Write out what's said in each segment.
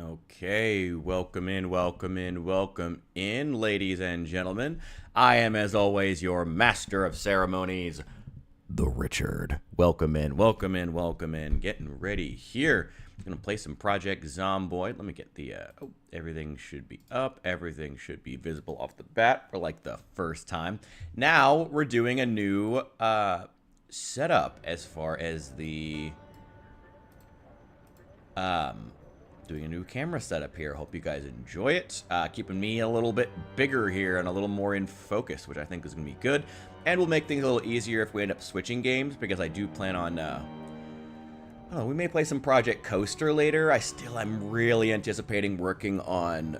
Okay, welcome in, ladies and gentlemen. I am, as always, your master of ceremonies, the Richard. Welcome in. Getting ready here. I'm gonna play some Project Zomboid. Let me get the. Everything should be up. Everything should be visible off the bat for like the first time. Now we're doing a new setup as far as the doing a new camera setup here. Hope you guys enjoy it. Keeping me a little bit bigger here and a little more in focus, which I think is going to be good. And will make things a little easier if we end up switching games, because I do plan on, we may play some Project Coaster later. I'm really anticipating working on,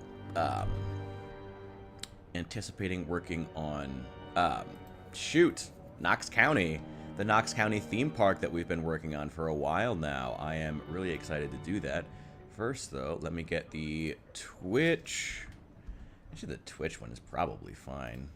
Knox County. The Knox County theme park that we've been working on for a while now. I am really excited to do that. First, though, let me get the Twitch. Actually, the Twitch one is probably fine.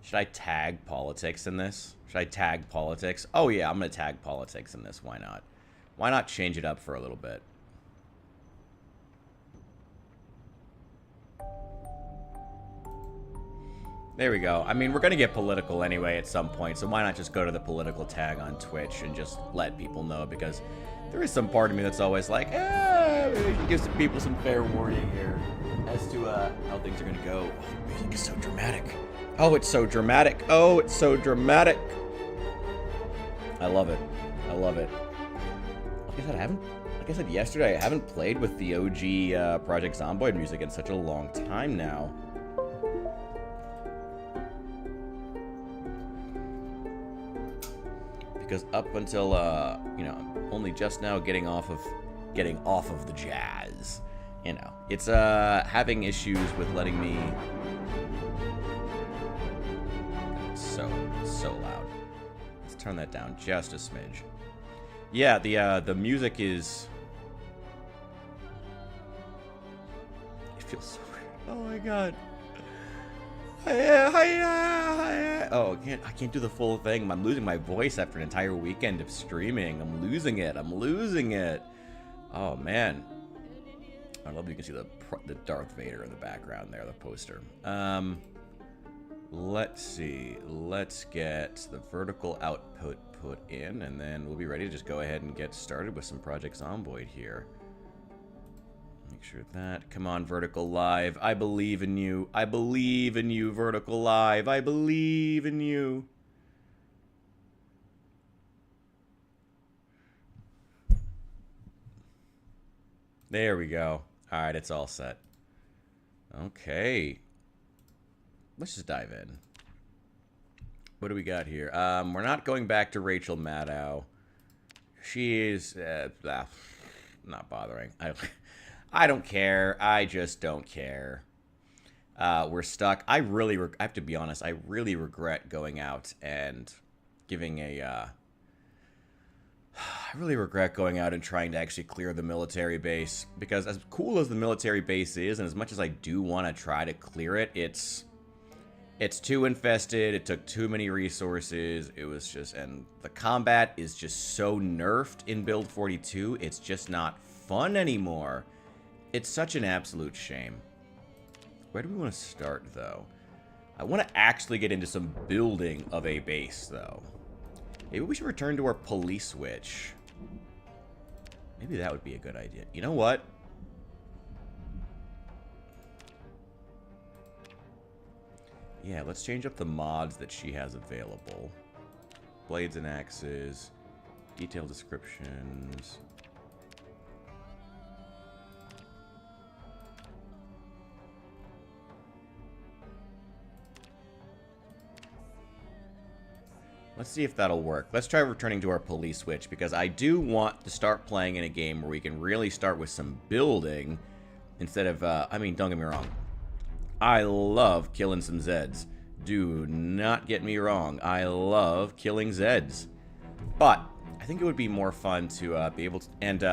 Should I tag politics in this? Should I tag politics? Oh yeah, I'm gonna tag politics in this. Why not? Why not change it up for a little bit? There we go. I mean, we're gonna get political anyway at some point, so why not just go to the political tag on Twitch and just let people know, because there is some part of me that's always like, maybe we should give some people some fair warning here as to how things are gonna go. Oh, the music is so dramatic. Oh, it's so dramatic. Oh, it's so dramatic. I love it. I love it. Like I said yesterday, I haven't played with the OG Project Zomboid music in such a long time now. Because up until, only just now getting off of the jazz. You know, it's having issues with letting me. So loud. Let's turn that down just a smidge. Yeah, the music is. It feels so weird. Oh my god. Oh, I can't do the full thing. I'm losing my voice after an entire weekend of streaming. I'm losing it. Oh man. I love you can see the Darth Vader in the background there, the poster. Let's see. Let's get the vertical output put in, and then we'll be ready to just go ahead and get started with some Project Zomboid here. Make sure that. Come on, Vertical Live. I believe in you. I believe in you, Vertical Live. I believe in you. There we go. All right, it's all set. Okay. Let's just dive in. What do we got here? We're not going back to Rachel Maddow. She is not bothering. I don't care. I just don't care. We're stuck. I have to be honest. I really regret going out and giving a. I really regret going out and trying to actually clear the military base, because as cool as the military base is, and as much as I do want to try to clear it, it's too infested. It took too many resources. It was just, and the combat is just so nerfed in Build 42. It's just not fun anymore. It's such an absolute shame. Where do we want to start, though? I want to actually get into some building of a base, though. Maybe we should return to our police switch. Maybe that would be a good idea. You know what? Yeah, let's change up the mods that she has available. Blades and axes. Detailed descriptions. Let's see if that'll work. Let's try returning to our police switch, because I do want to start playing in a game where we can really start with some building instead of, I mean, don't get me wrong. I love killing some Zeds. Do not get me wrong. I love killing Zeds. But I think it would be more fun to be able to... And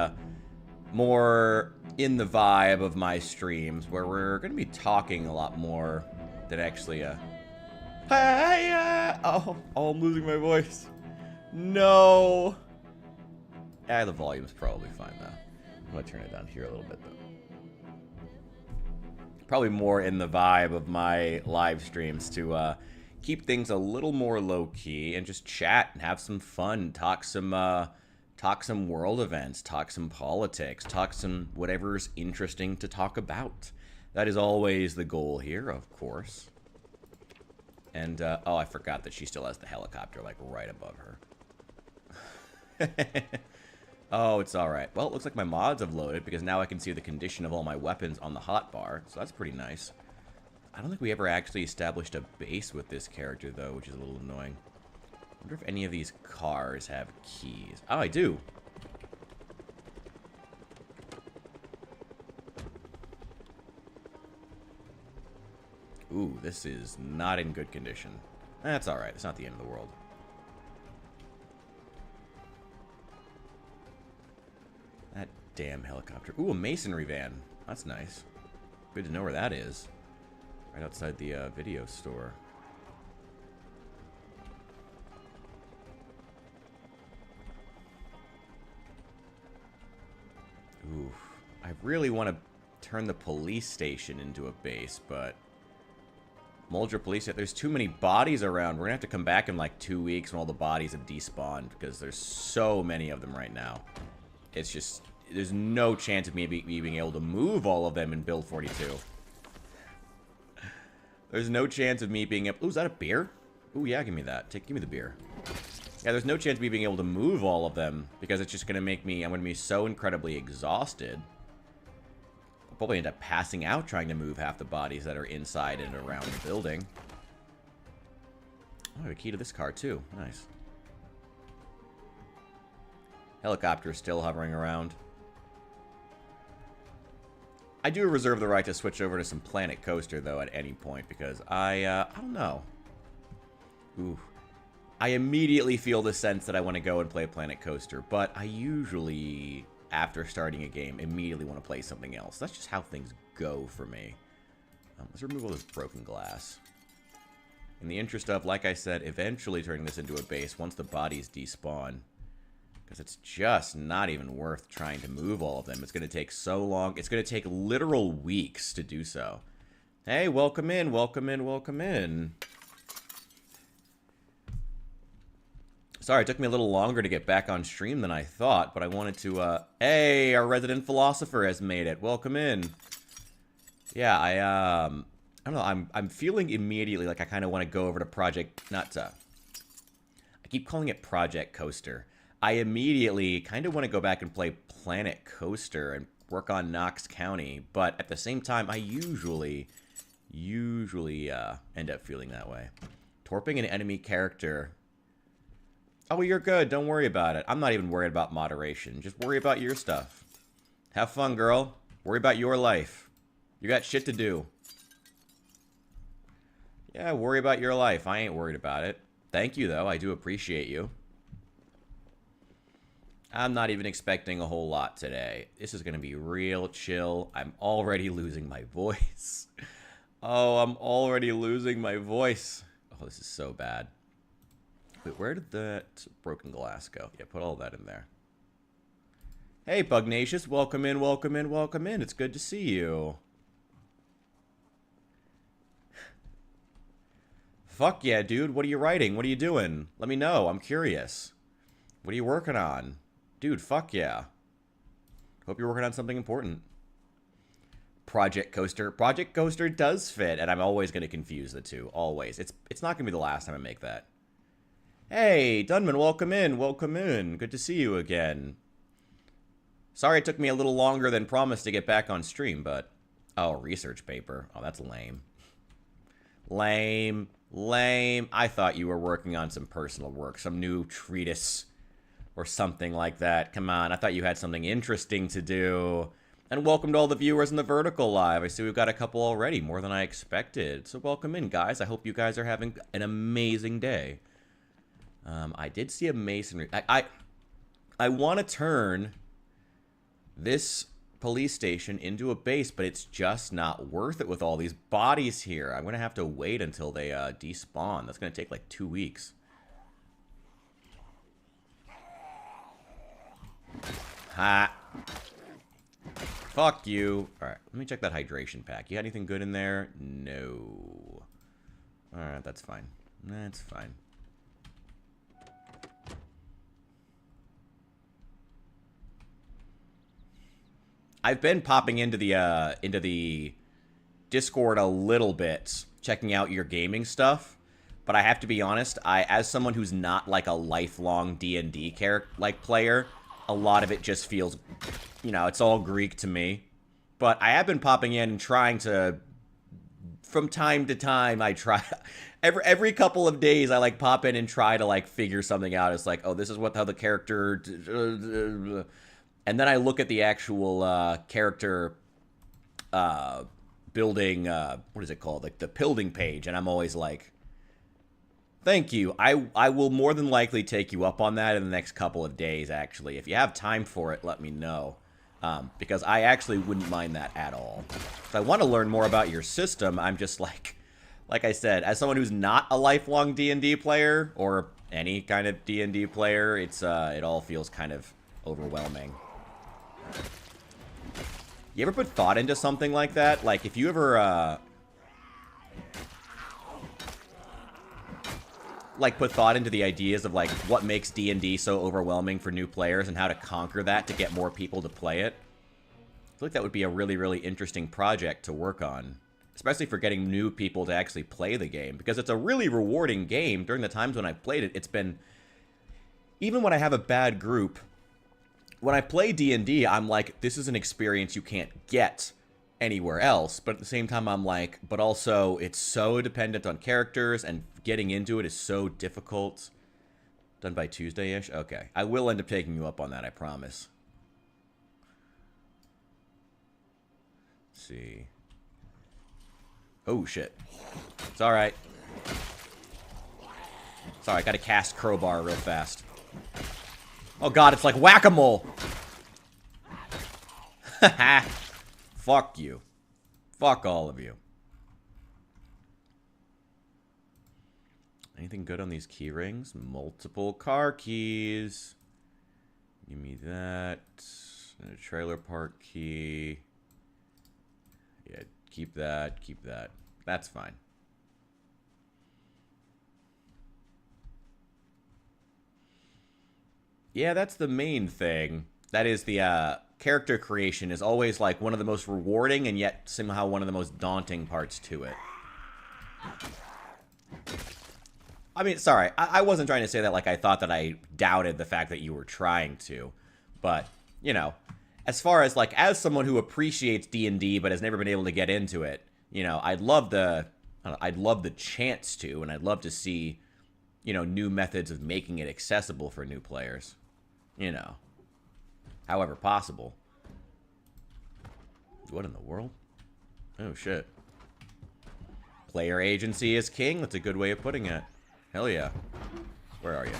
more in the vibe of my streams, where we're going to be talking a lot more than actually... Oh, I'm losing my voice. No. The volume's probably fine, though. I'm going to turn it down here a little bit, though. Probably more in the vibe of my live streams to keep things a little more low-key and just chat and have some fun, talk some world events, talk some politics, talk some whatever's interesting to talk about. That is always the goal here, of course. And, oh, I forgot that she still has the helicopter, like, right above her. Oh, it's alright. Well, it looks like my mods have loaded, because now I can see the condition of all my weapons on the hotbar, so that's pretty nice. I don't think we ever actually established a base with this character, though, which is a little annoying. I wonder if any of these cars have keys. Oh, I do! Ooh, this is not in good condition. That's alright, it's not the end of the world. That damn helicopter. Ooh, a masonry van. That's nice. Good to know where that is. Right outside the video store. Ooh, I really want to turn the police station into a base, but... Muldra Police, there's too many bodies around. We're going to have to come back in like 2 weeks when all the bodies have despawned, because there's so many of them right now. It's just, there's no chance of me being able to move all of them in Build 42. There's no chance of me being able... Ooh, is that a beer? Ooh, yeah, give me that. Give me the beer. Yeah, there's no chance of me being able to move all of them, because it's just going to make me... I'm going to be so incredibly exhausted. I'll probably end up passing out trying to move half the bodies that are inside and around the building. Oh, I have a key to this car, too. Nice. Helicopter is still hovering around. I do reserve the right to switch over to some Planet Coaster, though, at any point, because I don't know. Ooh. I immediately feel the sense that I want to go and play Planet Coaster, but I usually, after starting a game, immediately want to play something else. That's just how things go for me. Let's remove all this broken glass. In the interest of, like I said, eventually turning this into a base once the bodies despawn. Because it's just not even worth trying to move all of them. It's going to take so long. It's going to take literal weeks to do so. Hey, welcome in, welcome in, welcome in. Sorry, it took me a little longer to get back on stream than I thought, but I wanted to, hey, our resident philosopher has made it. Welcome in. Yeah, I don't know, I'm feeling immediately like I kind of want to go over to Project, I keep calling it Project Coaster. I immediately kind of want to go back and play Planet Coaster and work on Knox County, but at the same time, I usually end up feeling that way. Torping an enemy character. Oh, you're good. Don't worry about it. I'm not even worried about moderation. Just worry about your stuff. Have fun, girl. Worry about your life. You got shit to do. Yeah, worry about your life. I ain't worried about it. Thank you, though. I do appreciate you. I'm not even expecting a whole lot today. This is going to be real chill. I'm already losing my voice. Oh, I'm already losing my voice. Oh, this is so bad. Wait, where did that broken glass go? Yeah, put all that in there. Hey, Pugnacious. Welcome in, welcome in, welcome in. It's good to see you. Fuck yeah, dude. What are you writing? What are you doing? Let me know. I'm curious. What are you working on? Dude, fuck yeah. Hope you're working on something important. Project Coaster. Project Coaster does fit, and I'm always going to confuse the two. Always. It's not going to be the last time I make that. Hey, Dunman, welcome in. Welcome in. Good to see you again. Sorry it took me a little longer than promised to get back on stream, but... Oh, research paper. Oh, that's lame. Lame. Lame. I thought you were working on some personal work, some new treatise or something like that. Come on, I thought you had something interesting to do. And welcome to all the viewers in the Vertical Live. I see we've got a couple already, more than I expected. So welcome in, guys. I hope you guys are having an amazing day. I did see a masonry. I want to turn this police station into a base, but it's just not worth it with all these bodies here. I'm going to have to wait until they despawn. That's going to take like 2 weeks. Ha! Fuck you. Alright, let me check that hydration pack. You got anything good in there? No. Alright, that's fine. That's fine. I've been popping into the Discord a little bit, checking out your gaming stuff, but I have to be honest, as someone who's not like a lifelong D&D player, a lot of it just feels, you know, it's all Greek to me. But I have been popping in and trying to, from time to time, I try, every couple of days, I like pop in and try to like figure something out. It's like, oh, this is how the character, and then I look at the actual character building, what is it called? Like the building page, and I'm always like, thank you. I will more than likely take you up on that in the next couple of days, actually. If you have time for it, let me know. Because I actually wouldn't mind that at all. So I want to learn more about your system. I'm just like I said, as someone who's not a lifelong D&D player, or any kind of D&D player, it all feels kind of overwhelming. You ever put thought into something like that? Like, if you ever, like, put thought into the ideas of, like, what makes D&D so overwhelming for new players and how to conquer that to get more people to play it? I feel like that would be a really, really interesting project to work on. Especially for getting new people to actually play the game. Because it's a really rewarding game. During the times when I've played it, it's been... Even when I have a bad group... When I play D&D, I'm like, this is an experience you can't get anywhere else. But at the same time, I'm like, but also, it's so dependent on characters, and getting into it is so difficult. Done by Tuesday-ish? Okay. I will end up taking you up on that, I promise. Let's see. Oh, shit. It's alright. Sorry, I gotta cast Crowbar real fast. Oh god, it's like whack-a-mole! Haha. Fuck you. Fuck all of you. Anything good on these key rings? Multiple car keys. Give me that. And a trailer park key. Yeah, keep that. Keep that. That's fine. Yeah, that's the main thing. That is the character creation is always like one of the most rewarding and yet somehow one of the most daunting parts to it. I mean, sorry, I wasn't trying to say that like I thought that I doubted the fact that you were trying to. But, you know, as far as like, as someone who appreciates D&D but has never been able to get into it, you know, I'd love the chance to, and I'd love to see, you know, new methods of making it accessible for new players. You know, however possible. What in the world? Oh, shit. Player agency is king? That's a good way of putting it. Hell yeah. Where are you?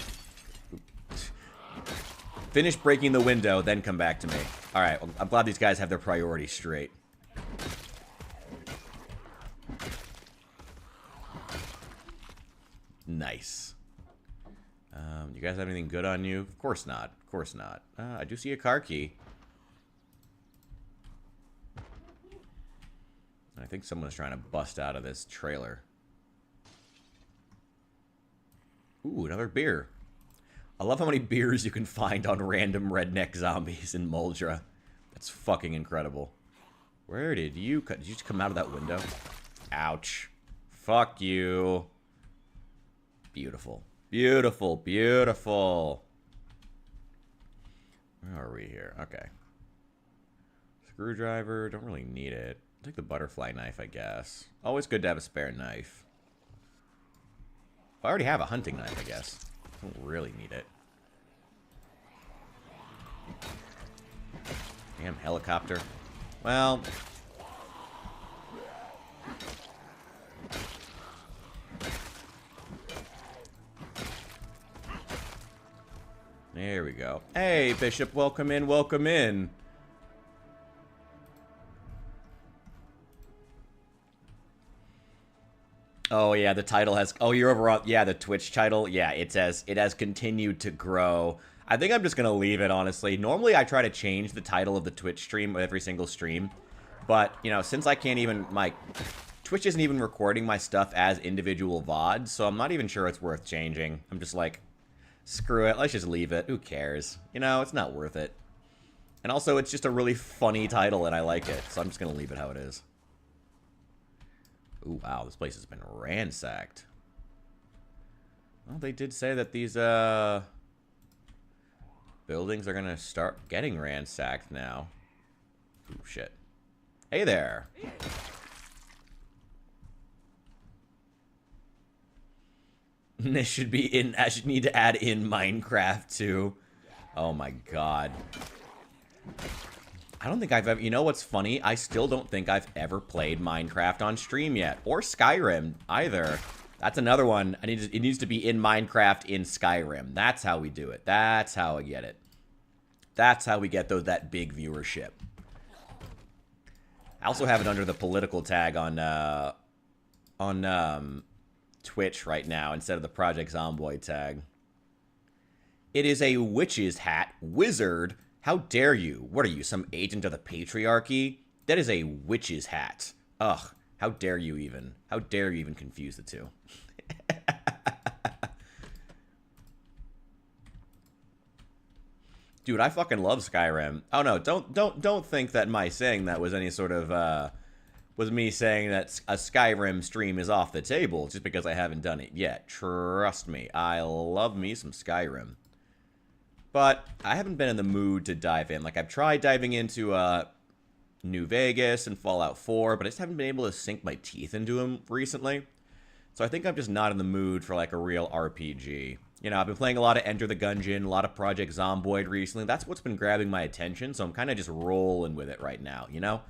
Finish breaking the window, then come back to me. Alright, well, I'm glad these guys have their priorities straight. Nice. You guys have anything good on you? Of course not. Of course not. I do see a car key. I think someone's trying to bust out of this trailer. Ooh, another beer. I love how many beers you can find on random redneck zombies in Muldra. That's fucking incredible. Where did you just come out of that window? Ouch. Fuck you. Beautiful. Beautiful, beautiful. Where are we here? Okay. Screwdriver, don't really need it. I'll take the butterfly knife, I guess. Always good to have a spare knife. I already have a hunting knife, I guess. Don't really need it. Damn helicopter. Well... There we go. Hey, Bishop, welcome in, welcome in. Oh, yeah, the title has... Oh, you're over on... Yeah, the Twitch title. Yeah, it has continued to grow. I think I'm just going to leave it, honestly. Normally, I try to change the title of the Twitch stream every single stream. But, you know, since I can't even... Twitch isn't even recording my stuff as individual VODs, so I'm not even sure it's worth changing. I'm just like... Screw it, let's just leave it. Who cares? You know, it's not worth it. And also, it's just a really funny title, and I like it. So I'm just going to leave it how it is. Ooh, wow, this place has been ransacked. Well, they did say that these, buildings are going to start getting ransacked now. Ooh, shit. Hey there. This should be in... I should need to add in Minecraft, too. Oh, my God. I don't think I've ever... You know what's funny? I still don't think I've ever played Minecraft on stream yet. Or Skyrim, either. That's another one. It needs to be in Minecraft in Skyrim. That's how we do it. That's how I get it. That's how we get that big viewership. I also have it under the political tag on Twitch right now instead of the Project Zomboid tag. It is a witch's hat. Wizard. How dare you? What are you, some agent of the patriarchy? That is a witch's hat. Ugh. How dare you even? How dare you even confuse the two? Dude, I fucking love Skyrim. Oh no, don't think that my saying that was any sort of was me saying that a Skyrim stream is off the table just because I haven't done it yet. Trust me, I love me some Skyrim. But I haven't been in the mood to dive in. Like, I've tried diving into New Vegas and Fallout 4, but I just haven't been able to sink my teeth into them recently. So I think I'm just not in the mood for, like, a real RPG. You know, I've been playing a lot of Enter the Gungeon, a lot of Project Zomboid recently. That's what's been grabbing my attention, so I'm kind of just rolling with it right now, you know?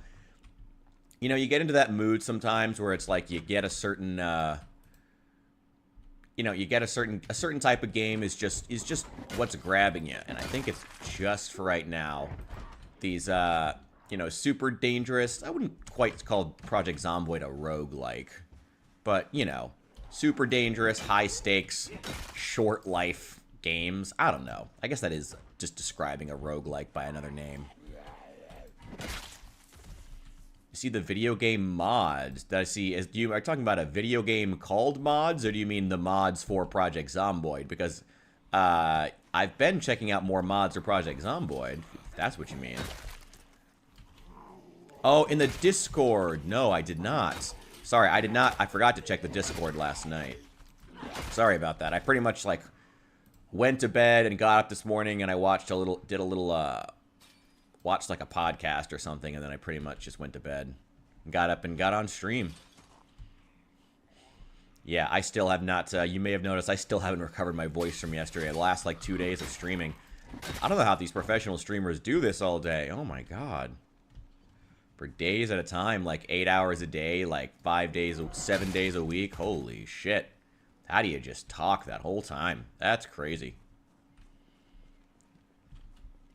You know, you get into that mood sometimes where it's like you get a certain, you know, you get a certain type of game is just what's grabbing you. And I think it's just for right now. These, you know, super dangerous, I wouldn't quite call Project Zomboid a roguelike. But, you know, super dangerous, high stakes, short life games. I don't know. I guess that is just describing a roguelike by another name. You see the video game mods that I see. Are you talking about a video game called mods, or do you mean the mods for Project Zomboid? Because I've been checking out more mods for Project Zomboid, if that's what you mean. Oh, in the Discord. No, I did not. Sorry, I did not. I forgot to check the Discord last night. Sorry about that. I pretty much, like, went to bed and got up this morning, and I watched watched like a podcast or something, and then I pretty much just went to bed. Got up and got on stream. Yeah, I still have not, you may have noticed, I still haven't recovered my voice from yesterday. The last, like, 2 days of streaming. I don't know how these professional streamers do this all day. Oh my god. For days at a time, like 8 hours a day, like 5 days, 7 days a week. Holy shit. How do you just talk that whole time? That's crazy.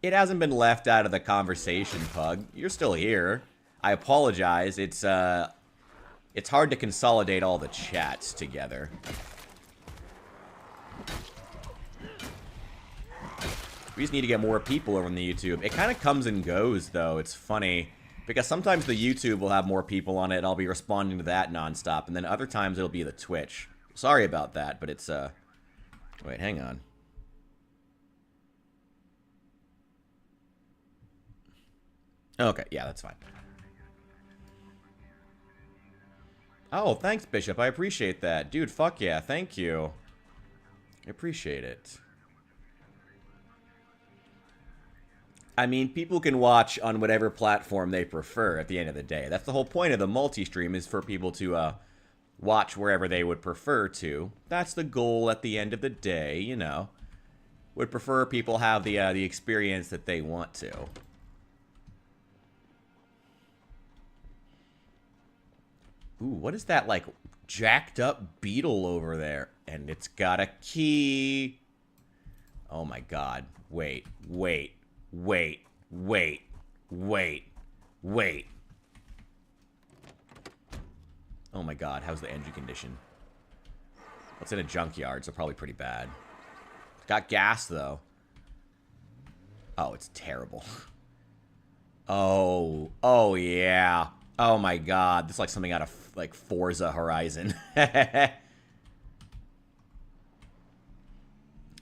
It hasn't been left out of the conversation, Pug. You're still here. I apologize. It's hard to consolidate all the chats together. We just need to get more people over on the YouTube. It kind of comes and goes, though. It's funny. Because sometimes the YouTube will have more people on it, and I'll be responding to that nonstop. And then other times it'll be the Twitch. Sorry about that, but it's, Wait, hang on. Okay, yeah, that's fine. Oh, thanks, Bishop. I appreciate that. Dude, fuck yeah, thank you. I appreciate it. I mean, people can watch on whatever platform they prefer at the end of the day. That's the whole point of the multi-stream, is for people to watch wherever they would prefer to. That's the goal at the end of the day, you know. Would prefer people have the experience that they want to. Ooh, what is that, like, jacked up beetle over there? And it's got a key. Oh my god. Wait, wait, wait, wait, wait, wait. Oh my god, how's the engine condition? It's in a junkyard, so probably pretty bad. It's got gas, though. Oh, it's terrible. Oh, oh yeah. Oh my god, this is like something out of, like, Forza Horizon.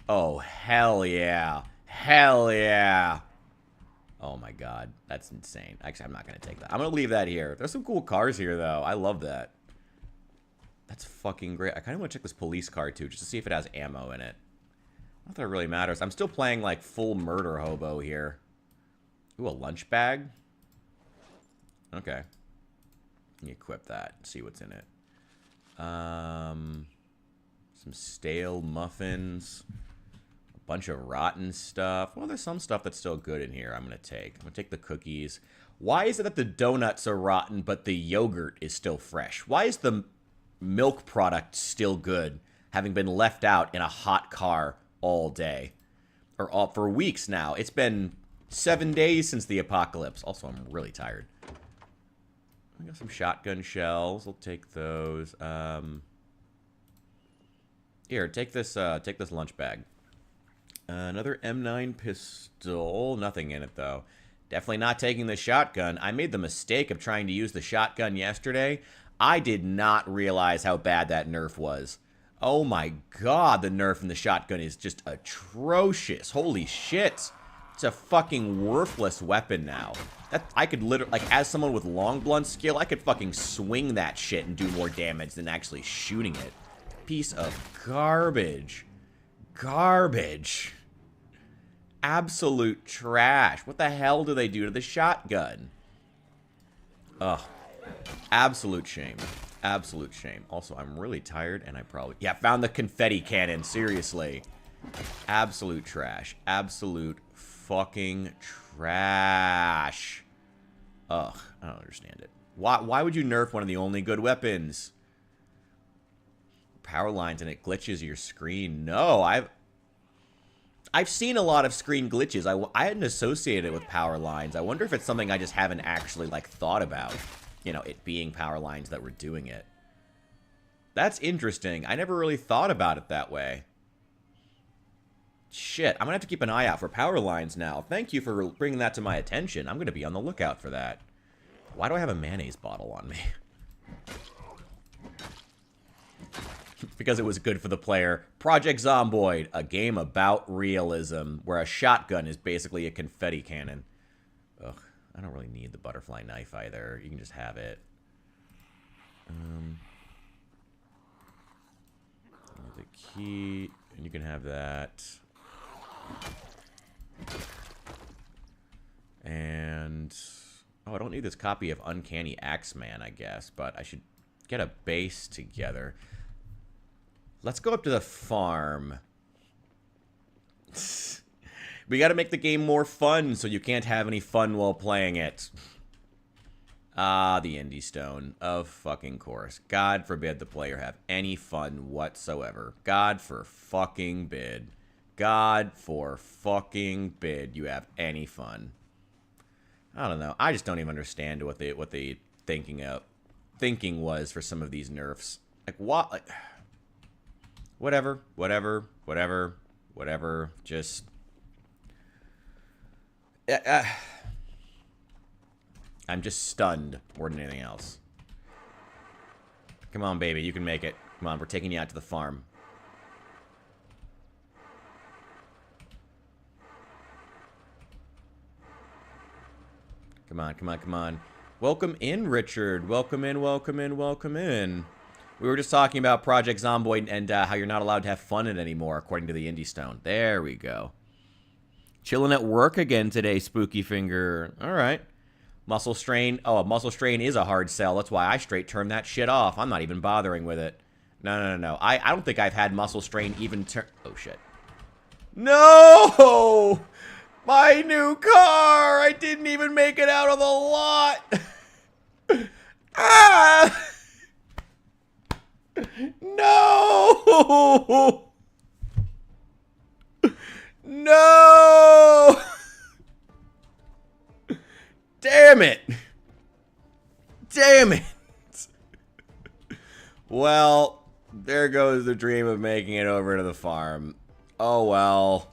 Oh, hell yeah. Hell yeah. Oh my god, that's insane. Actually, I'm not going to take that. I'm going to leave that here. There's some cool cars here, though. I love that. That's fucking great. I kind of want to check this police car, too, just to see if it has ammo in it. Not that it really matters. I'm still playing, like, full murder hobo here. Ooh, a lunch bag? Okay. Let me equip that. See what's in it. Some stale muffins. A bunch of rotten stuff. Well, there's some stuff that's still good in here I'm going to take. I'm going to take the cookies. Why is it that the donuts are rotten, but the yogurt is still fresh? Why is the milk product still good, having been left out in a hot car all day? Or all, for weeks now. It's been 7 days since the apocalypse. Also, I'm really tired. I got some shotgun shells. I'll take those. Here, take this lunch bag. Another M9 pistol. Nothing in it, though. Definitely not taking the shotgun. I made the mistake of trying to use the shotgun yesterday. I did not realize how bad that nerf was. Oh my god, the nerf in the shotgun is just atrocious. Holy shit. It's a fucking worthless weapon now. I could literally, like, as someone with long blunt skill, I could fucking swing that shit and do more damage than actually shooting it. Piece of garbage. Garbage. Absolute trash. What the hell do they do to the shotgun? Ugh. Absolute shame. Absolute shame. Also, I'm really tired, and I probably... Yeah, found the confetti cannon. Seriously. Absolute trash. Absolute fucking trash. Ugh. I don't understand it. Why would you nerf one of the only good weapons? Power lines, and it glitches your screen. No, I've seen a lot of screen glitches. I hadn't associated it with power lines. I wonder if it's something I just haven't actually, like, thought about. You know, it being power lines that were doing it. That's interesting. I never really thought about it that way. Shit, I'm gonna have to keep an eye out for power lines now. Thank you for bringing that to my attention. I'm gonna be on the lookout for that. Why do I have a mayonnaise bottle on me? Because it was good for the player. Project Zomboid, a game about realism, where a shotgun is basically a confetti cannon. Ugh, I don't really need the butterfly knife either. You can just have it. The key, and you can have that. And... oh, I don't need this copy of Uncanny Axeman, I guess, but I should get a base together. Let's go up to the farm. We gotta make the game more fun, so you can't have any fun while playing it. Ah, the Indie Stone. Of fucking course. God forbid the player have any fun whatsoever. God for fucking bid. God for fucking bid you have any fun. I don't know. I just don't even understand what the thinking was for some of these nerfs. Like, what? Like, whatever. Just... I'm just stunned more than anything else. Come on, baby. You can make it. Come on, we're taking you out to the farm. Come on, come on, come on. Welcome in, Richard. Welcome in, welcome in, welcome in. We were just talking about Project Zomboid and how you're not allowed to have fun in it anymore, according to the Indie Stone. There we go. Chilling at work again today, Spooky Finger. All right. Muscle strain. Oh, a muscle strain is a hard sell. That's why I straight turn that shit off. I'm not even bothering with it. No. I don't think I've had muscle strain even turn... oh, shit. No! My new car! I didn't even make it out of the lot! Ah! No! No! Damn it! Damn it! Well, there goes the dream of making it over to the farm. Oh well.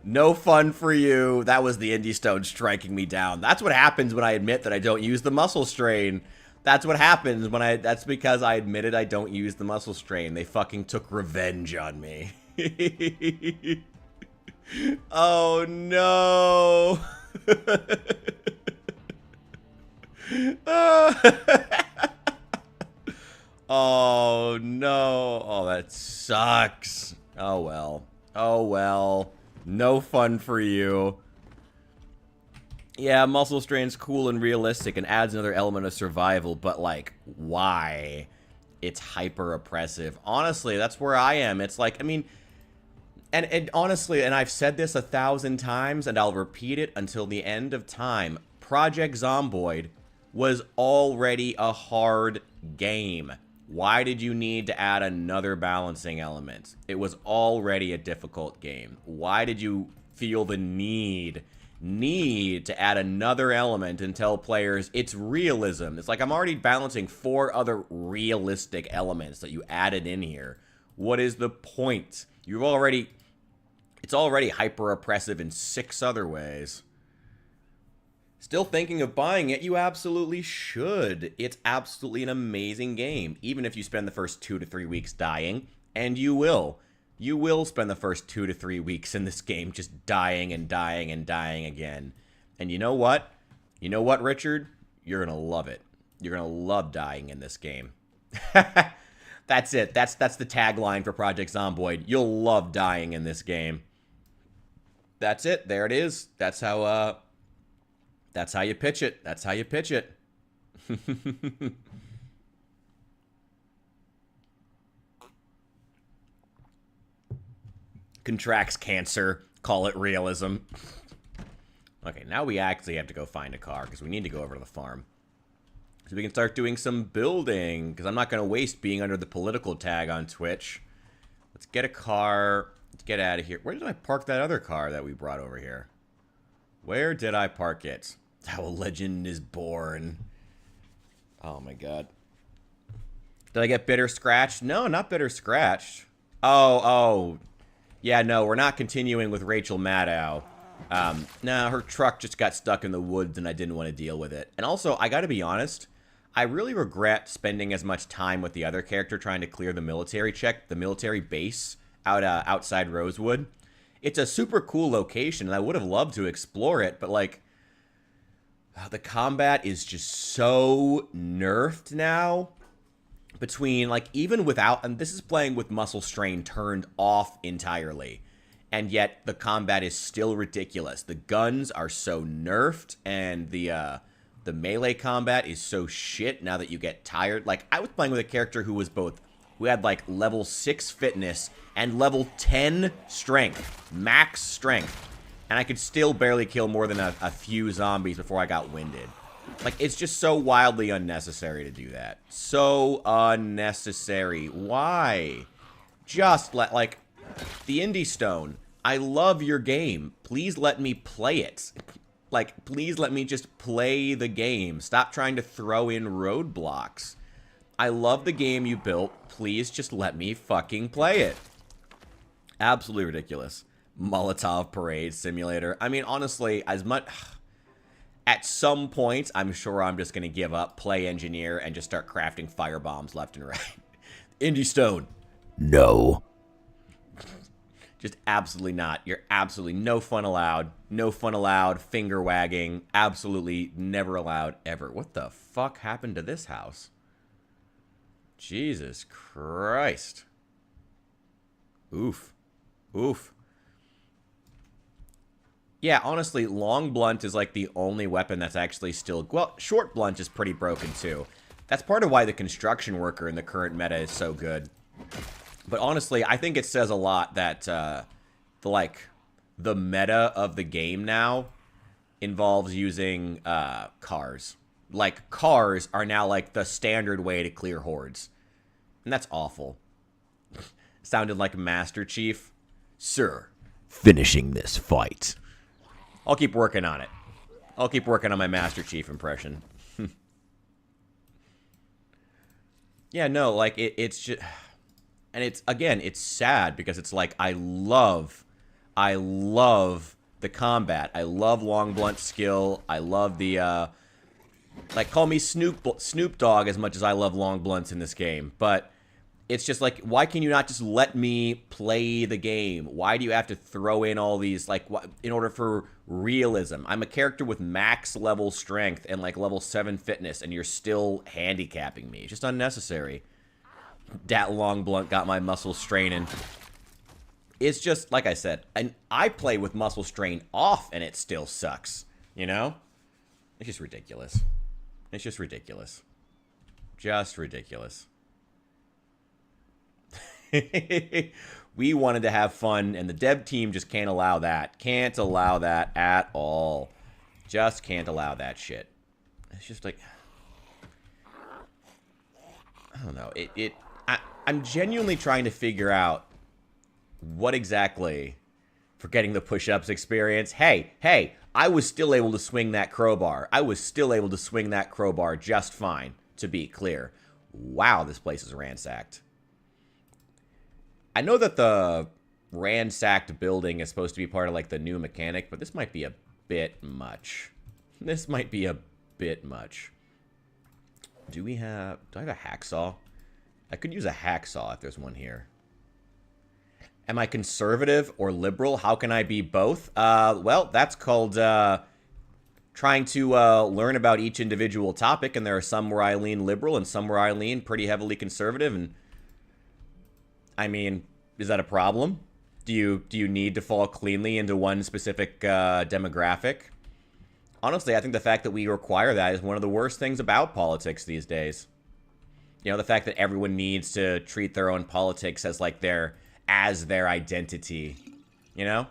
No fun for you. That was the Indie Stone striking me down. That's what happens when I admit that I don't use the muscle strain. That's what happens when that's because I admitted I don't use the muscle strain. They fucking took revenge on me. Oh no. Oh no. Oh, that sucks. Oh well. Oh well. No fun for you. Yeah, muscle strain's cool and realistic and adds another element of survival, but like, why? It's hyper oppressive. Honestly, that's where I am. It's like, I mean, and honestly, and I've said this 1,000 times, and I'll repeat it until the end of time. Project Zomboid was already a hard game. Why did you need to add another balancing element? It was already a difficult game. Why did you feel the need to add another element and tell players it's realism? It's like I'm already balancing 4 other realistic elements that you added in here. What is the point? It's already hyper oppressive in 6 other ways. Still thinking of buying it? You absolutely should. It's absolutely an amazing game, even if you spend the first 2 to 3 weeks dying, and you will. You will spend the first 2 to 3 weeks in this game just dying and dying and dying again. And you know what? You know what, Richard? You're gonna love it. You're gonna love dying in this game. That's it. That's the tagline for Project Zomboid. You'll love dying in this game. That's it. There it is. That's how you pitch it. That's how you pitch it. Contracts cancer. Call it realism. Okay, now we actually have to go find a car because we need to go over to the farm. So we can start doing some building because I'm not going to waste being under the political tag on Twitch. Let's get a car. Let's get out of here. Where did I park that other car that we brought over here? Where did I park it? How a legend is born. Oh my god. Did I get bitter scratched? No, not bitter scratched. Oh. Yeah, no, we're not continuing with Rachel Maddow. No, her truck just got stuck in the woods and I didn't want to deal with it. And also, I gotta be honest, I really regret spending as much time with the other character trying to clear the military base outside Rosewood. It's a super cool location and I would have loved to explore it, but like, the combat is just so nerfed now. Between, like, even without, and this is playing with muscle strain turned off entirely. And yet, the combat is still ridiculous. The guns are so nerfed, and the melee combat is so shit now that you get tired. Like, I was playing with a character who had, like, level 6 fitness and level 10 strength. Max strength. And I could still barely kill more than a few zombies before I got winded. Like, it's just so wildly unnecessary to do that. So unnecessary. Why? Just like, the Indie Stone. I love your game. Please let me play it. Like, please let me just play the game. Stop trying to throw in roadblocks. I love the game you built. Please just let me fucking play it. Absolutely ridiculous. Molotov Parade Simulator. I mean, honestly, at some point, I'm sure I'm just going to give up, play engineer, and just start crafting firebombs left and right. Indie Stone. No. Just absolutely not. You're absolutely no fun allowed. No fun allowed. Finger wagging. Absolutely never allowed ever. What the fuck happened to this house? Jesus Christ. Oof. Oof. Yeah, honestly, long blunt is like the only weapon that's actually still... Well, short blunt is pretty broken too. That's part of why the construction worker in the current meta is so good. But honestly, I think it says a lot that the meta of the game now involves using cars. Like, cars are now like the standard way to clear hordes. And that's awful. Sounded like Master Chief. Sir, finishing this fight. I'll keep working on it. I'll keep working on my Master Chief impression. Yeah, no, like, it's just... And it's, again, it's sad because it's like, I love the combat. I love Long Blunt's skill. I love the, like, call me Snoop Dogg as much as I love Long Blunts in this game. But it's just like, why can you not just let me play the game? Why do you have to throw in all these, like, in order for realism? I'm a character with max level strength and, like, level 7 fitness, and you're still handicapping me. It's just unnecessary. Dat Long Blunt got my muscle straining. It's just, like I said, and I play with muscle strain off, and it still sucks, you know? It's just ridiculous. It's just ridiculous. Just ridiculous. We wanted to have fun, and the dev team just can't allow that. Can't allow that at all. Just can't allow that shit. It's just like... I don't know. I'm genuinely trying to figure out what exactly... For getting the push-ups experience. Hey, I was still able to swing that crowbar. I was still able to swing that crowbar just fine, to be clear. Wow, this place is ransacked. I know that the ransacked building is supposed to be part of, like, the new mechanic, but this might be a bit much. This might be a bit much. Do I have a hacksaw? I could use a hacksaw if there's one here. Am I conservative or liberal? How can I be both? Well, that's called trying to learn about each individual topic, and there are some where I lean liberal and some where I lean pretty heavily conservative, and I mean, is that a problem? Do you need to fall cleanly into one specific demographic? Honestly, I think the fact that we require that is one of the worst things about politics these days. You know, the fact that everyone needs to treat their own politics as like their identity. You know?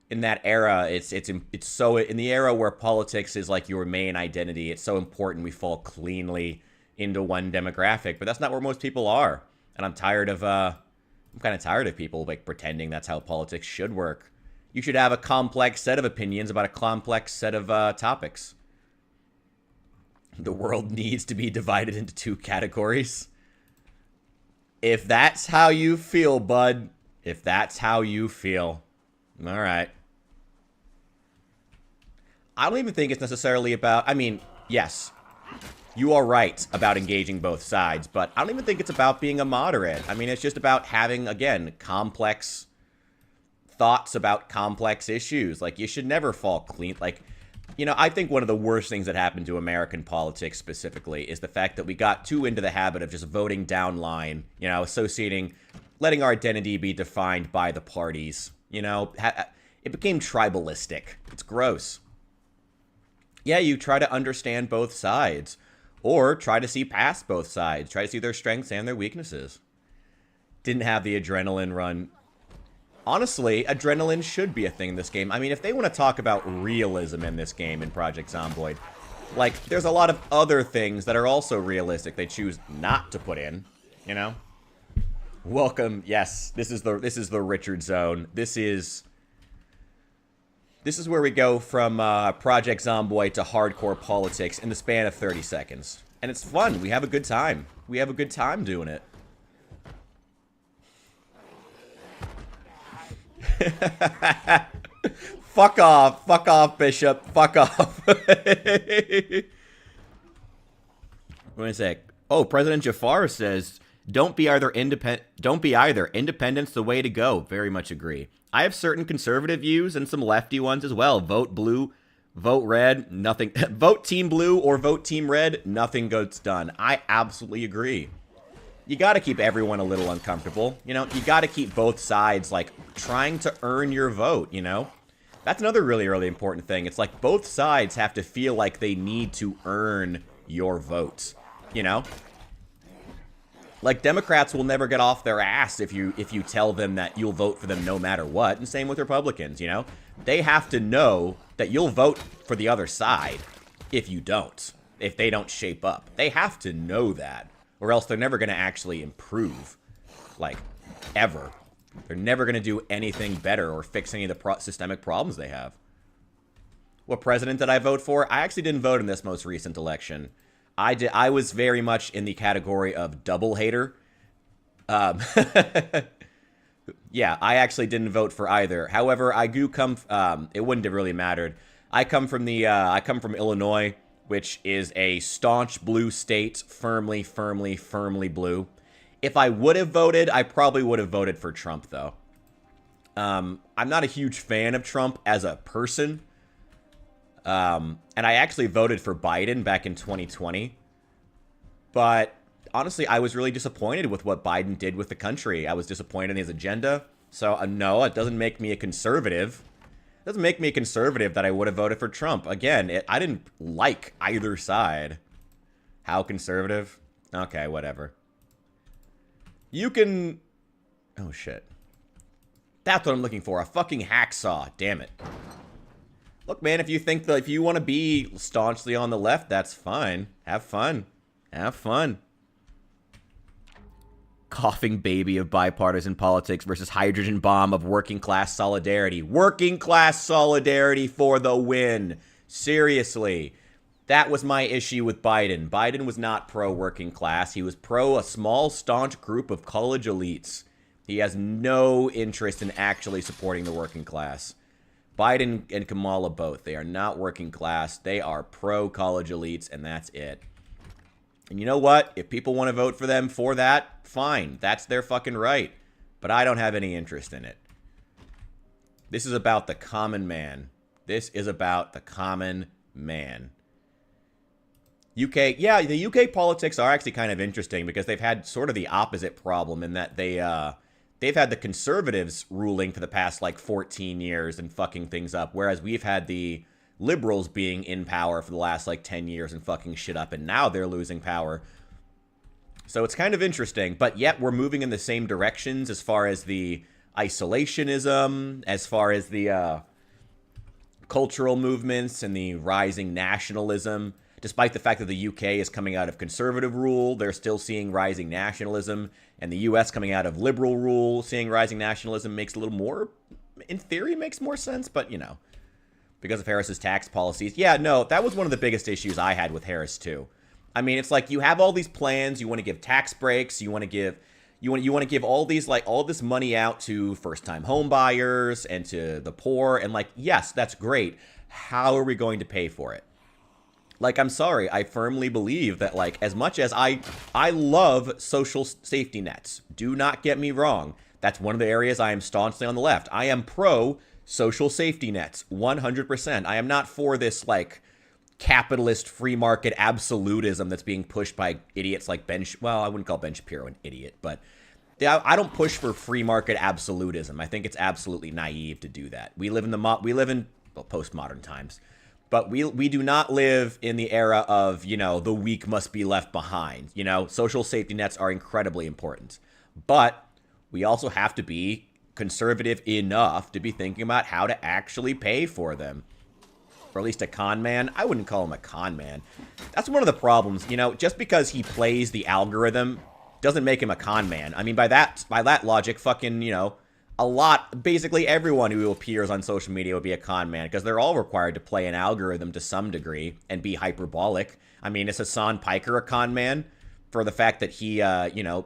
In that era, it's so in the era where politics is like your main identity, it's so important we fall cleanly into one demographic, but that's not where most people are. And I'm kind of tired of people, like, pretending that's how politics should work. You should have a complex set of opinions about a complex set of topics. The world needs to be divided into two categories. If that's how you feel, bud. If that's how you feel. All right. I don't even think it's necessarily about... I mean, yes. You are right about engaging both sides, but I don't even think it's about being a moderate. I mean, it's just about having, again, complex thoughts about complex issues. Like, you should never fall clean. Like, you know, I think one of the worst things that happened to American politics specifically is the fact that we got too into the habit of just voting down line, you know, letting our identity be defined by the parties. You know, it became tribalistic. It's gross. Yeah, you try to understand both sides. Or try to see past both sides. Try to see their strengths and their weaknesses. Didn't have the adrenaline run. Honestly, adrenaline should be a thing in this game. I mean, if they want to talk about realism in this game in Project Zomboid, like, there's a lot of other things that are also realistic they choose not to put in, you know? Welcome. Yes, this is the Richard Zone. This is where we go from Project Zomboid to hardcore politics in the span of 30 seconds. And it's fun. We have a good time. We have a good time doing it. Fuck off. Fuck off, Bishop. Fuck off. Wait a sec. Oh, President Jafar says, don't be either. Independence the way to go. Very much agree. I have certain conservative views and some lefty ones as well. Vote blue, vote red, nothing. Vote team blue or vote team red, nothing gets done. I absolutely agree. You got to keep everyone a little uncomfortable. You know, you got to keep both sides, like, trying to earn your vote, you know? That's another really, really important thing. It's like both sides have to feel like they need to earn your vote, you know? Like, Democrats will never get off their ass if you tell them that you'll vote for them no matter what. And same with Republicans, you know? They have to know that you'll vote for the other side if you don't. If they don't shape up. They have to know that. or else they're never going to actually improve, like, ever. They're never going to do anything better or fix any of the systemic problems they have. What president did I vote for? I actually didn't vote in this most recent election. I was very much in the category of double hater. Yeah, I actually didn't vote for either. However, I do come. It wouldn't have really mattered. I come from Illinois, which is a staunch blue state, firmly blue. If I would have voted, I probably would have voted for Trump, though. I'm not a huge fan of Trump as a person. And I actually voted for Biden back in 2020. But honestly, I was really disappointed with what Biden did with the country. I was disappointed in his agenda. So, no, it doesn't make me a conservative. It doesn't make me a conservative that I would have voted for Trump. Again, I didn't like either side. How conservative? Okay, whatever. You can... Oh, shit. That's what I'm looking for. A fucking hacksaw. Damn it. Look, man, if you think that if you want to be staunchly on the left, that's fine. Have fun. Have fun. Coughing baby of bipartisan politics versus hydrogen bomb of working class solidarity. Working class solidarity for the win. Seriously. That was my issue with Biden. Biden was not pro-working class. He was pro a small, staunch group of college elites. He has no interest in actually supporting the working class. Biden and Kamala both. They are not working class. They are pro-college elites, and that's it. And you know what? If people want to vote for them for that, fine. That's their fucking right. But I don't have any interest in it. This is about the common man. This is about the common man. UK, yeah, the UK politics are actually kind of interesting because they've had sort of the opposite problem in that they've had the Conservatives ruling for the past, like, 14 years and fucking things up, whereas we've had the Liberals being in power for the last, like, 10 years and fucking shit up, and now they're losing power. So it's kind of interesting, but yet we're moving in the same directions as far as the isolationism, as far as the cultural movements and the rising nationalism. Despite the fact that the UK is coming out of conservative rule, they're still seeing rising nationalism. And the US coming out of liberal rule, seeing rising nationalism makes a little more, in theory, makes more sense. But, you know, because of Harris's tax policies. Yeah, no, that was one of the biggest issues I had with Harris, too. I mean, it's like you have all these plans. You want to give tax breaks. You want to give... You want to give all these, like, all this money out to first-time home buyers and to the poor. And, like, yes, that's great. How are we going to pay for it? Like, I'm sorry, I firmly believe that, like, as much as I love social safety nets. Do not get me wrong. That's one of the areas I am staunchly on the left. I am pro social safety nets, 100%. I am not for this, like, capitalist free market absolutism that's being pushed by idiots like well, I wouldn't call Ben Shapiro an idiot, but I don't push for free market absolutism. I think it's absolutely naive to do that. We live in postmodern times. But we do not live in the era of, you know, the weak must be left behind. You know, social safety nets are incredibly important. But we also have to be conservative enough to be thinking about how to actually pay for them. Or at least a con man. I wouldn't call him a con man. That's one of the problems. You know, just because he plays the algorithm doesn't make him a con man. I mean, by that logic, fucking, you know, basically everyone who appears on social media would be a con man because they're all required to play an algorithm to some degree and be hyperbolic. I mean, is Hassan Piker a con man for the fact that he, you know,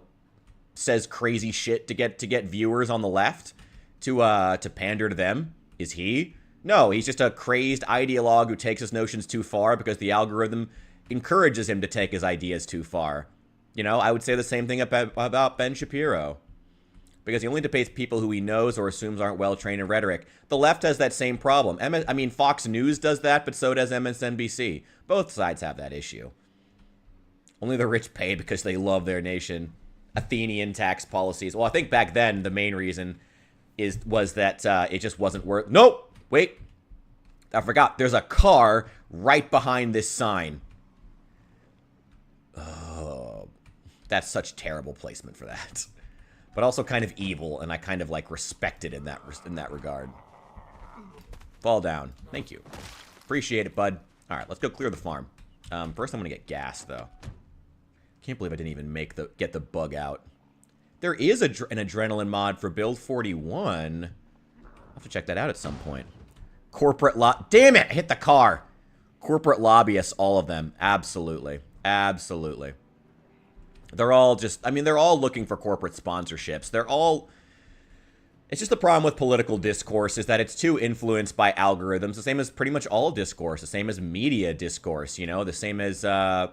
says crazy shit to get viewers on the left to pander to them? Is he? No, he's just a crazed ideologue who takes his notions too far because the algorithm encourages him to take his ideas too far. You know, I would say the same thing about Ben Shapiro. Because he only debates people who he knows or assumes aren't well-trained in rhetoric. The left has that same problem. I mean, Fox News does that, but so does MSNBC. Both sides have that issue. Only the rich pay because they love their nation. Athenian tax policies. Well, I think back then the main reason was that it just wasn't worth... Nope! Wait. I forgot. There's a car right behind this sign. Oh, that's such terrible placement for that. But also kind of evil, and I kind of, like, respect it in that regard. Fall down. Thank you. Appreciate it, bud. All right, let's go clear the farm. First I'm going to get gas, though. Can't believe I didn't even get the bug out. There is an adrenaline mod for build 41. I'll have to check that out at some point. Corporate damn it! I hit the car. Corporate lobbyists, all of them. Absolutely. Absolutely. They're all just, I mean, they're all looking for corporate sponsorships. They're all, it's just the problem with political discourse is that it's too influenced by algorithms, the same as pretty much all discourse, the same as media discourse, you know, the same as, yeah,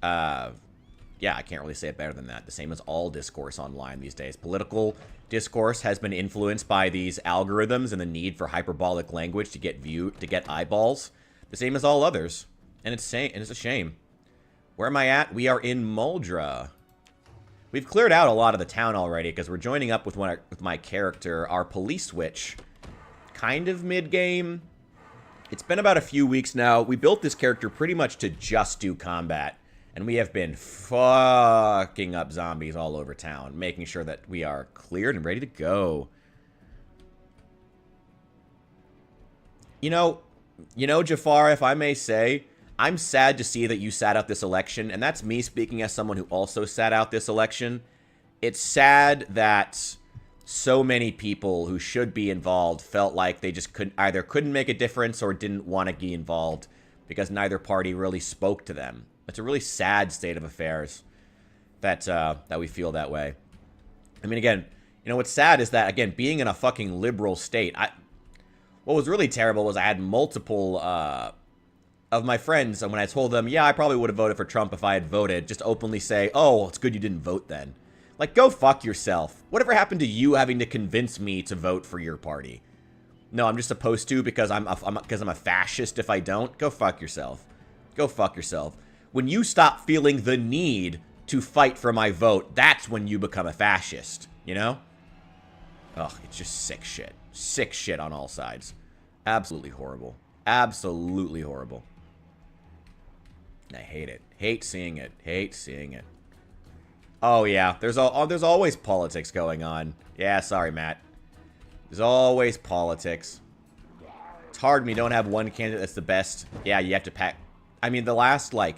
I can't really say it better than that. The same as all discourse online these days. Political discourse has been influenced by these algorithms and the need for hyperbolic language to get to get eyeballs. The same as all others. And it's a shame. Where am I at? We are in Muldra. We've cleared out a lot of the town already because we're joining up with my character, our police switch. Kind of mid-game. It's been about a few weeks now. We built this character pretty much to just do combat. And we have been fucking up zombies all over town, making sure that we are cleared and ready to go. You know, Jafar, if I may say, I'm sad to see that you sat out this election, and that's me speaking as someone who also sat out this election. It's sad that so many people who should be involved felt like they just couldn't make a difference or didn't want to be involved because neither party really spoke to them. It's a really sad state of affairs that we feel that way. I mean, again, you know, what's sad is that, again, being in a fucking liberal state, what was really terrible was I had multiple of my friends, and when I told them, yeah, I probably would have voted for Trump if I had voted, just openly say, oh, it's good you didn't vote then. Like, go fuck yourself. Whatever happened to you having to convince me to vote for your party? No, I'm just supposed to because I'm a fascist if I don't? Go fuck yourself. Go fuck yourself. When you stop feeling the need to fight for my vote, that's when you become a fascist, you know? Ugh, it's just sick shit. Sick shit on all sides. Absolutely horrible. Absolutely horrible. I hate it. Hate seeing it. Hate seeing it. Oh, yeah. There's always politics going on. Yeah, sorry, Matt. There's always politics. It's hard when you don't have one candidate that's the best. Yeah, you have to pack. I mean, the last, like...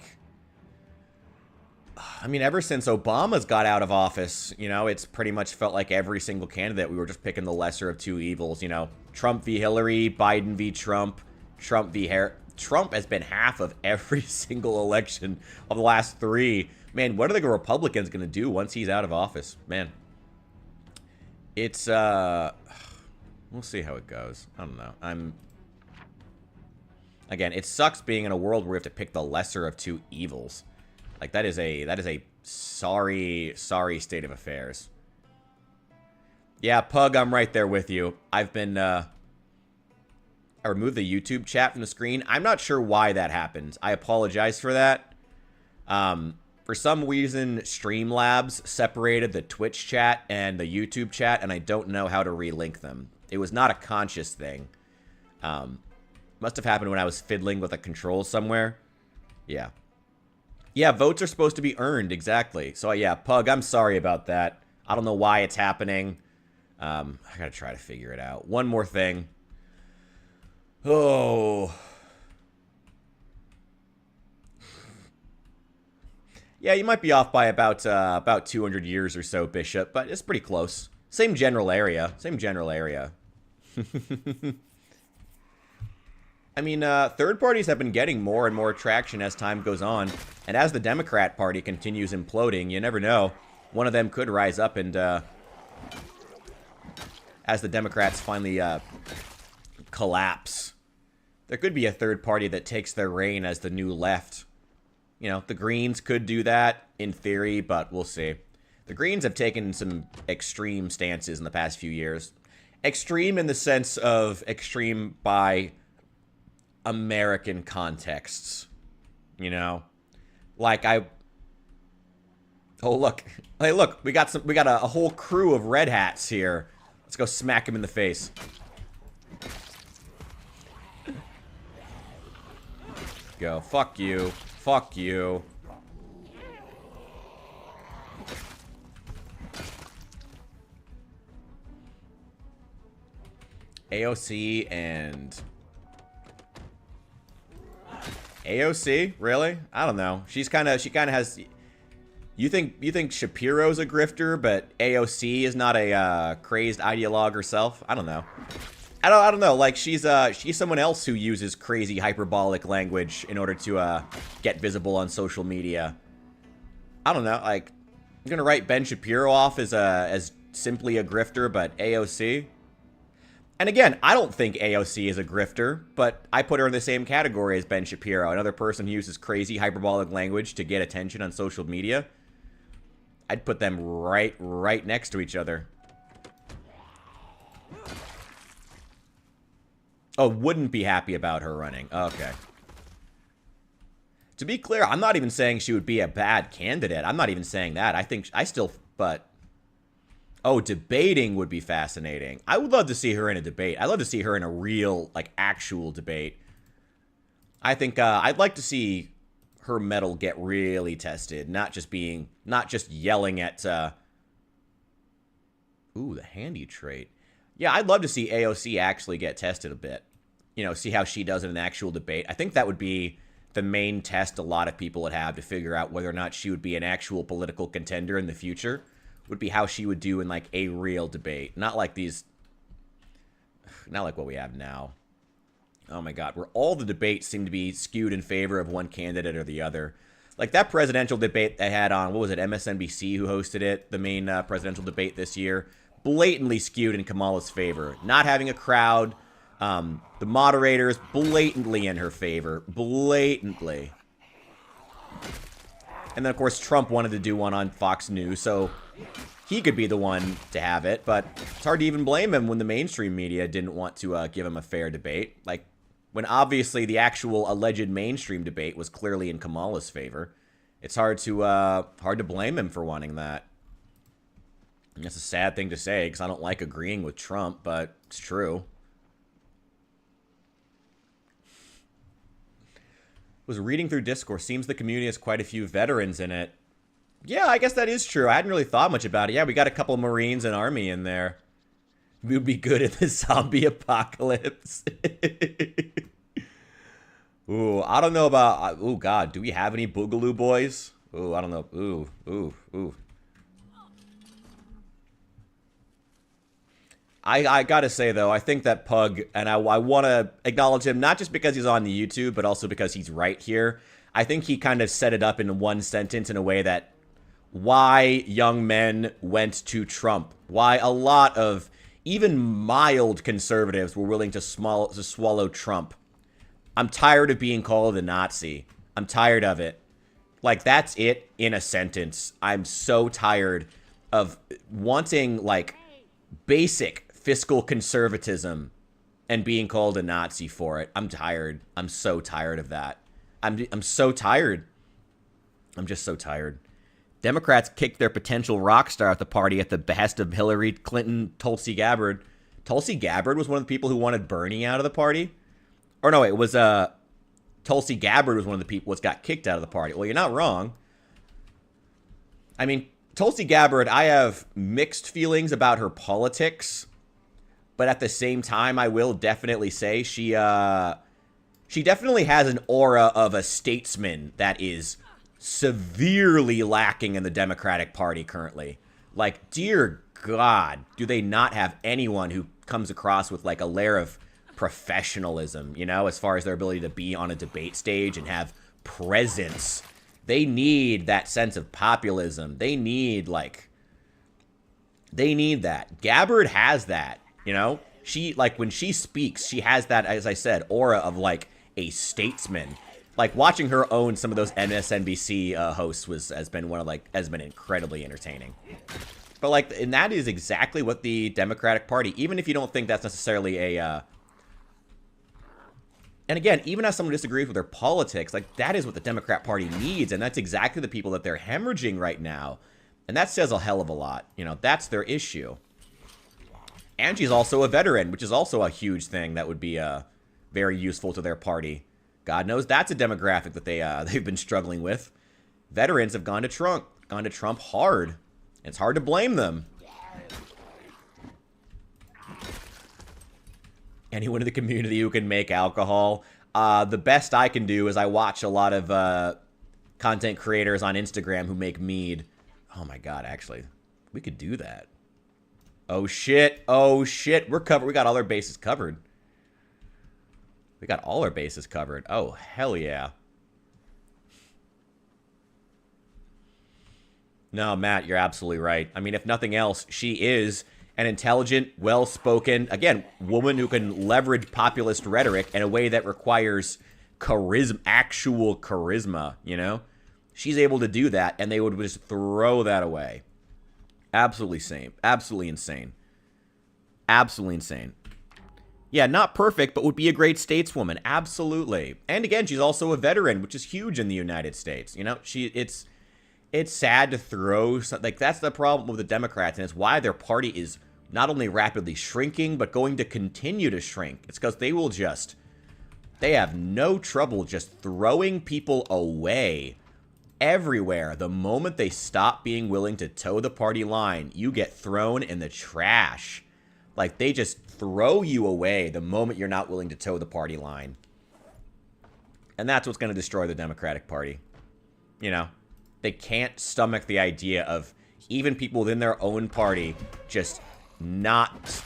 I mean, ever since Obama's got out of office, you know, it's pretty much felt like every single candidate, we were just picking the lesser of two evils, you know. Trump v. Hillary, Biden v. Trump, Trump v. Harris. Trump has been half of every single election of the last three. Man, what are the Republicans going to do once he's out of office? Man. It's, we'll see how it goes. I don't know. Again, it sucks being in a world where we have to pick the lesser of two evils. Like, that is a sorry state of affairs. Yeah, Pug, I'm right there with you. I've been, I removed the YouTube chat from the screen. I'm not sure why that happened. I apologize for that. For some reason, Streamlabs separated the Twitch chat and the YouTube chat, and I don't know how to relink them. It was not a conscious thing. Must have happened when I was fiddling with a control somewhere. Yeah. Yeah, votes are supposed to be earned, exactly. So, yeah, Pug, I'm sorry about that. I don't know why it's happening. I gotta try to figure it out. One more thing. Oh. Yeah, you might be off by about 200 years or so, Bishop, but it's pretty close. Same general area. Same general area. I mean, third parties have been getting more and more traction as time goes on. And as the Democrat Party continues imploding, you never know. One of them could rise up and, as the Democrats finally, collapse, there could be a third party that takes their reign as the new left. You know, the Greens could do that, in theory, but we'll see. The Greens have taken some extreme stances in the past few years. Extreme in the sense of extreme by American contexts, you know, like oh look, hey look, we got a whole crew of red hats here. Let's go smack him in the face. Go, fuck you, fuck you. AOC and AOC? Really? I don't know. She kind of has... You think Shapiro's a grifter, but AOC is not a crazed ideologue herself? I don't know. I don't know. Like, she's someone else who uses crazy hyperbolic language in order to get visible on social media. I don't know. Like, I'm gonna write Ben Shapiro off as simply a grifter, but AOC. And again, I don't think AOC is a grifter, but I put her in the same category as Ben Shapiro, another person who uses crazy hyperbolic language to get attention on social media. I'd put them right next to each other. Oh, wouldn't be happy about her running. Okay. To be clear, I'm not even saying she would be a bad candidate. I'm not even saying that. But... Oh, debating would be fascinating. I would love to see her in a debate. I'd love to see her in a real, like, actual debate. I think, I'd like to see her mettle get really tested. Not just yelling at, Ooh, the handy trait. Yeah, I'd love to see AOC actually get tested a bit. You know, see how she does in an actual debate. I think that would be the main test a lot of people would have to figure out whether or not she would be an actual political contender in the future. Would be how she would do in, like, a real debate. Not like what we have now. Oh my god, where all the debates seem to be skewed in favor of one candidate or the other. Like that presidential debate they had on, what was it, MSNBC who hosted it, the main presidential debate this year, blatantly skewed in Kamala's favor. Not having a crowd, the moderators blatantly in her favor. Blatantly. And then, of course, Trump wanted to do one on Fox News, so he could be the one to have it, but it's hard to even blame him when the mainstream media didn't want to give him a fair debate. Like, when obviously the actual alleged mainstream debate was clearly in Kamala's favor. It's hard to blame him for wanting that. And that's a sad thing to say, because I don't like agreeing with Trump, but it's true. Was reading through Discourse. Seems the community has quite a few veterans in it. Yeah, I guess that is true. I hadn't really thought much about it. Yeah, we got a couple Marines and Army in there. We would be good at the zombie apocalypse. Ooh, I don't know about... Ooh, God, do we have any Boogaloo boys? Ooh, I don't know. Ooh. I gotta say, though, I think that Pug, and I want to acknowledge him, not just because he's on the YouTube, but also because he's right here. I think he kind of set it up in one sentence in a way that why young men went to Trump. Why a lot of even mild conservatives were willing to swallow Trump. I'm tired of being called a Nazi. I'm tired of it. Like, that's it in a sentence. I'm so tired of wanting, like, basic fiscal conservatism and being called a Nazi for it. I'm tired. I'm so tired of that. I'm so tired. I'm just so tired. Democrats kicked their potential rock star at the party at the behest of Hillary Clinton, Tulsi Gabbard. Tulsi Gabbard was one of the people who wanted Bernie out of the party? Or no, it was Tulsi Gabbard was one of the people that got kicked out of the party. Well, you're not wrong. I mean, Tulsi Gabbard, I have mixed feelings about her politics, but at the same time, I will definitely say she definitely has an aura of a statesman that is severely lacking in the Democratic Party currently. Like, dear God, do they not have anyone who comes across with, like, a layer of professionalism, you know, as far as their ability to be on a debate stage and have presence. They need that sense of populism. They need that. Gabbard has that, you know? She, like, when she speaks, she has that, as I said, aura of, like, a statesman. Like, watching her own some of those MSNBC hosts has been incredibly entertaining. But, like, and that is exactly what the Democratic Party, even if you don't think that's necessarily a, and again, even as someone who disagrees with their politics, like, that is what the Democrat Party needs, and that's exactly the people that they're hemorrhaging right now. And that says a hell of a lot. You know, that's their issue. And she's also a veteran, which is also a huge thing that would be very useful to their party. God knows that's a demographic that they've been struggling with. Veterans have gone to Trump hard. It's hard to blame them. Anyone in the community who can make alcohol. The best I can do is I watch a lot of content creators on Instagram who make mead. Oh my god, actually, we could do that. Oh shit, oh shit, we're covered. We got all our bases covered. We got all our bases covered. Oh, hell yeah. No, Matt, you're absolutely right. I mean, if nothing else, she is an intelligent, well-spoken, again, woman who can leverage populist rhetoric in a way that requires charisma, actual charisma, you know? She's able to do that, and they would just throw that away. Absolutely insane. Absolutely insane. Absolutely insane. Yeah, not perfect, but would be a great stateswoman. Absolutely. And again, she's also a veteran, which is huge in the United States. You know, it's sad to throw, like, that's the problem with the Democrats, and it's why their party is not only rapidly shrinking, but going to continue to shrink. It's because they have no trouble just throwing people away everywhere. The moment they stop being willing to toe the party line, you get thrown in the trash. Like, they just throw you away the moment you're not willing to toe the party line. And that's what's going to destroy the Democratic Party. You know? They can't stomach the idea of even people within their own party just not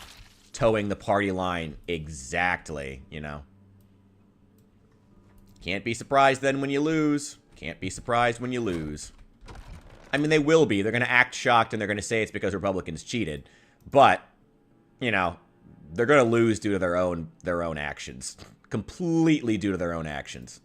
towing the party line exactly, you know? Can't be surprised then when you lose. Can't be surprised when you lose. I mean, they will be. They're going to act shocked and they're going to say it's because Republicans cheated. But, you know, they're going to lose due to their own actions. Completely due to their own actions.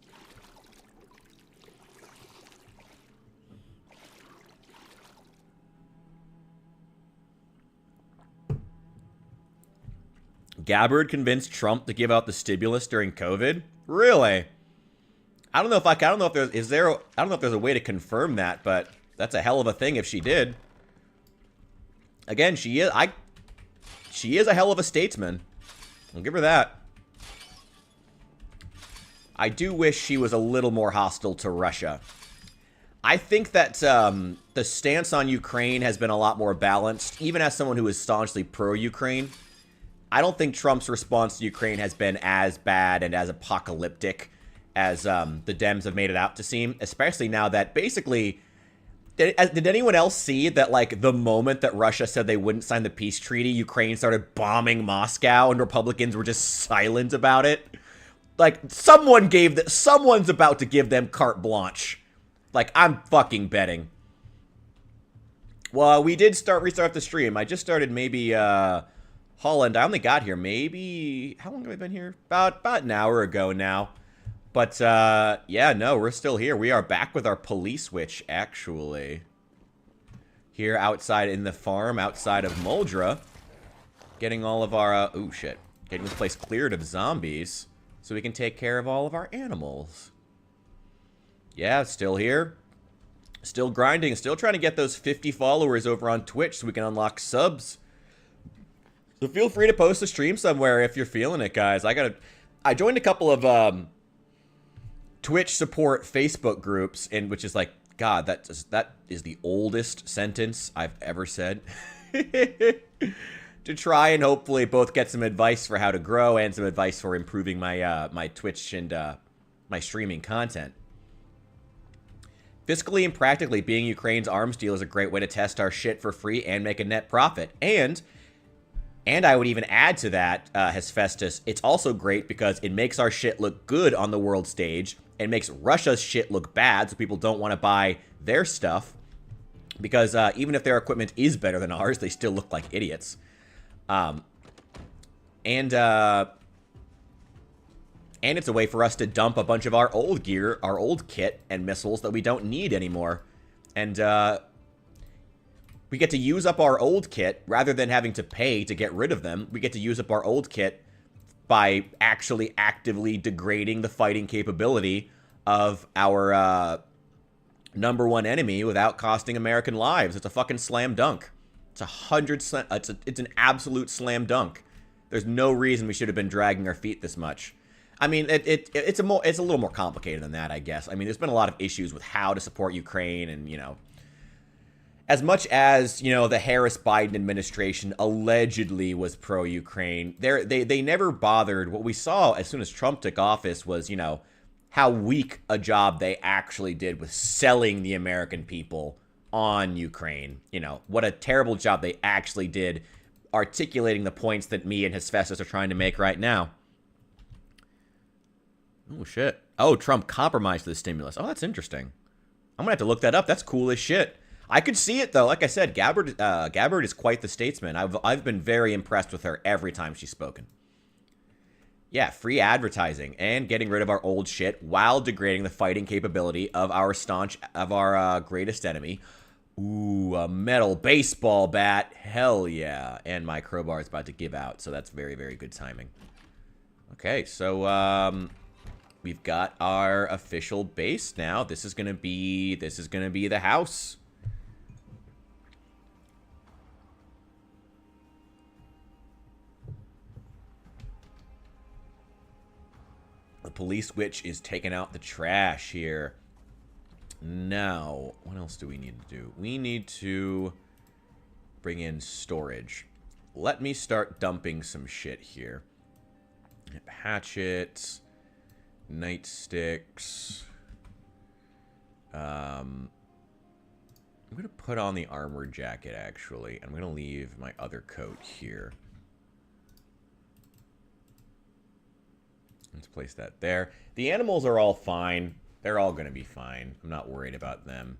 Gabbard convinced Trump to give out the stimulus during COVID? Really? I don't know if there's a way to confirm that, but that's a hell of a thing if she did. Again, she is a hell of a statesman. I'll give her that. I do wish she was a little more hostile to Russia. I think that the stance on Ukraine has been a lot more balanced, even as someone who is staunchly pro-Ukraine. I don't think Trump's response to Ukraine has been as bad and as apocalyptic as the Dems have made it out to seem, especially now that basically... Did anyone else see that, like, the moment that Russia said they wouldn't sign the peace treaty, Ukraine started bombing Moscow and Republicans were just silent about it? Like, someone's about to give them carte blanche. Like, I'm fucking betting. Well, we did restart the stream. I just started maybe, Holland. I only got here maybe... How long have I been here? About an hour ago now. But, yeah, no, we're still here. We are back with our police witch, actually. Here outside in the farm, outside of Muldra. Getting all of our, oh, shit. Getting this place cleared of zombies so we can take care of all of our animals. Yeah, still here. Still grinding. Still trying to get those 50 followers over on Twitch so we can unlock subs. So feel free to post a stream somewhere if you're feeling it, guys. I joined a couple of, Twitch support Facebook groups, and which is like, God, that is the oldest sentence I've ever said. To try and hopefully both get some advice for how to grow and some advice for improving my my Twitch and my streaming content. Fiscally and practically, being Ukraine's arms deal is a great way to test our shit for free and make a net profit. And I would even add to that, Hephaestus, it's also great because it makes our shit look good on the world stage. It makes Russia's shit look bad, so people don't want to buy their stuff. Because even if their equipment is better than ours, they still look like idiots. And it's a way for us to dump a bunch of our old gear, our old kit and missiles that we don't need anymore. And we get to use up our old kit rather than having to pay to get rid of them. We get to use up our old kit by actually actively degrading the fighting capability of our number one enemy without costing American lives. It's a fucking slam dunk. It's it's an absolute slam dunk. There's no reason we should have been dragging our feet this much. I mean, it's a little more complicated than that, I guess. I mean, there's been a lot of issues with how to support Ukraine, and you know, as much as, you know, the Harris Biden administration allegedly was pro-Ukraine, they never bothered. What we saw as soon as Trump took office was, you know, how weak a job they actually did with selling the American people on Ukraine. You know, what a terrible job they actually did articulating the points that me and Hephaestus are trying to make right now. Oh, shit. Oh, Trump compromised the stimulus. Oh, that's interesting. I'm going to have to look that up. That's cool as shit. I could see it, though. Like I said, Gabbard is quite the statesman. I've been very impressed with her every time she's spoken. Yeah, free advertising and getting rid of our old shit while degrading the fighting capability of our greatest enemy. Ooh, a metal baseball bat. Hell yeah. And my crowbar is about to give out, so that's very, very good timing. Okay, so we've got our official base now. This is gonna be the house. The police witch is taking out the trash here. Now, what else do we need to do? We need to bring in storage. Let me start dumping some shit here. Hatchets, nightsticks. I'm going to put on the armor jacket, actually. I'm going to leave my other coat here. Let's place that there. The animals are all fine. They're all going to be fine. I'm not worried about them.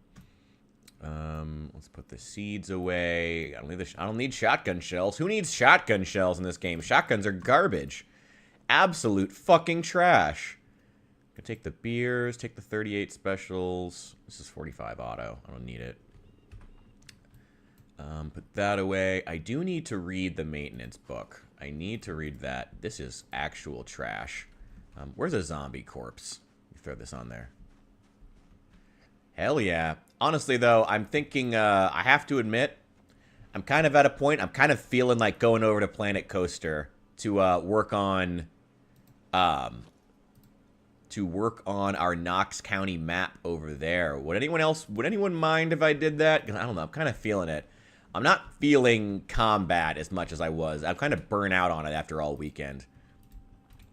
Let's put the seeds away. I don't need shotgun shells. Who needs shotgun shells in this game? Shotguns are garbage. Absolute fucking trash. Gonna take the beers, take the 38 specials. This is 45 auto. I don't need it. Put that away. I do need to read the maintenance book. I need to read that. This is actual trash. Where's a zombie corpse? You throw this on there. Hell yeah. Honestly, though, I'm thinking, I have to admit, I'm kind of at a point, I'm kind of feeling like going over to Planet Coaster to work on our Knox County map over there. Would anyone mind if I did that? I don't know, I'm kind of feeling it. I'm not feeling combat as much as I was. I'm kind of burnt out on it after all weekend.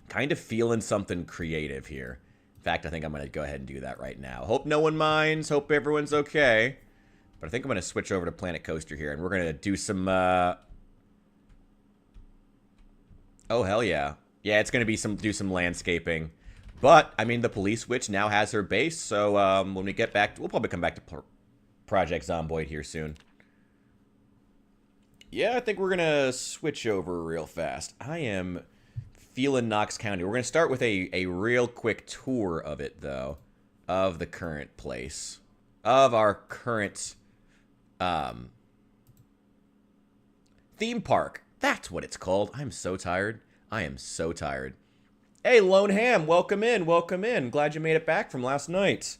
Kind of feeling something creative here. In fact, I think I'm going to go ahead and do that right now. Hope no one minds. Hope everyone's okay. But I think I'm going to switch over to Planet Coaster here, and we're going to do some, Oh, hell yeah. Yeah, it's going to be do some landscaping. But, I mean, the police witch now has her base, so when we get back, we'll probably come back to Project Zomboid here soon. Yeah, I think we're going to switch over real fast. I am feeling Knox County. We're going to start with a real quick tour of it, though, of the current place, of our current theme park. That's what it's called. I'm so tired. I am so tired. Hey, Lone Ham, welcome in, welcome in. Glad you made it back from last night.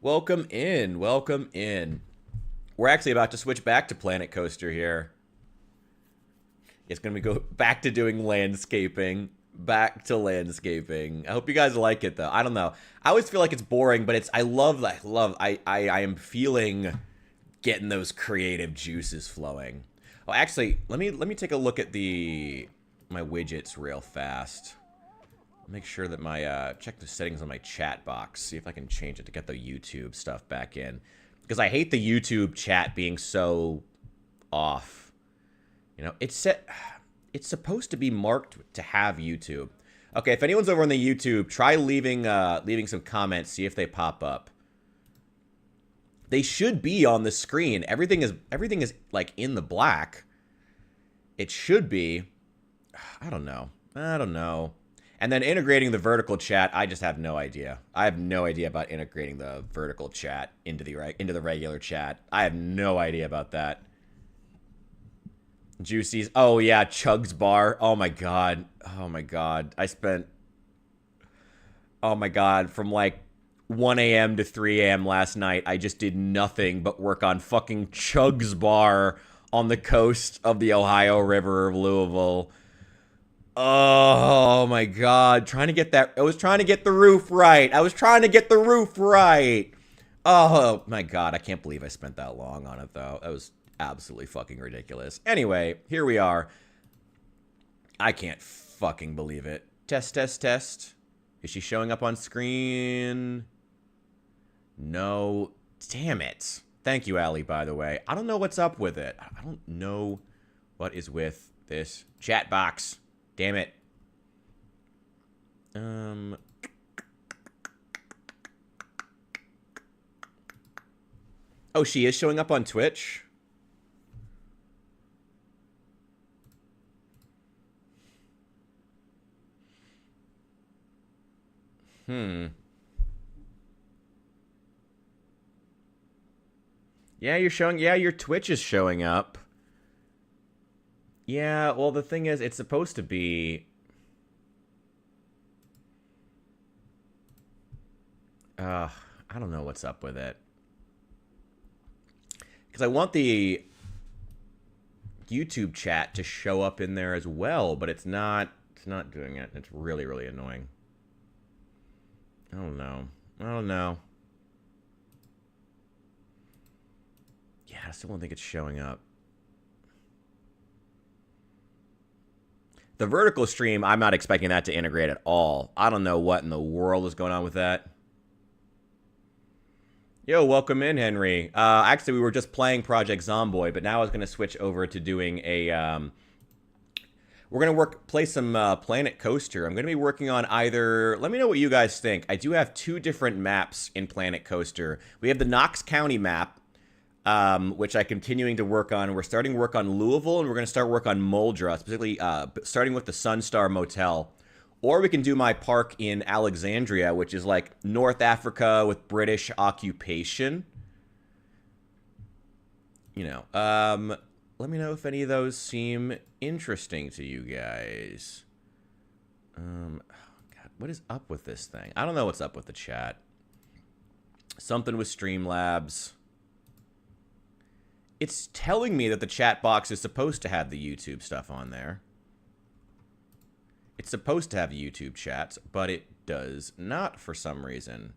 Welcome in, welcome in. We're actually about to switch back to Planet Coaster here. It's going to go back to doing landscaping. Back to landscaping. I hope you guys like it, though. I don't know. I always feel like it's boring, but I am feeling getting those creative juices flowing. Oh, actually, let me take a look at my widgets real fast. Make sure that check the settings on my chat box. See if I can change it to get the YouTube stuff back in. Because I hate the YouTube chat being so off. You know, it's supposed to be marked to have YouTube. Okay, if anyone's over on the YouTube, try leaving some comments, see if they pop up. They should be on the screen. Everything is like in the black. It should be. I don't know. And then integrating the vertical chat, I just have no idea. I have no idea about integrating the vertical chat into the regular chat. I have no idea about that. Juicy's. Oh, yeah. Chugs Bar. Oh, my God. Oh, my God. Oh, my God. From, like, 1 a.m. to 3 a.m. last night, I just did nothing but work on fucking Chugs Bar on the coast of the Ohio River of Louisville. Oh, my God. I was trying to get the roof right. Oh my god, I can't believe I spent that long on it though. That was absolutely fucking ridiculous. Anyway, here we are. I can't fucking believe it. Test, test, test. Is she showing up on screen? No. Damn it. Thank you, Allie, by the way. I don't know what's up with it. I don't know what is with this chat box. Damn it. Oh, she is showing up on Twitch? Yeah, you're showing. Yeah, your Twitch is showing up. Yeah, well, the thing is, it's supposed to be. I don't know what's up with it. Because I want the YouTube chat to show up in there as well, but it's not. It's not doing it. It's really, really annoying. I don't know. I don't know. Yeah, I still don't think it's showing up. The vertical stream, I'm not expecting that to integrate at all. I don't know what in the world is going on with that. Yo, welcome in, Henry. Actually, we were just playing Project Zomboid, but now I was going to switch over to doing a... we're going to play some Planet Coaster. I'm going to be working on either... Let me know what you guys think. I do have two different maps in Planet Coaster. We have the Knox County map, which I'm continuing to work on. We're starting work on Louisville, and we're going to start work on Muldra, specifically starting with the Sunstar Motel. Or we can do my park in Alexandria, which is like North Africa with British occupation. You know, let me know if any of those seem interesting to you guys. God, what is up with this thing? I don't know what's up with the chat. Something with Streamlabs. It's telling me that the chat box is supposed to have the YouTube stuff on there. It's supposed to have YouTube chats, but it does not for some reason.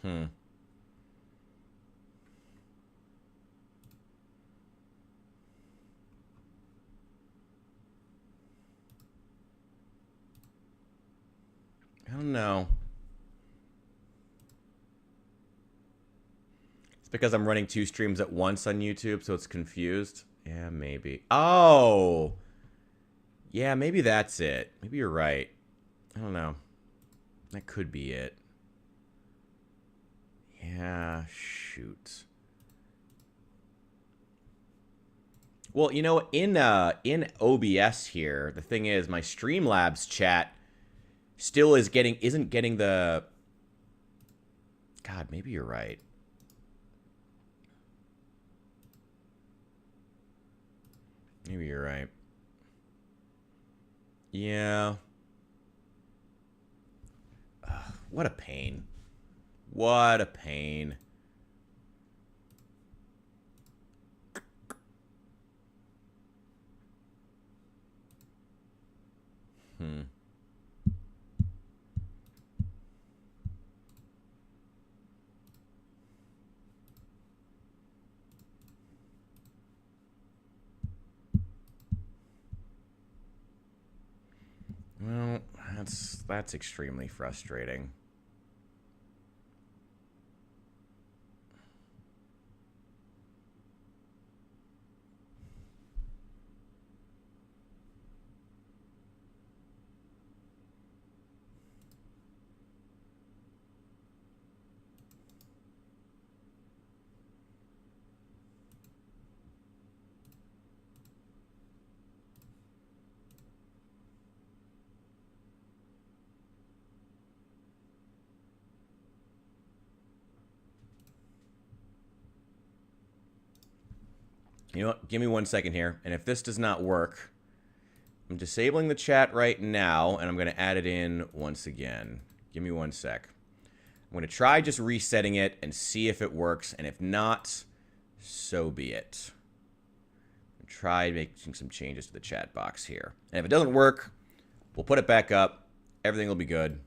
I don't know. Because I'm running two streams at once on YouTube, so it's confused. Yeah, maybe. Oh! Yeah, maybe that's it. Maybe you're right. I don't know. That could be it. Yeah, shoot. Well, you know, in OBS here, the thing is, my Streamlabs chat still isn't getting the... God, maybe you're right. Maybe you're right. Yeah. Ugh, what a pain. What a pain. Well, that's extremely frustrating. You know what? Give me 1 second here. And if this does not work, I'm disabling the chat right now, and I'm going to add it in once again. Give me 1 sec. I'm going to try just resetting it and see if it works. And if not, so be it. Try making some changes to the chat box here. And if it doesn't work, we'll put it back up. Everything will be good.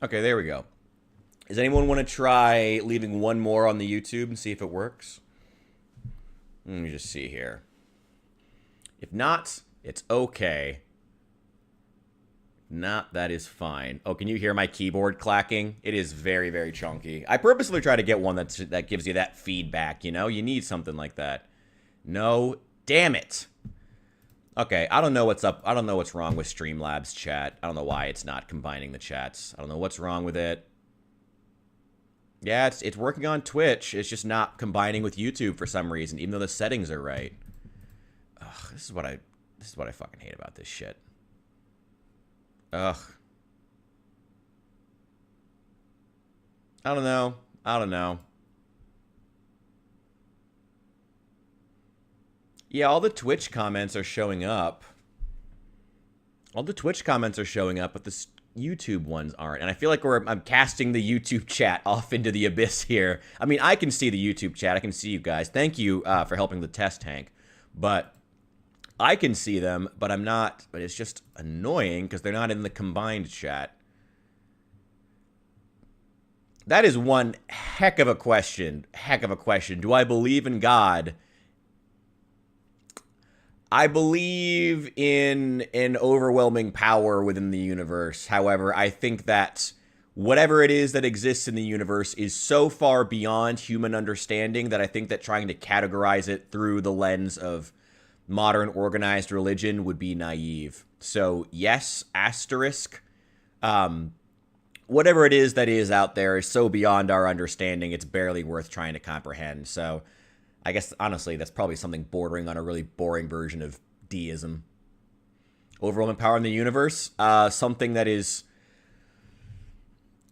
Okay, there we go. Does anyone want to try leaving one more on the YouTube and see if it works? Let me just see here. If not, it's okay. Not, that is fine. Oh, can you hear my keyboard clacking? It is very, very chunky. I purposely try to get one that gives you that feedback, you know? You need something like that. No, damn it. Okay, I don't know what's up. I don't know what's wrong with Streamlabs chat. I don't know why it's not combining the chats. I don't know what's wrong with it. Yeah, it's working on Twitch. It's just not combining with YouTube for some reason, even though the settings are right. Ugh, this is what I fucking hate about this shit. Ugh. I don't know. I don't know. Yeah, all the Twitch comments are showing up. All the Twitch comments are showing up, but the YouTube ones aren't. And I feel like I'm casting the YouTube chat off into the abyss here. I mean, I can see the YouTube chat. I can see you guys. Thank you for helping the test tank. But I can see them, but I'm not. But it's just annoying because they're not in the combined chat. That is one heck of a question. Heck of a question. Do I believe in God? I believe in an overwhelming power within the universe. However, I think that whatever it is that exists in the universe is so far beyond human understanding that I think that trying to categorize it through the lens of modern organized religion would be naive. So, yes, asterisk. Whatever it is that is out there is so beyond our understanding, it's barely worth trying to comprehend. So, I guess, honestly, that's probably something bordering on a really boring version of deism. Overwhelming power in the universe? Something that is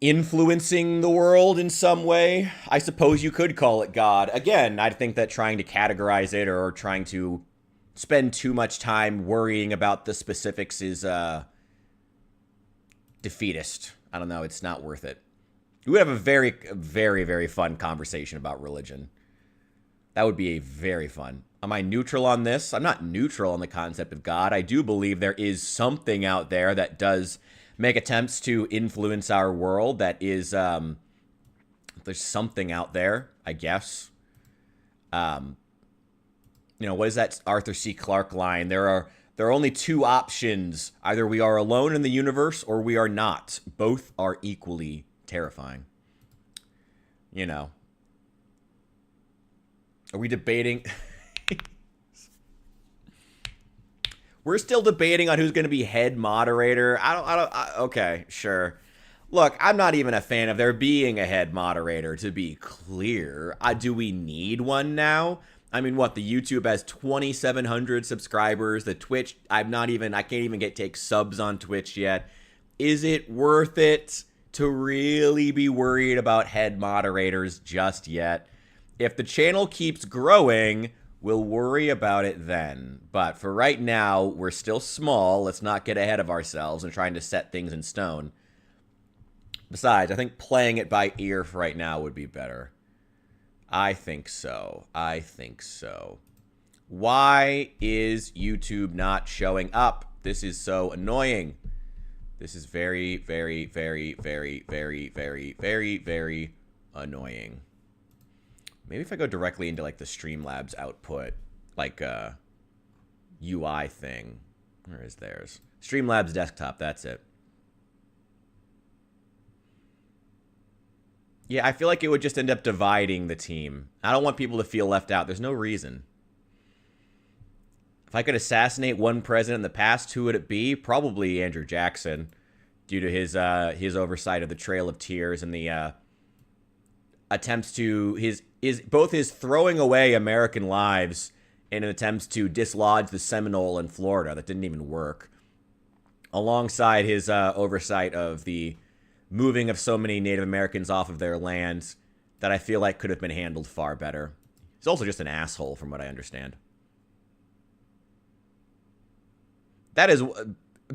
influencing the world in some way. I suppose you could call it God. Again, I think that trying to categorize it or trying to spend too much time worrying about the specifics is defeatist. I don't know. It's not worth it. We would have a very, very, very fun conversation about religion. That would be a very fun. Am I neutral on this? I'm not neutral on the concept of God. I do believe there is something out there that does make attempts to influence our world. That is, there's something out there, I guess. You know, what is that Arthur C. Clarke line? There are only two options. Either we are alone in the universe or we are not. Both are equally terrifying. You know. Are we debating? We're still debating on who's going to be head moderator. Okay, sure. Look, I'm not even a fan of there being a head moderator, to be clear. Do we need one now? I mean, what, the YouTube has 2,700 subscribers. The Twitch, I can't even take subs on Twitch yet. Is it worth it to really be worried about head moderators just yet? If the channel keeps growing, we'll worry about it then. But for right now, we're still small. Let's not get ahead of ourselves and trying to set things in stone. Besides, I think playing it by ear for right now would be better. I think so. I think so. Why is YouTube not showing up? This is so annoying. This is very, very, very, very, very, very, very, very annoying. Maybe if I go directly into, like, the Streamlabs output, like, UI thing. Where is theirs? Streamlabs desktop, that's it. Yeah, I feel like it would just end up dividing the team. I don't want people to feel left out. There's no reason. If I could assassinate one president in the past, who would it be? Probably Andrew Jackson. due to his oversight of the Trail of Tears and the attempts to both his throwing away American lives in an attempt to dislodge the Seminole in Florida that didn't even work, alongside his oversight of the moving of so many Native Americans off of their lands that I feel like could have been handled far better. He's also just an asshole, from what I understand. That is...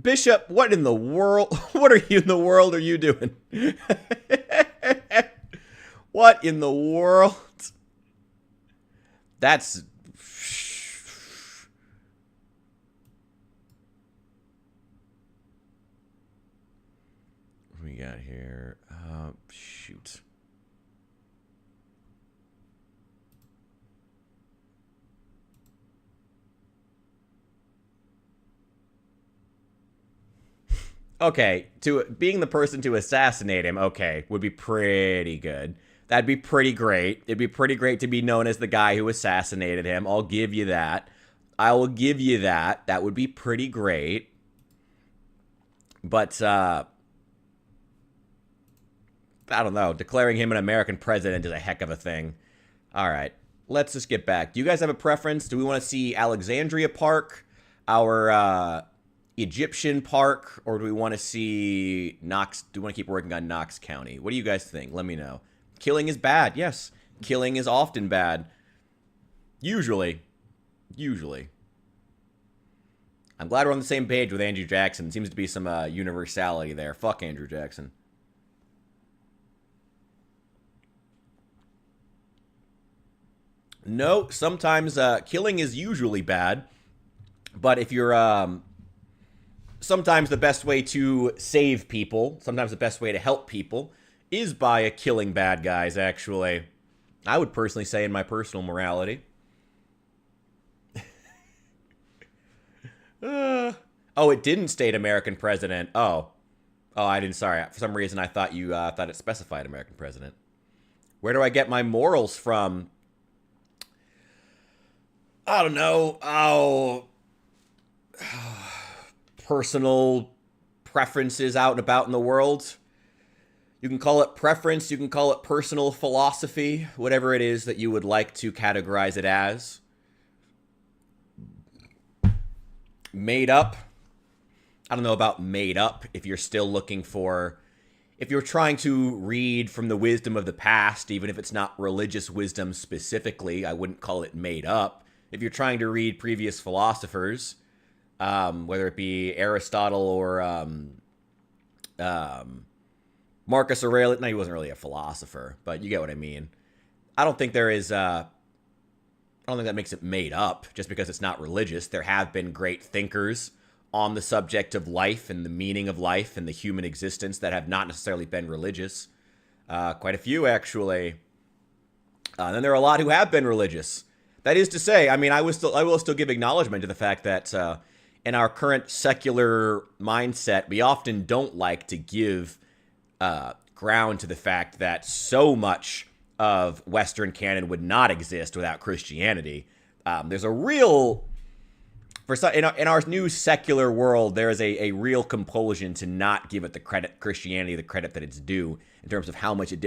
Bishop, what in the world? What are you in the world are you doing? What in the world? That's... What we got here? Shoot. Okay, being the person to assassinate him, okay, would be pretty good. That'd be pretty great. It'd be pretty great to be known as the guy who assassinated him. I'll give you that. I will give you that. That would be pretty great. But, I don't know. Declaring him an American president is a heck of a thing. All right, let's just get back. Do you guys have a preference? Do we want to see Alexandria Park, our Egyptian Park, or do we want to see Knox? Do we want to keep working on Knox County? What do you guys think? Let me know. Killing is bad. Yes, killing is often bad. Usually. I'm glad we're on the same page with Andrew Jackson. Seems to be some universality there. Fuck Andrew Jackson. No, sometimes killing is usually bad, but if you're sometimes the best way to save people, sometimes the best way to help people, is by killing bad guys, actually. I would personally say in my personal morality. Oh, it didn't state American president. Oh, I didn't, sorry. For some reason, I thought you thought it specified American president. Where do I get my morals from? I don't know. Oh... personal preferences out and about in the world. You can call it preference, you can call it personal philosophy, whatever it is that you would like to categorize it as. Made up. I don't know about made up. If you're still looking for... If you're trying to read from the wisdom of the past, even if it's not religious wisdom specifically, I wouldn't call it made up. If you're trying to read previous philosophers... whether it be Aristotle or Marcus Aurelius. No, he wasn't really a philosopher, but you get what I mean. I don't think there is... I don't think that makes it made up just because it's not religious. There have been great thinkers on the subject of life and the meaning of life and the human existence that have not necessarily been religious. Quite a few, actually. And then there are a lot who have been religious. That is to say, I mean, I will still give acknowledgement to the fact that in our current secular mindset, we often don't like to give ground to the fact that so much of Western canon would not exist without Christianity. There's a real... in our new secular world, there is a real compulsion to not give it the credit, Christianity, the credit that it's due in terms of how much it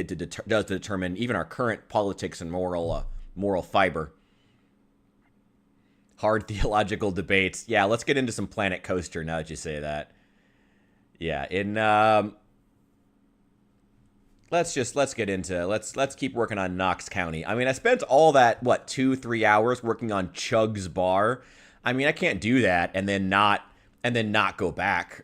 does to determine even our current politics and moral fiber. Hard theological debates. Yeah, let's get into some Planet Coaster now that you say that. Yeah, let's keep working on Knox County. I mean, I spent all that 2-3 hours working on Chug's Bar. I mean, I can't do that and then not go back.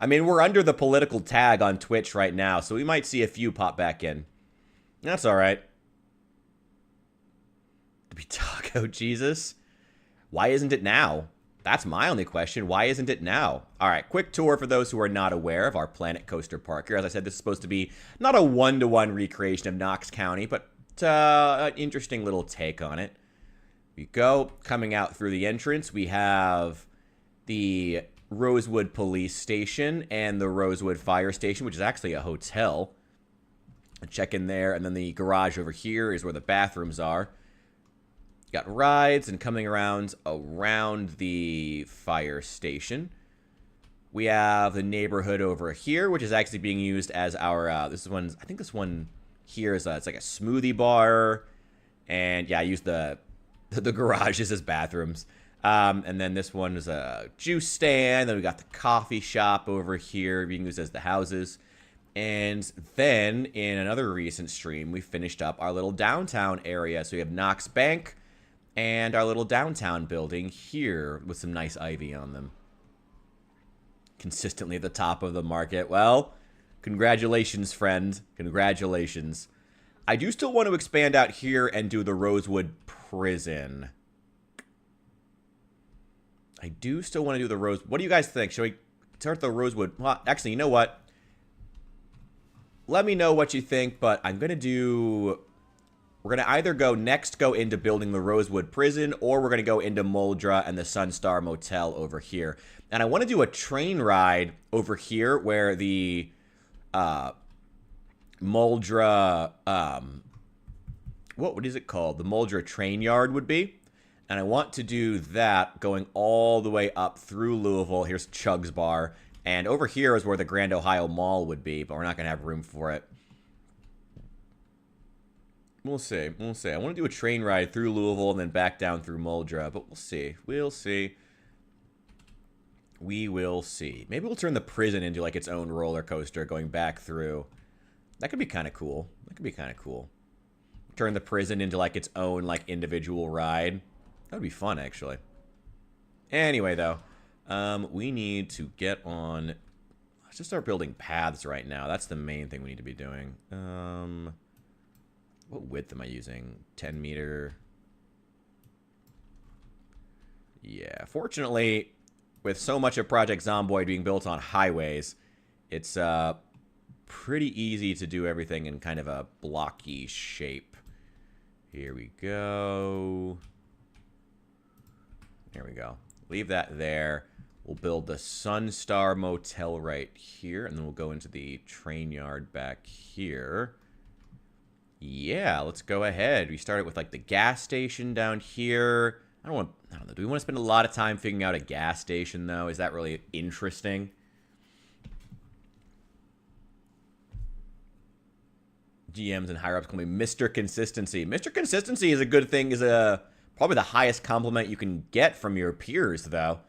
I mean, we're under the political tag on Twitch right now, so we might see a few pop back in. That's all right. To be Taco Jesus? Why isn't it now? That's my only question. Why isn't it now? All right, quick tour for those who are not aware of our Planet Coaster Park here. As I said, this is supposed to be not a one-to-one recreation of Knox County, but an interesting little take on it. We go, coming out through the entrance, we have the Rosewood Police Station and the Rosewood Fire Station, which is actually a hotel. Check in there, and then the garage over here is where the bathrooms are. Got rides and coming around the fire station. We have the neighborhood over here, which is actually being used as our, this one's, I think this one here is, it's like a smoothie bar. And yeah, I use the garages as bathrooms. And then this one is a juice stand. Then we got the coffee shop over here being used as the houses. And then in another recent stream, we finished up our little downtown area. So we have Knox Bank and our little downtown building here with some nice ivy on them. Consistently at the top of the market. Well, congratulations, friend. Congratulations. I do still want to expand out here and do the Rosewood Prison. I do still want to do the Rose... What do you guys think? Should we start the Rosewood... Well, actually, you know what? Let me know what you think, but I'm going to do... We're going to either go into building the Rosewood Prison, or we're going to go into Muldra and the Sunstar Motel over here. And I want to do a train ride over here where the Muldra... what is it called? The Muldra train yard would be. And I want to do that going all the way up through Louisville. Here's Chug's Bar. And over here is where the Grand Ohio Mall would be, but we're not going to have room for it. We'll see. We'll see. I want to do a train ride through Louisville and then back down through Muldra, but we'll see. We'll see. We will see. Maybe we'll turn the prison into like its own roller coaster going back through. That could be kind of cool. That could be kind of cool. Turn the prison into like its own like individual ride. That would be fun, actually. Anyway, though, we need to get on... Let's just start building paths right now. That's the main thing we need to be doing. What width am I using? 10 meter. Yeah, fortunately, with so much of Project Zomboid being built on highways, it's pretty easy to do everything in kind of a blocky shape. Here we go. There we go. Leave that there. We'll build the Sunstar Motel right here, and then we'll go into the train yard back here. Yeah, let's go ahead. We started with like the gas station down here. I don't know. Do we want to spend a lot of time figuring out a gas station though? Is that really interesting? GMs and higher ups call me Mr. Consistency. Mr. Consistency is a good thing. Is probably the highest compliment you can get from your peers, though.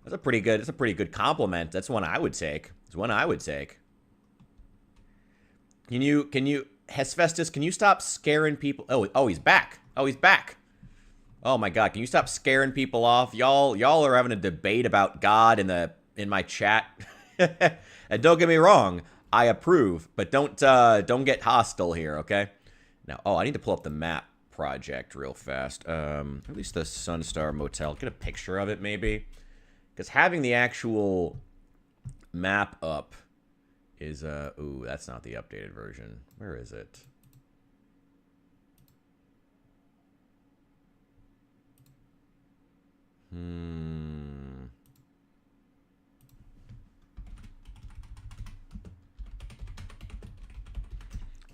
That's a pretty good compliment. That's one I would take. It's one I would take. Can you, Hesphestus, can you stop scaring people? Oh, he's back. Oh, he's back. Oh my God, can you stop scaring people off? Y'all are having a debate about God in my chat. And don't get me wrong, I approve, but don't get hostile here, okay? Now, I need to pull up the map project real fast. At least the Sunstar Motel. Get a picture of it, maybe. Because having the actual map up is, ooh, that's not the updated version. Where is it?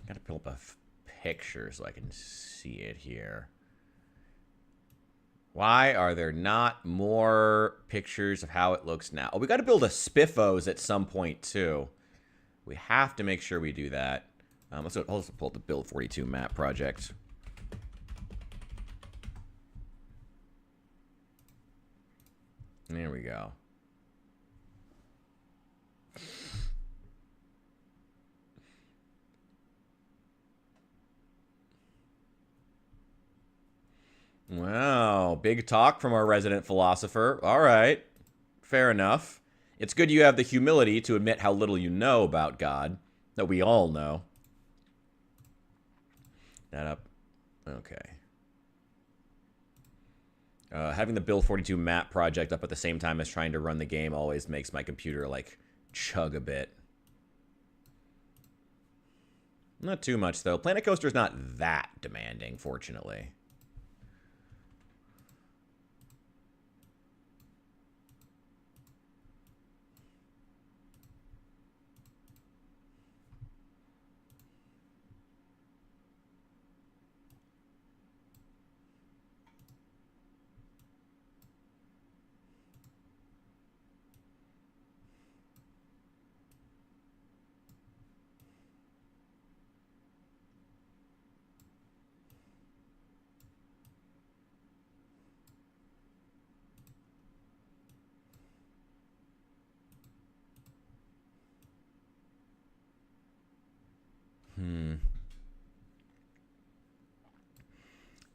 Gotta pull up a picture so I can see it here. Why are there not more pictures of how it looks now? Oh, we got to build a Spiffos at some point, too. We have to make sure we do that. Let's pull up the Build 42 map project. There we go. Wow, big talk from our resident philosopher. All right, fair enough. It's good you have the humility to admit how little you know about God, that we all know. That up. Okay. Having the Build 42 map project up at the same time as trying to run the game always makes my computer, like, chug a bit. Not too much, though. Planet Coaster's not that demanding, fortunately.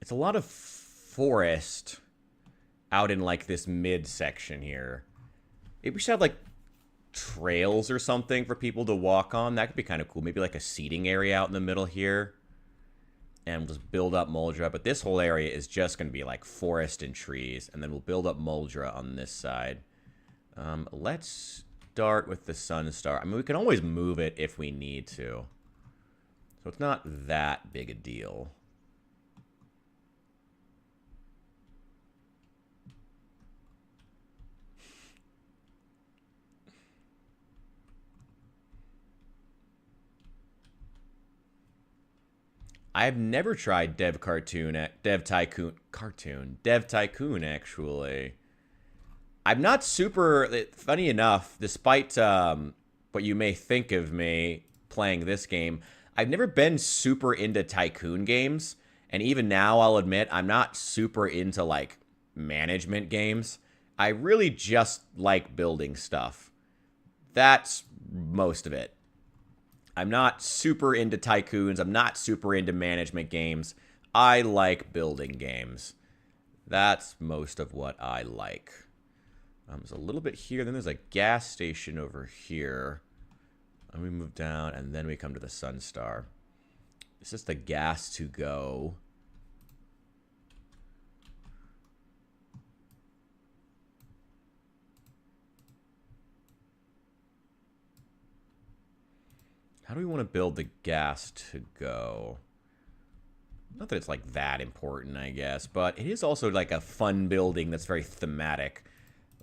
It's a lot of forest out in, like, this mid-section here. Maybe we should have, like, trails or something for people to walk on. That could be kind of cool. Maybe, like, a seating area out in the middle here. And we'll just build up Muldra. But this whole area is just going to be, like, forest and trees. And then we'll build up Muldra on this side. Let's start with the Sunstar. I mean, we can always move it if we need to. So it's not that big a deal. I've never tried Dev Tycoon, actually. I'm not super, funny enough, despite what you may think of me playing this game, I've never been super into Tycoon games. And even now, I'll admit, I'm not super into, like, management games. I really just like building stuff. That's most of it. I'm not super into tycoons. I'm not super into management games. I like building games. That's most of what I like. There's a little bit here. Then there's a gas station over here. And we move down, and then we come to the Sunstar. This is the gas to go. How do we want to build the gas to go? Not that it's like that important, I guess, but it is also like a fun building that's very thematic.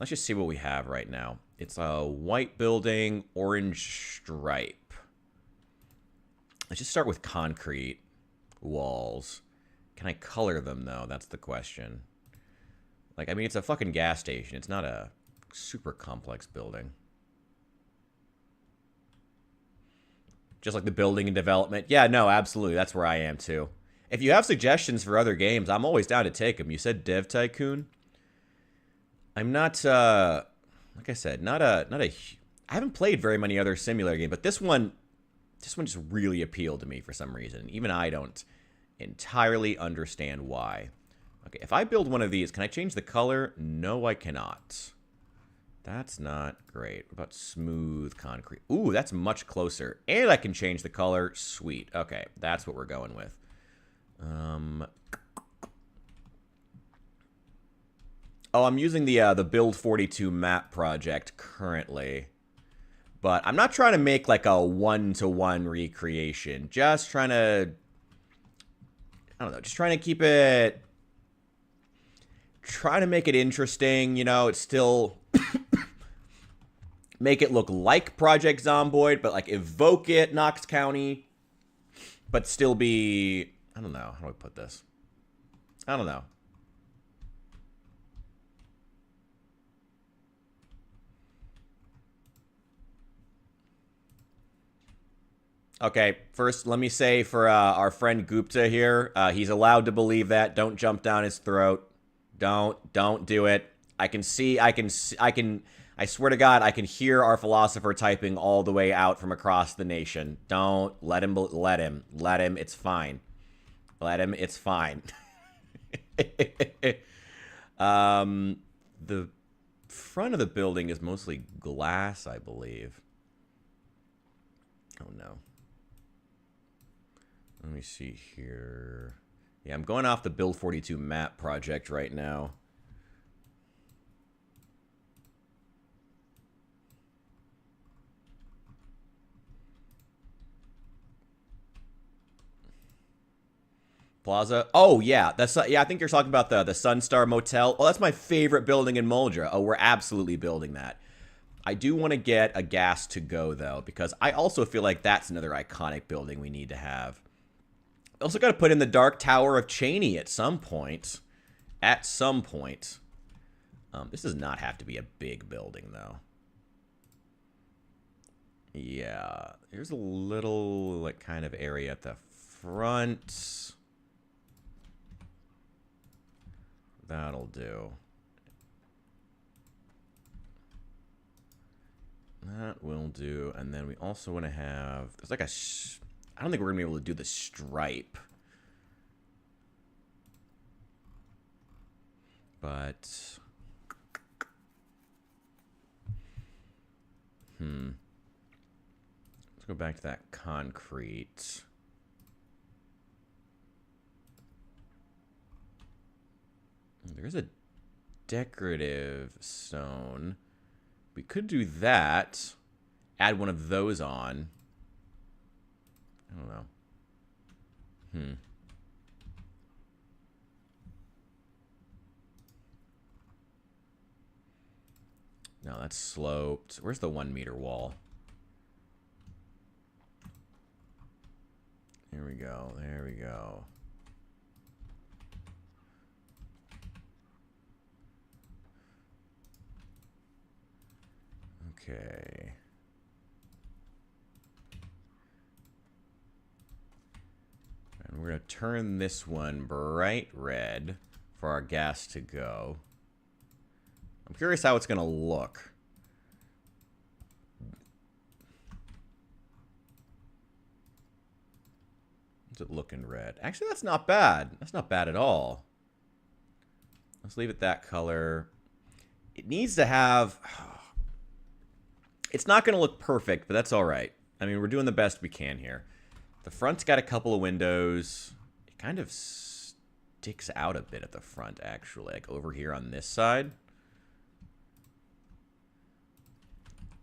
Let's just see what we have right now. It's a white building, orange stripe. Let's just start with concrete walls. Can I color them, though? That's the question. Like, I mean, it's a fucking gas station. It's not a super complex building. Just like the building and development. Yeah, no, absolutely. That's where I am, too. If you have suggestions for other games, I'm always down to take them. You said Dev Tycoon? I'm not, like I said, I haven't played very many other simulator games, but this one just really appealed to me for some reason. Even I don't entirely understand why. Okay, if I build one of these, can I change the color? No, I cannot. That's not great. What about smooth concrete? Ooh, that's much closer. And I can change the color. Sweet. Okay, that's what we're going with. Oh, I'm using the Build 42 map project currently. But I'm not trying to make like a one-to-one recreation. Just trying to... I don't know. Just trying to keep it... Trying to make it interesting. You know, it's still... Make it look like Project Zomboid, but like evoke it, Knox County. But still be... I don't know. How do I put this? I don't know. Okay, first, let me say for our friend Gupta here, he's allowed to believe that. Don't jump down his throat. Don't do it. I swear to God, I can hear our philosopher typing all the way out from across the nation. Don't let him, it's fine. Let him, it's fine. The front of the building is mostly glass, I believe. Oh no. Let me see here. Yeah, I'm going off the Build 42 map project right now. Plaza. Oh yeah, I think you're talking about the Sunstar Motel. Oh, that's my favorite building in Muldra. Oh, we're absolutely building that. I do want to get a gas to go though, because I also feel like that's another iconic building we need to have. Also got to put in the Dark Tower of Cheney at some point. At some point. This does not have to be a big building, though. Yeah. Here's a little, like, kind of area at the front. That'll do. That will do. And then we also want to have... There's like a... I don't think we're going to be able to do the stripe. but... Let's go back to that concrete. There's a decorative stone. We could do that. Add one of those on. I don't know. No, that's sloped. Where's the 1 meter wall? There we go. There we go. Okay. And we're going to turn this one bright red for our gas to go. I'm curious how it's going to look. What's it looking red? Actually, that's not bad. That's not bad at all. Let's leave it that color. It needs to have... It's not going to look perfect, but that's all right. I mean, we're doing the best we can here. The front's got a couple of windows. It kind of sticks out a bit at the front, actually. Like over here on this side.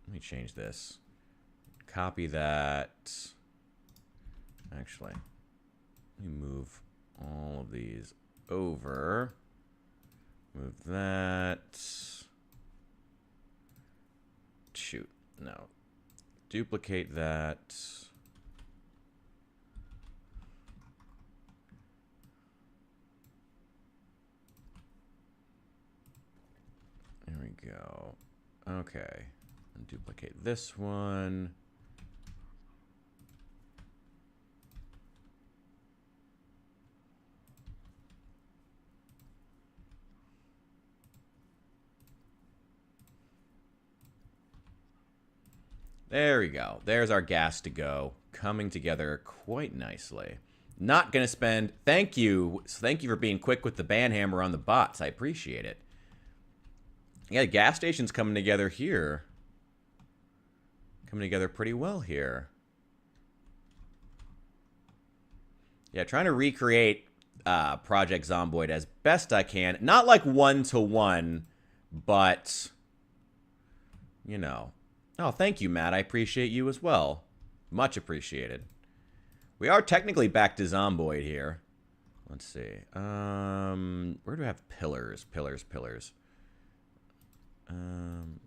Let me change this. Copy that. Actually, let me move all of these over. Move that. Shoot. No. Duplicate that. There we go. Okay. And duplicate this one. There we go. There's our gas to go. Coming together quite nicely. Not going to spend... Thank you. Thank you for being quick with the banhammer on the bots. I appreciate it. Yeah, the gas station's coming together here. Coming together pretty well here. Yeah, trying to recreate Project Zomboid as best I can. Not like one-to-one, but... You know... Oh, thank you, Matt. I appreciate you as well. Much appreciated. We are technically back to Zomboid here. Let's see. Where do I have pillars? Pillars. It's an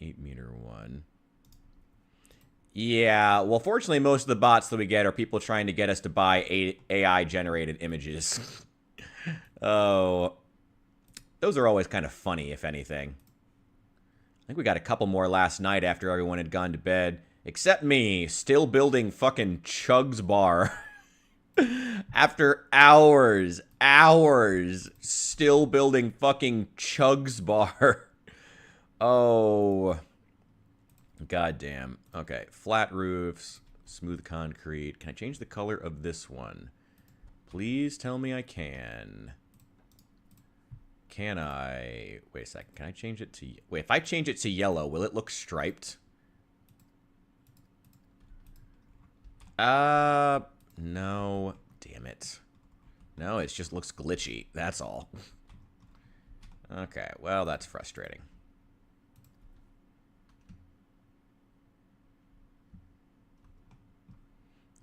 8 meter one. Yeah, well, fortunately, most of the bots that we get are people trying to get us to buy AI-generated images. Oh. Those are always kind of funny, if anything. I think we got a couple more last night after everyone had gone to bed. Except me, still building fucking Chugs Bar. After hours, still building fucking Chugs Bar. Oh. Goddamn. Okay, flat roofs, smooth concrete. Can I change the color of this one? Please tell me I can. Can I... Wait a second. Can I change it to... Wait, if I change it to yellow, will it look striped? No. Damn it. No, it just looks glitchy. That's all. Okay, well, that's frustrating.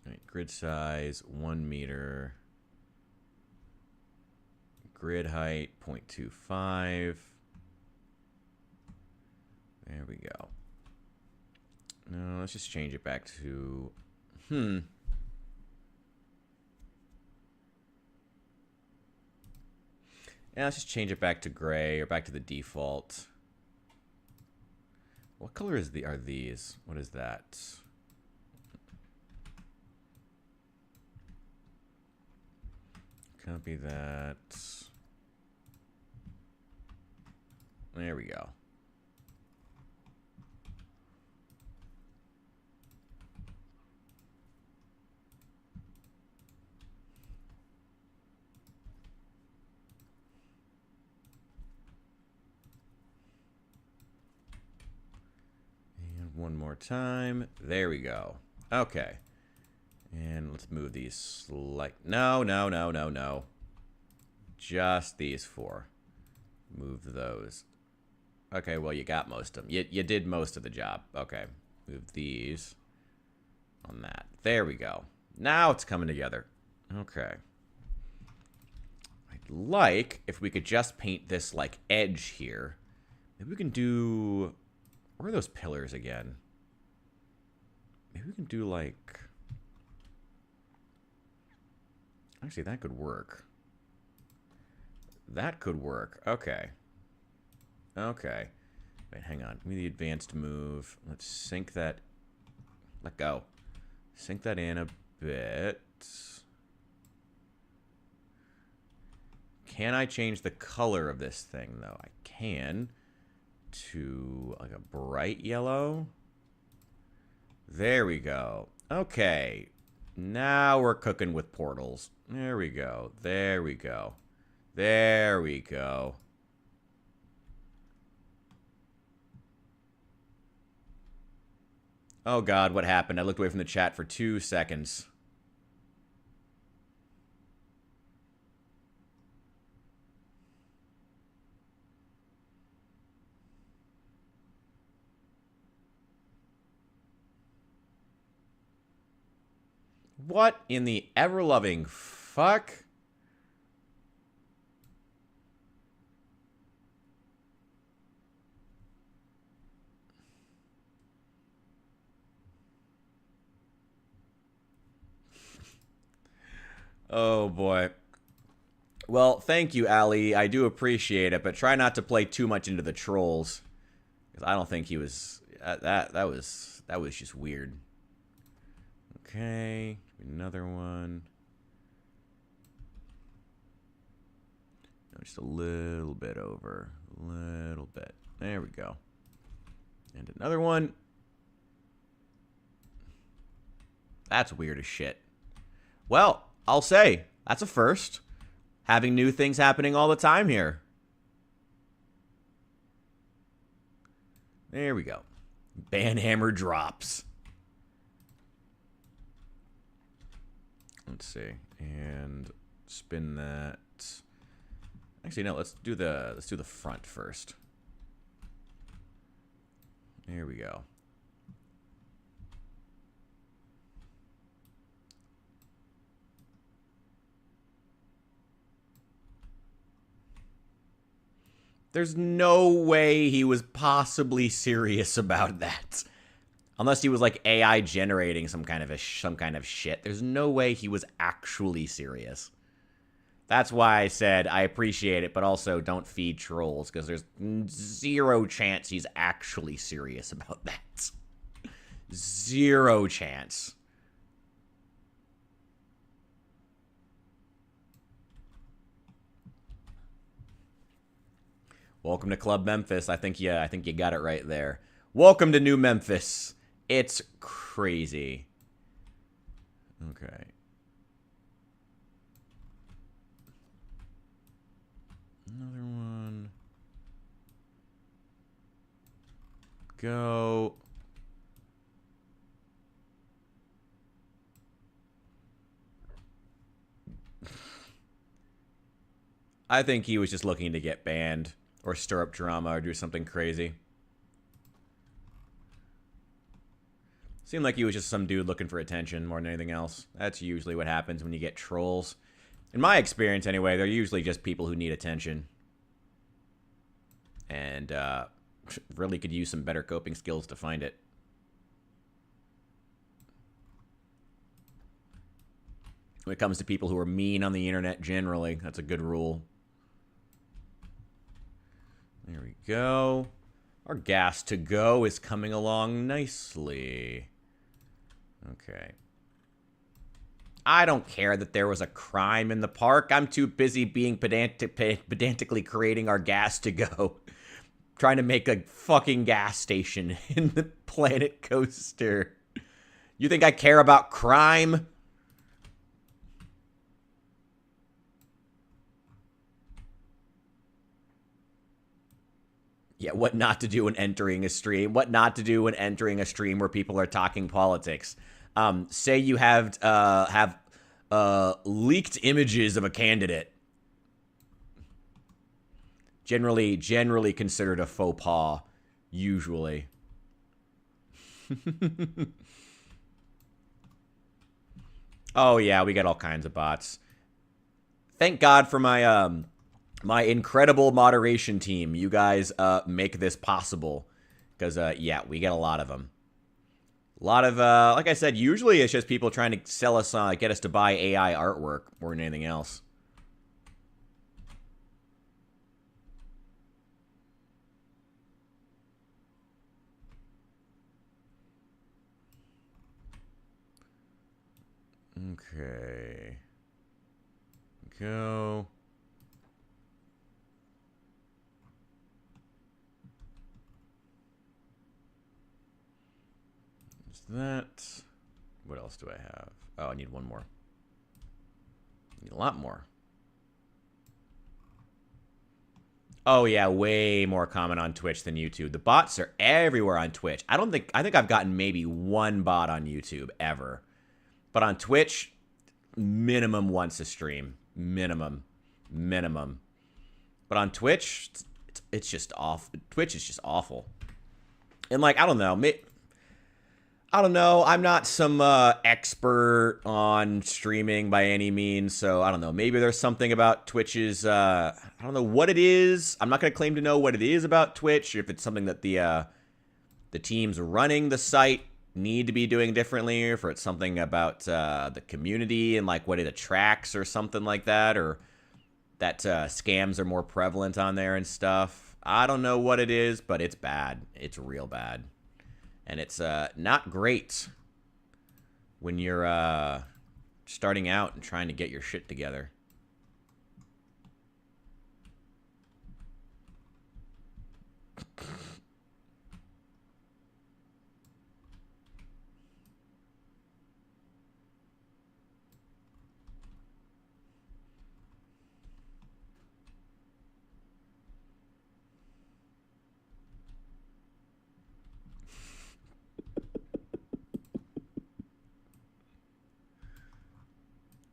All right, grid size, 1 meter... Grid height, 0.25. There we go. No, let's just change it back to... Yeah, let's just change it back to gray, or back to the default. What color are these? What is that? Copy that. There we go. one more time. There we go. Okay. And let's move these no. Just these 4. Move those. Okay, well, you got most of them. You did most of the job. Okay. Move these on that. There we go. Now it's coming together. Okay. I'd like if we could just paint this, like, edge here. Maybe we can do... Where are those pillars again? Maybe we can do, like... Actually, that could work. That could work. Okay. Okay. Wait, hang on. Give me the advanced move. Let's sink that... Let go. Sink that in a bit. Can I change the color of this thing, though? I can. To, like, a bright yellow. There we go. Okay. Now we're cooking with portals. There we go. There we go. There we go. Oh God, what happened? I looked away from the chat for 2 seconds. What in the ever-loving fuck? Oh, boy. Well, thank you, Ali. I do appreciate it, but try not to play too much into the trolls. Because I don't think he was... That was just weird. Okay. Another one. No, just a little bit over. A little bit. There we go. And another one. That's weird as shit. Well, I'll say, that's a first. Having new things happening all the time here. There we go. Banhammer drops. Let's see. And spin that. Actually, no, let's do the front first. There we go. There's no way he was possibly serious about that. Unless he was like AI generating some kind of shit. There's no way he was actually serious. That's why I said I appreciate it, but also don't feed trolls, because there's 0 chance he's actually serious about that. 0 chance. Welcome to Club Memphis. I think you got it right there. Welcome to New Memphis. It's crazy. Okay. Another one. Go. I think he was just looking to get banned or stir up drama or do something crazy. Seemed like he was just some dude looking for attention more than anything else. That's usually what happens when you get trolls. In my experience, anyway, they're usually just people who need attention. And, really could use some better coping skills to find it. When it comes to people who are mean on the internet generally, that's a good rule. There we go. Our gas to go is coming along nicely. Okay. I don't care that there was a crime in the park. I'm too busy being pedantically creating our gas to go. Trying to make a fucking gas station in the Planet Coaster. You think I care about crime? Yeah, what not to do when entering a stream. What not to do when entering a stream where people are talking politics. Say you have leaked images of a candidate. Generally considered a faux pas, usually. Oh yeah, we got all kinds of bots. Thank God for my my incredible moderation team. You guys make this possible. Because, yeah, we get a lot of them. A lot of, like I said, usually it's just people trying to sell us, get us to buy AI artwork more than anything else. Okay. Go. That. What else do I have? Oh, I need one more. I need a lot more. Oh yeah, way more common on Twitch than YouTube. The bots are everywhere on Twitch. I think I've gotten maybe one bot on YouTube ever. But on Twitch, minimum once a stream. Minimum. But on Twitch, it's just awful. Twitch is just awful. And like, I don't know, I'm not some expert on streaming by any means, so I don't know. Maybe there's something about Twitch's, I don't know what it is. I'm not going to claim to know what it is about Twitch, or if it's something that the teams running the site need to be doing differently, or if it's something about the community and like what it attracts or something like that, or that scams are more prevalent on there and stuff. I don't know what it is, but it's bad. It's real bad. And it's not great when you're starting out and trying to get your shit together.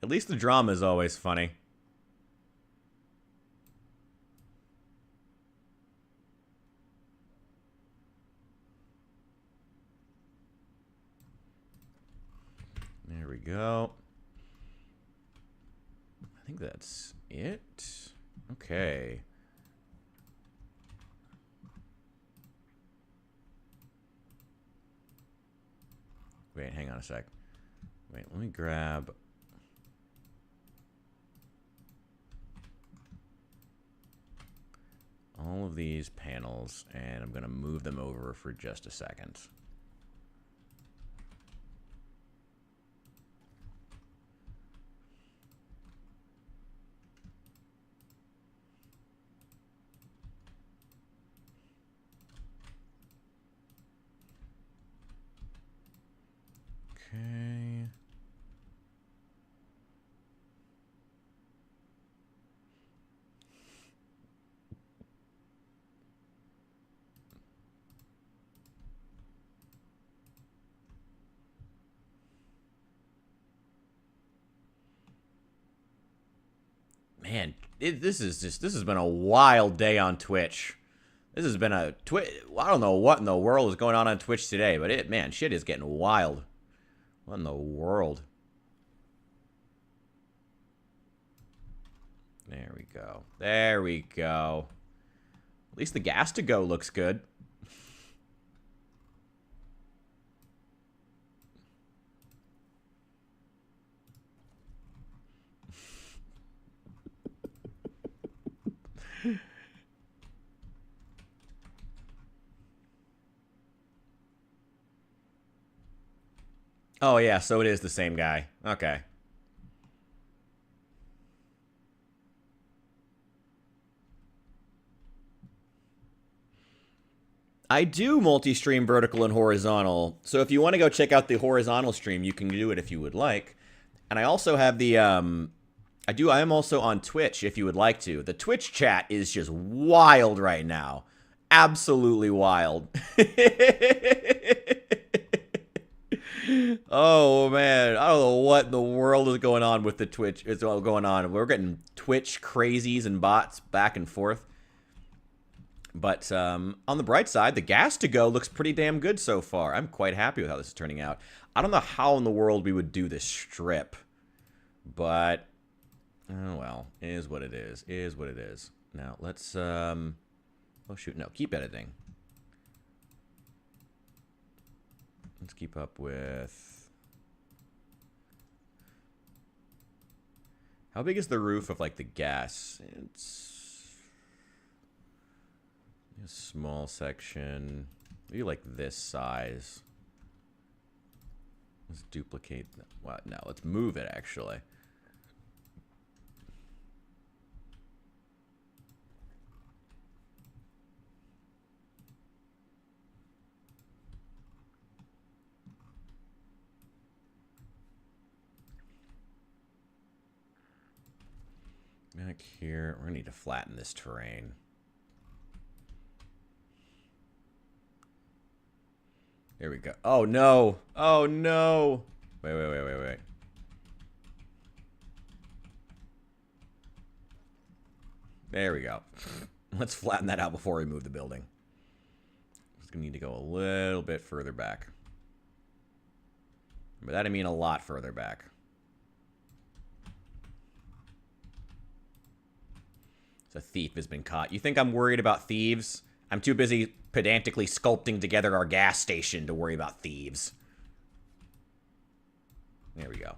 At least the drama is always funny. There we go. I think that's it. Okay. Wait, hang on a sec. Wait, let me grab... all of these panels, and I'm going to move them over for just a second. Okay. Man, this has been a wild day on Twitch. This has been a I don't know what in the world is going on Twitch today, but man, shit is getting wild. What in the world? There we go. There we go. At least the gas to go looks good. Oh, yeah, so it is the same guy. Okay. I do multi-stream vertical and horizontal, so if you want to go check out the horizontal stream, you can do it if you would like. And I also have the, I am also on Twitch if you would like to. The Twitch chat is just wild right now. absolutely wild. Oh man, I don't know what in the world is going on with the Twitch. It's all going on. We're getting Twitch crazies and bots back and forth. But on the bright side, the gas to go looks pretty damn good so far. I'm quite happy with how this is turning out. I don't know how in the world we would do this strip, but oh well, it is what it is. It is what it is. Now let's oh shoot, no, keep editing. Let's keep up with... How big is the roof of, like, the gas? It's a small section. Maybe, like, this size. Let's duplicate... Well, no, let's move it, actually. Back here, we're gonna need to flatten this terrain. There we go. Oh no! Oh no! Wait. There we go. Let's flatten that out before we move the building. Just gonna need to go a little bit further back. By that I mean a lot further back. A thief has been caught. You think I'm worried about thieves? I'm too busy pedantically sculpting together our gas station to worry about thieves. There we go.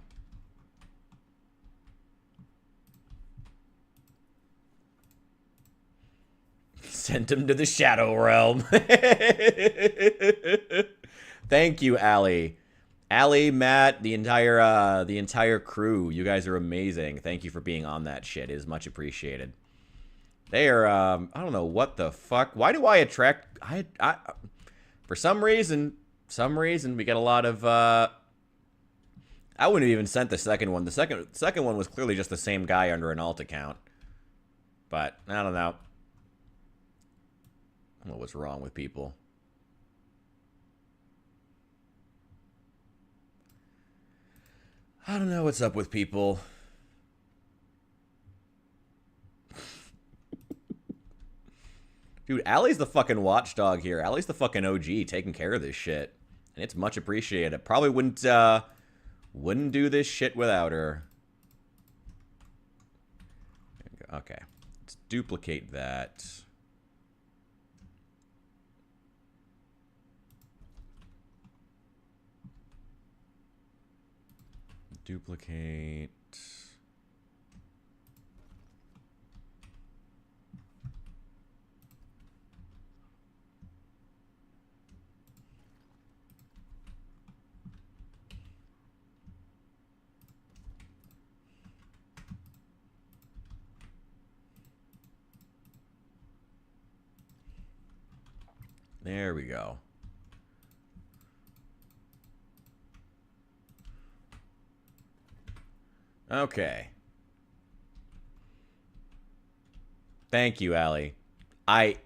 Sent him to the Shadow Realm. Thank you, Allie. Allie, Matt, the entire crew. You guys are amazing. Thank you for being on that shit. It is much appreciated. They are, I don't know what the fuck. Why do I attract... for some reason, we get a lot of, I wouldn't have even sent the second one. The second one was clearly just the same guy under an alt account. But, I don't know. I don't know what's wrong with people. I don't know what's up with people. Dude, Allie's the fucking watchdog here. Allie's the fucking OG taking care of this shit. And it's much appreciated. Probably wouldn't do this shit without her. Okay. Let's duplicate that. Duplicate. There we go. Okay. Thank you, Allie.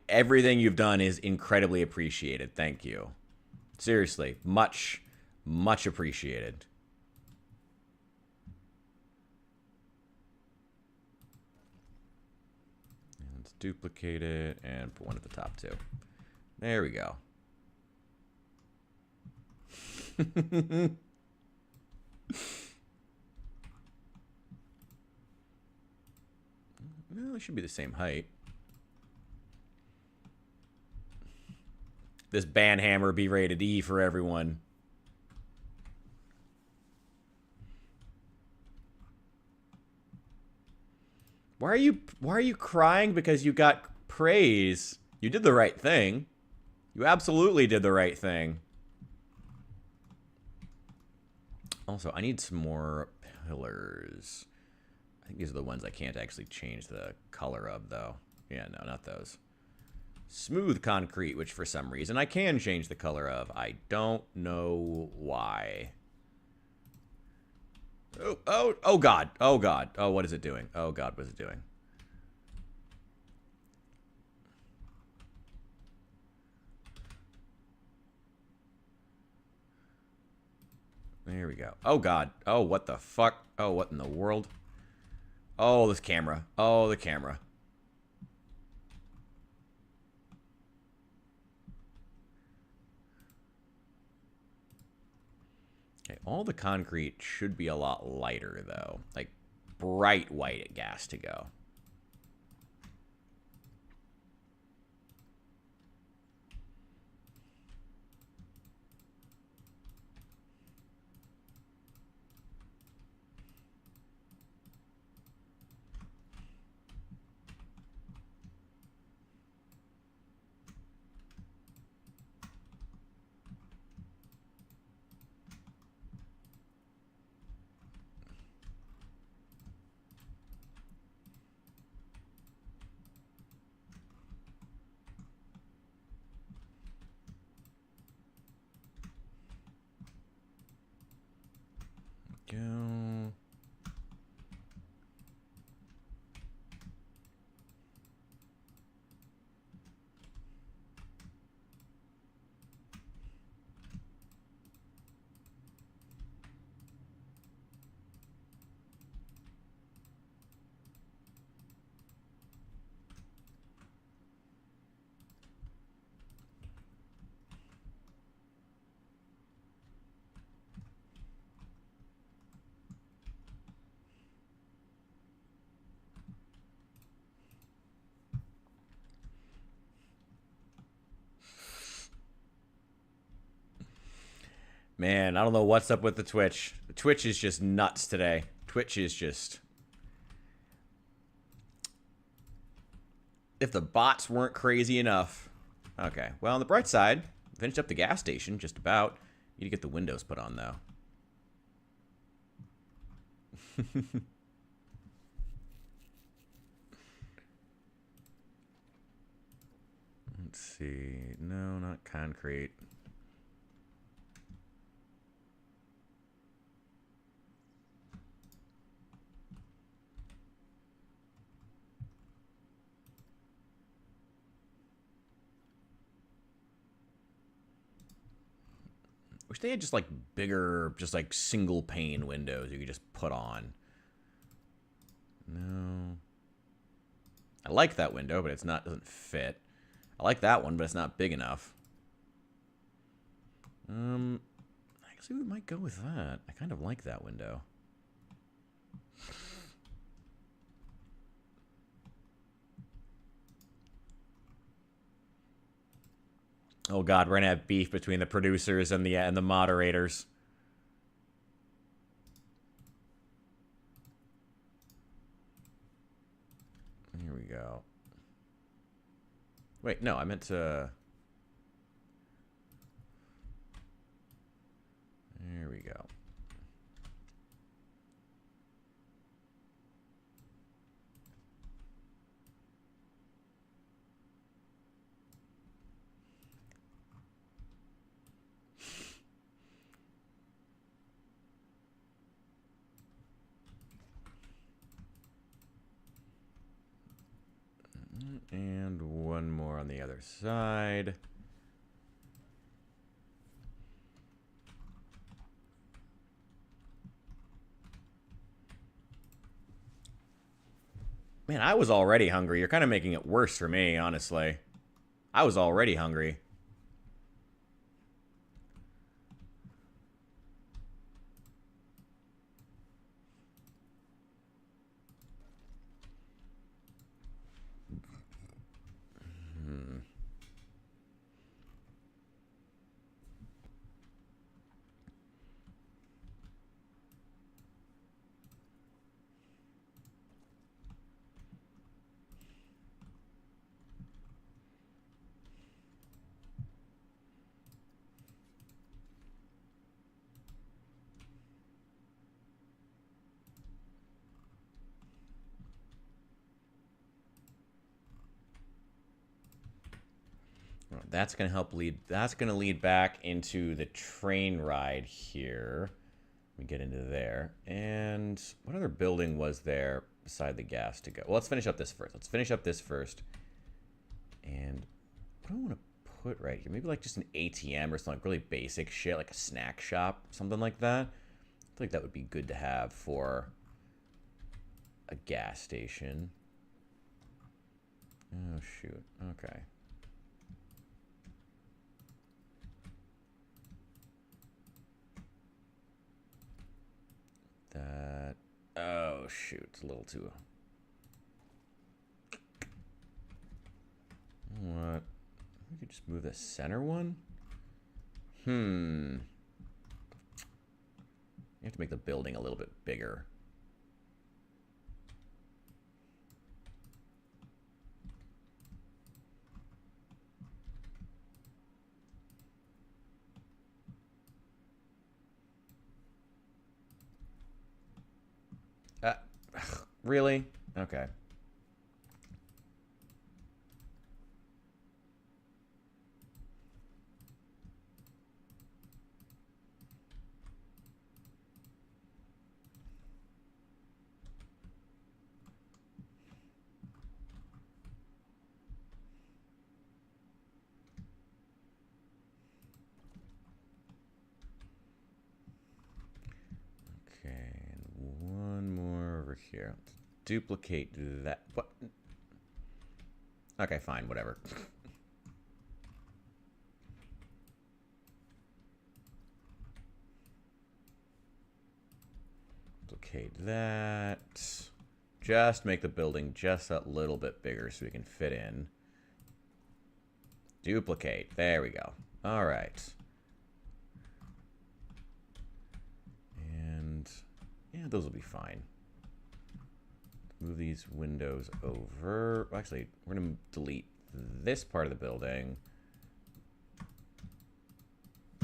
Everything you've done is incredibly appreciated. Thank you. Seriously, much appreciated. Let's duplicate it and put one at the top too. There we go. Well, it should be the same height. This banhammer be rated E for everyone. Why are you crying because you got praise? You did the right thing. You absolutely did the right thing. Also, I need some more pillars. I think these are the ones I can't actually change the color of, though. Yeah, no, not those. Smooth concrete, which for some reason I can change the color of. I don't know why. Oh God. Oh, God. Oh, what is it doing? Oh, God, what is it doing? There we go. Oh, God. Oh, what the fuck? Oh, what in the world? Oh, this camera. Oh, the camera. Okay, all the concrete should be a lot lighter, though. Like, bright white gas to go. Go. Man, I don't know what's up with the Twitch. The Twitch is just nuts today. Twitch is just... If the bots weren't crazy enough. Okay, well, on the bright side, finished up the gas station, just about. Need to get the windows put on, though. Let's see. No, not concrete. Wish they had just like bigger, just like single pane windows you could just put on. No. I like that window, but it's not, doesn't fit. I like that one, but it's not big enough. Actually we might go with that. I kind of like that window. Oh God, we're gonna have beef between the producers and the moderators. Here we go. Wait, no, I meant to... There we go. And one more on the other side. Man, I was already hungry. You're kind of making it worse for me, honestly. I was already hungry. That's going to help lead. That's going to lead back into the train ride here. We get into there. And what other building was there beside the gas to go? Well, let's finish up this first. Let's finish up this first. And what do I want to put right here? Maybe like just an ATM or something, like really basic shit, like a snack shop, something like that. I feel like that would be good to have for a gas station. Oh, shoot. Okay. That... Oh, shoot. It's a little too... What? We could just move the center one? You have to make the building a little bit bigger. Really? Okay. Here. Let's duplicate that. What? Okay, fine, whatever. Duplicate that. Just make the building just a little bit bigger so we can fit in. Duplicate. There we go. All right. And yeah, those will be fine. Move these windows over. Actually, we're going to delete this part of the building.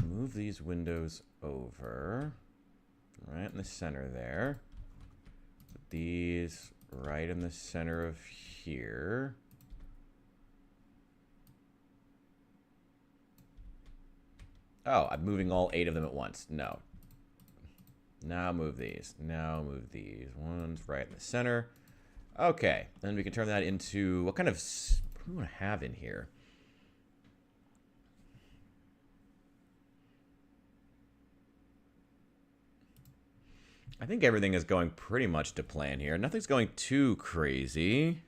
Move these windows over. Right in the center there. Put these right in the center of here. Oh, I'm moving all 8 of them at once. No. Now move these. Now move these. One's right in the center. Okay, then we can turn that into... What kind of... What do we want to have in here? I think everything is going pretty much to plan here. Nothing's going too crazy.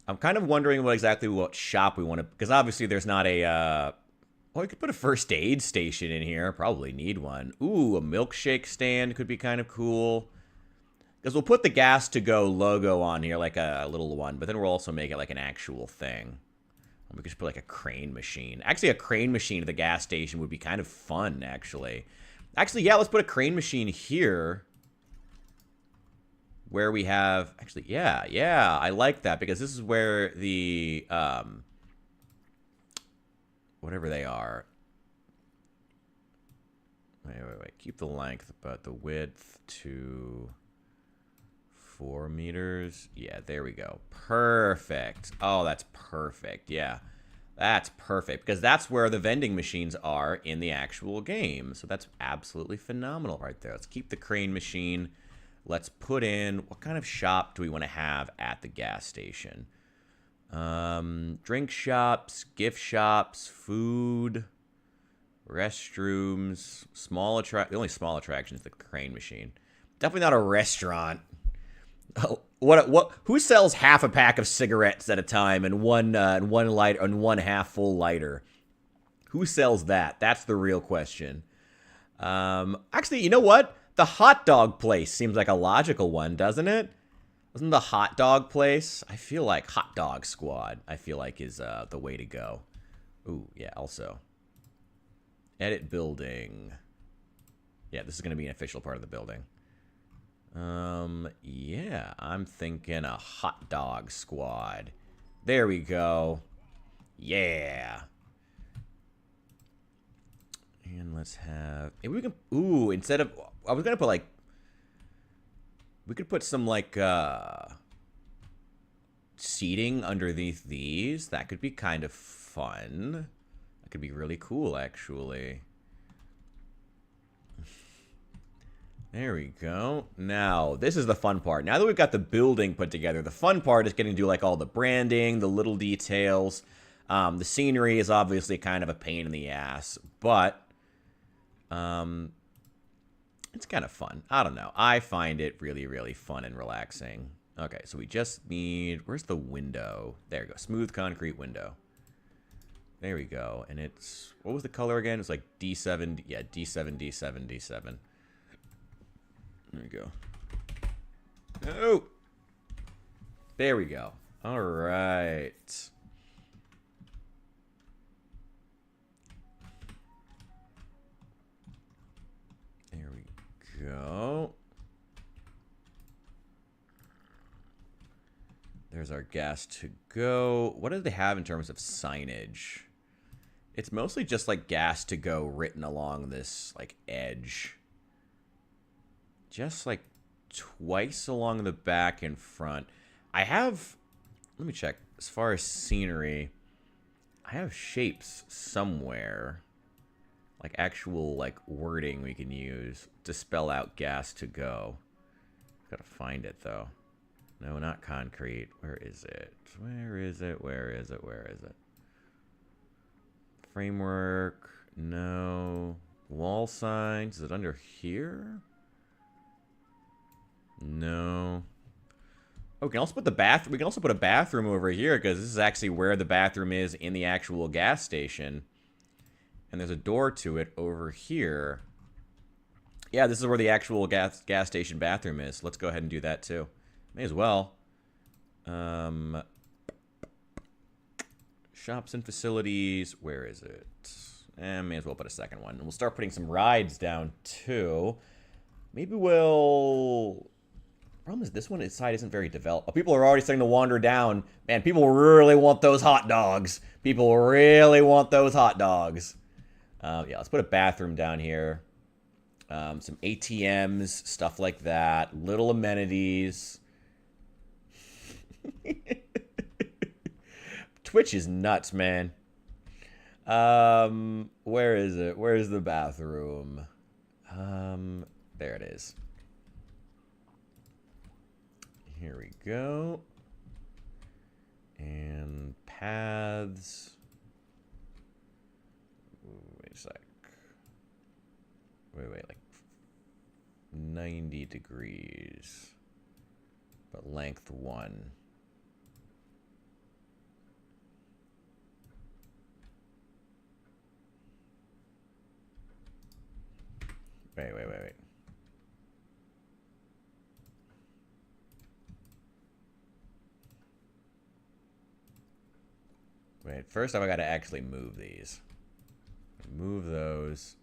I'm kind of wondering what shop we want to... Because obviously there's not a... Well, we could put a first aid station in here. Probably need one. Ooh, a milkshake stand could be kind of cool. Because we'll put the gas to go logo on here, like a little one, but then we'll also make it like an actual thing. We could just put like a crane machine. Actually, a crane machine at the gas station would be kind of fun, actually. Actually, yeah, let's put a crane machine here. Where we have... Actually, yeah, I like that, because this is where the... whatever they are. Wait. Keep the length, but the width to... 4 meters. Yeah, there we go. Perfect. Oh, that's perfect. Yeah, that's perfect. Because that's where the vending machines are in the actual game. So that's absolutely phenomenal right there. Let's keep the crane machine. Let's put in... What kind of shop do we want to have at the gas station? Drink shops, gift shops, food, restrooms, the only small attraction is the crane machine. Definitely not a restaurant. Oh, who sells half a pack of cigarettes at a time and one half full lighter? Who sells that? That's the real question. Actually, you know what? The hot dog place seems like a logical one, doesn't it? Wasn't the hot dog place? I feel like Hot Dog Squad, I feel like, is the way to go. Ooh, yeah, also. Edit building. Yeah, this is going to be an official part of the building. Yeah, I'm thinking a Hot Dog Squad. There we go. Yeah. And let's have... Maybe we can... Ooh, instead of... I was going to put, like... We could put some, like, seating underneath these. That could be kind of fun. That could be really cool, actually. There we go. Now, this is the fun part. Now that we've got the building put together, the fun part is getting to do like all the branding, the little details. The scenery is obviously kind of a pain in the ass, but it's kind of fun. I don't know. I find it really, really fun and relaxing. Okay, so we just need... Where's the window? There we go. Smooth concrete window. There we go. And it's... What was the color again? It's like D7. Yeah, D7, D7, D7. There we go. Oh! There we go. All right. There we go. There's our gas to go. What do they have in terms of signage? It's mostly just like gas to go written along this like edge. Just like twice along the back and front. I have, let me check. As far as scenery, I have shapes somewhere. Like actual like wording we can use to spell out gas to go. Gotta find it though. No, not concrete. Where is it? Where is it? Where is it? Where is it? Framework. No. Wall signs. Is it under here? No. Oh, we can also put the bathroom. We can also put a bathroom over here because this is actually where the bathroom is in the actual gas station. And there's a door to it over here. Yeah, this is where the actual gas station bathroom is. Let's go ahead and do that too. May as well. Shops and facilities. Where is it? May as well put a second one. And we'll start putting some rides down too. Maybe we'll... Problem is this one side isn't very developed. Oh, people are already starting to wander down. Man, people really want those hot dogs. People really want those hot dogs. Yeah, let's put a bathroom down here. Some ATMs, stuff like that. Little amenities. Twitch is nuts, man. Where is it? Where's the bathroom? There it is. Here we go. And paths. Wait a sec. Wait, like 90 degrees. But length 1. Wait. Wait, first I gotta actually move these. Move those.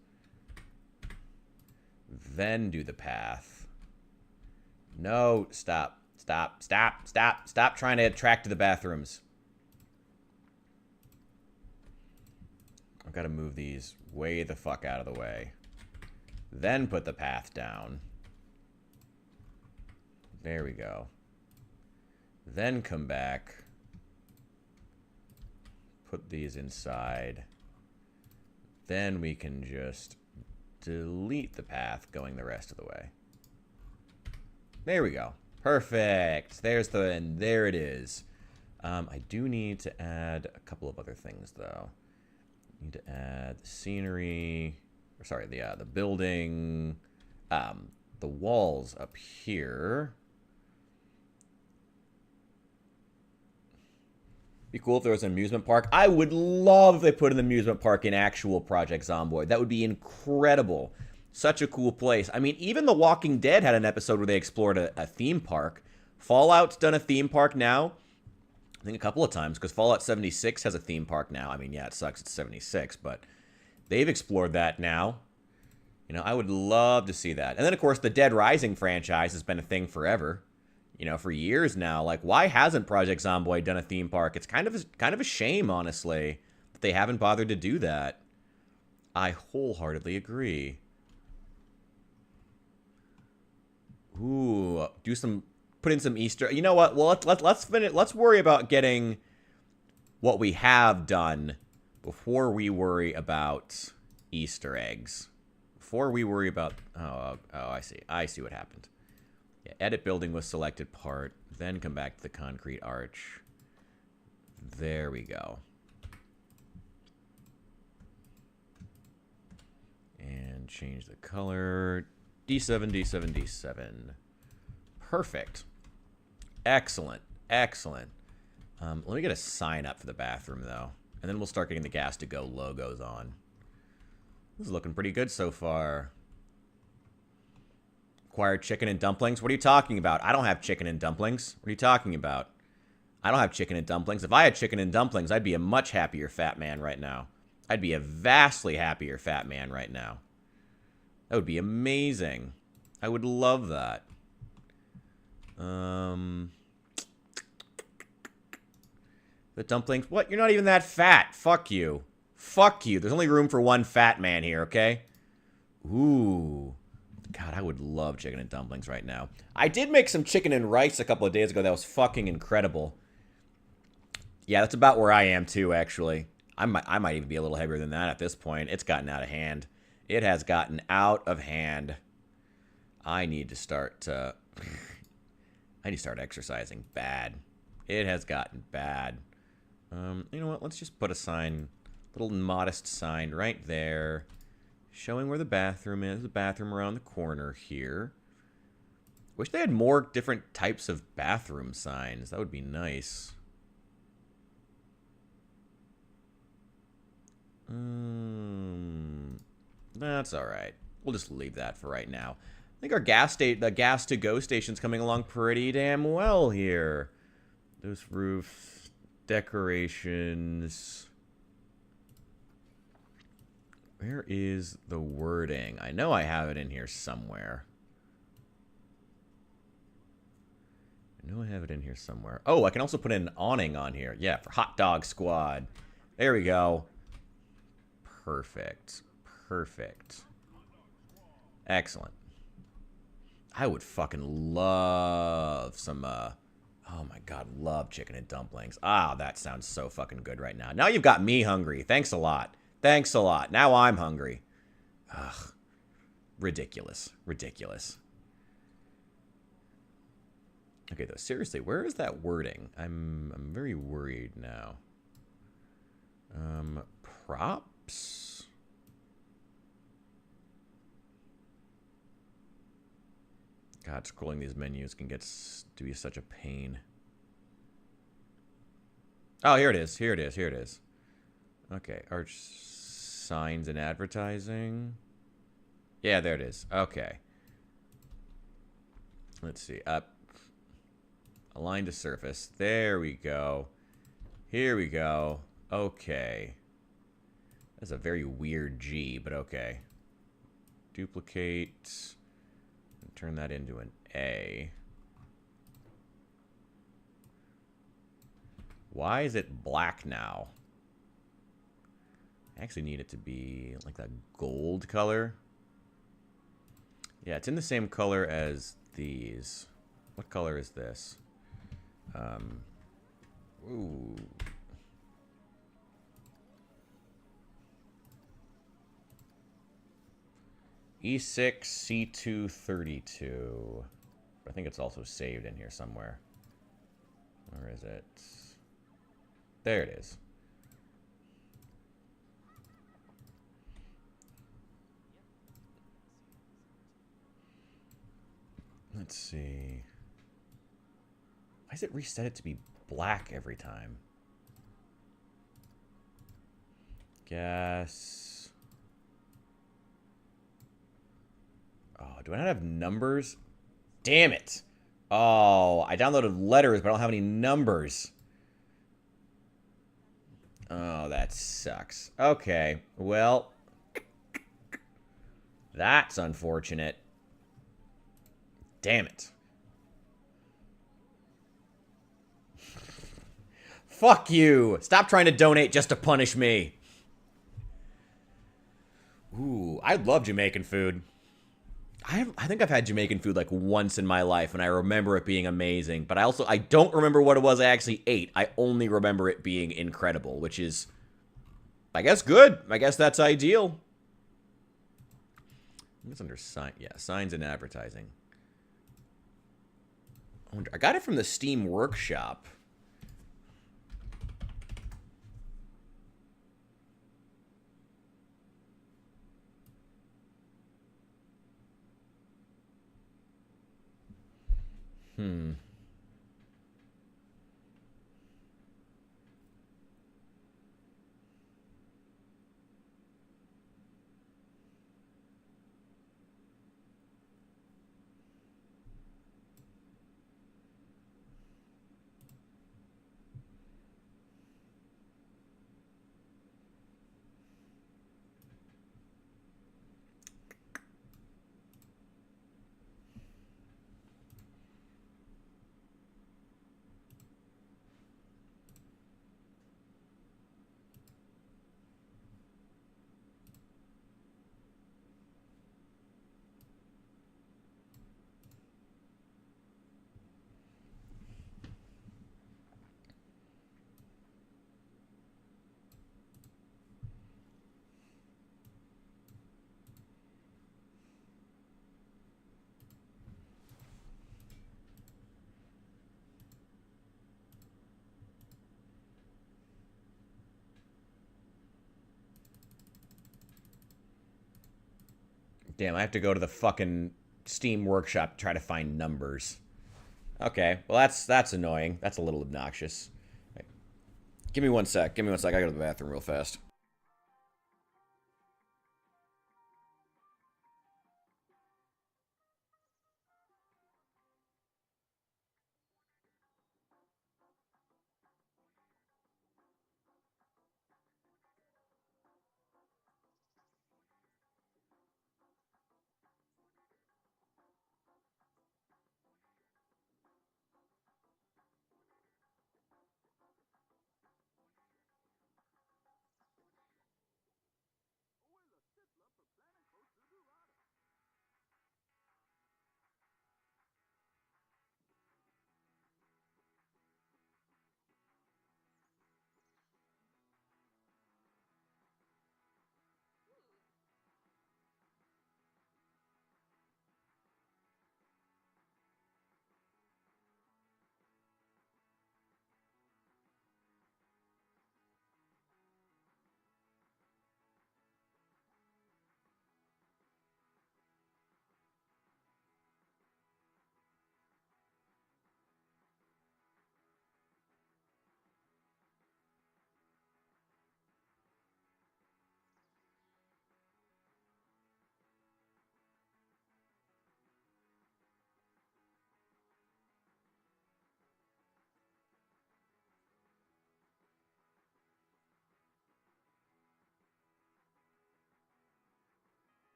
Then do the path. No, stop trying to attract to the bathrooms. I've got to move these way the fuck out of the way. Then put the path down. There we go. Then come back. Put these inside. Then we can just delete the path going the rest of the way. There we go. Perfect. There's the, and there it is. I do need to add a couple of other things though. Need to add the scenery, or sorry, the building, the walls up here. Be cool if there was an amusement park. I would love if they put an amusement park in actual Project Zomboid. That would be incredible. Such a cool place. I mean, even The Walking Dead had an episode where they explored a theme park. Fallout's done a theme park now. I think a couple of times, because Fallout 76 has a theme park now. I mean, yeah, it sucks it's 76, but they've explored that now. You know, I would love to see that. And then, of course, the Dead Rising franchise has been a thing forever. You know, for years now. Like, why hasn't Project Zomboid done a theme park? It's kind of a shame, honestly, that they haven't bothered to do that. I wholeheartedly agree. Ooh, put in some Easter. You know what? Well, let's finish. Let's worry about getting what we have done before we worry about Easter eggs before we worry about... Oh, I see. I see what happened. Yeah, edit building with selected part. Then come back to the concrete arch. There we go. And change the color. D7, D7, D7. Perfect. Excellent. Excellent. Let me get a sign up for the bathroom, though. And then we'll start getting the gas to go logos on. This is looking pretty good so far. Acquired chicken and dumplings? What are you talking about? I don't have chicken and dumplings. What are you talking about? I don't have chicken and dumplings. If I had chicken and dumplings, I'd be a much happier fat man right now. I'd be a vastly happier fat man right now. That would be amazing. I would love that. The dumplings. What? You're not even that fat. Fuck you. Fuck you. There's only room for one fat man here, okay? Ooh. God, I would love chicken and dumplings right now. I did make some chicken and rice a couple of days ago. That was fucking incredible. Yeah, that's about where I am too, actually. I might even be a little heavier than that at this point. It's gotten out of hand. It has gotten out of hand. I need to start exercising bad. It has gotten bad. You know what? Let's just put a sign, little modest sign right there, showing where the bathroom is. The bathroom around the corner here. Wish they had more different types of bathroom signs. That would be nice. That's all right. We'll just leave that for right now. I think our the gas to go station's coming along pretty damn well here. Those roof decorations. Where is the wording? I know I have it in here somewhere. Oh, I can also put an awning on here. Yeah, for Hot Dog Squad. There we go. Perfect. Perfect. Excellent. I would fucking love some, oh my god, love chicken and dumplings. Ah, that sounds so fucking good right now. Now you've got me hungry. Thanks a lot. Thanks a lot. Now I'm hungry. Ugh. Ridiculous. Ridiculous. Okay, though, seriously, where is that wording? I'm very worried now. Props? God, scrolling these menus can get to be such a pain. Oh, here it is. Here it is. Here it is. Okay, arch signs and advertising. Yeah, there it is. Okay. Let's see. Align to surface. There we go. Here we go. Okay. That's a very weird G, but okay. Duplicate. Turn that into an A. Why is it black now? I actually need it to be like that gold color. Yeah, it's in the same color as these. What color is this? Ooh. E6 C232. I think it's also saved in here somewhere. Where is it? There it is. Let's see. Why does it reset it to be black every time? Gas. Oh, do I not have numbers? Damn it. Oh, I downloaded letters, but I don't have any numbers. Oh, that sucks. Okay, well, that's unfortunate. Damn it. Fuck you. Stop trying to donate just to punish me. Ooh, I love Jamaican food. I think I've had Jamaican food like once in my life, and I remember it being amazing. But I don't remember what it was I actually ate. I only remember it being incredible, which is, I guess, good. I guess that's ideal. It's under sign. Yeah, signs and advertising. I got it from the Steam Workshop. Hmm. Damn, I have to go to the fucking Steam Workshop to try to find numbers. Okay, well that's annoying. That's a little obnoxious. Right. Give me one sec. Give me one sec. I gotta go to the bathroom real fast.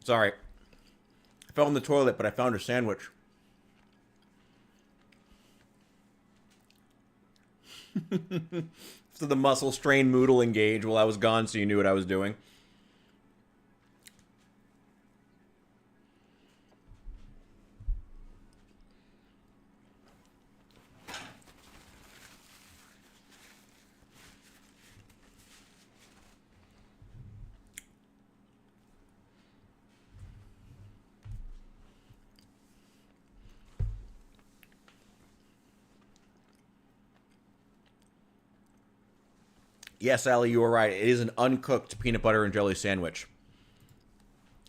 Sorry. I fell in the toilet, but I found a sandwich. So the muscle strain Moodle engage while I was gone, so you knew what I was doing. Yes, Allie, you were right. It is an uncooked peanut butter and jelly sandwich.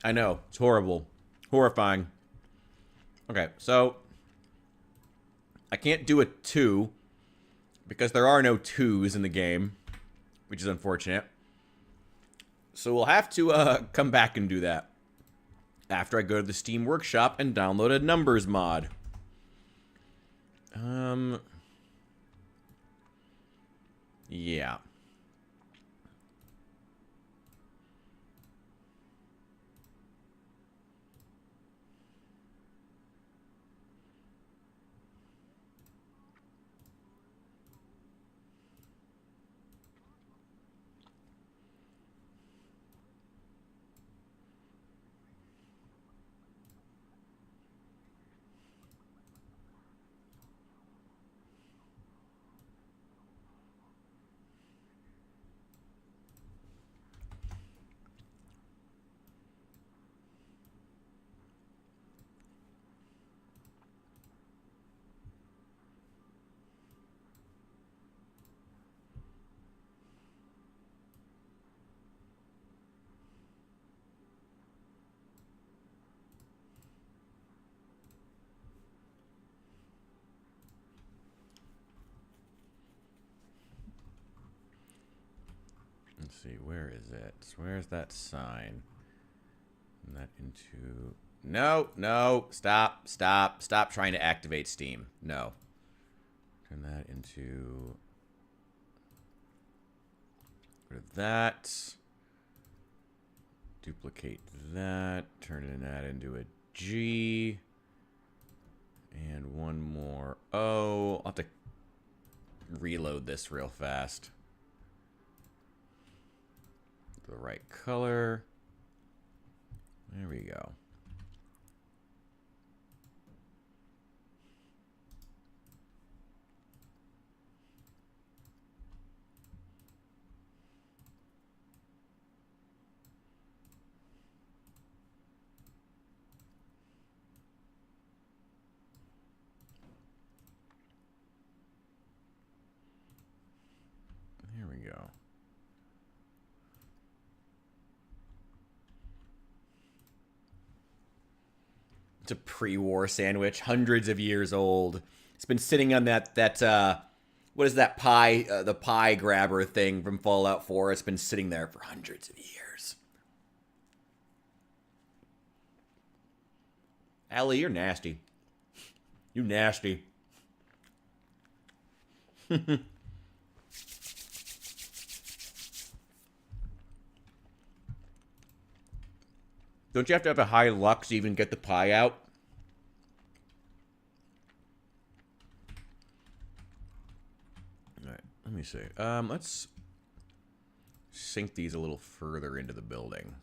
I know. It's horrible. Horrifying. Okay, so I can't do a 2 because there are no 2s in the game, which is unfortunate. So we'll have to come back and do that after I go to the Steam Workshop and download a numbers mod. Yeah. Let's see, where is it? Where's that sign? And that into... No, no, stop trying to activate Steam. No. Turn that into... Rid of that. Duplicate that. Turn that into a G. And one more O. I'll have to reload this real fast. The right color. There we go. There we go. It's a pre-war sandwich, hundreds of years old. It's been sitting on that what is that pie, the pie grabber thing from Fallout 4. It's been sitting there for hundreds of years. Allie, you're nasty. You nasty. Don't you have to have a high lux to even get the pie out? Alright, let me see. Let's sink these a little further into the building.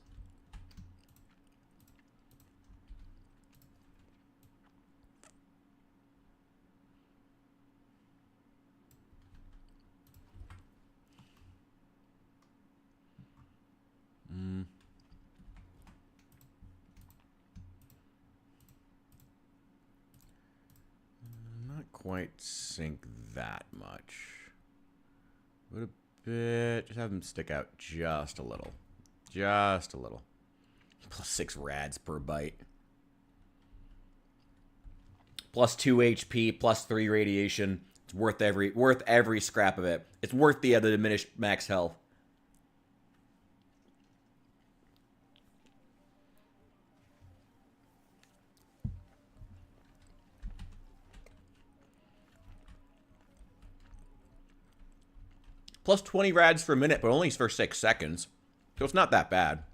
Not quite sink that much. Would a bit. Just have them stick out just a little. Just a little. Plus 6 rads per bite. Plus 2 HP, plus 3 radiation. It's worth every scrap of it. It's worth the other diminished max health. Plus 20 rads for a minute, but only for 6 seconds. So it's not that bad.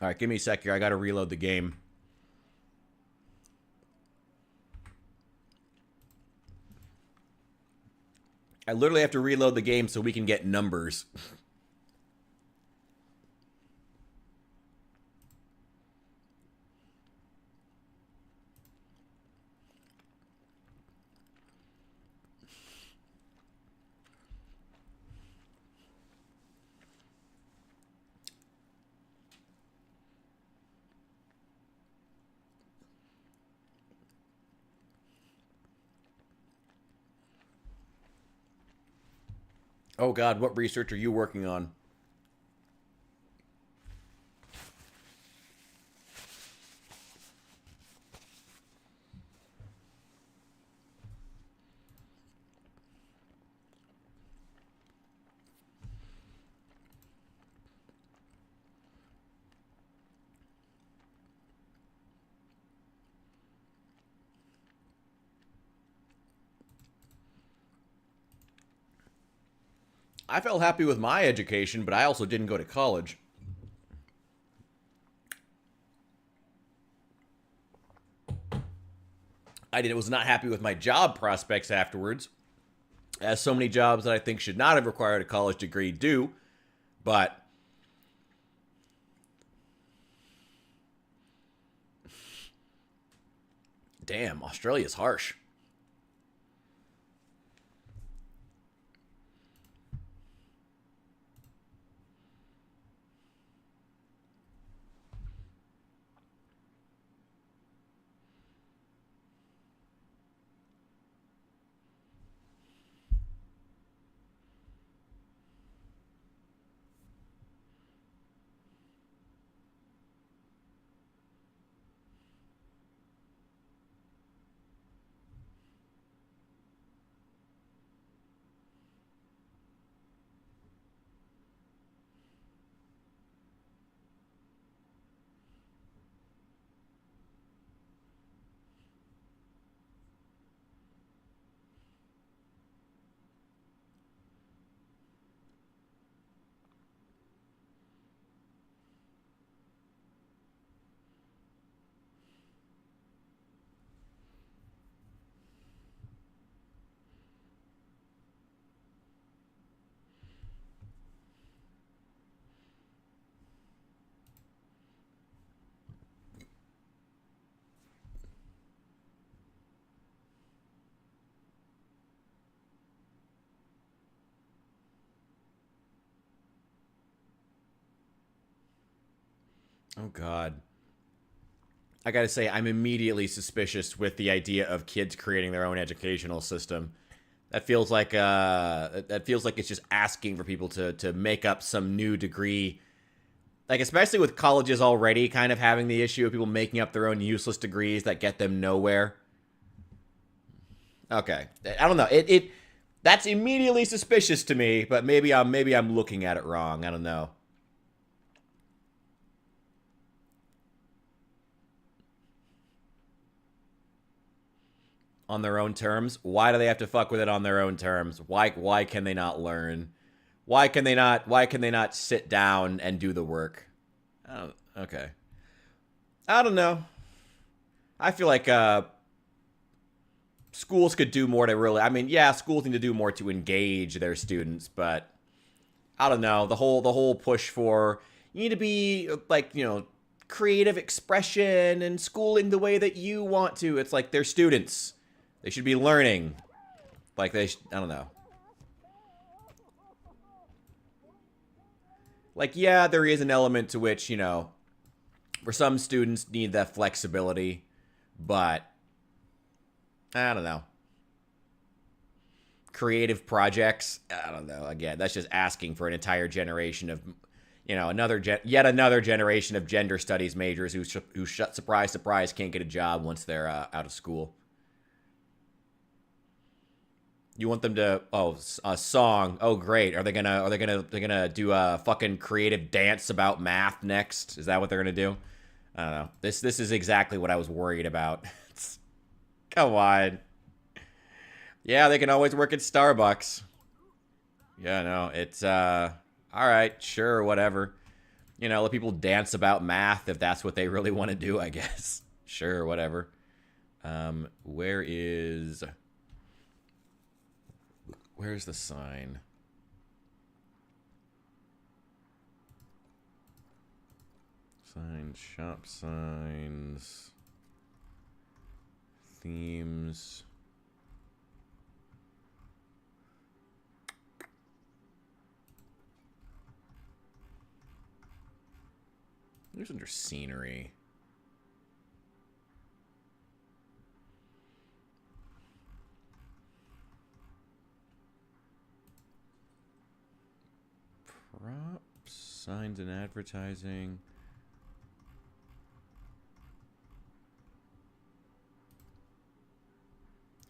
Alright, give me a sec here. I gotta reload the game. I literally have to reload the game so we can get numbers. Oh God, what research are you working on? I felt happy with my education, but I also didn't go to college. Was not happy with my job prospects afterwards, as so many jobs that I think should not have required a college degree do. But damn, Australia's harsh. Oh God. I gotta say, I'm immediately suspicious with the idea of kids creating their own educational system. That feels like it's just asking for people to make up some new degree. Like, especially with colleges already kind of having the issue of people making up their own useless degrees that get them nowhere. Okay, I don't know. It that's immediately suspicious to me, but maybe I'm looking at it wrong. I don't know. On their own terms. Why do they have to fuck with it on their own terms? Why can they not learn? Why can they not sit down and do the work? Oh, okay. I don't know. I feel like schools could do more to really. I mean, yeah, schools need to do more to engage their students, but I don't know. The whole push for you need to be like creative expression and schooling the way that you want to. It's like they're students. They should be learning. Like I don't know. Like yeah, there is an element to which for some students need that flexibility, but I don't know. Creative projects, I don't know. Again, that's just asking for an entire generation of yet another generation of gender studies majors who surprise surprise can't get a job once they're out of school. You want them to a song. Oh great. Are they gonna do a fucking creative dance about math next? Is that what they're gonna do? I don't know. This is exactly what I was worried about. Come on. Yeah, they can always work at Starbucks. Yeah, no, it's all right, sure, whatever. Let people dance about math if that's what they really want to do, I guess. Sure, whatever. Where's the sign? Signs, shop signs, themes. There's under scenery. Signs and advertising.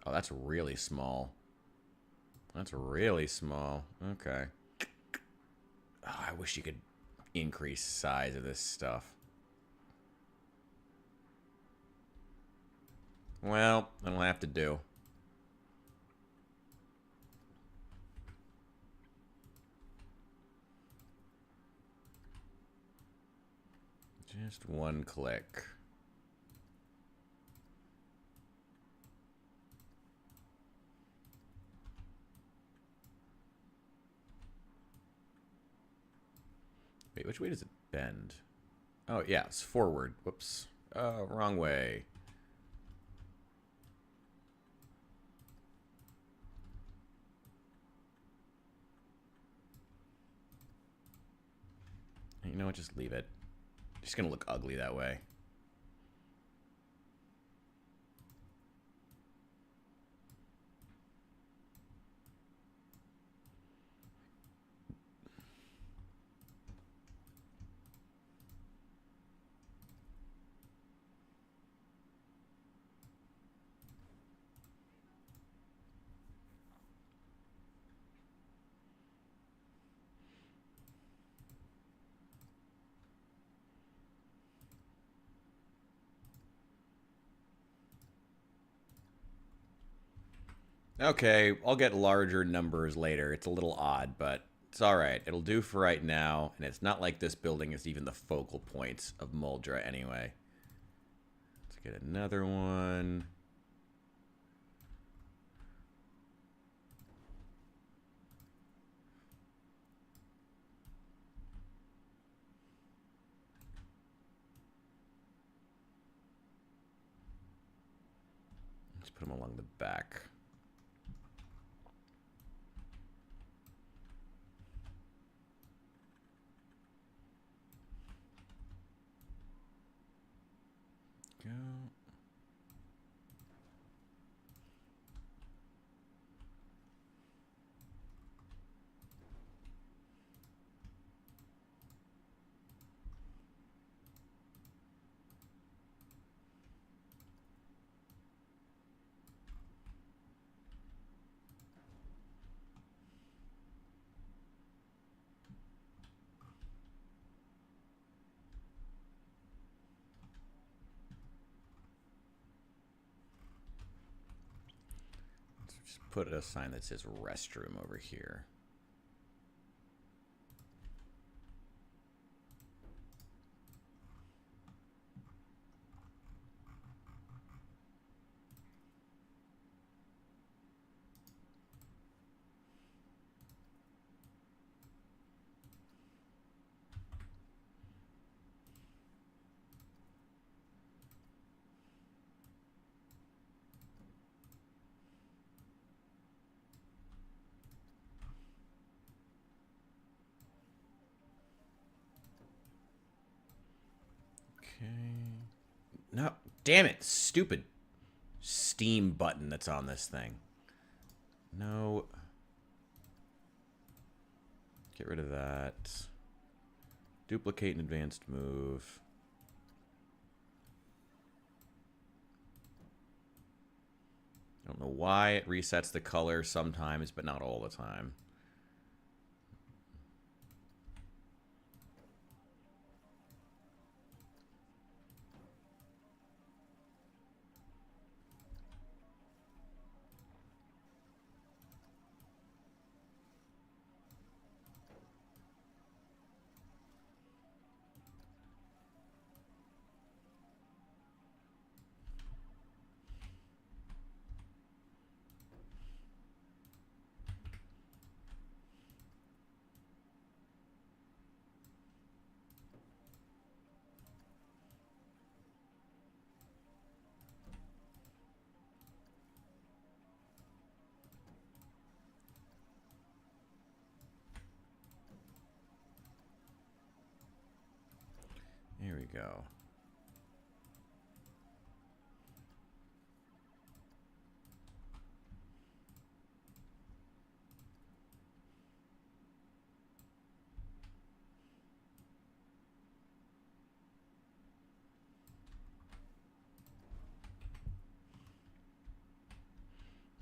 Oh, that's really small. That's really small. Okay. Oh, I wish you could increase size of this stuff. Well, that'll have to do. Just one click. Wait, which way does it bend? Oh, yeah, it's forward. Whoops. Oh, wrong way. You know what? Just leave it. It's gonna look ugly that way. Okay, I'll get larger numbers later. It's a little odd, but it's alright. It'll do for right now, and it's not like this building is even the focal point of Muldra anyway. Let's get another one. Let's put them along the back. Go. Just put a sign that says restroom over here. Okay. No, damn it. Stupid Steam button that's on this thing. No. Get rid of that. Duplicate an advanced move. I don't know why it resets the color sometimes, but not all the time. Here we go.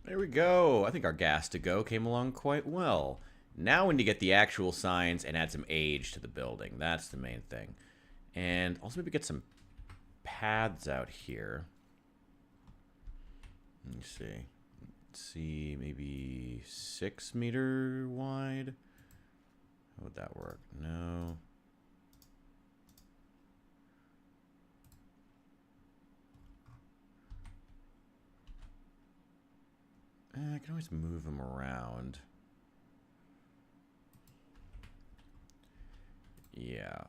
There we go. I think our gas to go came along quite well. Now we need to get the actual signs and add some age to the building. That's the main thing. And also maybe get some paths out here. Let me see. Let's see, maybe 6 meter wide. How would that work? No. I can always move them around. Yeah.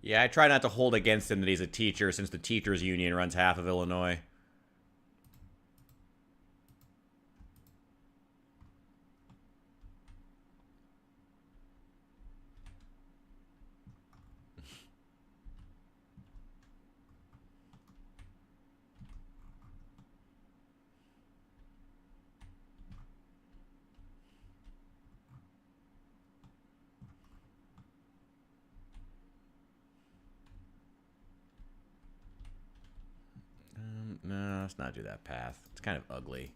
Yeah, I try not to hold against him that he's a teacher since the teachers union runs half of Illinois. No, let's not do that path. It's kind of ugly.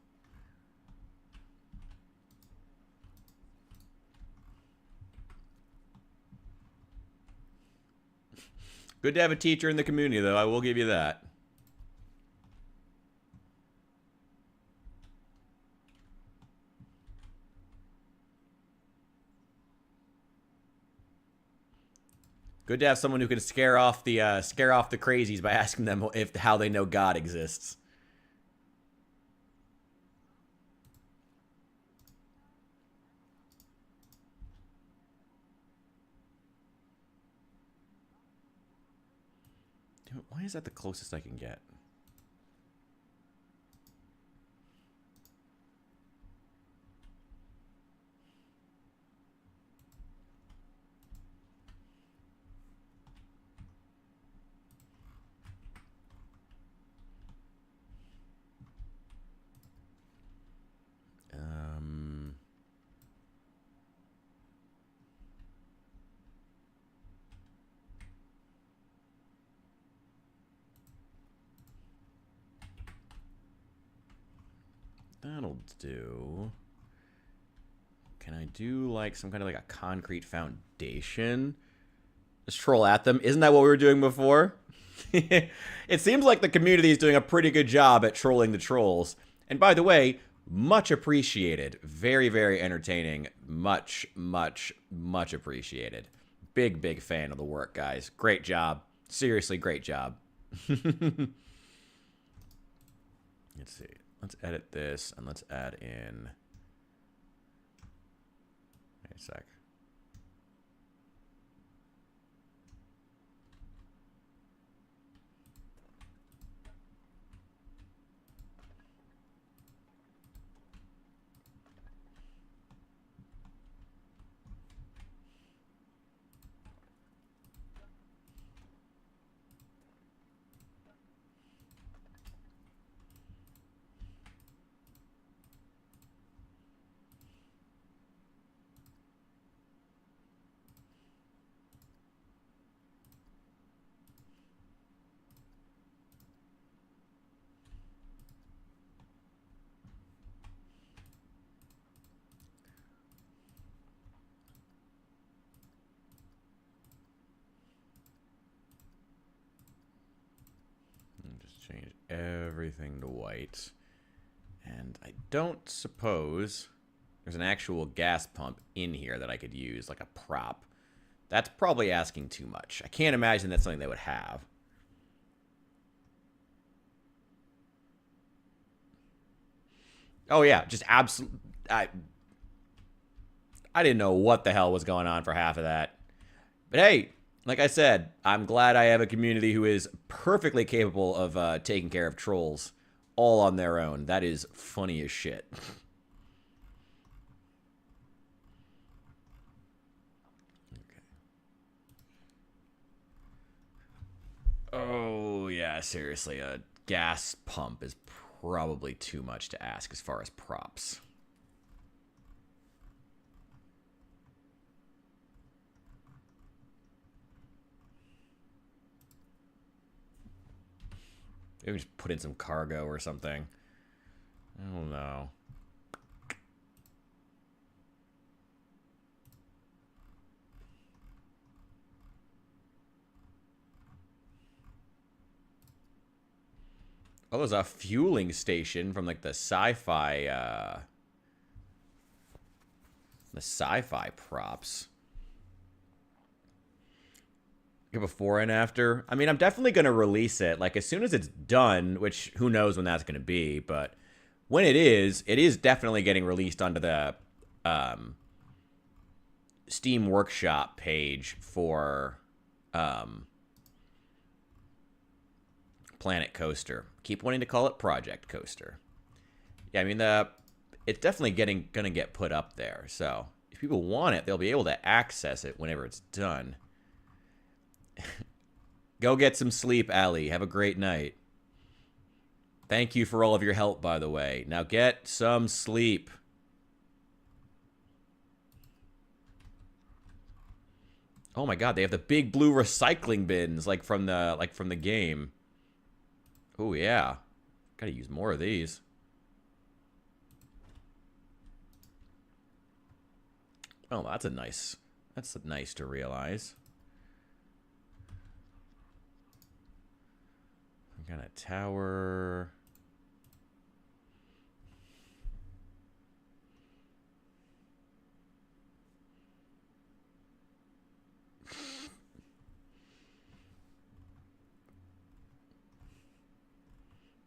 Good to have a teacher in the community, though. I will give you that. Good to have someone who can scare off the crazies by asking them how they know God exists. Why is that the closest I can get? That'll do. Can I do like some kind of like a concrete foundation? Just troll at them. Isn't that what we were doing before? It seems like the community is doing a pretty good job at trolling the trolls. And by the way, much appreciated. Very, very entertaining. Much, much, much appreciated. Big, big fan of the work, guys. Great job. Seriously, great job. Let's see. Let's edit this and let's add in. Wait a sec. Change everything to white. And I don't suppose there's an actual gas pump in here that I could use, like a prop. That's probably asking too much. I can't imagine that's something they would have. Oh yeah, just absolute. I didn't know what the hell was going on for half of that. But hey, like I said, I'm glad I have a community who is perfectly capable of taking care of trolls all on their own. That is funny as shit. Oh, yeah, seriously, a gas pump is probably too much to ask as far as props. Maybe just put in some cargo or something. I don't know. Oh, there's a fueling station from like the sci-fi props. Before and after. I mean, I'm definitely going to release it like as soon as it's done, which who knows when that's going to be, but when it is definitely getting released onto the Steam Workshop page for Planet Coaster. Keep wanting to call it Project Coaster. Yeah, I mean it's definitely gonna get put up there. So if people want it, they'll be able to access it whenever it's done. Go get some sleep, Allie. Have a great night. Thank you for all of your help, by the way. Now get some sleep. Oh my god, they have the big blue recycling bins like from the game. Oh yeah. Gotta use more of these. Oh, that's nice to realize. I got a tower.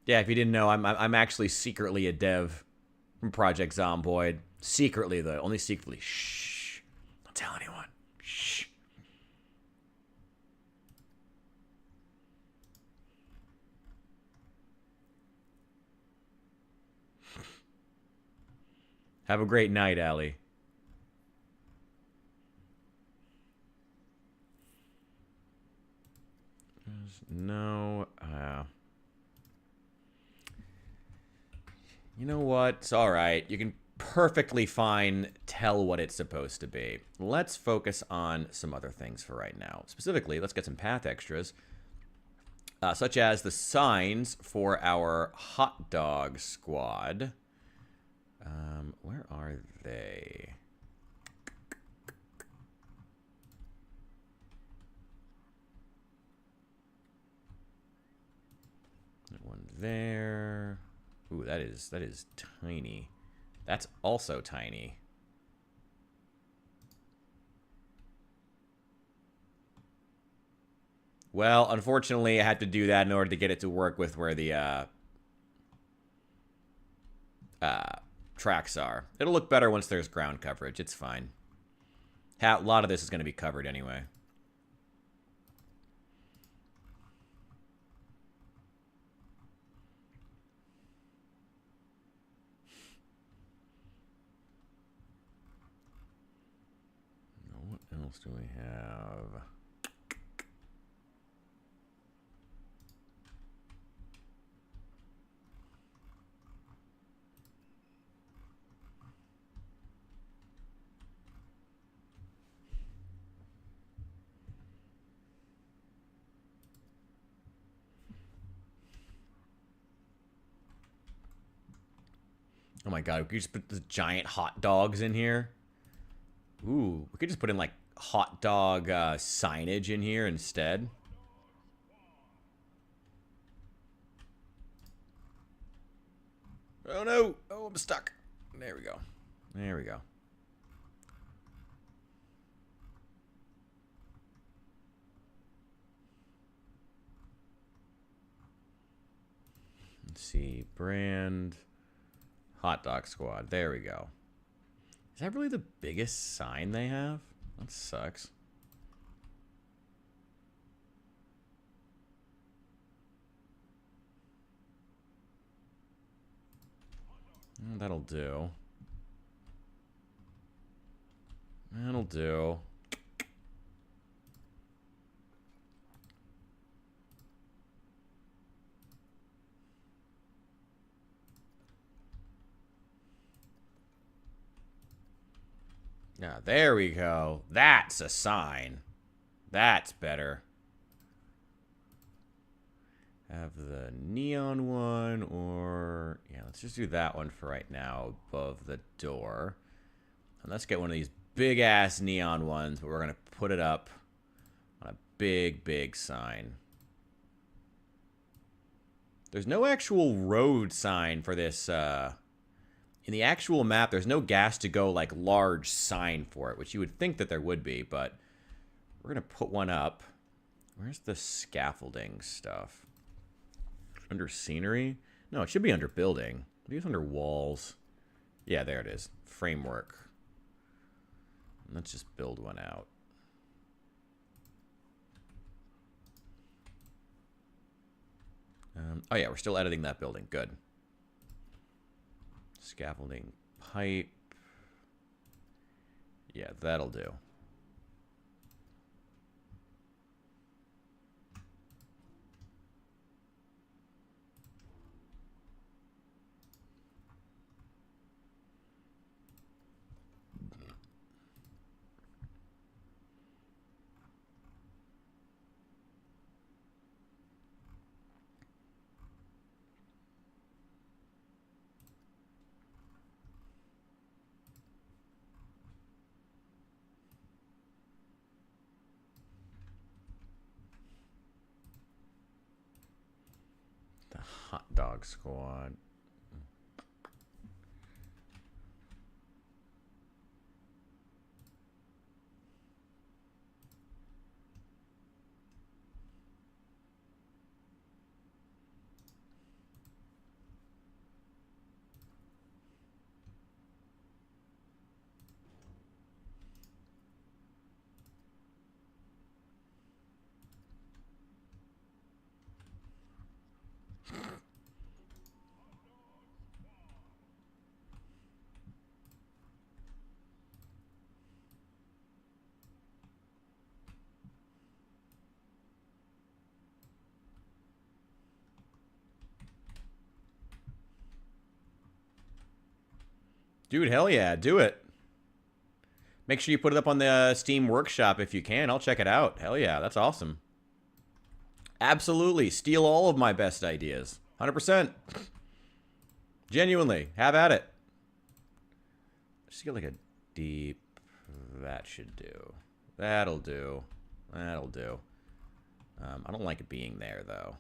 Yeah, if you didn't know, I'm actually secretly a dev from Project Zomboid. Secretly, though. Only secretly. Shh. Don't tell anyone. Shh. Have a great night, Allie. No. You know what? It's alright. You can perfectly fine tell what it's supposed to be. Let's focus on some other things for right now. Specifically, let's get some path extras. Such as the signs for our hot dog squad. Where are they? One there. Ooh, that is tiny. That's also tiny. Well, unfortunately, I had to do that in order to get it to work with where the tracks are. It'll look better once there's ground coverage. It's fine. A lot of this is going to be covered anyway. What else do we have? Oh my god, we could just put the giant hot dogs in here. Ooh, we could just put in like hot dog signage in here instead. Oh no! Oh, I'm stuck. There we go. There we go. Let's see. Brand. Hot Dog Squad. There we go. Is that really the biggest sign they have? That sucks. That'll do. That'll do. Now, there we go. That's a sign. That's better. Have the neon one, or... yeah, let's just do that one for right now above the door. And let's get one of these big-ass neon ones, but we're going to put it up on a big, big sign. There's no actual road sign for this. In the actual map, there's no gas to go, like, large sign for it, which you would think that there would be, but we're going to put one up. Where's the scaffolding stuff? Under scenery? No, it should be under building. Maybe it's under walls. Yeah, there it is. Framework. Let's just build one out. Oh yeah, we're still editing that building. Good. Scaffolding pipe. Yeah, that'll do. Hot dog squad. Dude, hell yeah, do it. Make sure you put it up on the Steam Workshop if you can. I'll check it out. Hell yeah, that's awesome. Absolutely. Steal all of my best ideas. 100%. Genuinely. Have at it. Just get like a deep... that should do. That'll do. That'll do. I don't like it being there, though.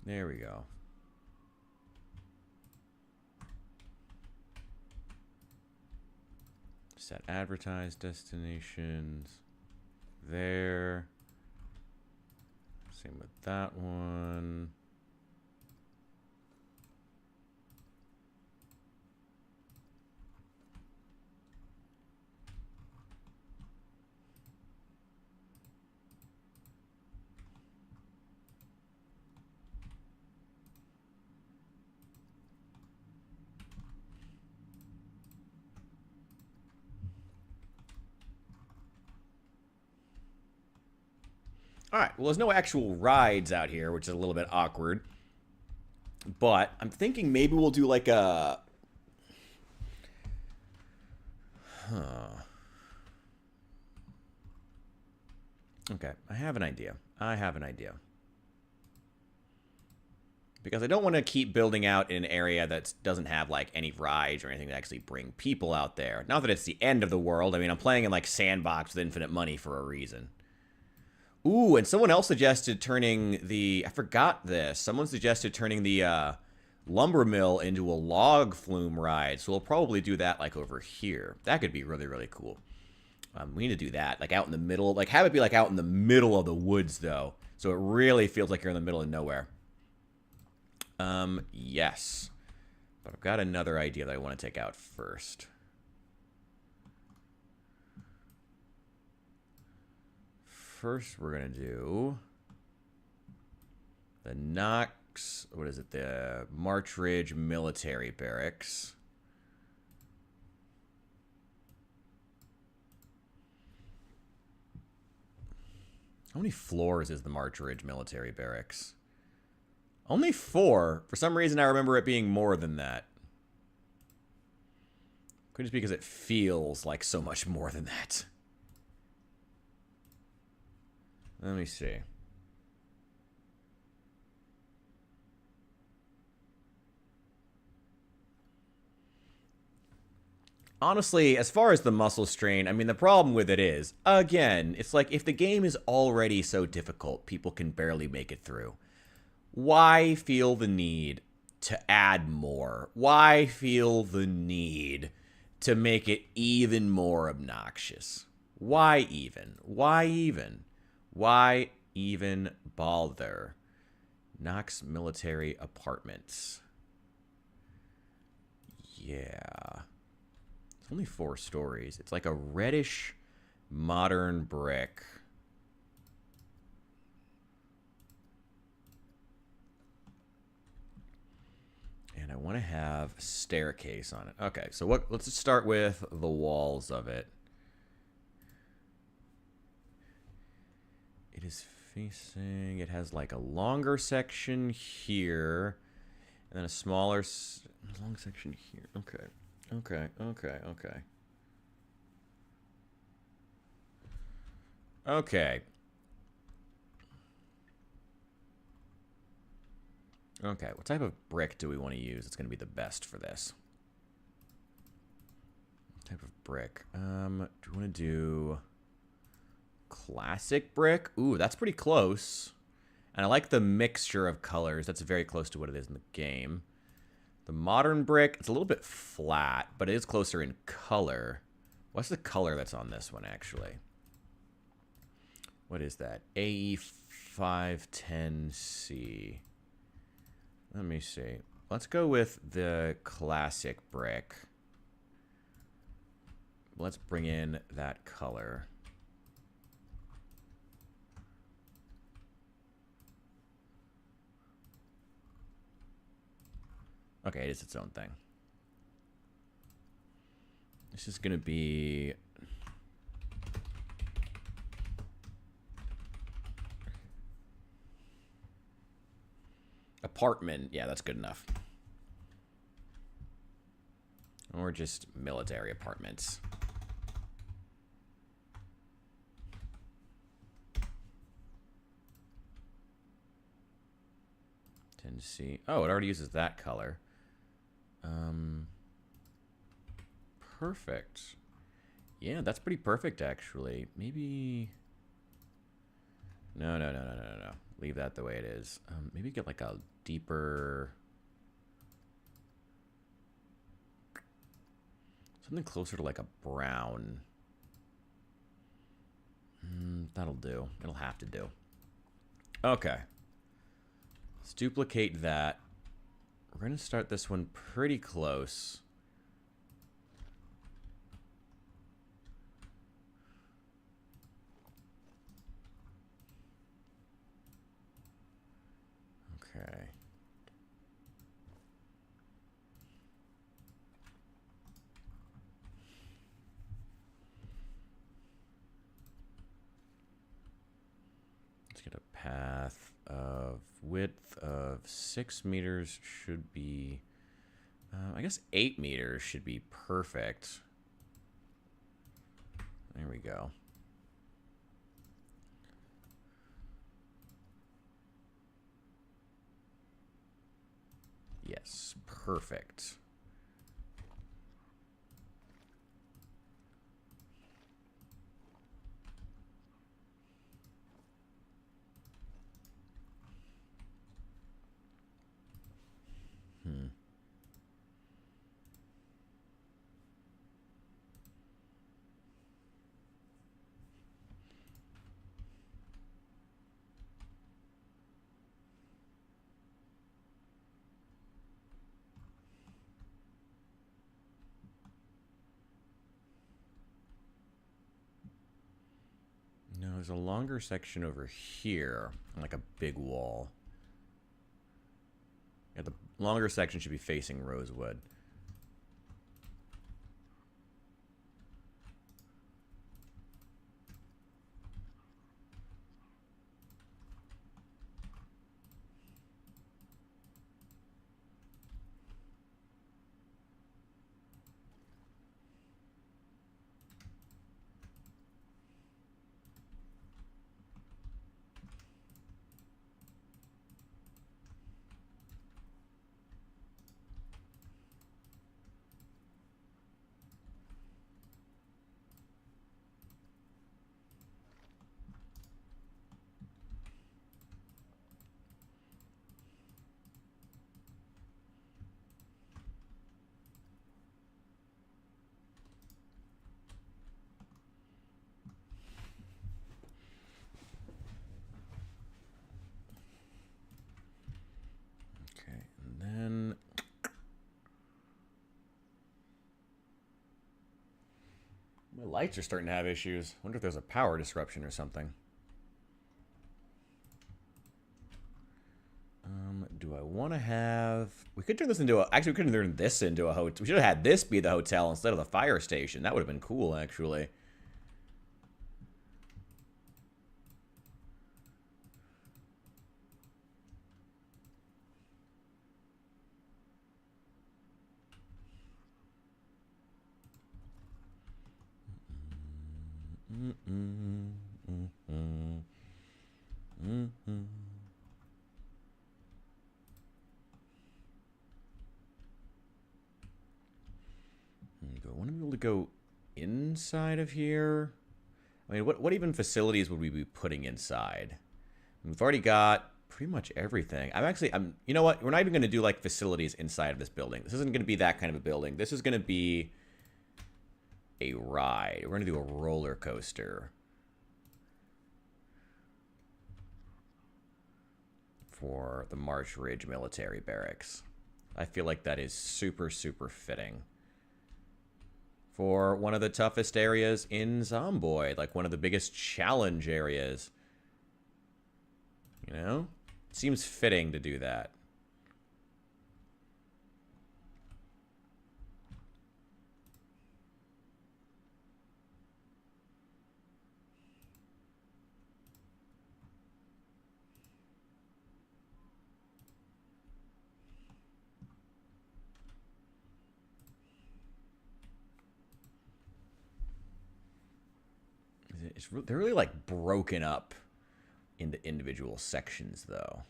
There we go. Set advertised destinations. There. Same with that one. All right, well, there's no actual rides out here, which is a little bit awkward. But I'm thinking maybe we'll do like a... Okay, I have an idea. Because I don't want to keep building out in an area that doesn't have, like, any rides or anything to actually bring people out there. Not that it's the end of the world. I mean, I'm playing in, like, Sandbox with infinite money for a reason. Ooh, and someone else suggested turning the... I forgot this. Someone suggested turning the lumber mill into a log flume ride. So we'll probably do that, like, over here. That could be really, really cool. We need to do that, like, out in the middle. Like, have it be, like, out in the middle of the woods, though. So it really feels like you're in the middle of nowhere. Yes. But I've got another idea that I want to take out first. First, we're going to do the What is it? The March Ridge Military Barracks. How many floors is the March Ridge Military Barracks? Only 4. For some reason, I remember it being more than that. Could just be because it feels like so much more than that. Let me see. Honestly, as far as the muscle strain, I mean, the problem with it is, again, it's like if the game is already so difficult, people can barely make it through. Why feel the need to add more? Why feel the need to make it even more obnoxious? Why even? Why even? Why even bother? Knox Military Apartments. Yeah. It's only 4 stories. It's like a reddish modern brick. And I want to have a staircase on it. Okay, so let's just start with the walls of it. It is facing, it has like a longer section here, and then a smaller, long section here. Okay. Okay. Okay, what type of brick do we want to use? It's going to be the best for this. What type of brick? Do we want to do classic brick? Ooh, that's pretty close. And I like the mixture of colors. That's very close to what it is in the game. The modern brick, it's a little bit flat, but it is closer in color. What's the color that's on this one, actually? What is that? AE510C. Let me see. Let's go with the classic brick. Let's bring in that color. Okay, it is its own thing. This is going to be... apartment. Yeah, that's good enough. Or just military apartments. Tennessee. Oh, it already uses that color. Perfect. Yeah, that's pretty perfect, actually. Maybe... No. Leave that the way it is. Maybe get like a deeper... something closer to like a brown. That'll do. It'll have to do. Okay. Let's duplicate that. We're going to start this one pretty close. Okay. Let's get a path of width of 6 meters should be... I guess 8 meters should be perfect. There we go. Yes, perfect. There's a longer section over here, like a big wall. Yeah, the longer section should be facing Rosewood. Okay, and then my lights are starting to have issues. Wonder if there's a power disruption or something. Do I want to have... We could turn this into a... Actually, we could turn this into a hotel. We should have had this be the hotel instead of the fire station. That would have been cool, actually. Do I want to be able to go inside of here? I mean, what even facilities would we be putting inside? We've already got pretty much everything. You know what? We're not even going to do like facilities inside of this building. This isn't going to be that kind of a building. This is going to be a ride. We're going to do a roller coaster for the Marsh Ridge Military Barracks. I feel like that is super, super fitting for one of the toughest areas in Zomboid, like one of the biggest challenge areas. You know? It seems fitting to do that. They're really like broken up into individual sections, though.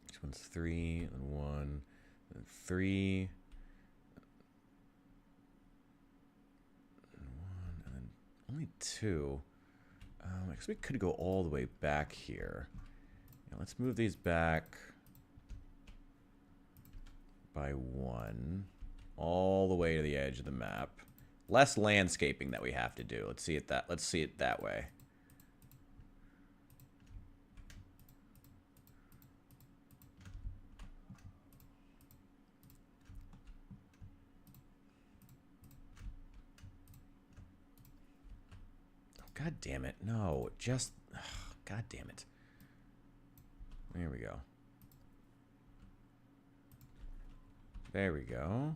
This one's 3, and 1, and 3. And 1, and then only 2. I guess we could go all the way back here. Yeah, let's move these back by 1, all the way to the edge of the map. Less landscaping that we have to do. Let's see it that way. Oh, God damn it. No, just... God damn it. There we go. There we go.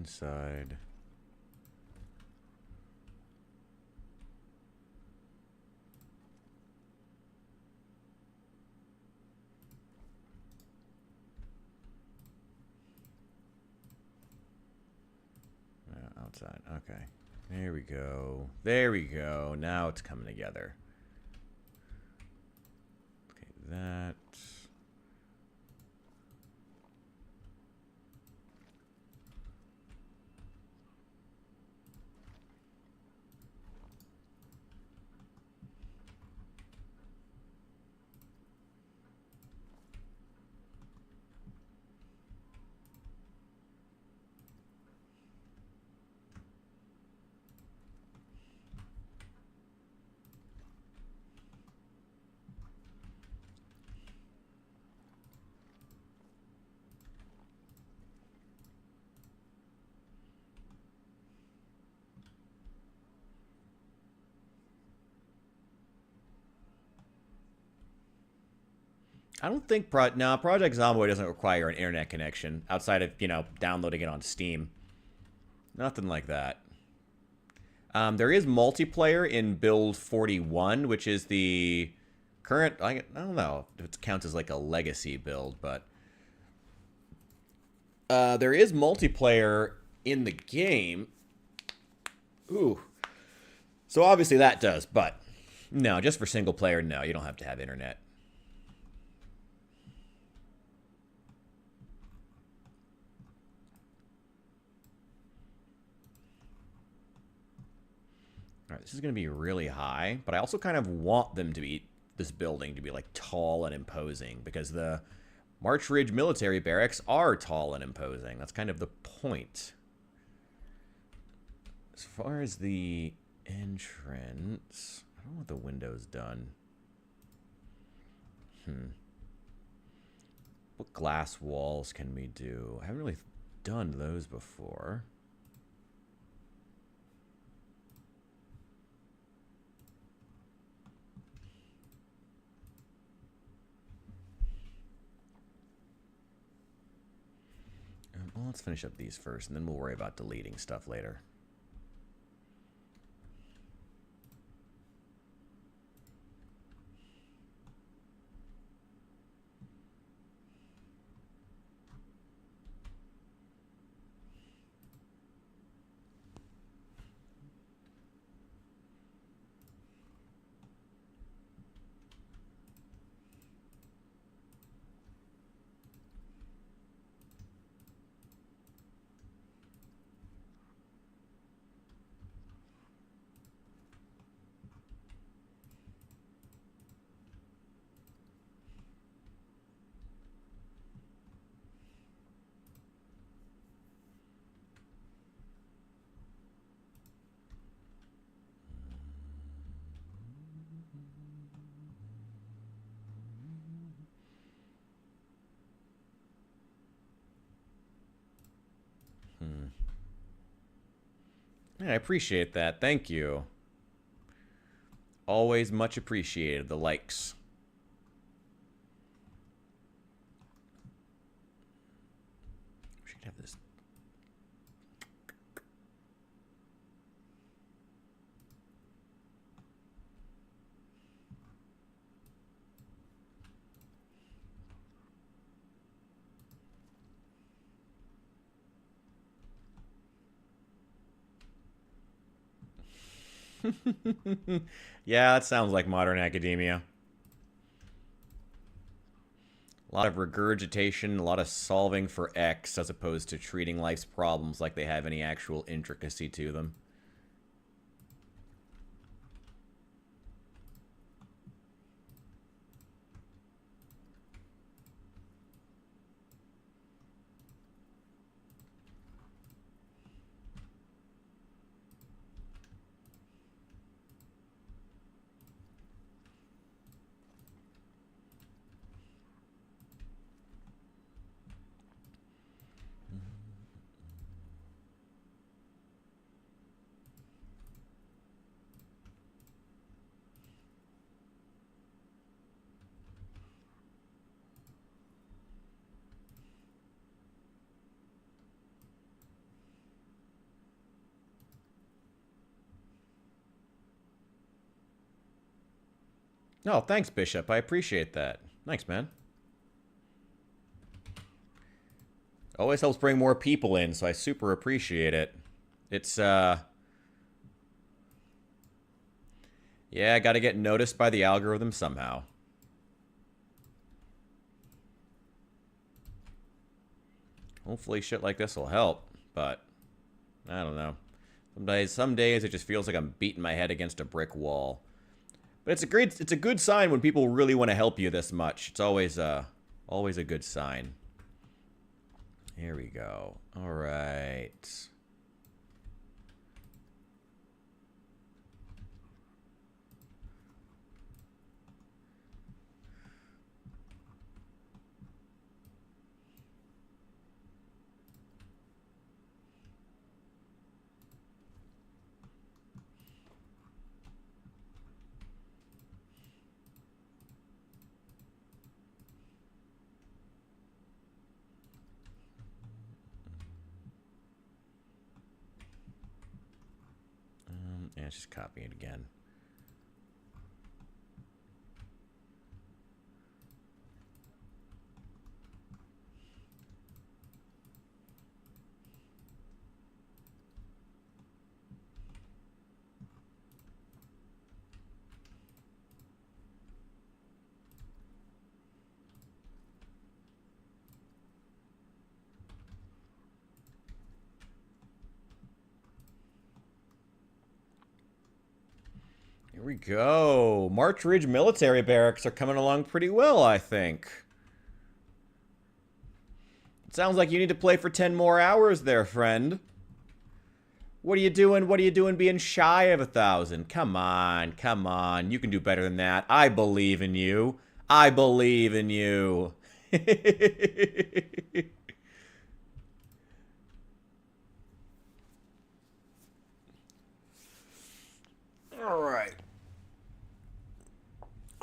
inside. Outside. Okay. There we go. There we go. Now it's coming together. Okay, that. I don't think Project Zomboid doesn't require an internet connection outside of, downloading it on Steam. Nothing like that. There is multiplayer in build 41, which is the current, I don't know if it counts as like a legacy build, but there is multiplayer in the game. Ooh. So obviously that does, but no, just for single player, no, you don't have to have internet. All right, this is going to be really high, but I also kind of want them to be, this building to be like tall and imposing, because the March Ridge military barracks are tall and imposing. That's kind of the point. As far as the entrance, I don't know what the window's done. What glass walls can we do? I haven't really done those before. Well, let's finish up these first, and then we'll worry about deleting stuff later. Yeah, I appreciate that. Thank you. Always much appreciated, the likes. We should have this. Yeah, that sounds like modern academia. A lot of regurgitation, a lot of solving for X as opposed to treating life's problems like they have any actual intricacy to them. Oh, thanks, Bishop. I appreciate that. Thanks, man. Always helps bring more people in, so I super appreciate it. It's, yeah, I gotta get noticed by the algorithm somehow. Hopefully shit like this will help, but I don't know. Some days it just feels like I'm beating my head against a brick wall. But it's a good sign when people really want to help you this much. It's always a good sign. Here we go. All right. Yeah, just copy it again. Here we go. March Ridge military barracks are coming along pretty well, I think. It sounds like you need to play for 10 more hours there, friend. What are you doing? What are you doing being shy of 1,000? Come on, come on. You can do better than that. I believe in you. I believe in you. All right.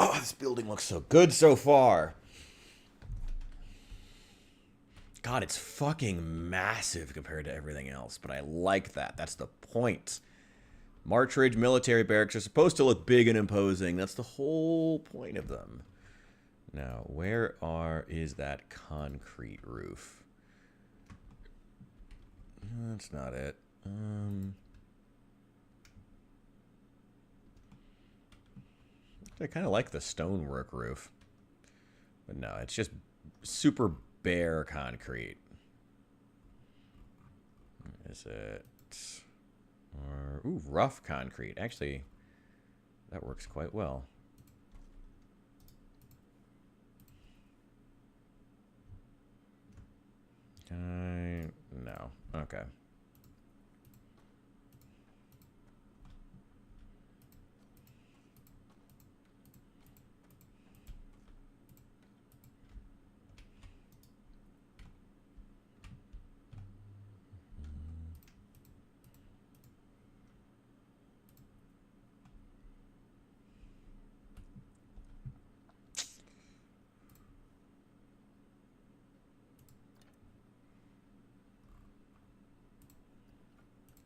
Oh, this building looks so good so far. God, it's fucking massive compared to everything else, but I like that. That's the point. March Ridge military barracks are supposed to look big and imposing. That's the whole point of them. Now, is that concrete roof? That's not it. I kind of like the stonework roof. But no, it's just super bare concrete. Is it? Or, ooh, rough concrete. Actually, that works quite well. No. Okay.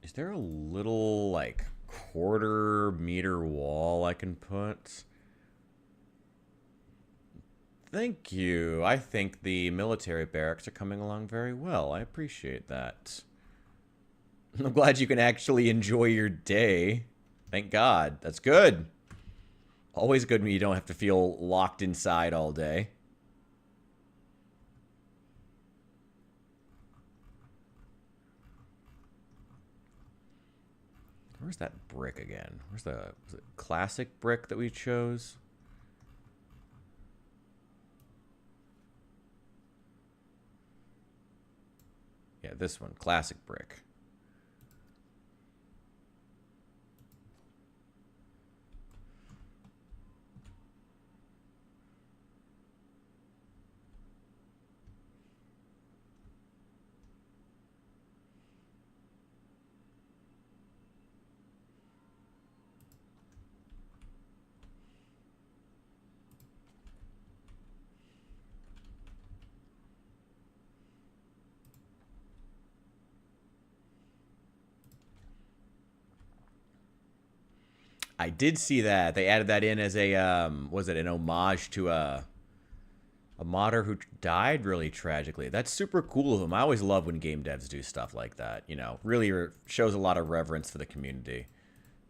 Is there a little, like, quarter-meter wall I can put? Thank you. I think the military barracks are coming along very well. I appreciate that. I'm glad you can actually enjoy your day. Thank God. That's good. Always good when you don't have to feel locked inside all day. Where's that brick again? Was it classic brick that we chose? Yeah, this one, classic brick. I did see that. They added that in as a, was it an homage to a modder who died really tragically. That's super cool of them. I always love when game devs do stuff like that. You know, really shows a lot of reverence for the community.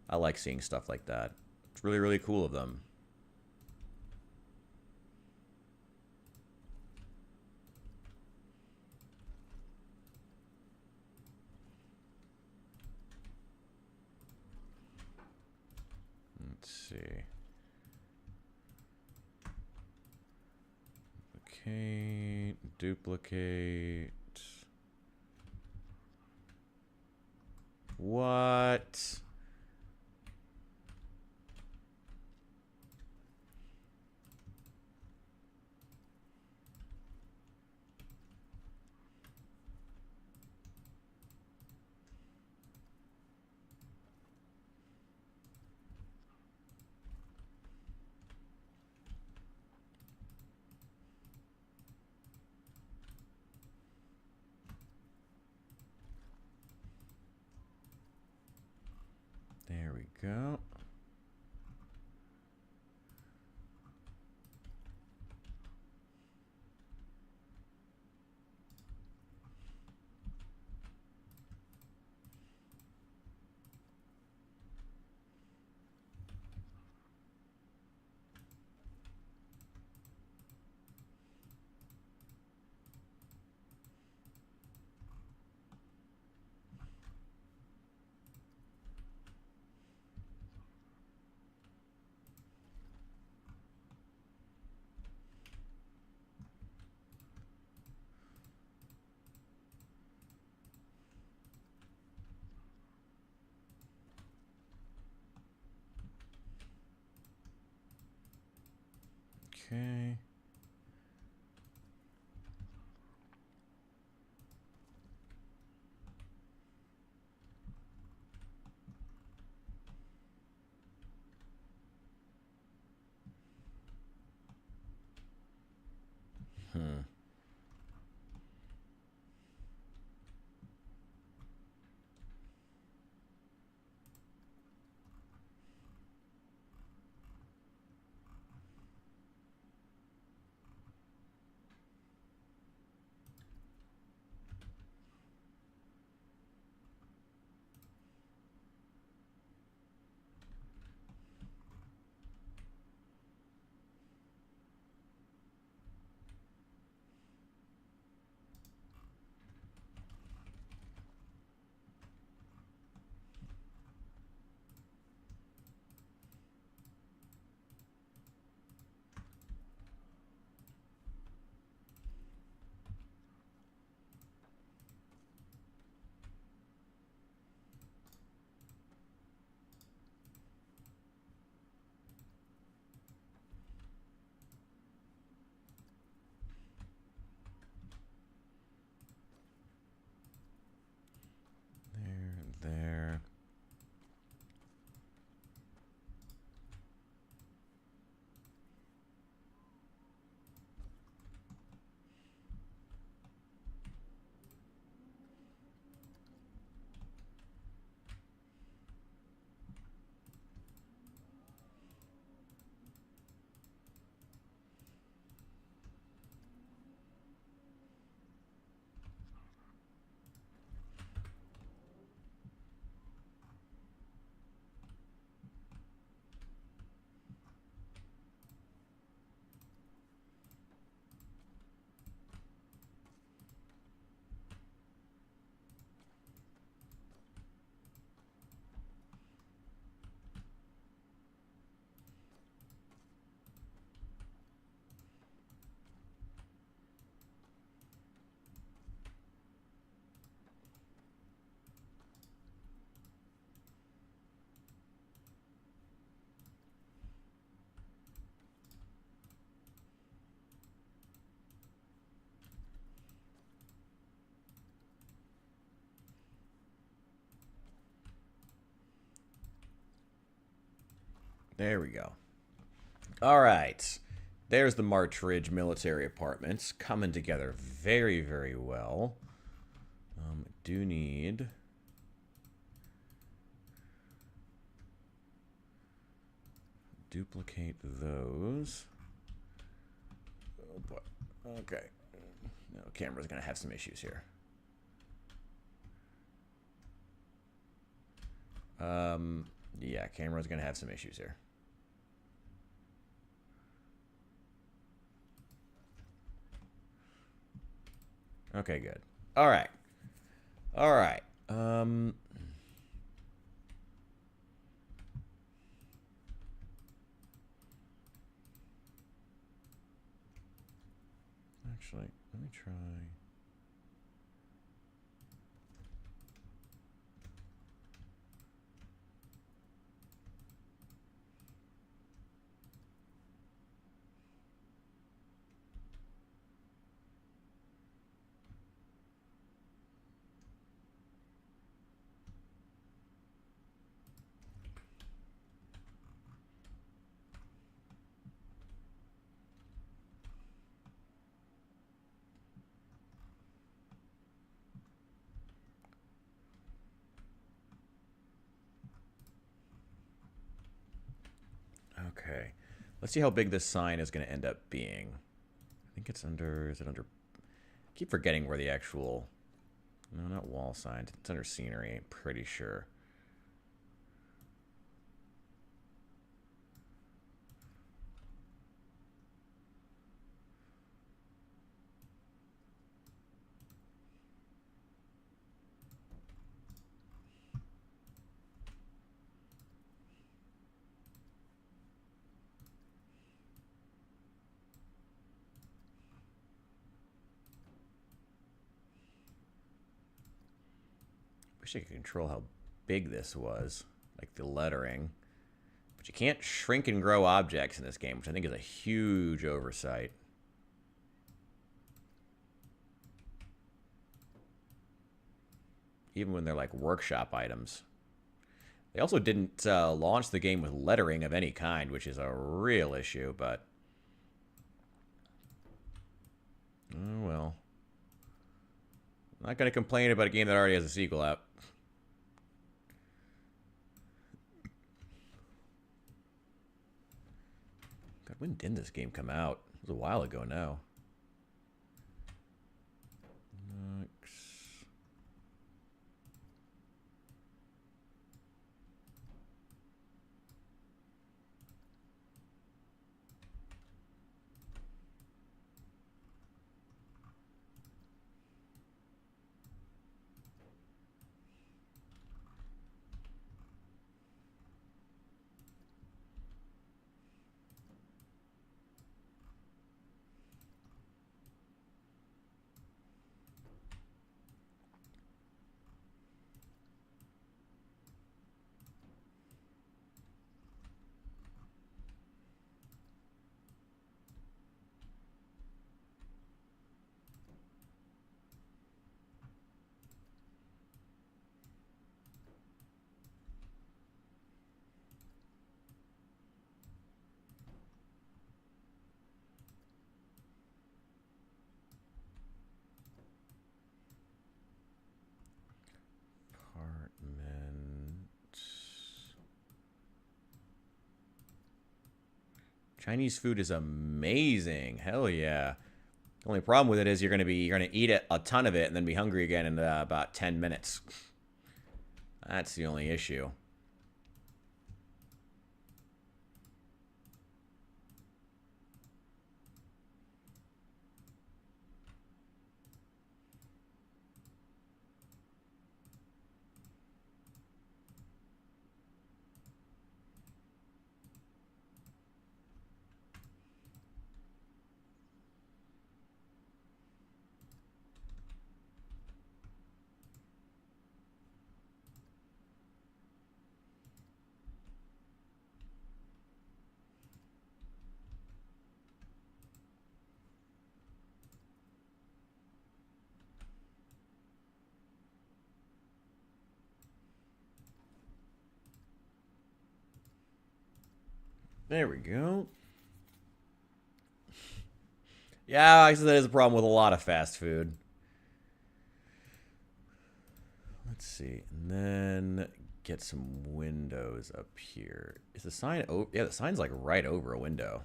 I like seeing stuff like that. It's really, really cool of them. Let's see. Duplicate. What? There we go. Okay. Hmm. There. There we go. All right. There's the March Ridge Military Apartments coming together very, very well. Do need... duplicate those. Oh boy. Okay. No, camera's gonna have some issues here. Yeah, camera's gonna have some issues here. Okay, good. All right. All right. Actually, let me try. Okay. Let's see how big this sign is going to end up being. I think it's under... Is it under... I keep forgetting where the actual... No, not wall signs. It's under scenery, I'm pretty sure. Wish I could control how big this was, like the lettering. But you can't shrink and grow objects in this game, which I think is a huge oversight. Even when they're like workshop items. They also didn't launch the game with lettering of any kind, which is a real issue, but... Oh, well. I'm not going to complain about a game that already has a sequel out. God, when did this game come out? It was a while ago now. Chinese food is amazing. Hell yeah. The only problem with it is you're gonna eat a ton of it and then be hungry again in about 10 minutes. That's the only issue. There we go. Yeah, I said that is a problem with a lot of fast food. Let's see. And then get some windows up here. Is the sign over? Yeah, the sign's like right over a window.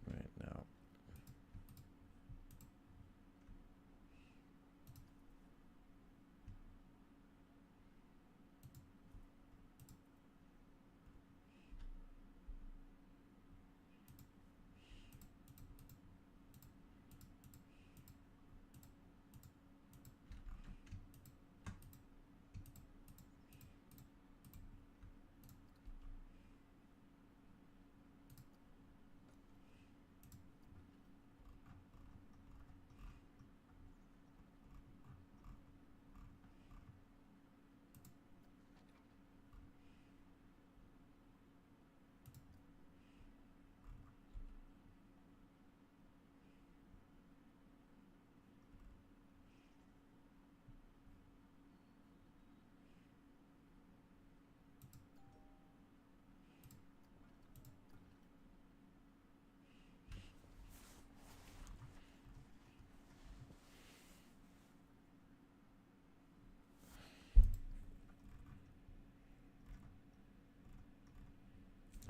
Right now.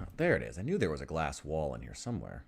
Oh, there it is. I knew there was a glass wall in here somewhere.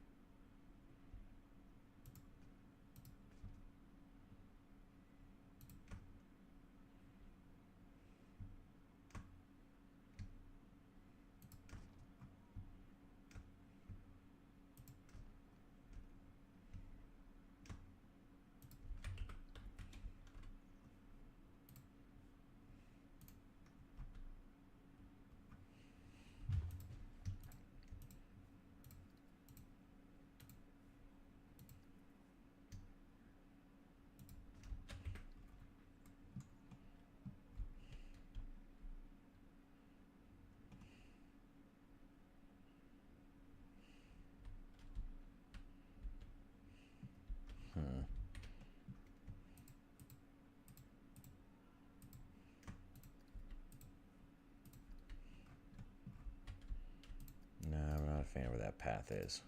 No, I'm not a fan of where that path is.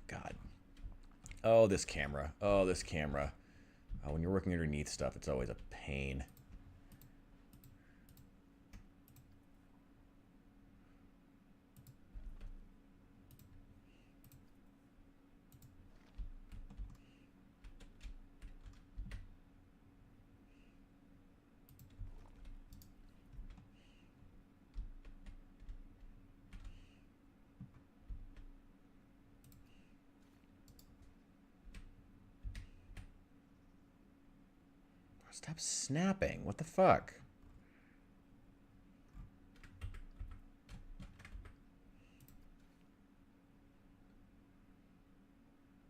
God. Oh, this camera. Oh, this camera. Oh, when you're working underneath stuff, it's always a pain. Stop snapping. What the fuck?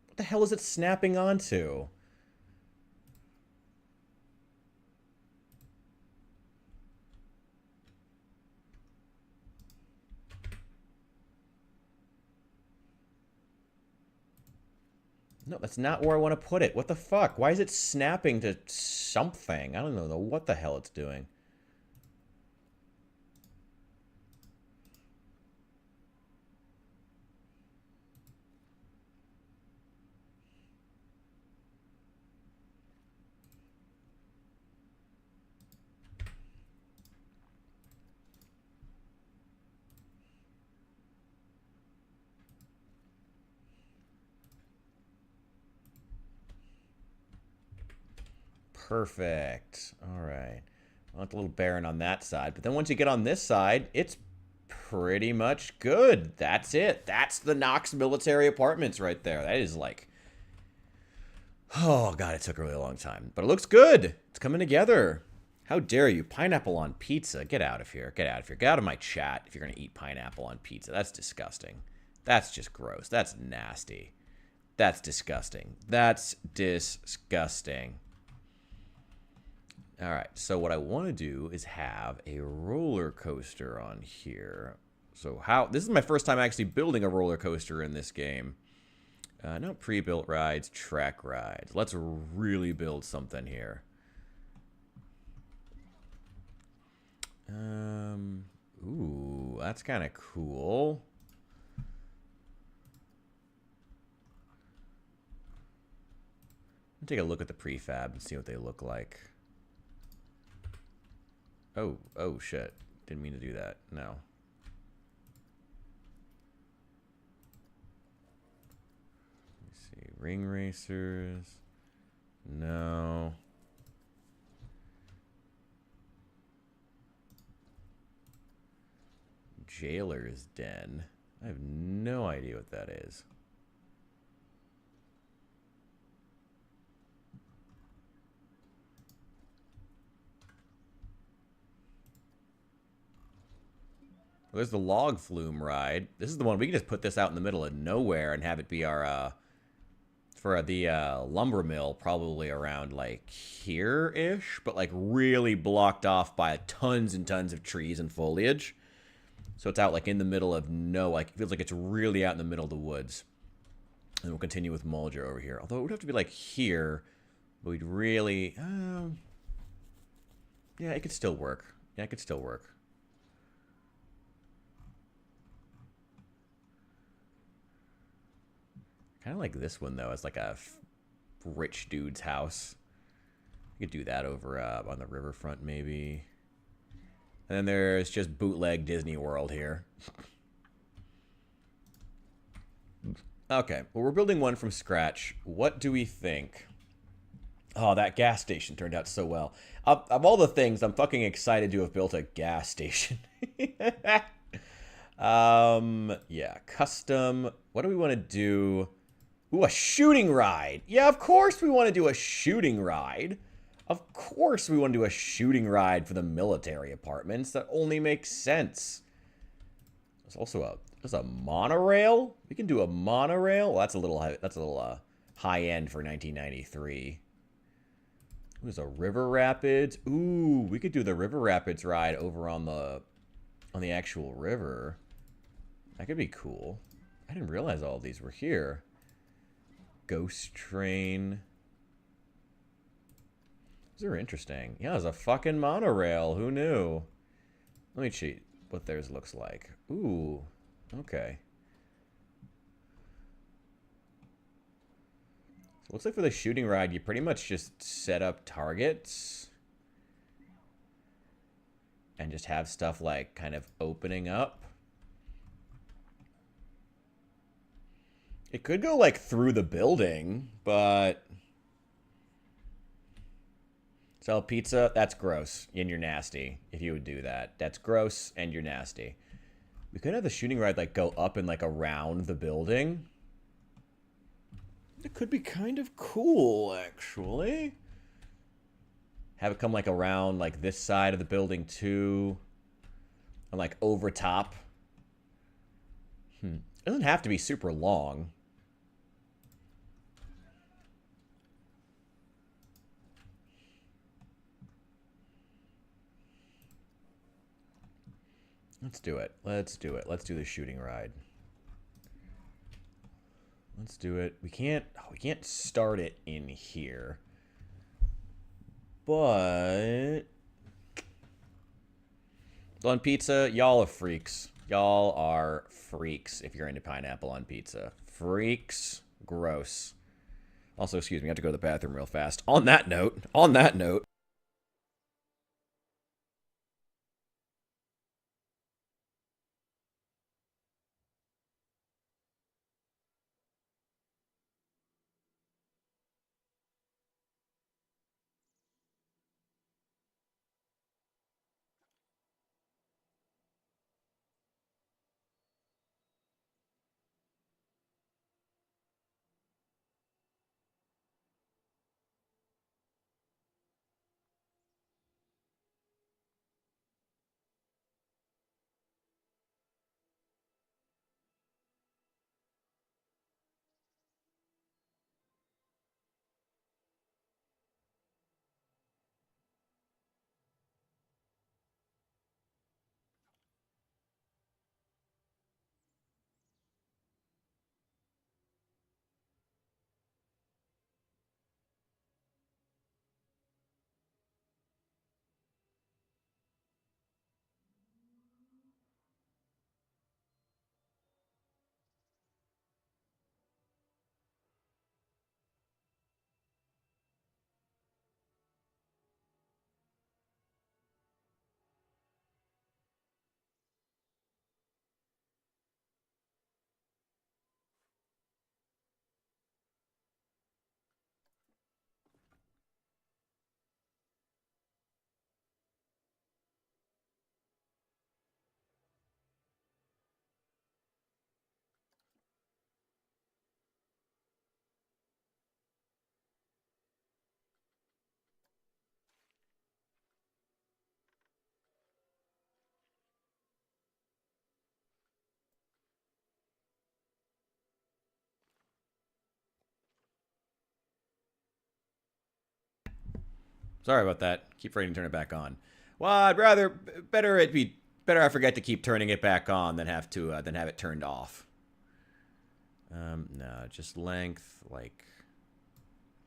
What the hell is it snapping onto? No, that's not where I want to put it. What the fuck? Why is it snapping to something? I don't know what the hell it's doing. Perfect. All right. Not a little barren on that side. But then once you get on this side, it's pretty much good. That's it. That's the Knox military apartments right there. That is like... Oh, God, it took a really long time. But it looks good. It's coming together. How dare you? Pineapple on pizza. Get out of here. Get out of here. Get out of my chat if you're going to eat pineapple on pizza. That's disgusting. That's just gross. That's nasty. That's disgusting. That's disgusting. All right, so what I want to do is have a roller coaster on here. So this is my first time actually building a roller coaster in this game. No pre-built rides, track rides. Let's really build something here. Ooh, that's kind of cool. Take a look at the prefab and see what they look like. Oh shit. Didn't mean to do that. No. Let's see. Ring racers. No. Jailer's Den. I have no idea what that is. Well, there's the log flume ride. This is the one we can just put this out in the middle of nowhere and have it be our for the lumber mill, probably around like here-ish, but like really blocked off by tons and tons of trees and foliage. So it's out like in the middle of like, it feels like it's really out in the middle of the woods. And we'll continue with Mulger over here. Although it would have to be like here, but we'd really, yeah, it could still work. Yeah, it could still work. Kind of like this one though, as like a rich dude's house. You could do that over on the riverfront maybe. And then there's just bootleg Disney World here. Okay, well, we're building one from scratch. What do we think? Oh, that gas station turned out so well. Of all the things, I'm fucking excited to have built a gas station. Yeah, custom. What do we want to do? Ooh, a shooting ride. Yeah, of course we want to do a shooting ride. Of course we want to do a shooting ride for the military apartments. That only makes sense. There's also there's a monorail. We can do a monorail. Well, that's a little high end for 1993. There's a river rapids. Ooh, we could do the river rapids ride over on the actual river. That could be cool. I didn't realize all of these were here. Ghost train. These are interesting. Yeah, there's a fucking monorail. Who knew? Let me cheat what theirs looks like. Ooh, okay. So it looks like for the shooting ride, you pretty much just set up targets and just have stuff like kind of opening up. It could go like through the building, but... Sell pizza? That's gross. And you're nasty if you would do that. That's gross and you're nasty. We could have the shooting ride like go up and like around the building. It could be kind of cool, actually. Have it come like around like this side of the building too. And like over top. It doesn't have to be super long. Let's do it. Let's do it. Let's do the shooting ride. Let's do it. We can't start it in here. But on pizza, y'all are freaks. Y'all are freaks if you're into pineapple on pizza. Freaks. Gross. Also, excuse me, I have to go to the bathroom real fast. On that note, Sorry about that. Keep forgetting to turn it back on. Well, I'd rather better I forget to keep turning it back on than have it turned off. No, just length like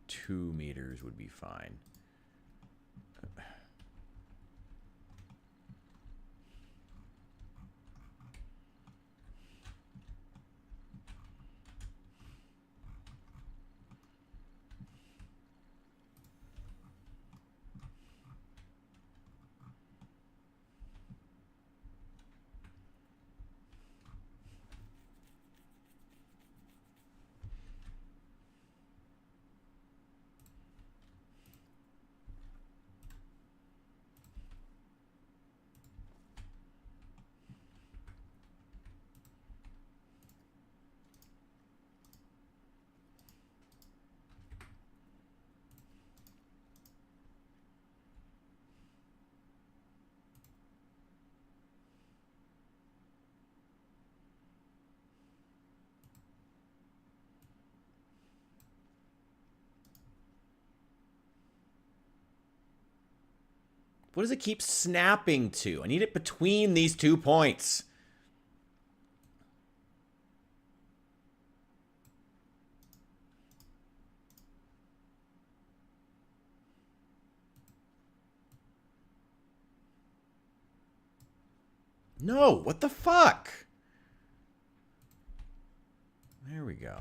2 meters would be fine. What does it keep snapping to? I need it between these 2 points. No, what the fuck? There we go.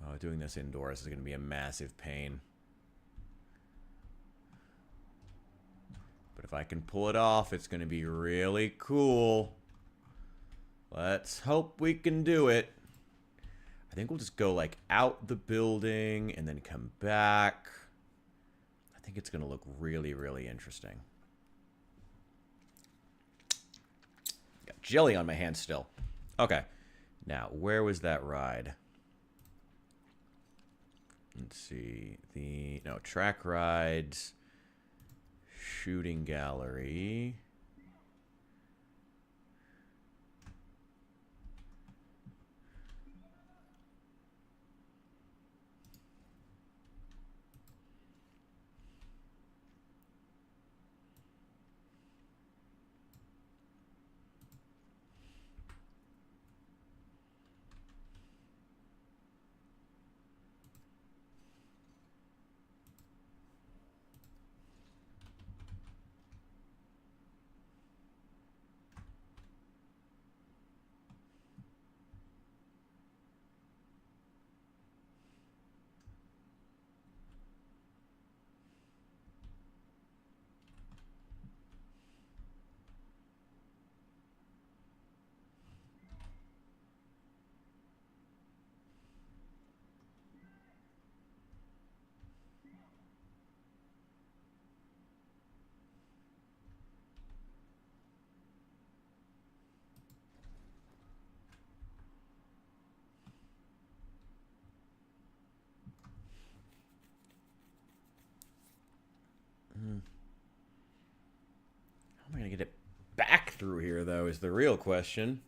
Oh, doing this indoors is going to be a massive pain. But if I can pull it off, it's going to be really cool. Let's hope we can do it. I think we'll just go like out the building and then come back. I think it's going to look really, really interesting. Got jelly on my hand still. Okay. Now, where was that ride? Let's see. No, track rides. Shooting gallery. How am I going to get it back through here, though, is the real question.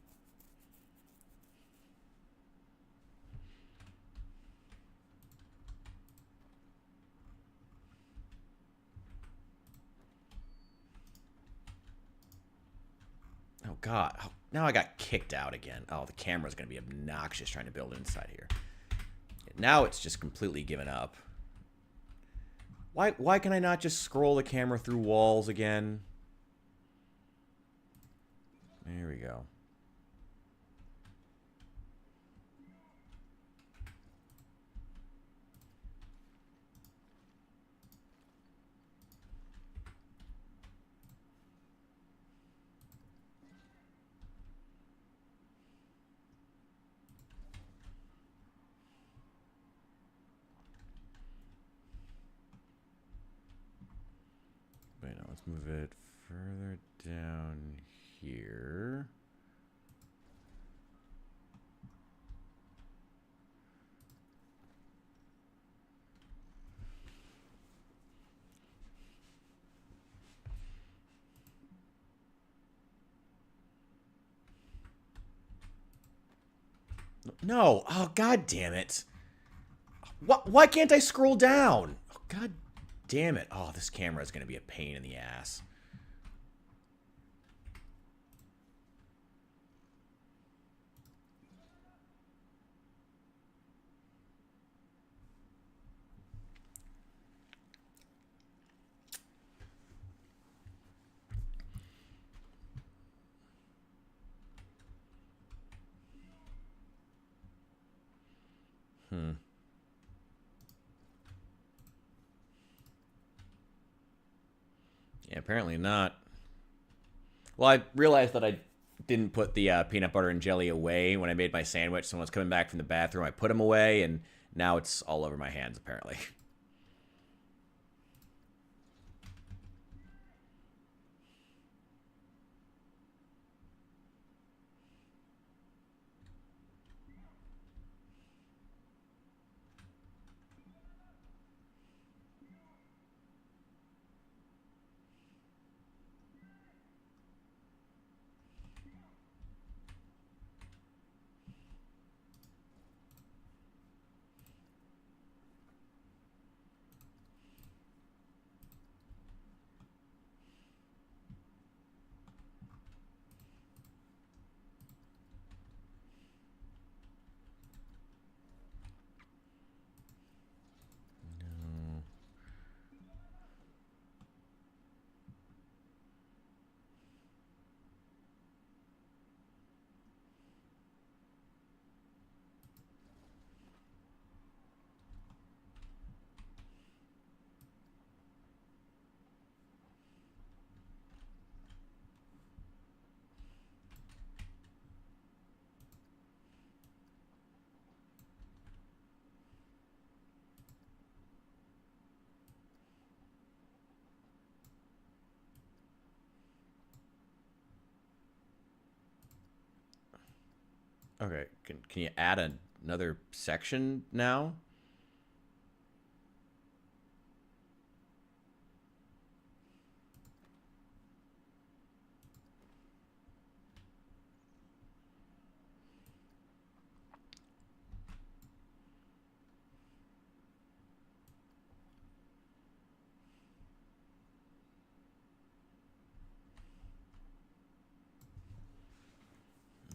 Oh, God. Oh, now I got kicked out again. Oh, the camera's going to be obnoxious trying to build it inside here. Now it's just completely given up. Why can I not just scroll the camera through walls again? There we go. Wait, now let's move it further down here. No. Oh, God damn it. Why can't I scroll down? Oh, God damn it. Oh, this camera is going to be a pain in the ass. Yeah, apparently not. Well, I realized that I didn't put the peanut butter and jelly away when I made my sandwich. Someone was coming back from the bathroom. I put them away, and now it's all over my hands, apparently. Okay, can you add another section now?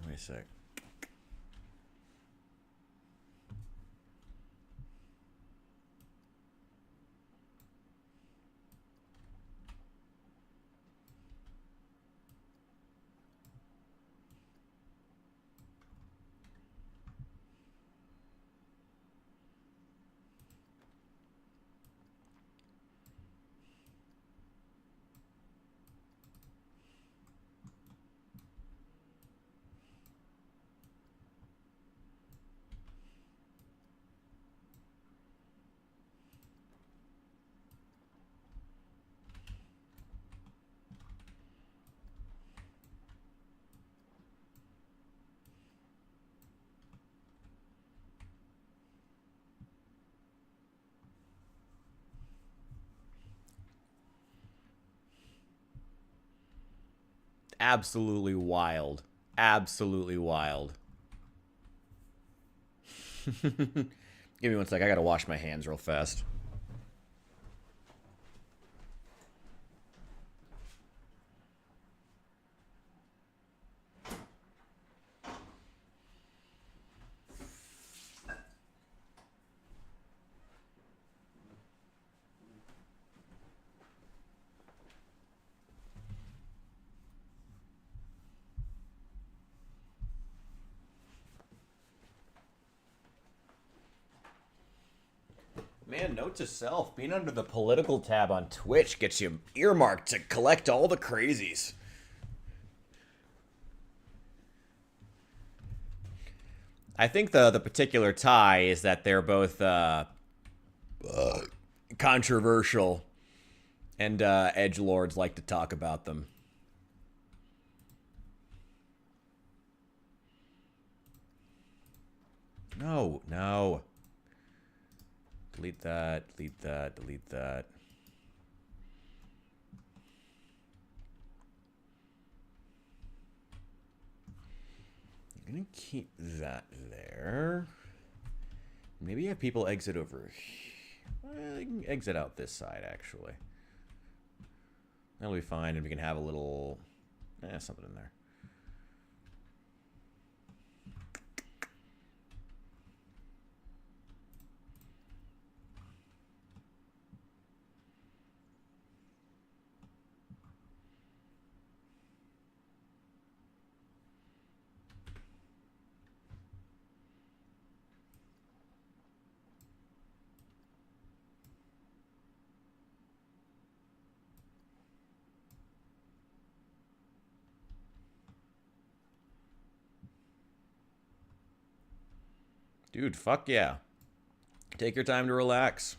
Wait a sec. Absolutely wild. Absolutely wild. Give me one sec. I gotta wash my hands real fast. Man, note to self, being under the political tab on Twitch gets you earmarked to collect all the crazies. I think the particular tie is that they're both controversial, and edgelords like to talk about them. No, no. Delete that, delete that, delete that. I'm gonna keep that there. Maybe have people exit over here. You can exit out this side, actually. That'll be fine, and we can have a little... something in there. Dude, fuck yeah. Take your time to relax.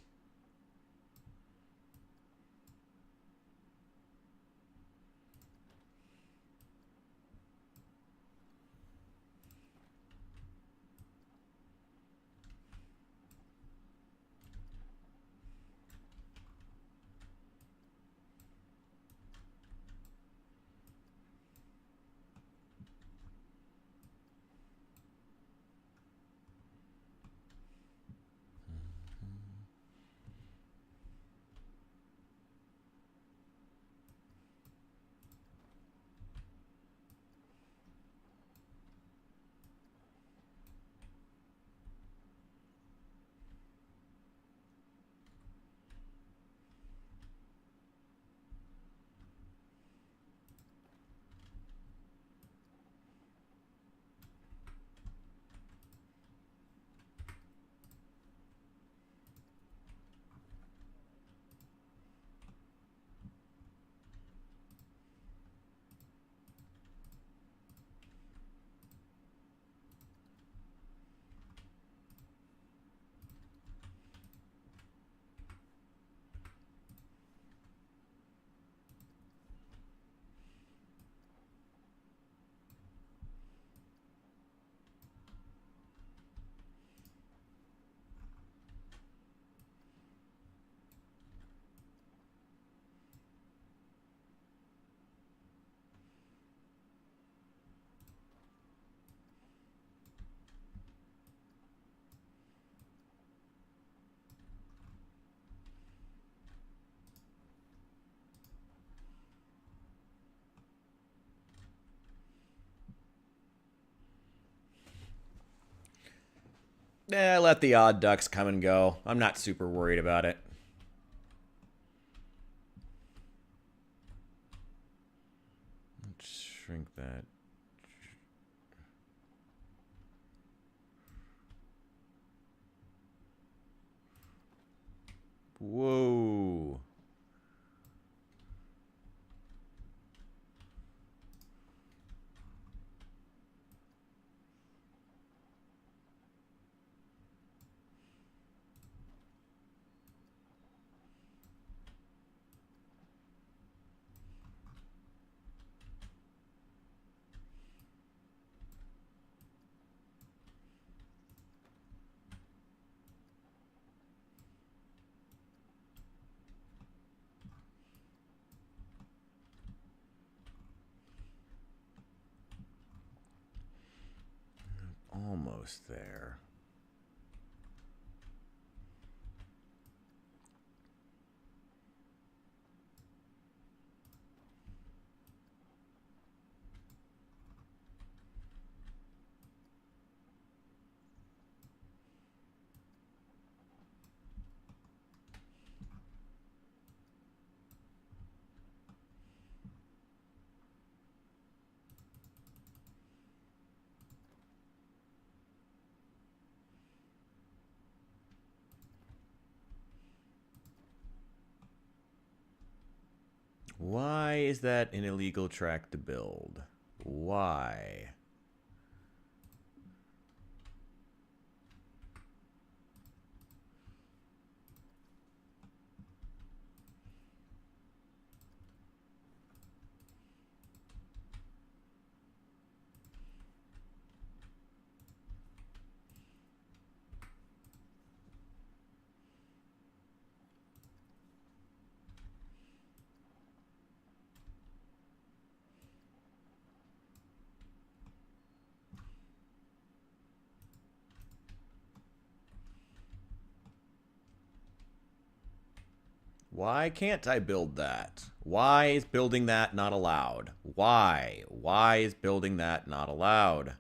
Let the odd ducks come and go. I'm not super worried about it. Let's shrink that. Whoa. Almost there. Why is that an illegal track to build? Why? Why can't I build that? Why is building that not allowed? Why? Why is building that not allowed?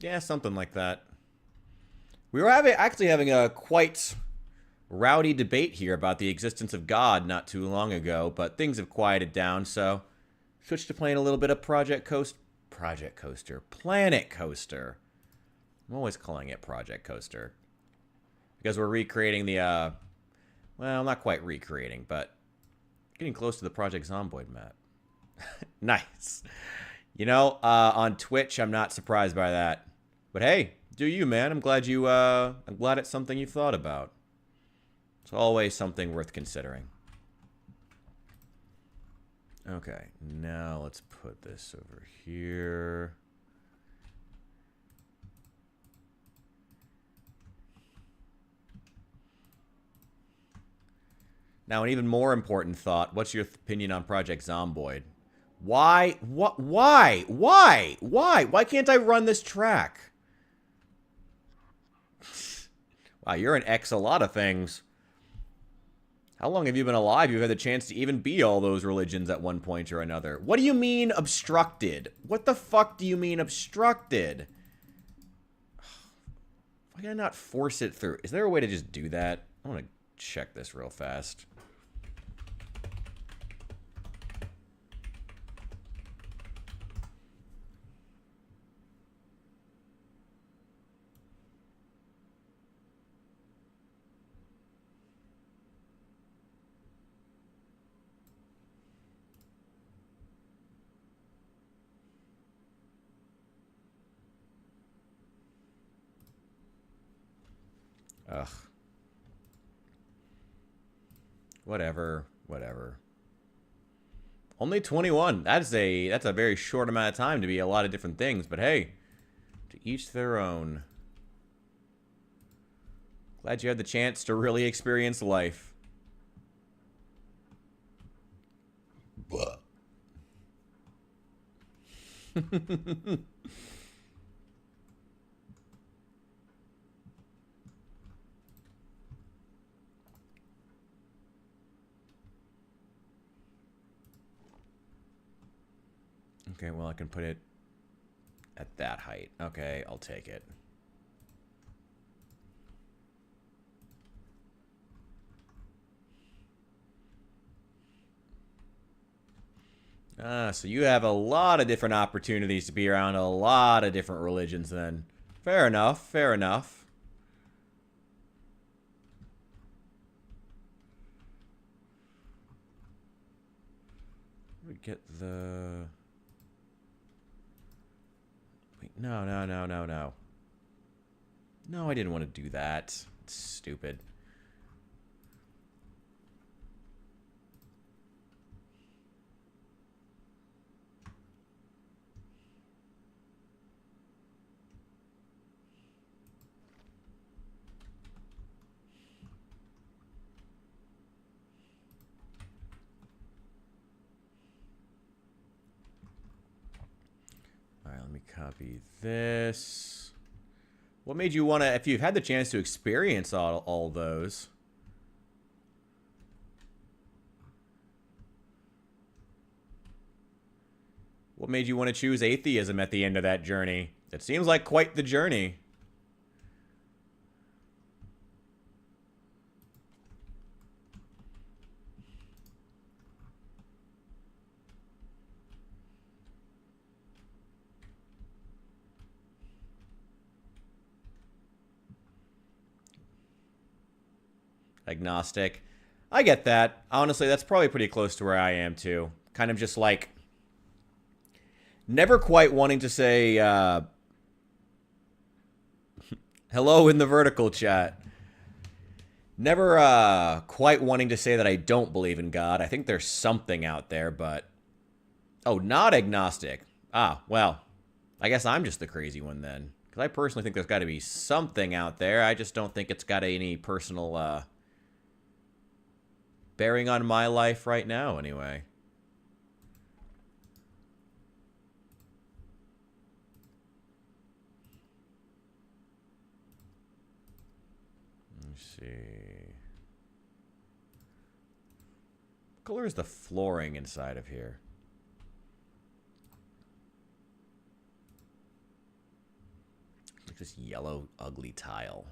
Yeah, something like that. We were actually having a quite rowdy debate here about the existence of God not too long ago, but things have quieted down, so switched to playing a little bit of Planet Coaster. I'm always calling it Project Coaster because we're recreating the well, not quite recreating, but getting close to the Project Zomboid map. Nice. You know, on Twitch, I'm not surprised by that. But hey, do you, man? I'm glad it's something you've thought about. It's always something worth considering. Okay, now let's put this over here. Now, an even more important thought. What's your opinion on Project Zomboid? Why? What? Why? Why? Why? Why can't I run this track? Wow, you're an X a lot of things. How long have you been alive? You've had the chance to even be all those religions at one point or another. What do you mean obstructed? What the fuck do you mean obstructed? Why can I not force it through? Is there a way to just do that? I want to check this real fast. Ugh. Whatever. Only 21. That's a very short amount of time to be a lot of different things, but hey, to each their own. Glad you had the chance to really experience life. Okay, well, I can put it at that height. Okay, I'll take it. So you have a lot of different opportunities to be around a lot of different religions then. Fair enough, fair enough. We get the... Wait, no. No, I didn't want to do that. It's stupid. Let me copy this. What made you want to, if you've had the chance to experience all those? What made you want to choose atheism at the end of that journey? It seems like quite the journey. agnostic. I get that. Honestly, that's probably pretty close to where I am, too. Kind of just like, never quite wanting to say, hello in the vertical chat. Never quite wanting to say that I don't believe in God. I think there's something out there, but... Oh, not agnostic. Ah, well, I guess I'm just the crazy one then. Because I personally think there's got to be something out there. I just don't think it's got any personal bearing on my life right now, anyway. Let's see. What color is the flooring inside of here? Like this yellow, ugly tile.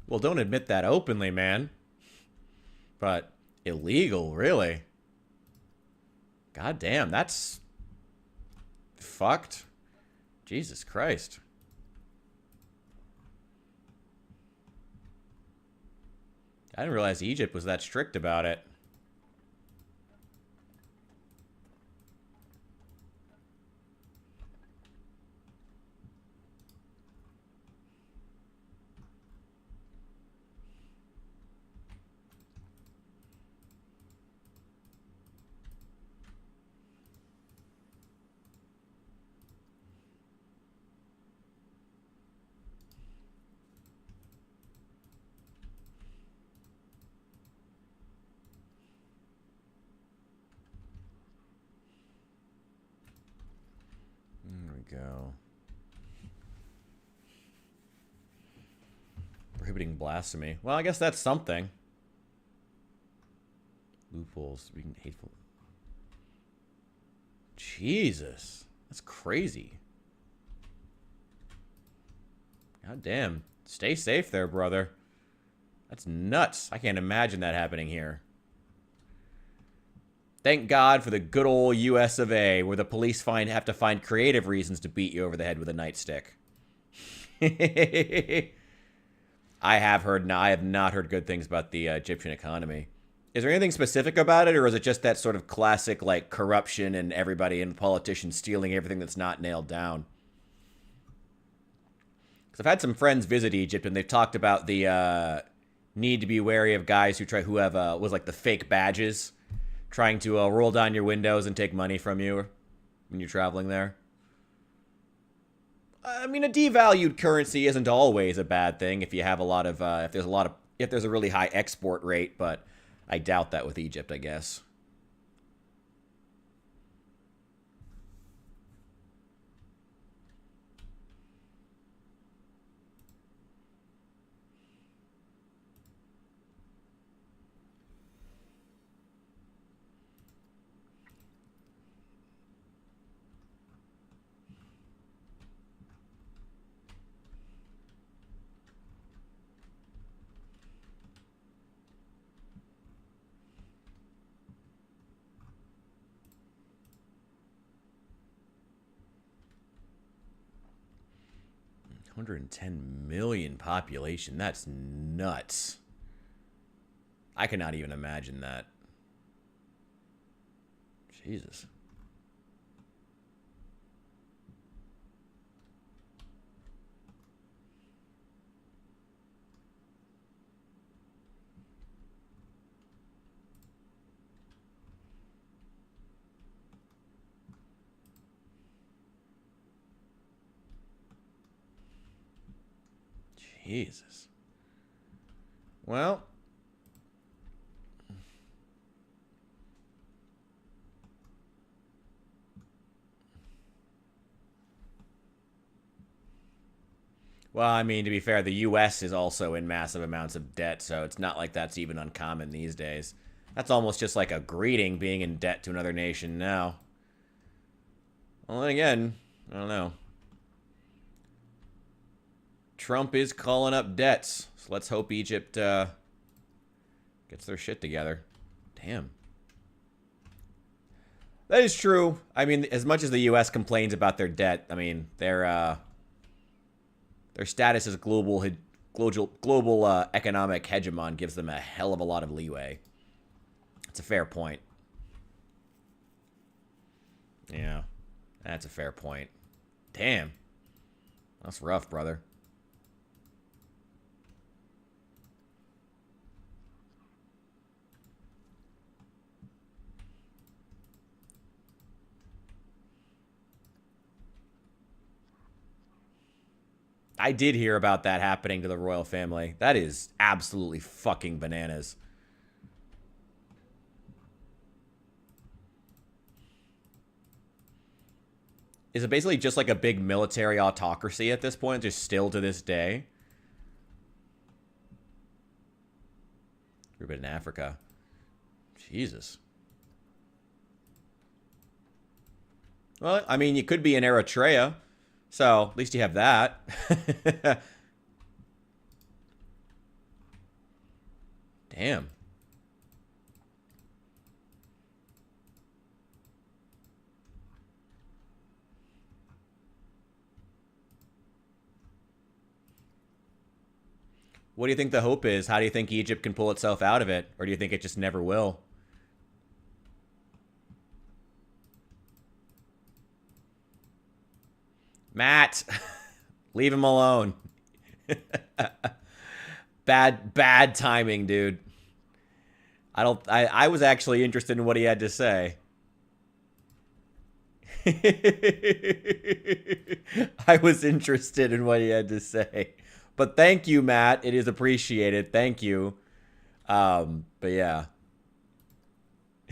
Well, don't admit that openly, man. But illegal, really? God damn, that's fucked. Jesus Christ. I didn't realize Egypt was that strict about it. There we go. Prohibiting blasphemy. Well, I guess that's something. Loopholes. Being hateful. Jesus. That's crazy. God damn. Stay safe there, brother. That's nuts. I can't imagine that happening here. Thank God for the good old US of A, where the police have to find creative reasons to beat you over the head with a nightstick. I have not heard good things about the Egyptian economy. Is there anything specific about it, or is it just that sort of classic, like, corruption and everybody and politicians stealing everything that's not nailed down? Because I've had some friends visit Egypt, and they've talked about the need to be wary of guys who have the fake badges, trying to roll down your windows and take money from you when you're traveling there. I mean, a devalued currency isn't always a bad thing if you have a lot of if there's a really high export rate, but I doubt that with Egypt, I guess. $110 million population. That's nuts. I cannot even imagine that. Jesus. Jesus. Well, Well, I mean, to be fair, the U.S. is also in massive amounts of debt, so it's not like that's even uncommon these days. That's almost just like a greeting, being in debt to another nation now. Well, then again, I don't know. Trump is calling up debts, so let's hope Egypt gets their shit together. Damn. That is true. I mean, as much as the U.S. complains about their debt, I mean, their status as global economic hegemon gives them a hell of a lot of leeway. It's a fair point. Yeah, that's a fair point. Damn. That's rough, brother. I did hear about that happening to the royal family. That is absolutely fucking bananas. Is it basically just like a big military autocracy at this point, just still to this day? We've been in Africa. Jesus. Well, I mean, you could be in Eritrea, so at least you have that. Damn. What do you think the hope is? How do you think Egypt can pull itself out of it? Or do you think it just never will? Matt, leave him alone. Bad timing, dude. I was actually interested in what he had to say. I was interested in what he had to say. But thank you, Matt. It is appreciated. Thank you. But yeah.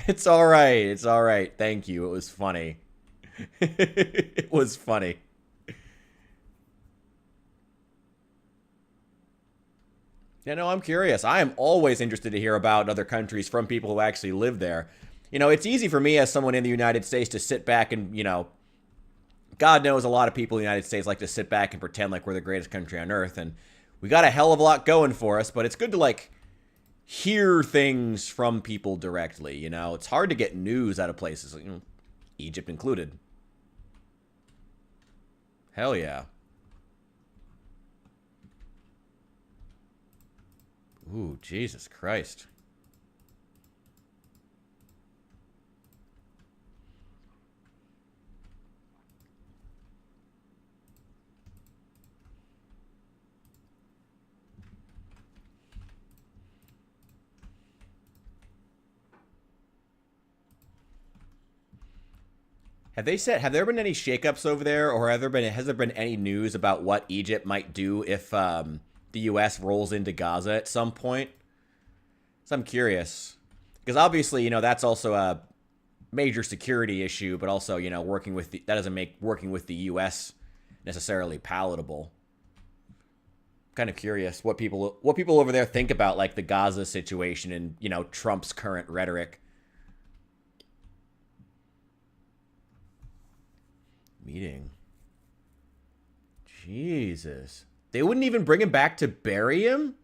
It's all right. It's all right. Thank you. It was funny. It was funny. Yeah, no, I'm curious. I am always interested to hear about other countries from people who actually live there. You know, it's easy for me as someone in the United States to sit back and, you know, God knows a lot of people in the United States like to sit back and pretend like we're the greatest country on earth. And we got a hell of a lot going for us, but it's good to, like, hear things from people directly, you know? It's hard to get news out of places, you know, Egypt included. Hell yeah. Ooh, Jesus Christ. Have there been any shakeups over there, or has there been any news about what Egypt might do if the U.S. rolls into Gaza at some point? So I'm curious, because obviously, you know, that's also a major security issue, but also, you know, that doesn't make working with the U.S. necessarily palatable. I'm kind of curious what people over there think about, like, the Gaza situation and, you know, Trump's current rhetoric. Meeting. Jesus. They wouldn't even bring him back to bury him?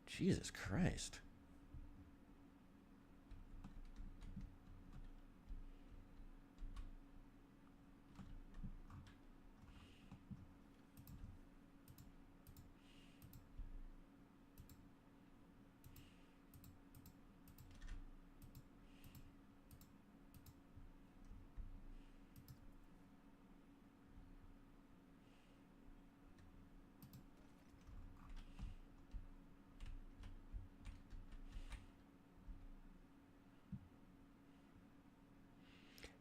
Jesus Christ.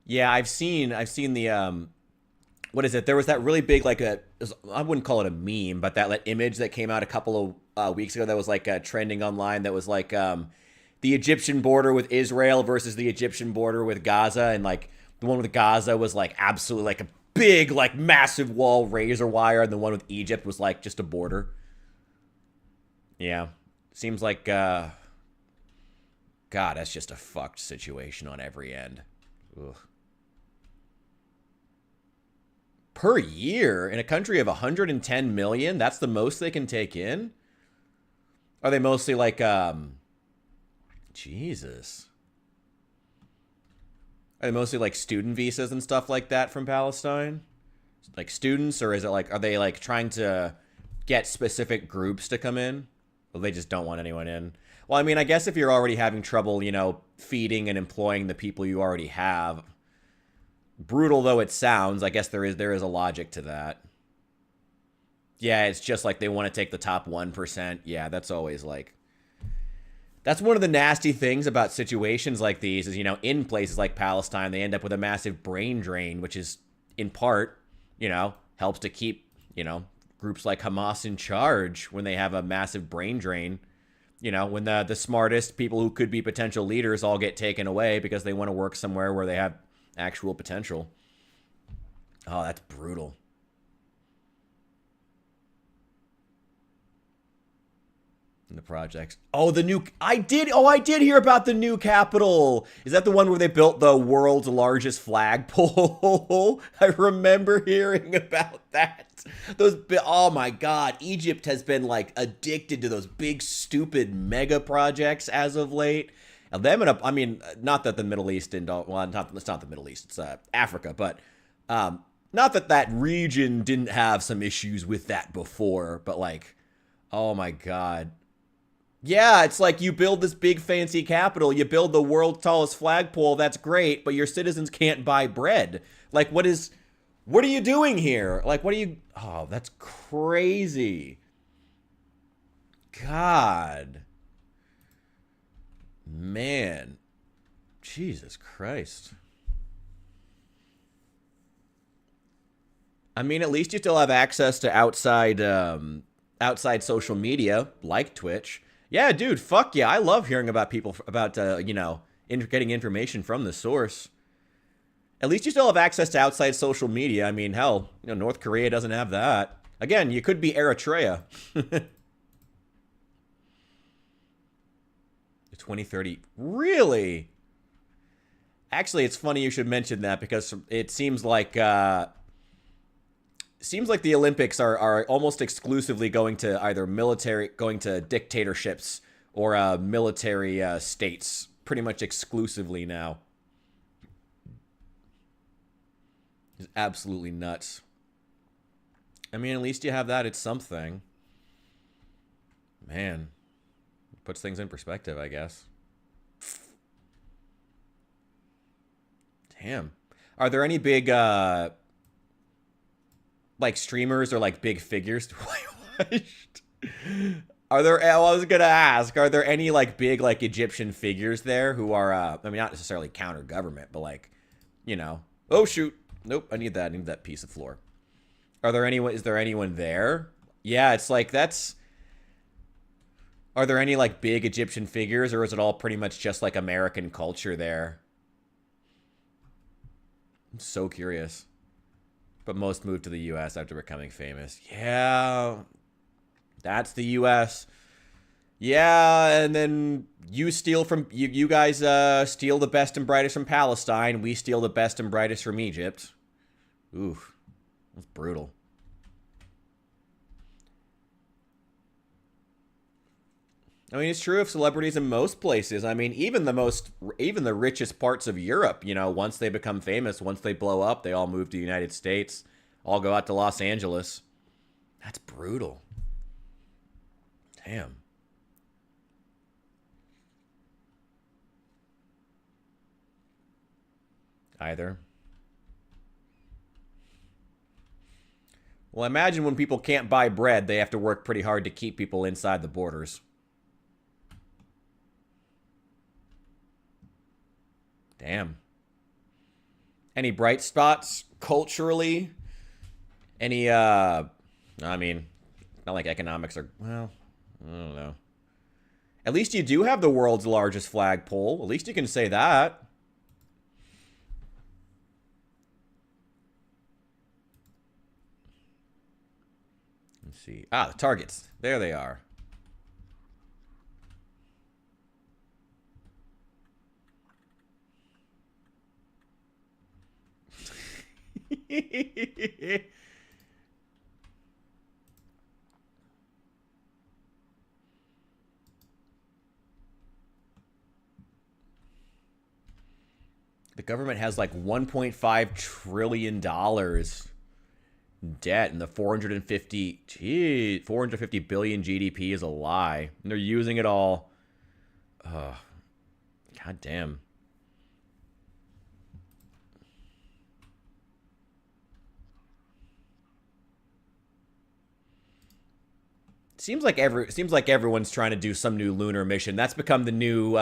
Yeah, I've seen the what is it? There was that really big, like, I wouldn't call it a meme, but that, like, image that came out a couple of weeks ago that was, like, trending online, that was like the Egyptian border with Israel versus the Egyptian border with Gaza, and, like, the one with Gaza was, like, absolutely like a big, like, massive wall, razor wire, and the one with Egypt was, like, just a border. Yeah. Seems like, God, that's just a fucked situation on every end. Ugh. Per year? In a country of 110 million? That's the most they can take in? Are they mostly, like, Jesus. Are they mostly, like, student visas and stuff like that from Palestine? Like, students? Or is it, like, are they, like, trying to get specific groups to come in? Well, they just don't want anyone in. Well, I mean, I guess if you're already having trouble, you know, feeding and employing the people you already have, brutal though it sounds, I guess there is a logic to that. Yeah, it's just like they want to take the top 1%. Yeah, that's always like... That's one of the nasty things about situations like these is, you know, in places like Palestine, they end up with a massive brain drain, which is, in part, you know, helps to keep, you know, groups like Hamas in charge when they have a massive brain drain. You know, when the smartest people who could be potential leaders all get taken away because they want to work somewhere where they have actual potential. Oh, that's brutal. In the projects. Oh, the new... I did hear about the new Capitol. Is that the one where they built the world's largest flagpole? I remember hearing about that. Oh my God. Egypt has been, like, addicted to those big, stupid mega projects as of late. And them and I mean, not that the Middle East and... Well, it's not the Middle East. It's Africa. But not that that region didn't have some issues with that before. But, like, oh my God. Yeah, it's like you build this big fancy capital, you build the world's tallest flagpole, that's great, but your citizens can't buy bread. Like, what are you doing here? Like, oh, that's crazy. God. Man. Jesus Christ. I mean, at least you still have access to outside social media, like Twitch. Yeah, dude, fuck yeah. I love hearing about people, about, you know, getting information from the source. At least you still have access to outside social media. I mean, hell, you know, North Korea doesn't have that. Again, you could be Eritrea. 2030. Really? Actually, it's funny you should mention that because it seems like the Olympics are almost exclusively going to either going to dictatorships or military states, pretty much exclusively now. It's absolutely nuts. I mean, at least you have that. It's something. Man, puts things in perspective, I guess. Damn. Are there any big like streamers or like big figures to watched? Are there, I was gonna ask, are there any like big like Egyptian figures there who are I mean, not necessarily counter government, but like, you know, oh shoot, nope, I need that piece of floor. Is there anyone there? Yeah, it's like are there any like big Egyptian figures, or is it all pretty much just like American culture there? I'm so curious. But most moved to the U.S. after becoming famous. Yeah, that's the U.S. Yeah, and then you steal from... You guys steal the best and brightest from Palestine. We steal the best and brightest from Egypt. Oof. That's brutal. I mean, it's true of celebrities in most places. I mean, even the richest parts of Europe, you know, once they become famous, once they blow up, they all move to the United States, all go out to Los Angeles. That's brutal. Damn. Either. Well, imagine when people can't buy bread, they have to work pretty hard to keep people inside the borders. Damn. Any bright spots culturally? Any, I mean, not like economics are, well, I don't know. At least you do have the world's largest flagpole. At least you can say that. see. Ah, the targets. There they are. The government has like $1.5 trillion debt, and the 450 billion GDP is a lie. And they're using it all. God damn. Seems like everyone's trying to do some new lunar mission. That's become the new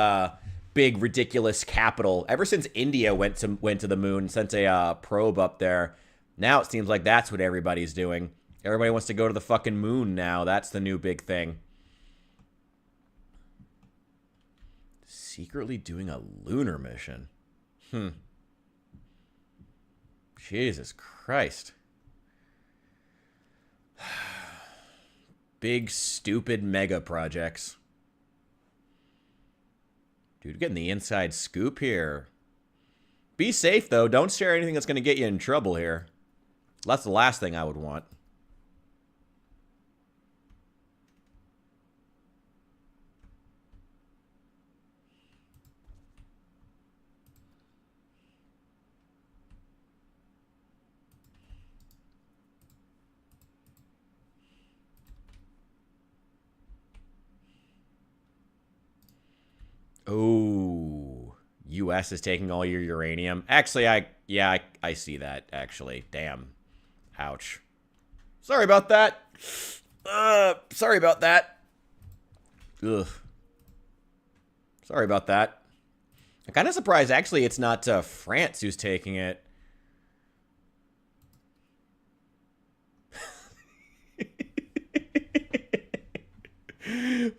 big ridiculous capital. Ever since India went to the moon, sent a probe up there. Now it seems like that's what everybody's doing. Everybody wants to go to the fucking moon now. That's the new big thing. Secretly doing a lunar mission. Jesus Christ. Big, stupid mega projects. Dude, getting the inside scoop here. Be safe, though. Don't share anything that's going to get you in trouble here. That's the last thing I would want. Oh, U.S. is taking all your uranium. Actually, I see that, actually. Damn. Ouch. Sorry about that. Sorry about that. Ugh. Sorry about that. I'm kind of surprised, actually, it's not France who's taking it.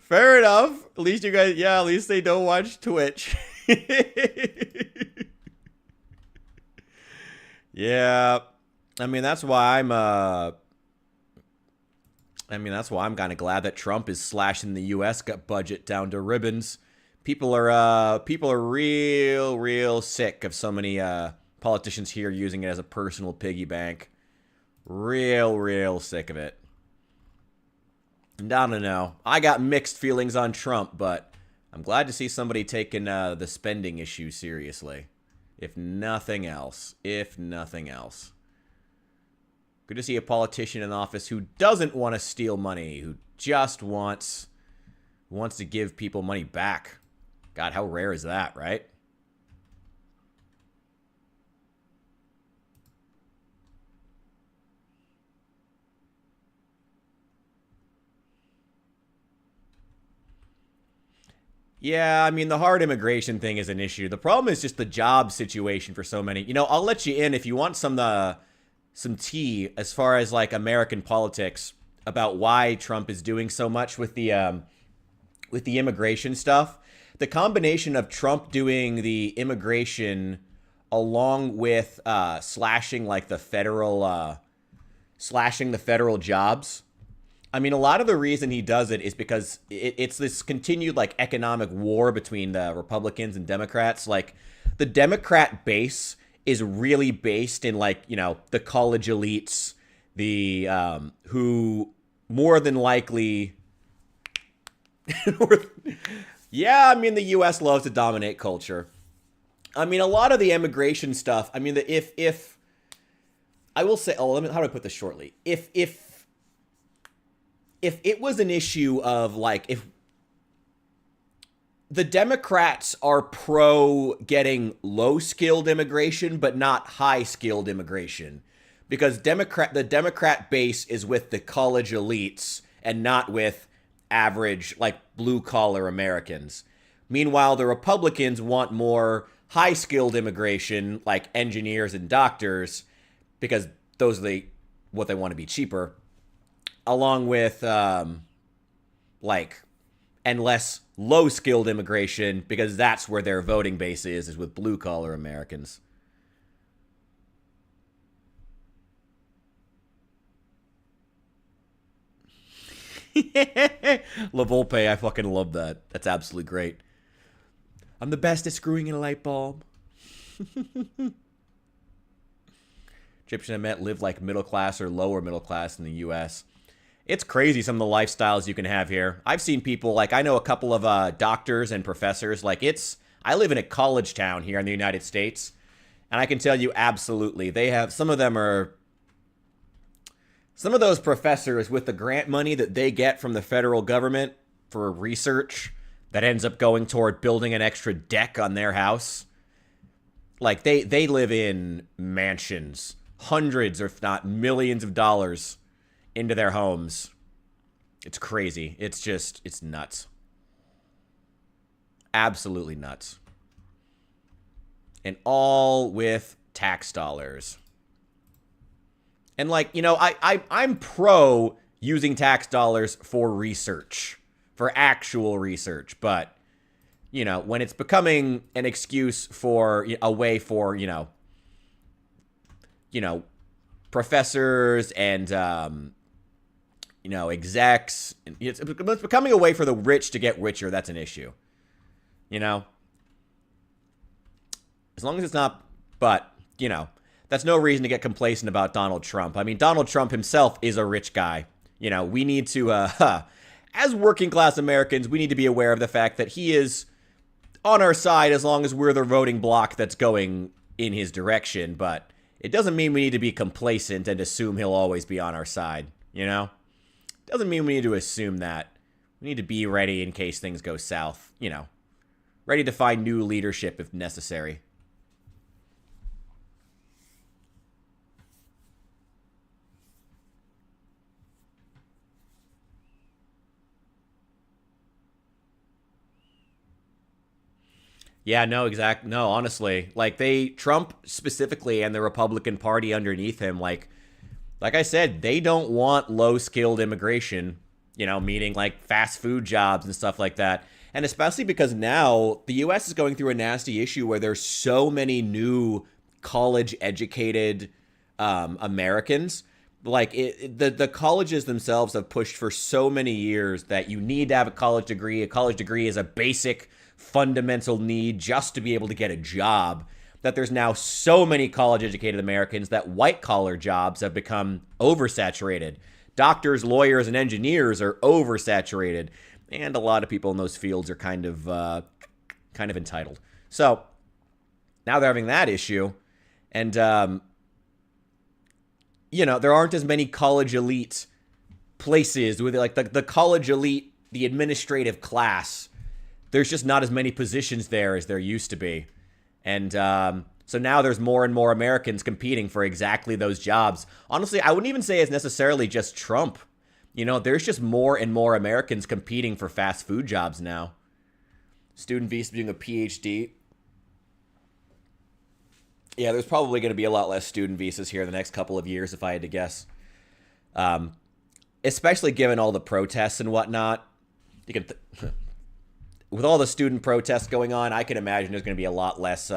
Fair enough. At least you guys, yeah, at least they don't watch Twitch. Yeah. I mean, that's why I'm kind of glad that Trump is slashing the US budget down to ribbons. People are real sick of so many politicians here using it as a personal piggy bank. Real sick of it. And I don't know. I got mixed feelings on Trump, but I'm glad to see somebody taking the spending issue seriously. If nothing else. If nothing else. Good to see a politician in office who doesn't want to steal money, who just wants to give people money back. God, how rare is that, right? Yeah, I mean, the hard immigration thing is an issue. The problem is just the job situation for so many. You know, I'll let you in if you want some tea as far as like American politics about why Trump is doing so much with the immigration stuff. The combination of Trump doing the immigration along with slashing the federal jobs. I mean, a lot of the reason he does it is because it's this continued like economic war between the Republicans and Democrats. Like the Democrat base is really based in like, you know, the college elites, the who more than likely yeah, I mean, the US loves to dominate culture. I mean, a lot of the immigration stuff, I mean, if I will say, how do I put this shortly? If it was an issue of like, if the Democrats are pro getting low-skilled immigration, but not high-skilled immigration, because the Democrat base is with the college elites and not with average, like, blue-collar Americans. Meanwhile, the Republicans want more high-skilled immigration, like engineers and doctors, because those are what they want to be cheaper, along with, and less low-skilled immigration, because that's where their voting base is with blue-collar Americans. La Volpe, I fucking love that. That's absolutely great. I'm the best at screwing in a light bulb. Egyptian I met live like middle class or lower middle class in the U.S. It's crazy some of the lifestyles you can have here. I've seen people, like, I know a couple of doctors and professors. Like, I live in a college town here in the United States, and I can tell you absolutely, they have, some of those professors with the grant money that they get from the federal government for research that ends up going toward building an extra deck on their house. Like, they live in mansions, hundreds, or if not millions of dollars into their homes. It's crazy. It's nuts. Absolutely nuts. And all with tax dollars. And, like, you know, I'm pro using tax dollars for research, for actual research. But, you know, when it's becoming an excuse for a way for, you know, professors and, you know, execs, it's becoming a way for the rich to get richer, that's an issue. You know? As long as it's not, but, you know, that's no reason to get complacent about Donald Trump. I mean, Donald Trump himself is a rich guy. You know, we need to, as working class Americans, we need to be aware of the fact that he is on our side as long as we're the voting bloc that's going in his direction. But it doesn't mean we need to be complacent and assume he'll always be on our side, you know? Doesn't mean we need to assume that. We need to be ready in case things go south, you know. Ready to find new leadership if necessary. Yeah, no, no, honestly, like Trump specifically and the Republican Party underneath him, like I said, they don't want low-skilled immigration, you know, meaning like fast food jobs and stuff like that. And especially because now the U.S. is going through a nasty issue where there's so many new college-educated Americans. Like, the colleges themselves have pushed for so many years that you need to have a college degree. A college degree is a basic fundamental need just to be able to get a job, that there's now so many college-educated Americans that white-collar jobs have become oversaturated. Doctors, lawyers, and engineers are oversaturated, and a lot of people in those fields are kind of entitled. So now they're having that issue, and you know, there aren't as many college elite places with, like, the college elite, the administrative class. There's just not as many positions there as there used to be. And so now there's more and more Americans competing for exactly those jobs. Honestly, I wouldn't even say it's necessarily just Trump. You know, there's just more and more Americans competing for fast food jobs now. Student visa doing a PhD. Yeah, there's probably going to be a lot less student visas here in the next couple of years, if I had to guess. Especially given all the protests and whatnot. You can... With all the student protests going on, I can imagine there's going to be a lot less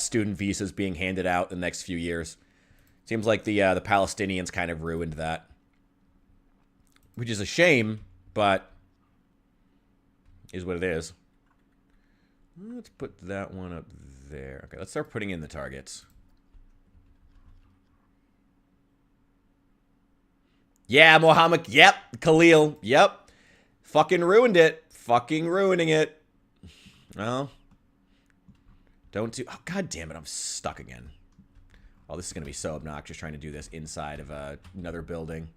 student visas being handed out in the next few years. Seems like the Palestinians kind of ruined that, which is a shame, but is what it is. Let's put that one up there. Okay, let's start putting in the targets. Yeah, Mohammed. Yep, Khalil. Yep, fucking ruined it. Fucking ruining it. Well, don't do... Oh, God damn it, I'm stuck again. Oh, this is going to be so obnoxious trying to do this inside of another building.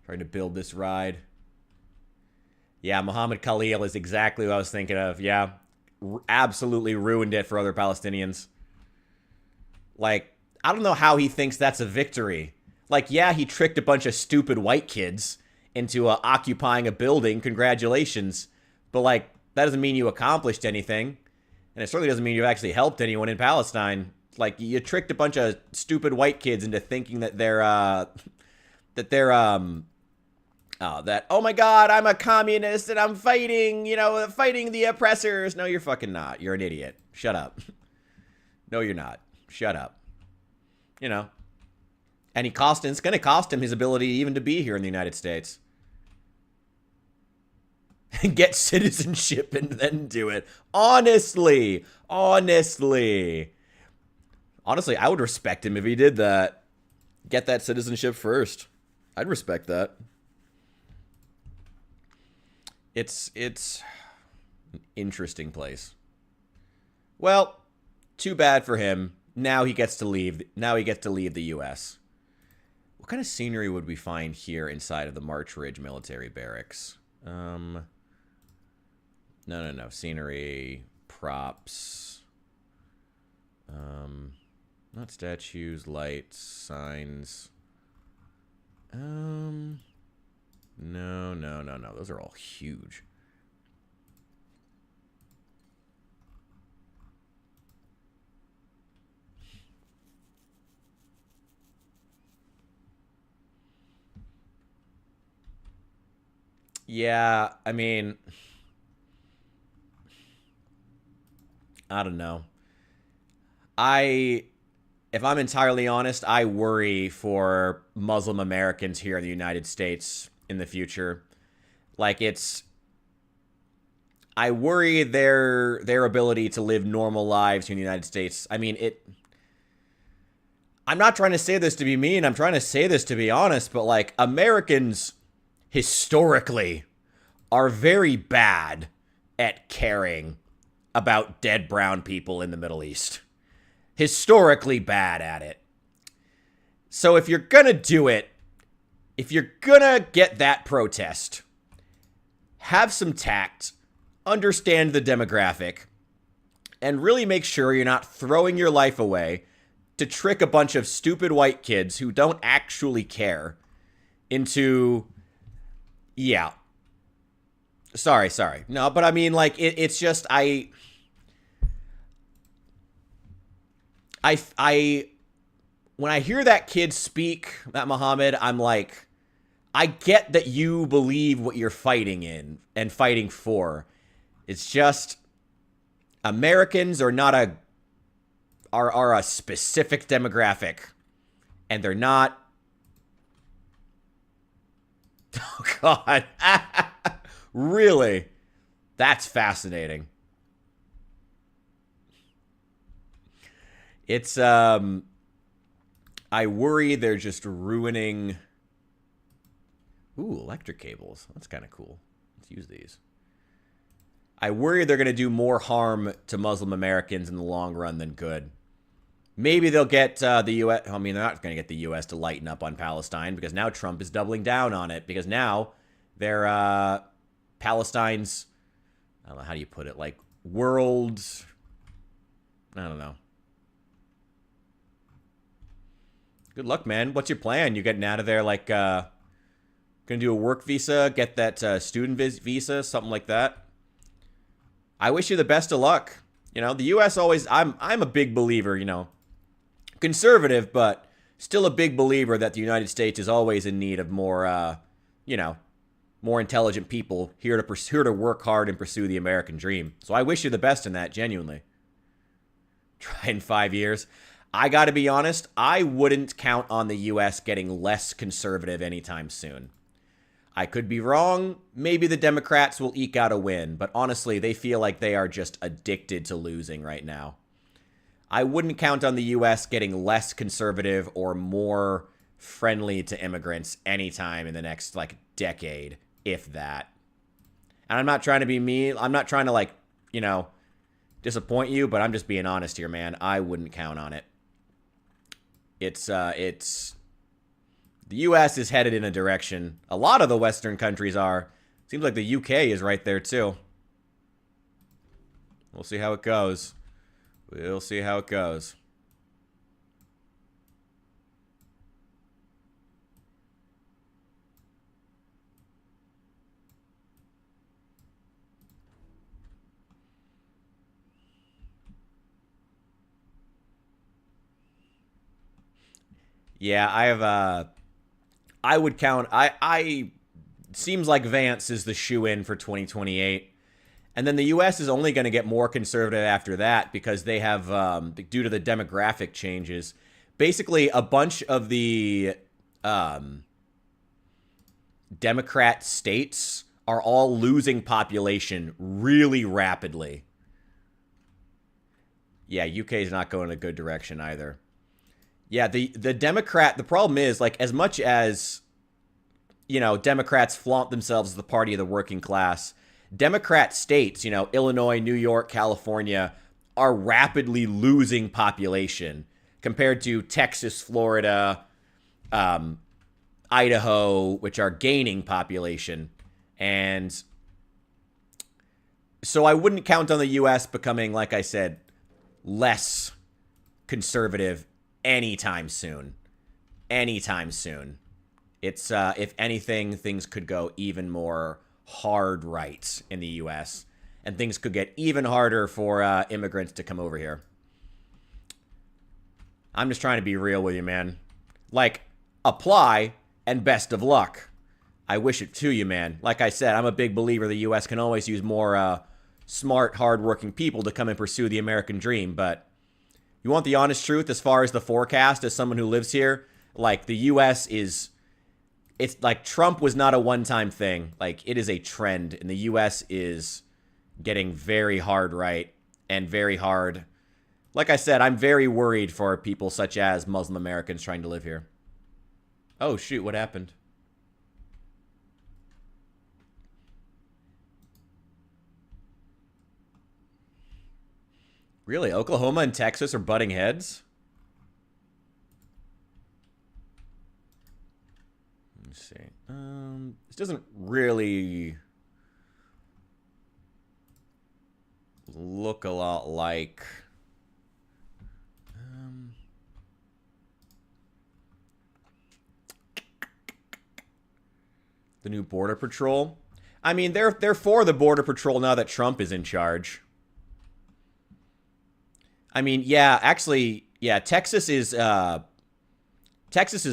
Trying to build this ride. Yeah, Mohammed Khalil is exactly what I was thinking of. Yeah, absolutely ruined it for other Palestinians. Like, I don't know how he thinks that's a victory. Like, yeah, he tricked a bunch of stupid white kids into occupying a building. Congratulations. But, like, that doesn't mean you accomplished anything. And it certainly doesn't mean you've actually helped anyone in Palestine. Like, you tricked a bunch of stupid white kids into thinking that oh my God, I'm a communist and I'm fighting, you know, fighting the oppressors. No, you're fucking not. You're an idiot. Shut up. No, you're not. Shut up. You know. And it's going to cost him his ability even to be here in the United States. and get citizenship and then do it. Honestly, honestly, I would respect him if he did that. Get that citizenship first. I'd respect that. It's an interesting place. Well, too bad for him. Now he gets to leave. Now he gets to leave the U.S. What kind of scenery would we find here inside of the March Ridge military barracks? No. Scenery, props. Not statues, lights, signs. No. Those are all huge. Yeah, I mean, I don't know. If I'm entirely honest, I worry for Muslim Americans here in the United States in the future. Like, I worry their ability to live normal lives here in the United States. I mean, I'm not trying to say this to be mean. I'm trying to say this to be honest, but like, Americans historically are very bad at caring about dead brown people in the Middle East. Historically bad at it. So if you're gonna do it, if you're gonna get that protest, have some tact, understand the demographic, and really make sure you're not throwing your life away to trick a bunch of stupid white kids who don't actually care into, yeah. Sorry. No, but I mean, like, it's just, when I hear that kid speak, that Muhammad, I'm like, I get that you believe what you're fighting in and fighting for. It's just, Americans are not are a specific demographic, and they're not. Oh God, really? That's fascinating. It's I worry they're just ruining. Ooh, electric cables. That's kind of cool. Let's use these. I worry they're going to do more harm to Muslim Americans in the long run than good. Maybe they'll get the U.S. I mean, they're not going to get the U.S. to lighten up on Palestine because now Trump is doubling down on it because now they're Palestine's, I don't know, how do you put it? Like, world, I don't know. Good luck, man. What's your plan? You getting out of there like, gonna do a work visa, get that student visa, something like that? I wish you the best of luck. You know, the U.S. always, I'm a big believer, you know, conservative, but still a big believer that the United States is always in need of more, you know, more intelligent people here to work hard and pursue the American dream. So I wish you the best in that, genuinely. Try in 5 years. I got to be honest, I wouldn't count on the U.S. getting less conservative anytime soon. I could be wrong. Maybe the Democrats will eke out a win, but honestly, they feel like they are just addicted to losing right now. I wouldn't count on the U.S. getting less conservative or more friendly to immigrants anytime in the next, like, decade, if that. And I'm not trying to be mean. I'm not trying to, like, you know, disappoint you, but I'm just being honest here, man. I wouldn't count on it. It's the U.S. is headed in a direction. A lot of the Western countries are. Seems like the U.K. is right there, too. We'll see how it goes. We'll see how it goes. Yeah, I would count, seems like Vance is the shoe-in for 2028. And then the U.S. is only going to get more conservative after that because they have, due to the demographic changes, basically a bunch of the Democrat states are all losing population really rapidly. Yeah, UK is not going in a good direction either. Yeah, the problem is, like, as much as, you know, Democrats flaunt themselves as the party of the working class, Democrat states, you know, Illinois, New York, California, are rapidly losing population compared to Texas, Florida, Idaho, which are gaining population. And so I wouldn't count on the U.S. becoming, like I said, less conservative anytime soon. Anytime soon. It's, if anything, things could go even more hard right in the U.S., and things could get even harder for immigrants to come over here. I'm just trying to be real with you, man. Like, apply, and best of luck. I wish it to you, man. Like I said, I'm a big believer the U.S. can always use more smart, hardworking people to come and pursue the American dream, but you want the honest truth as far as the forecast as someone who lives here? Like, the U.S. is... It's like Trump was not a one-time thing. Like, it is a trend, and the U.S. is getting very hard right and very hard. Like I said, I'm very worried for people such as Muslim Americans trying to live here. Oh, shoot, what happened? Really? Oklahoma and Texas are butting heads? Let's see. This doesn't really look a lot like... the new Border Patrol. I mean, they're for the Border Patrol now that Trump is in charge. I mean, yeah, actually, yeah, Texas is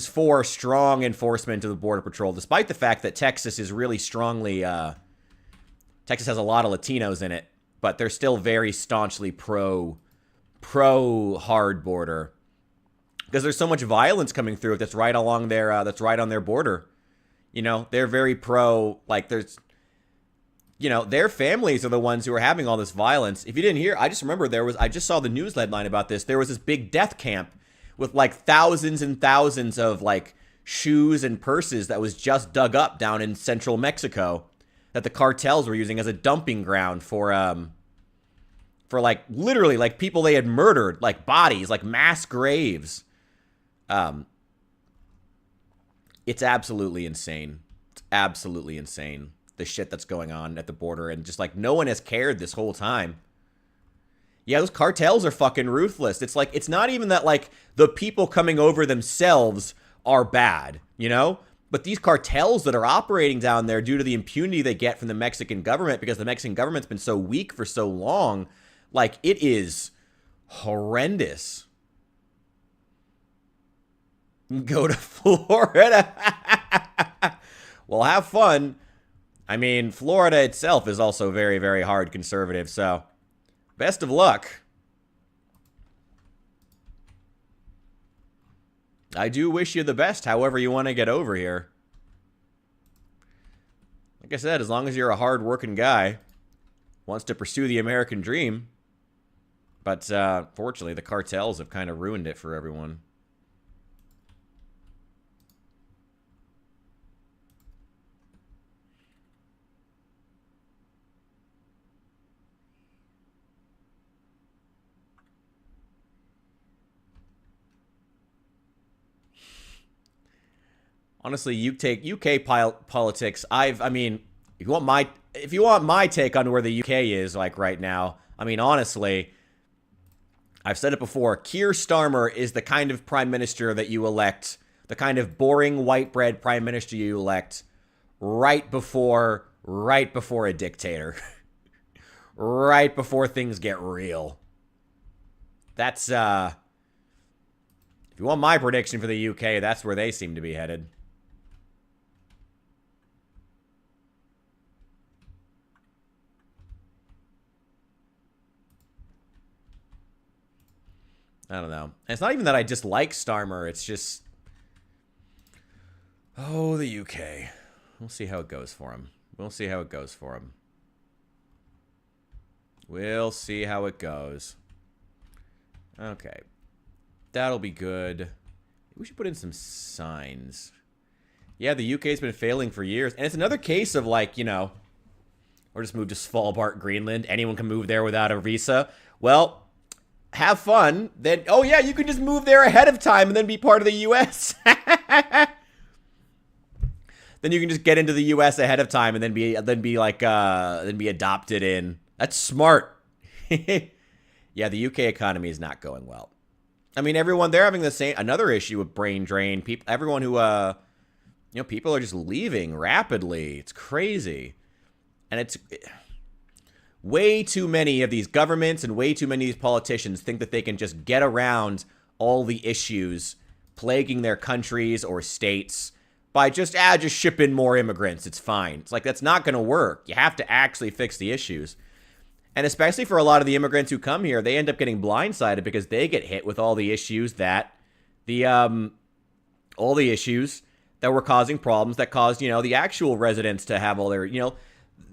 for strong enforcement of the Border Patrol, despite the fact that Texas is really strongly, Texas has a lot of Latinos in it, but they're still very staunchly pro hard border, because there's so much violence coming through that's right along their, that's right on their border. You know, they're very pro, like, there's, you know, their families are the ones who are having all this violence. If you didn't hear, I just remember I just saw the news headline about this. There was this big death camp with, like, thousands and thousands of, like, shoes and purses that was just dug up down in central Mexico that the cartels were using as a dumping ground for like, literally, like, people they had murdered, like, bodies, like, mass graves. It's absolutely insane. It's absolutely insane, the shit that's going on at the border, and just, like, no one has cared this whole time. Yeah, those cartels are fucking ruthless. It's like, it's not even that, like, the people coming over themselves are bad, you know? But these cartels that are operating down there due to the impunity they get from the Mexican government, because the Mexican government's been so weak for so long, like, it is horrendous. Go to Florida. Well, have fun. I mean, Florida itself is also very, very hard conservative, so best of luck. I do wish you the best, however you want to get over here. Like I said, as long as you're a hard-working guy, wants to pursue the American dream. But, fortunately, the cartels have kind of ruined it for everyone. Honestly, UK politics. I mean, if you want my take on where the UK is, like, right now, I mean, honestly, I've said it before. Keir Starmer is the kind of prime minister that you elect, the kind of boring white bread prime minister you elect right before a dictator, right before things get real. That's if you want my prediction for the UK, that's where they seem to be headed. I don't know. And it's not even that I dislike Starmer. It's just... oh, the UK. We'll see how it goes for him. We'll see how it goes for him. We'll see how it goes. Okay. That'll be good. We should put in some signs. Yeah, the UK's been failing for years. And it's another case of, like, you know, or just move to Svalbard, Greenland. Anyone can move there without a visa. Well, have fun. Then, oh yeah, you can just move there ahead of time and then be part of the US. Then you can just get into the US ahead of time and then be adopted in. That's smart. Yeah, the UK economy is not going well. I mean, they're having another issue with brain drain. Everyone who, people are just leaving rapidly. It's crazy. And it's way too many of these governments and way too many of these politicians think that they can just get around all the issues plaguing their countries or states by just ship in more immigrants. It's fine. It's like, that's not going to work. You have to actually fix the issues. And especially for a lot of the immigrants who come here, they end up getting blindsided because they get hit with all the issues that all the issues that were causing problems that caused, the actual residents to have all their,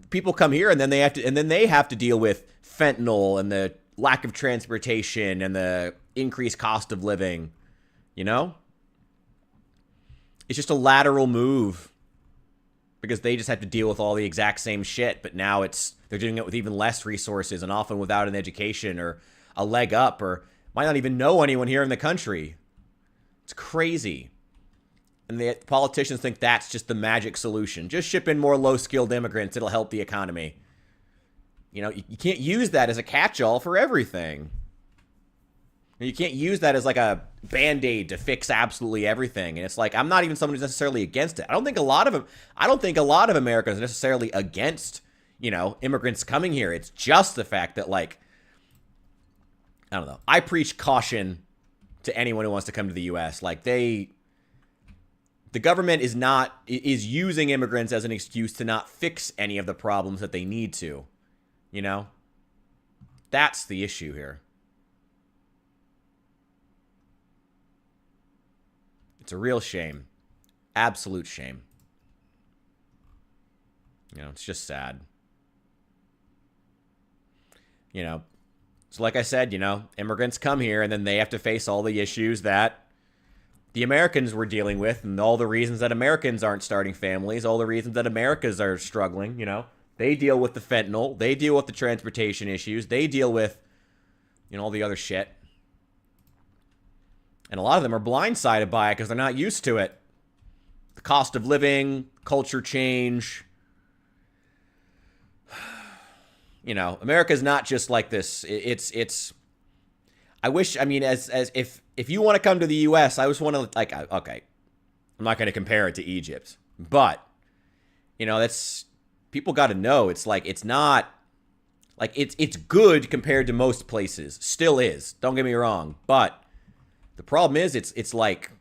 people come here and then they have to deal with fentanyl and the lack of transportation and the increased cost of living, It's just a lateral move because they just have to deal with all the exact same shit, but now they're doing it with even less resources and often without an education or a leg up or might not even know anyone here in the country. It's crazy. And the politicians think that's just the magic solution. Just ship in more low-skilled immigrants. It'll help the economy. You can't use that as a catch-all for everything. You can't use that as like a Band-Aid to fix absolutely everything. And it's like, I'm not even someone who's necessarily against it. I don't think a lot of Americans are necessarily against, immigrants coming here. It's just the fact that, like, I don't know. I preach caution to anyone who wants to come to the U.S. Like, the government is using immigrants as an excuse to not fix any of the problems that they need to. That's the issue here. It's a real shame. Absolute shame. It's just sad. So like I said, immigrants come here and then they have to face all the issues that the Americans were dealing with and all the reasons that Americans aren't starting families, all the reasons that Americans are struggling, They deal with the fentanyl. They deal with the transportation issues. They deal with, all the other shit. And a lot of them are blindsided by it because they're not used to it. The cost of living, culture change. America's not just like this. It's. I wish. I mean, as if you want to come to the U.S., I just want to okay. I'm not going to compare it to Egypt, but that's people got to know. It's like it's not like it's good compared to most places. Still is. Don't get me wrong, but. The problem is it's like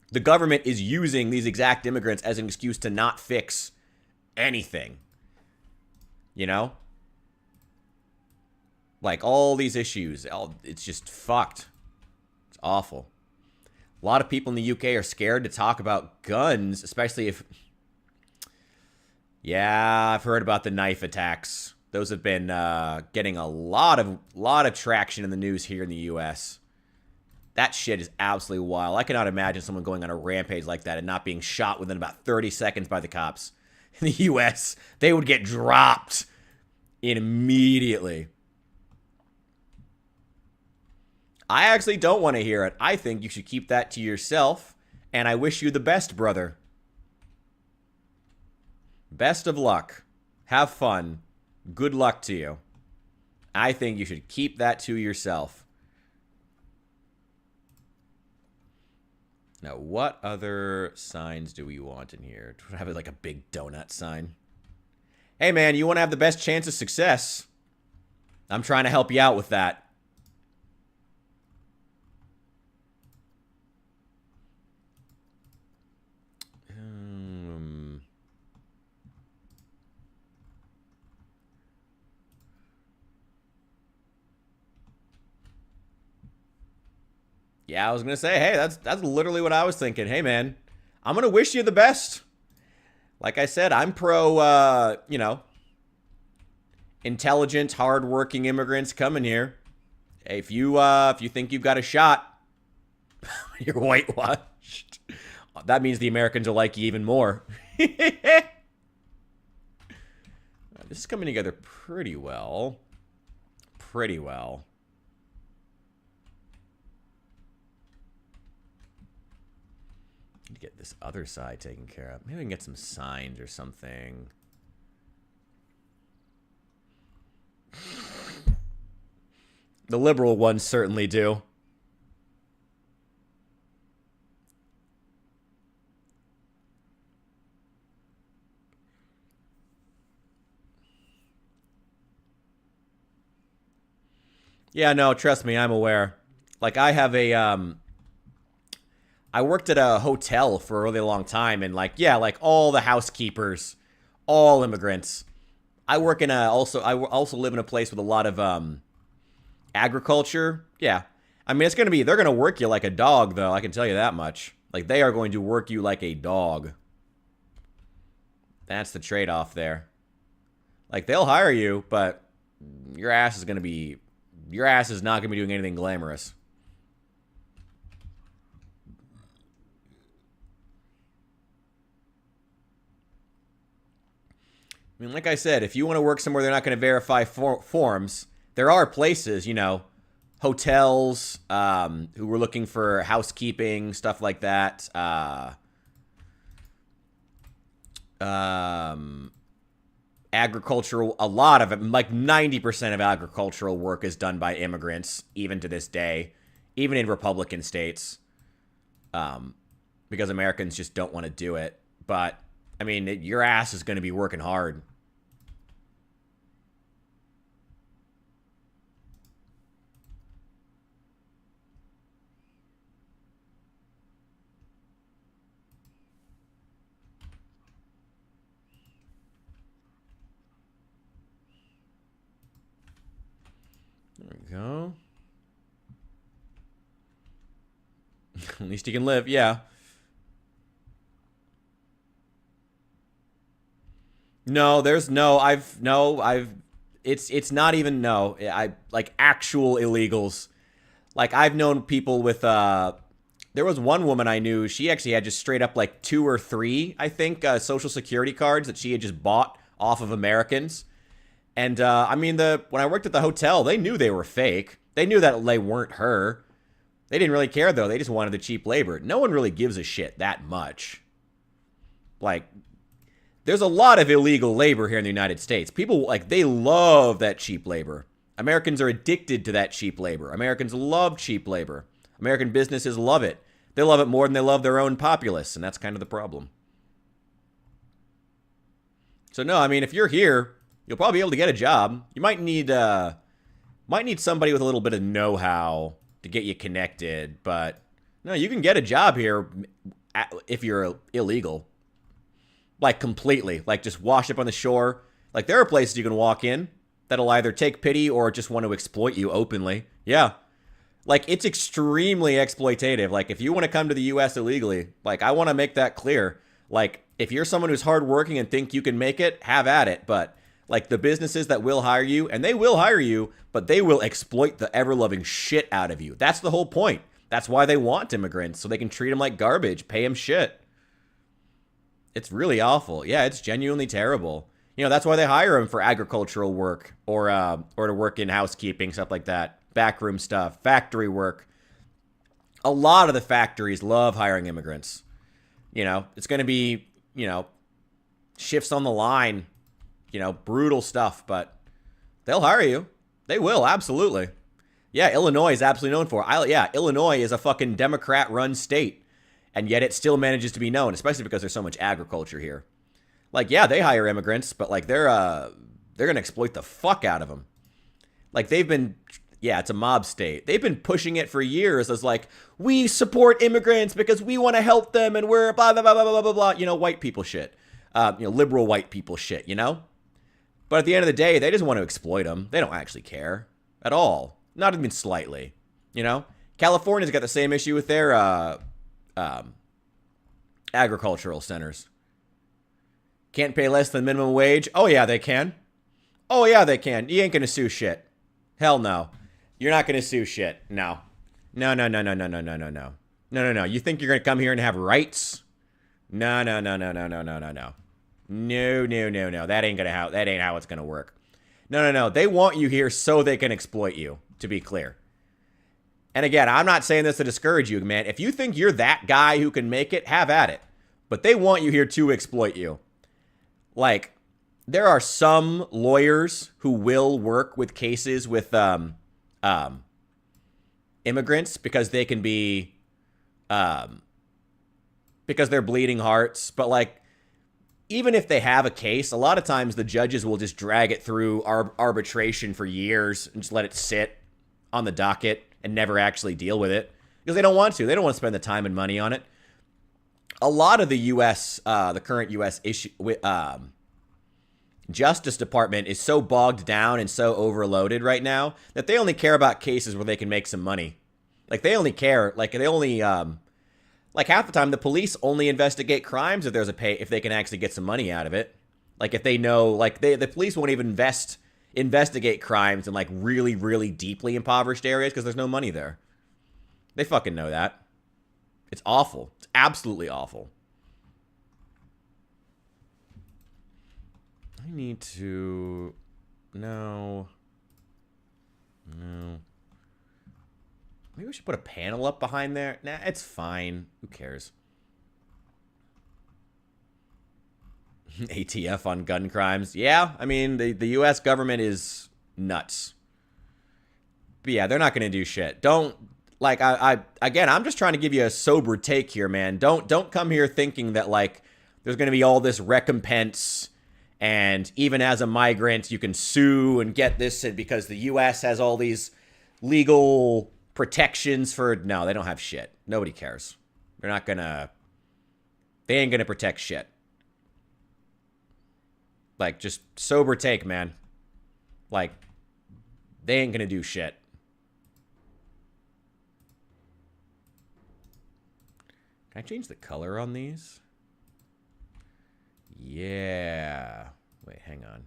the government is using these exact immigrants as an excuse to not fix anything. Like all these issues, it's just fucked. It's awful. A lot of people in the UK are scared to talk about guns, especially if... Yeah, I've heard about the knife attacks. Those have been getting a lot of traction in the news here in the US. That shit is absolutely wild. I cannot imagine someone going on a rampage like that and not being shot within about 30 seconds by the cops. In the U.S., they would get dropped immediately. I actually don't want to hear it. I think you should keep that to yourself, and I wish you the best, brother. Best of luck. Have fun. Good luck to you. I think you should keep that to yourself. Now, what other signs do we want in here? Do we have like a big donut sign? Hey, man, you want to have the best chance of success? I'm trying to help you out with that. Yeah, I was going to say, hey, that's literally what I was thinking. Hey, man, I'm going to wish you the best. Like I said, I'm pro, intelligent, hardworking immigrants coming here. Hey, if you think you've got a shot, you're whitewashed. That means the Americans will like you even more. This is coming together pretty well. Pretty well. Need to get this other side taken care of. Maybe I can get some signs or something. The liberal ones certainly do. Yeah, no, trust me, I'm aware. Like, I have a, I worked at a hotel for a really long time, and, like, yeah, like, all the housekeepers, all immigrants. I work in I also live in a place with a lot of, agriculture. Yeah. I mean, they're going to work you like a dog, though, I can tell you that much. Like, they are going to work you like a dog. That's the trade-off there. Like, they'll hire you, but your ass is not going to be doing anything glamorous. I mean, like I said, if you want to work somewhere they're not going to verify forms, there are places, hotels, who were looking for housekeeping, stuff like that. Agricultural, a lot of it, like 90% of agricultural work is done by immigrants, even to this day, even in Republican states, because Americans just don't want to do it. But, I mean, your ass is going to be working hard. There we go. At least you can live, yeah. No, it's not even, no. Like, actual illegals. Like, I've known people with, there was one woman I knew, she actually had just straight up, like, 2 or 3, I think, Social Security cards that she had just bought off of Americans. And, I mean, when I worked at the hotel, they knew they were fake. They knew that they weren't her. They didn't really care, though. They just wanted the cheap labor. No one really gives a shit that much. Like, there's a lot of illegal labor here in the United States. People, like, they love that cheap labor. Americans are addicted to that cheap labor. Americans love cheap labor. American businesses love it. They love it more than they love their own populace, and that's kind of the problem. So, no, I mean, if you're here, you'll probably be able to get a job. You might need somebody with a little bit of know-how to get you connected, but no, you can get a job here if you're illegal. Like, completely. Like, just wash up on the shore. Like, there are places you can walk in that'll either take pity or just want to exploit you openly. Yeah. Like, it's extremely exploitative. Like, if you want to come to the U.S. illegally, like, I want to make that clear. Like, if you're someone who's hardworking and think you can make it, have at it. But, like, the businesses that will hire you, and they will hire you, but they will exploit the ever-loving shit out of you. That's the whole point. That's why they want immigrants, so they can treat them like garbage, pay them shit. It's really awful. Yeah, it's genuinely terrible. That's why they hire them for agricultural work or to work in housekeeping, stuff like that. Backroom stuff, factory work. A lot of the factories love hiring immigrants. It's going to be, shifts on the line, brutal stuff, but they'll hire you. They will, absolutely. Yeah, Illinois is absolutely known for it. Illinois is a fucking Democrat-run state. And yet it still manages to be known, especially because there's so much agriculture here. Like, yeah, they hire immigrants, but, like, they're going to exploit the fuck out of them. Like, it's a mob state. They've been pushing it for years as, like, we support immigrants because we want to help them and we're blah, blah, blah, blah, blah, blah, white people shit. Liberal white people shit, But at the end of the day, they just want to exploit them. They don't actually care at all. Not even slightly, California's got the same issue with their, agricultural centers. Can't pay less than minimum wage? Oh, yeah, they can. Oh, yeah, they can. You ain't gonna sue shit. Hell no. You're not gonna sue shit. No. No, no, no, no, no, no, no, no, no. No, no, no. You think you're gonna come here and have rights? No, no, no, no, no, no, no, no, no. No, no, no, no. That ain't how it's gonna work. No, no, no. They want you here so they can exploit you, to be clear. And again, I'm not saying this to discourage you, man. If you think you're that guy who can make it, have at it. But they want you here to exploit you. Like, there are some lawyers who will work with cases with immigrants because they can be because they're bleeding hearts. But like, even if they have a case, a lot of times the judges will just drag it through arbitration for years and just let it sit on the docket and never actually deal with it because they don't want to. They don't want to spend the time and money on it. A lot of the U.S., the current U.S. issue, Justice Department is so bogged down and so overloaded right now that they only care about cases where they can make some money. Like they only care, like they only, like half the time the police only investigate crimes if there's a if they can actually get some money out of it. Like if they know, like the police won't even investigate crimes in like really, really deeply impoverished areas because there's no money there. They fucking know that. It's awful. It's absolutely awful. I need to... No. Maybe we should put a panel up behind there. Nah, it's fine. Who cares? ATF on gun crimes. Yeah, I mean, the U.S. government is nuts. But yeah, they're not going to do shit. Don't... Like, again, I'm just trying to give you a sober take here, man. Don't come here thinking that, like, there's going to be all this recompense, and even as a migrant, you can sue and get this because the U.S. has all these legal protections for... No, they don't have shit. Nobody cares. They're not going to... They ain't going to protect shit. Like, just sober take, man. Like, they ain't going to do shit. Can I change the color on these? Yeah. Wait, hang on.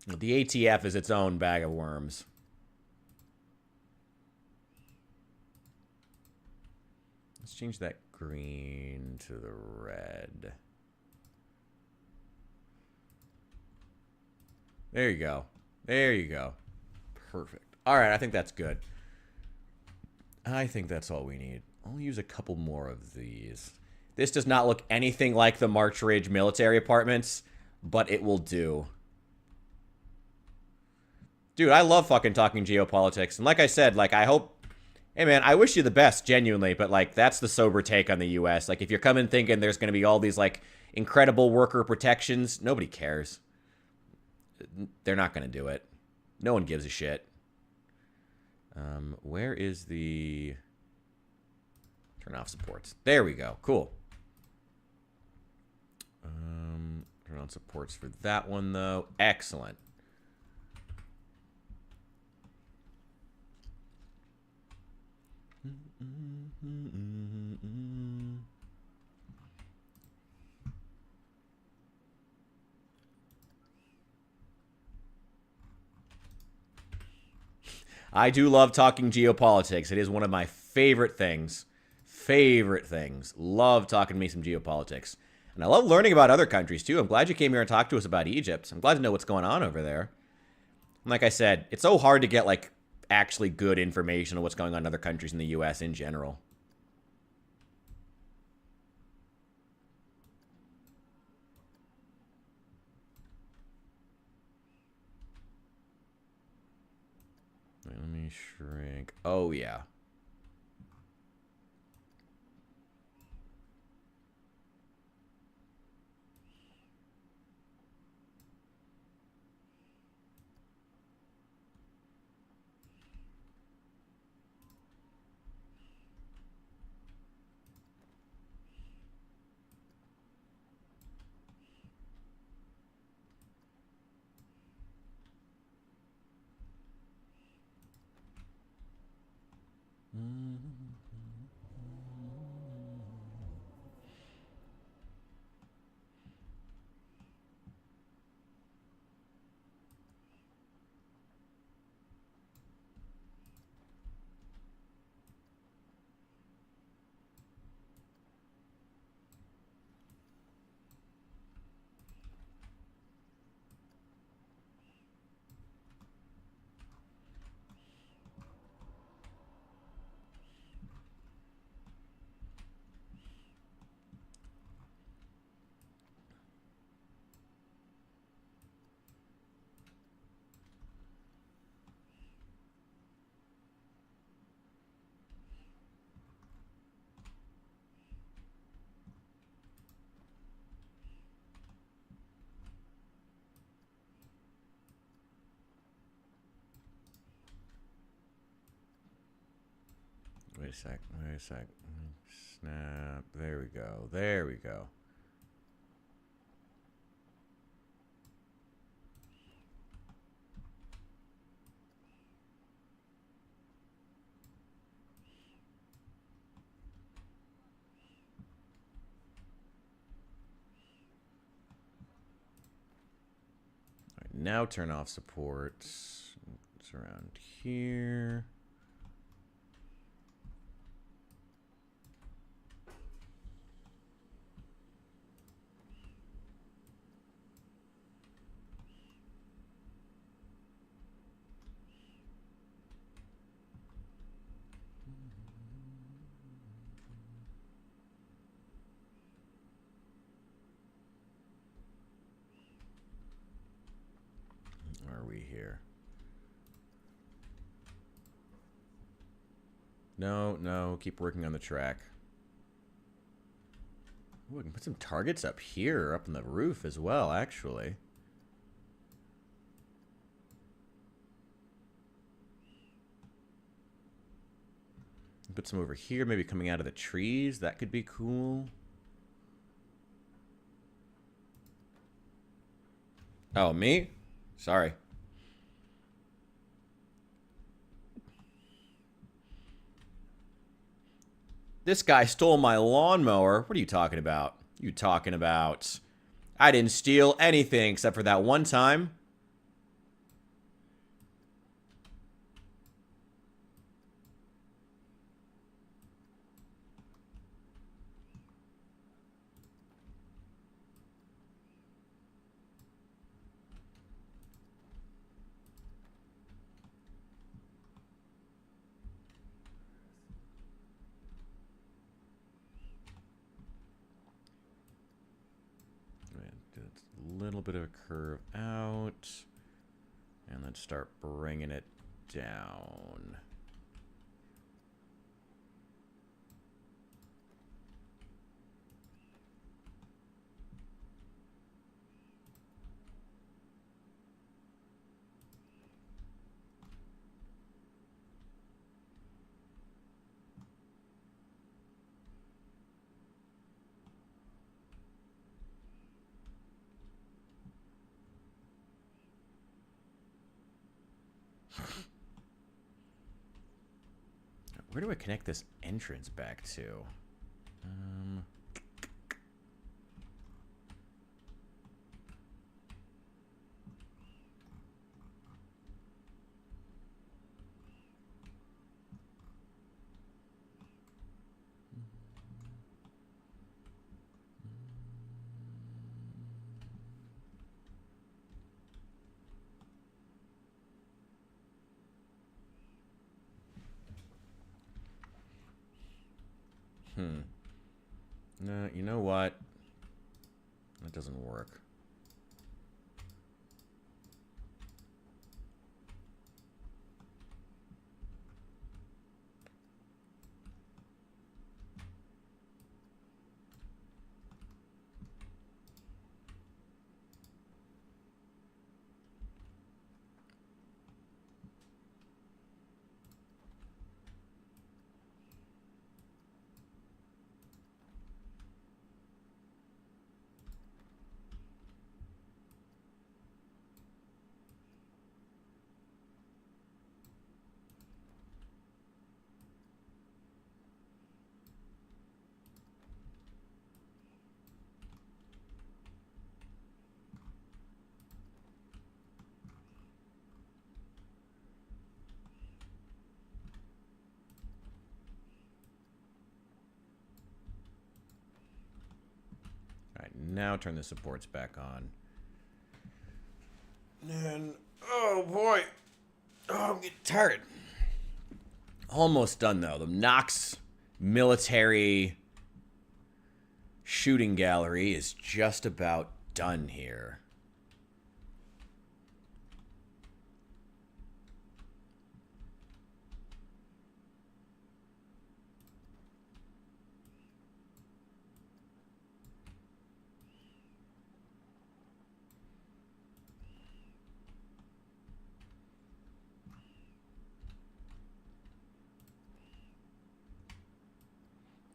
The ATF is its own bag of worms. Let's change that green to the red. There you go. There you go. Perfect. All right, I think that's good. I think that's all we need. I'll use a couple more of these. This does not look anything like the March Ridge military apartments, but it will do. Dude, I love fucking talking geopolitics. And like I said, like, I hope... Hey, man, I wish you the best, genuinely, but, like, that's the sober take on the U.S. Like, if you're coming thinking there's going to be all these, like, incredible worker protections, nobody cares. They're not going to do it. No one gives a shit. Where is the... Turn off supports. There we go. Cool. Turn on supports for that one, though. Excellent. I do love talking geopolitics. It is one of my favorite things. Favorite things. Love talking to me some geopolitics. And I love learning about other countries, too. I'm glad you came here and talked to us about Egypt. I'm glad to know what's going on over there. And like I said, it's so hard to get, like, actually good information on what's going on in other countries in the U.S. in general. Let me shrink. Oh, yeah. Wait a sec. Wait a sec. Snap. There we go. There we go. All right, now turn off support. It's around here. Are we here? No, no. Keep working on the track. Ooh, I can put some targets up here, up on the roof as well, actually. Put some over here, maybe coming out of the trees. That could be cool. Oh, me? Sorry. This guy stole my lawnmower. What are you talking about? You talking about? I didn't steal anything except for that one time. A little bit of a curve out. And then start bringing it down. Where do I connect this entrance back to? No, you know what? That doesn't work. Now turn the supports back on. And, oh boy. Oh, I'm getting tired. Almost done, though. The Knox military shooting gallery is just about done here.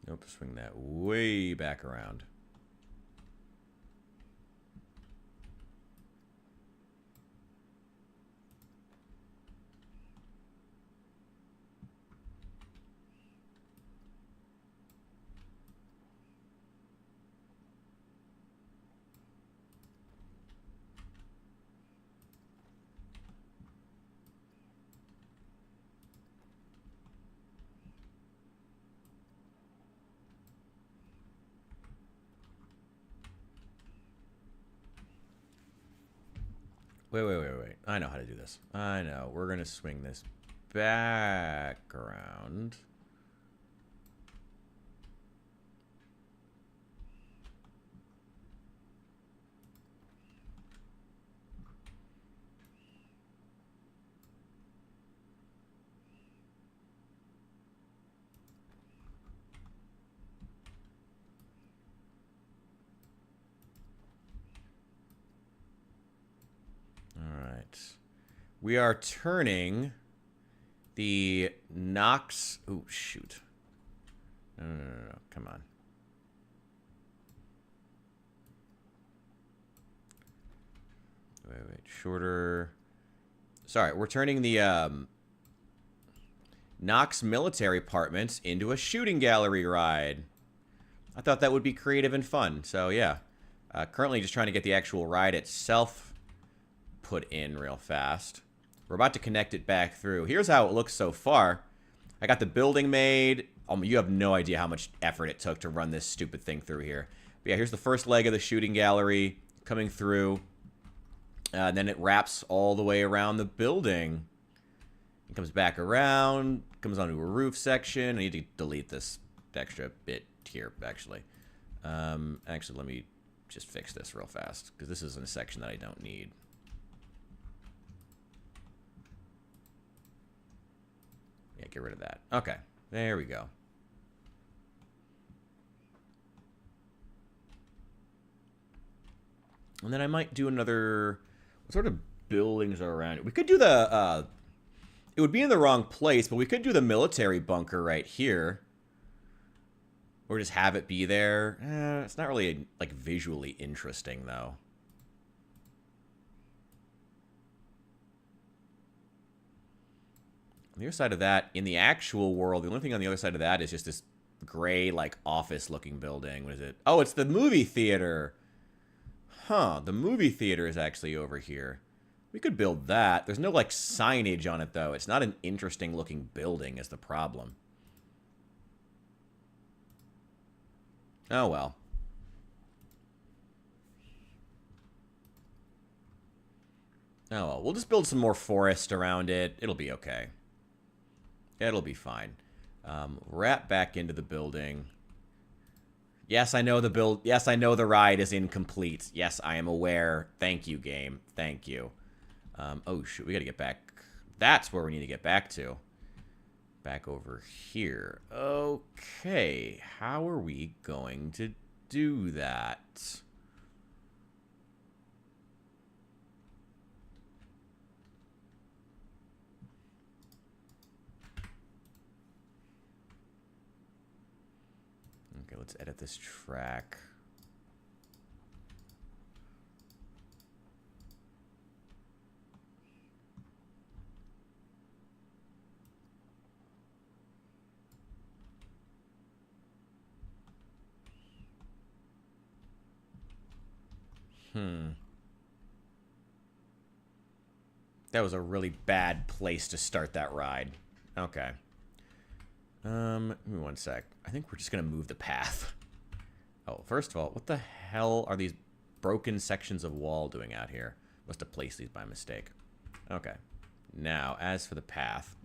Nope, swing that way back around. Wait. I know how to do this. I know. We're going to swing this back around. We are turning the Knox... Oh, shoot. No. Come on. Wait. Shorter. Sorry, we're turning the Knox Military Apartments into a shooting gallery ride. I thought that would be creative and fun. So, yeah. Currently just trying to get the actual ride itself put in real fast. We're about to connect it back through. Here's how it looks so far. I got the building made. You have no idea how much effort it took to run this stupid thing through here. But yeah, here's the first leg of the shooting gallery coming through. And then it wraps all the way around the building. It comes back around, comes onto a roof section. I need to delete this extra bit here, actually. Actually, let me just fix this real fast, because this is in a section that I don't need. Yeah, get rid of that. Okay, there we go. And then I might do another... What sort of buildings are around it? We could do the... it would be in the wrong place, but we could do the military bunker right here. Or just have it be there. It's not really, like, visually interesting, though. On the other side of that, in the actual world, the only thing on the other side of that is just this gray, like, office-looking building. What is it? Oh, it's the movie theater. Huh, the movie theater is actually over here. We could build that. There's no, like, signage on it, though. It's not an interesting-looking building is the problem. Oh, well. Oh, well. We'll just build some more forest around it. It'll be okay. It'll be fine. Wrap back into the building. Yes, I know the build. Yes, I know the ride is incomplete. Yes, I am aware. Thank you, game. Thank you. Oh, shoot. We got to get back. That's where we need to get back to. Back over here. Okay. How are we going to do that? Okay, let's edit this track. That was a really bad place to start that ride. Okay. Give me one sec. I think we're just gonna move the path. Oh, first of all, what the hell are these broken sections of wall doing out here? Must have placed these by mistake. Okay. Now, as for the path.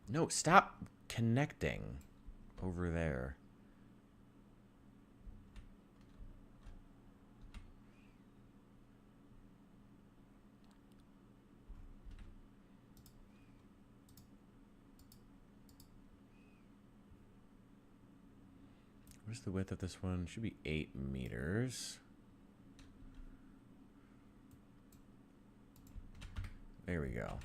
No, stop connecting over there. What is the width of this one? Should be 8 meters. There we go.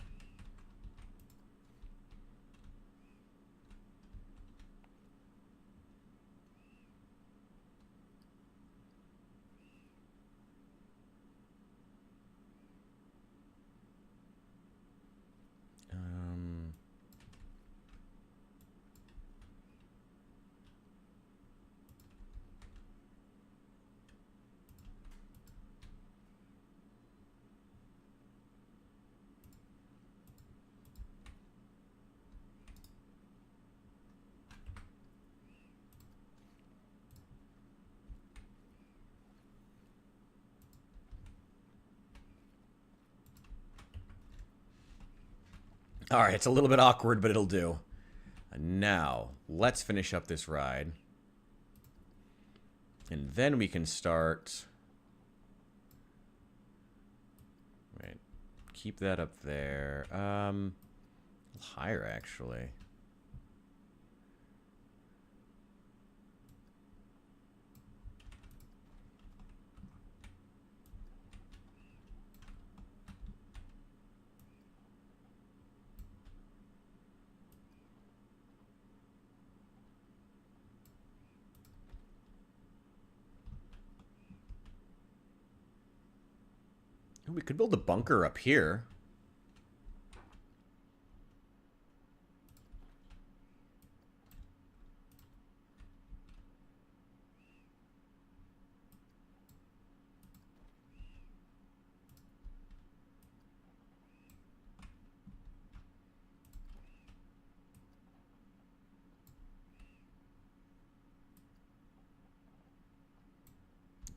All right, it's a little bit awkward, but it'll do. And now, let's finish up this ride. And then we can start... Wait, keep that up there. Higher, actually. We could build a bunker up here.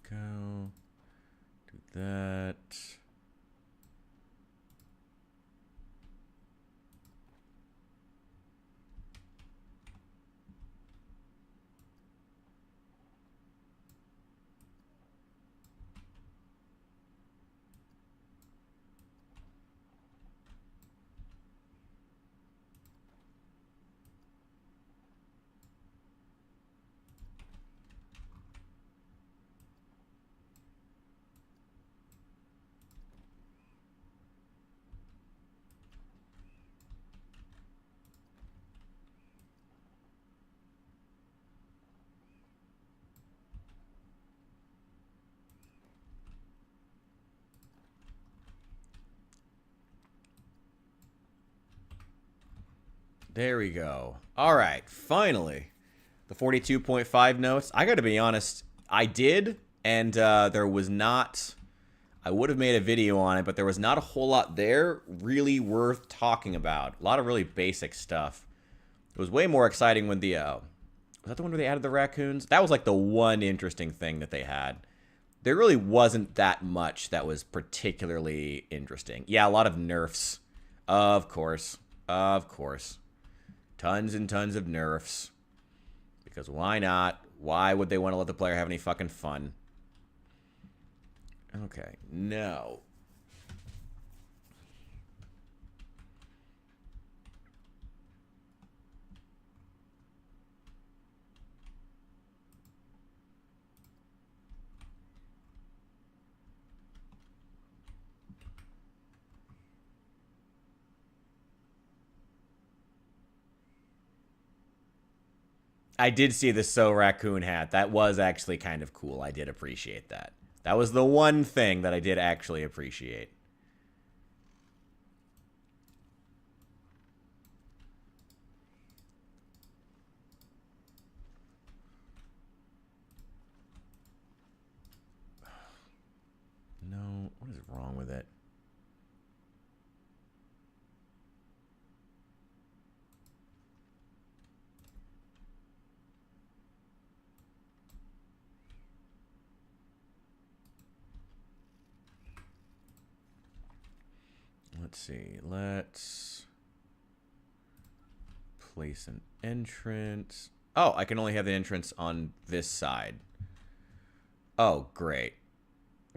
Go. Do that. There we go. All right, finally. The 42.5 notes. I got to be honest, I did, and there was not... I would have made a video on it, but there was not a whole lot there really worth talking about. A lot of really basic stuff. It was way more exciting when the... was that the one where they added the raccoons? That was like the one interesting thing that they had. There really wasn't that much that was particularly interesting. Yeah, a lot of nerfs. Of course. Of course. Tons and tons of nerfs. Because why not? Why would they want to let the player have any fucking fun? Okay, no. I did see the So Raccoon hat. That was actually kind of cool. I did appreciate that. That was the one thing that I did actually appreciate. No, what is wrong with it? Let's see. Let's place an entrance. Oh, I can only have the entrance on this side. Oh, great.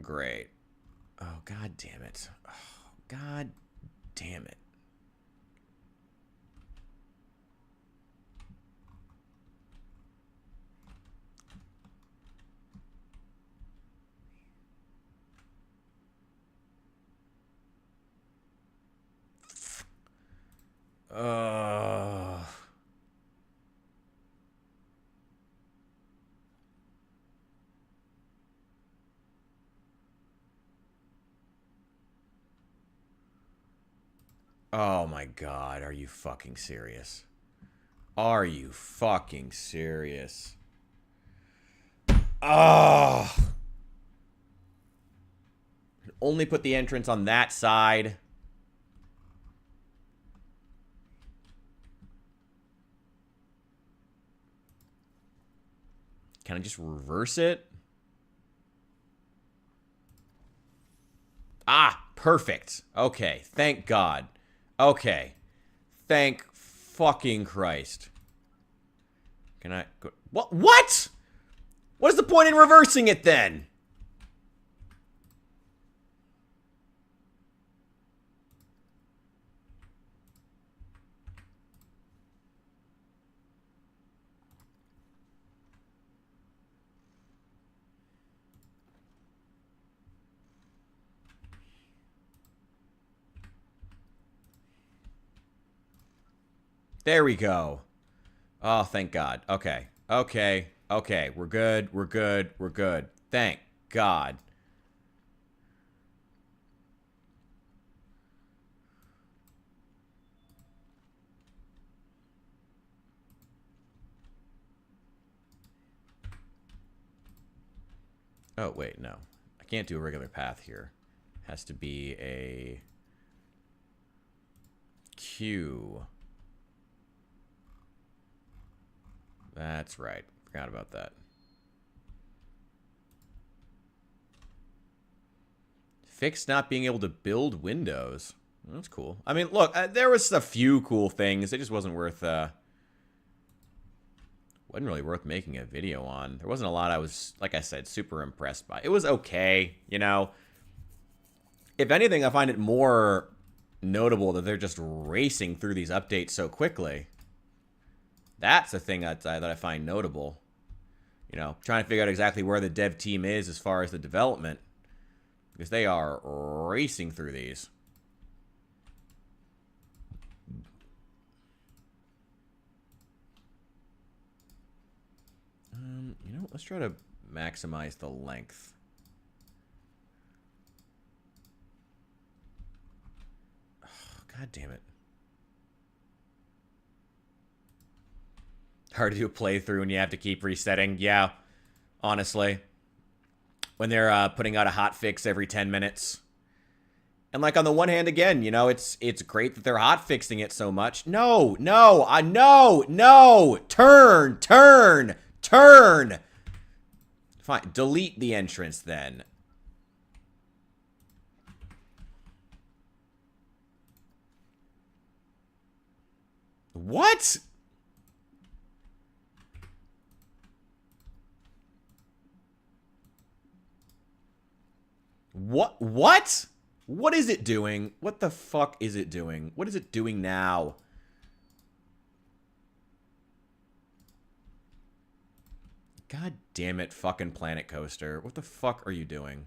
Great. Oh, god damn it. Oh, god damn it. Uh... Oh my god, are you fucking serious? Are you fucking serious? Oh! Only put the entrance on that side. Can I just reverse it? Ah, perfect. Okay, thank God. Okay. Thank fucking Christ. Can I go? What? What? What is the point in reversing it then? There we go. Oh, thank God. Okay. Okay. Okay. We're good. We're good. We're good. Thank God. Oh, wait, no. I can't do a regular path here. It has to be a Q. That's right. Forgot about that. Fix not being able to build windows. That's cool. I mean, look, there was a few cool things. It just wasn't worth, wasn't really worth making a video on. There wasn't a lot I was, like I said, super impressed by. It was okay, you know. If anything, I find it more notable that they're just racing through these updates so quickly. That's the thing that I find notable. You know, trying to figure out exactly where the dev team is as far as the development. Because they are racing through these. You know, let's try to maximize the length. Oh, God damn it. Hard to do a playthrough and you have to keep resetting. Yeah, honestly. When they're putting out a hot fix every 10 minutes. And like on the one hand, again, you know, it's great that they're hot fixing it so much. No, no, no, turn. Fine, delete the entrance then. What? What? What? What is it doing? What the fuck is it doing? What is it doing now? God damn it, fucking Planet Coaster. What the fuck are you doing?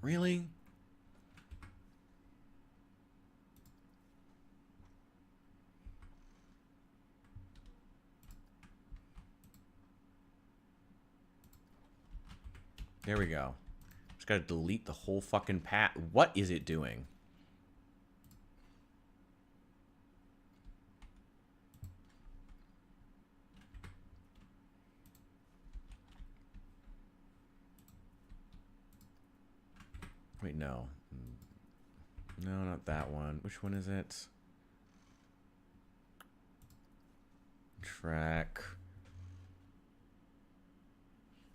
Really? There we go. Just gotta delete the whole fucking path. What is it doing? Wait, no. No, not that one. Which one is it? Track.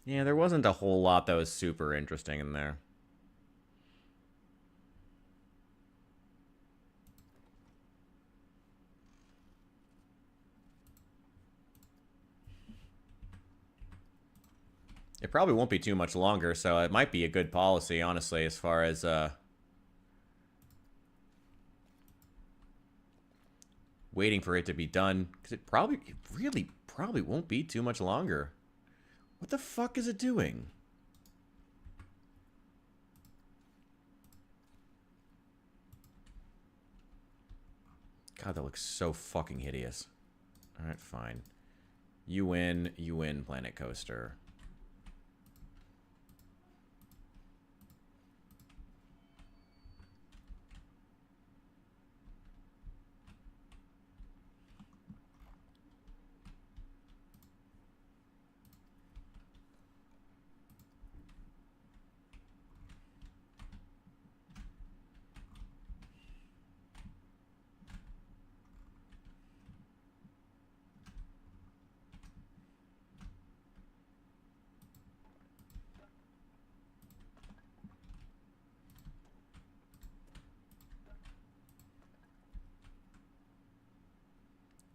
Yeah, there wasn't a whole lot that was super interesting in there. It probably won't be too much longer, so it might be a good policy, honestly, as far as waiting for it to be done, because it really probably won't be too much longer. What the fuck is it doing? God, that looks so fucking hideous. Alright, fine. You win, Planet Coaster.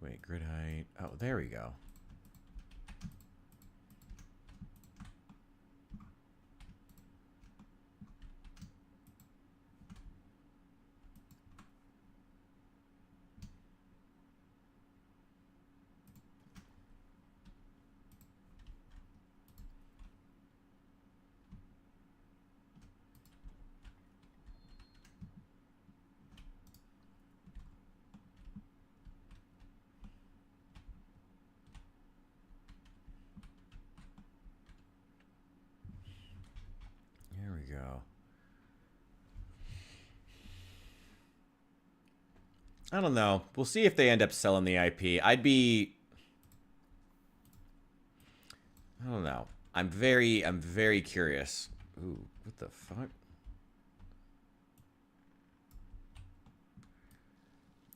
Wait, grid height. Oh, there we go. There we go. I don't know. We'll see if they end up selling the IP. I don't know. I'm very curious. Ooh, what the fuck?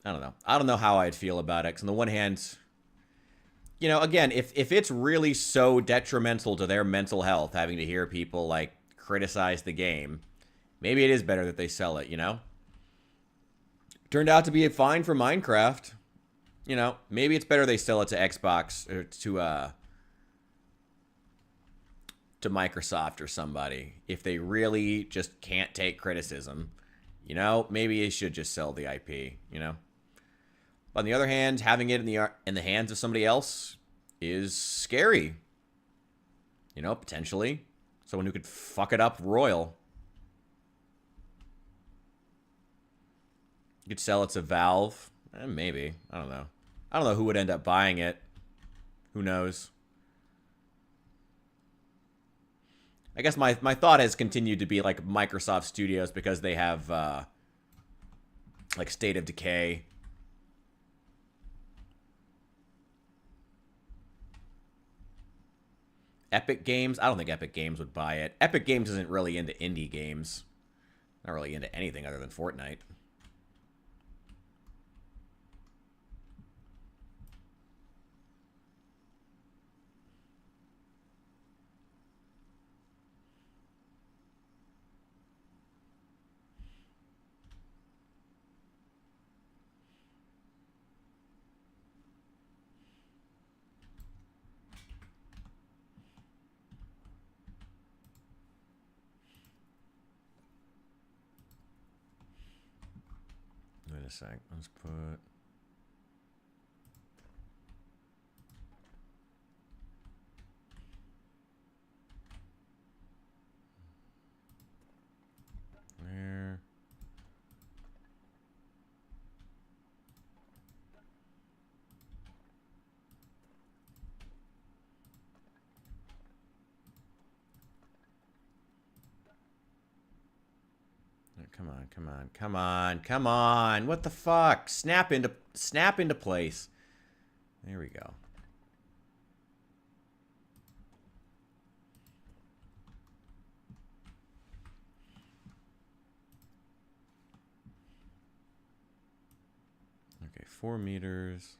I don't know. I don't know how I'd feel about it. Because on the one hand, you know, again, if it's really so detrimental to their mental health, having to hear people, like, criticize the game, maybe it is better that they sell it, you know? Turned out to be fine for Minecraft. You know, maybe it's better they sell it to Xbox or to Microsoft or somebody if they really just can't take criticism. You know, maybe they should just sell the IP, you know? On the other hand, having it in the hands of somebody else is scary. You know, potentially. Someone who could fuck it up royal. You could sell it to Valve. Maybe. I don't know. I don't know who would end up buying it. Who knows? I guess my thought has continued to be like Microsoft Studios because they have like State of Decay. Epic Games? I don't think Epic Games would buy it. Epic Games isn't really into indie games. Not really into anything other than Fortnite. Wait a sec. Let's put... Where? Come on, come on, come on, come on. What the fuck? Snap into place. There we go. Okay, 4 meters.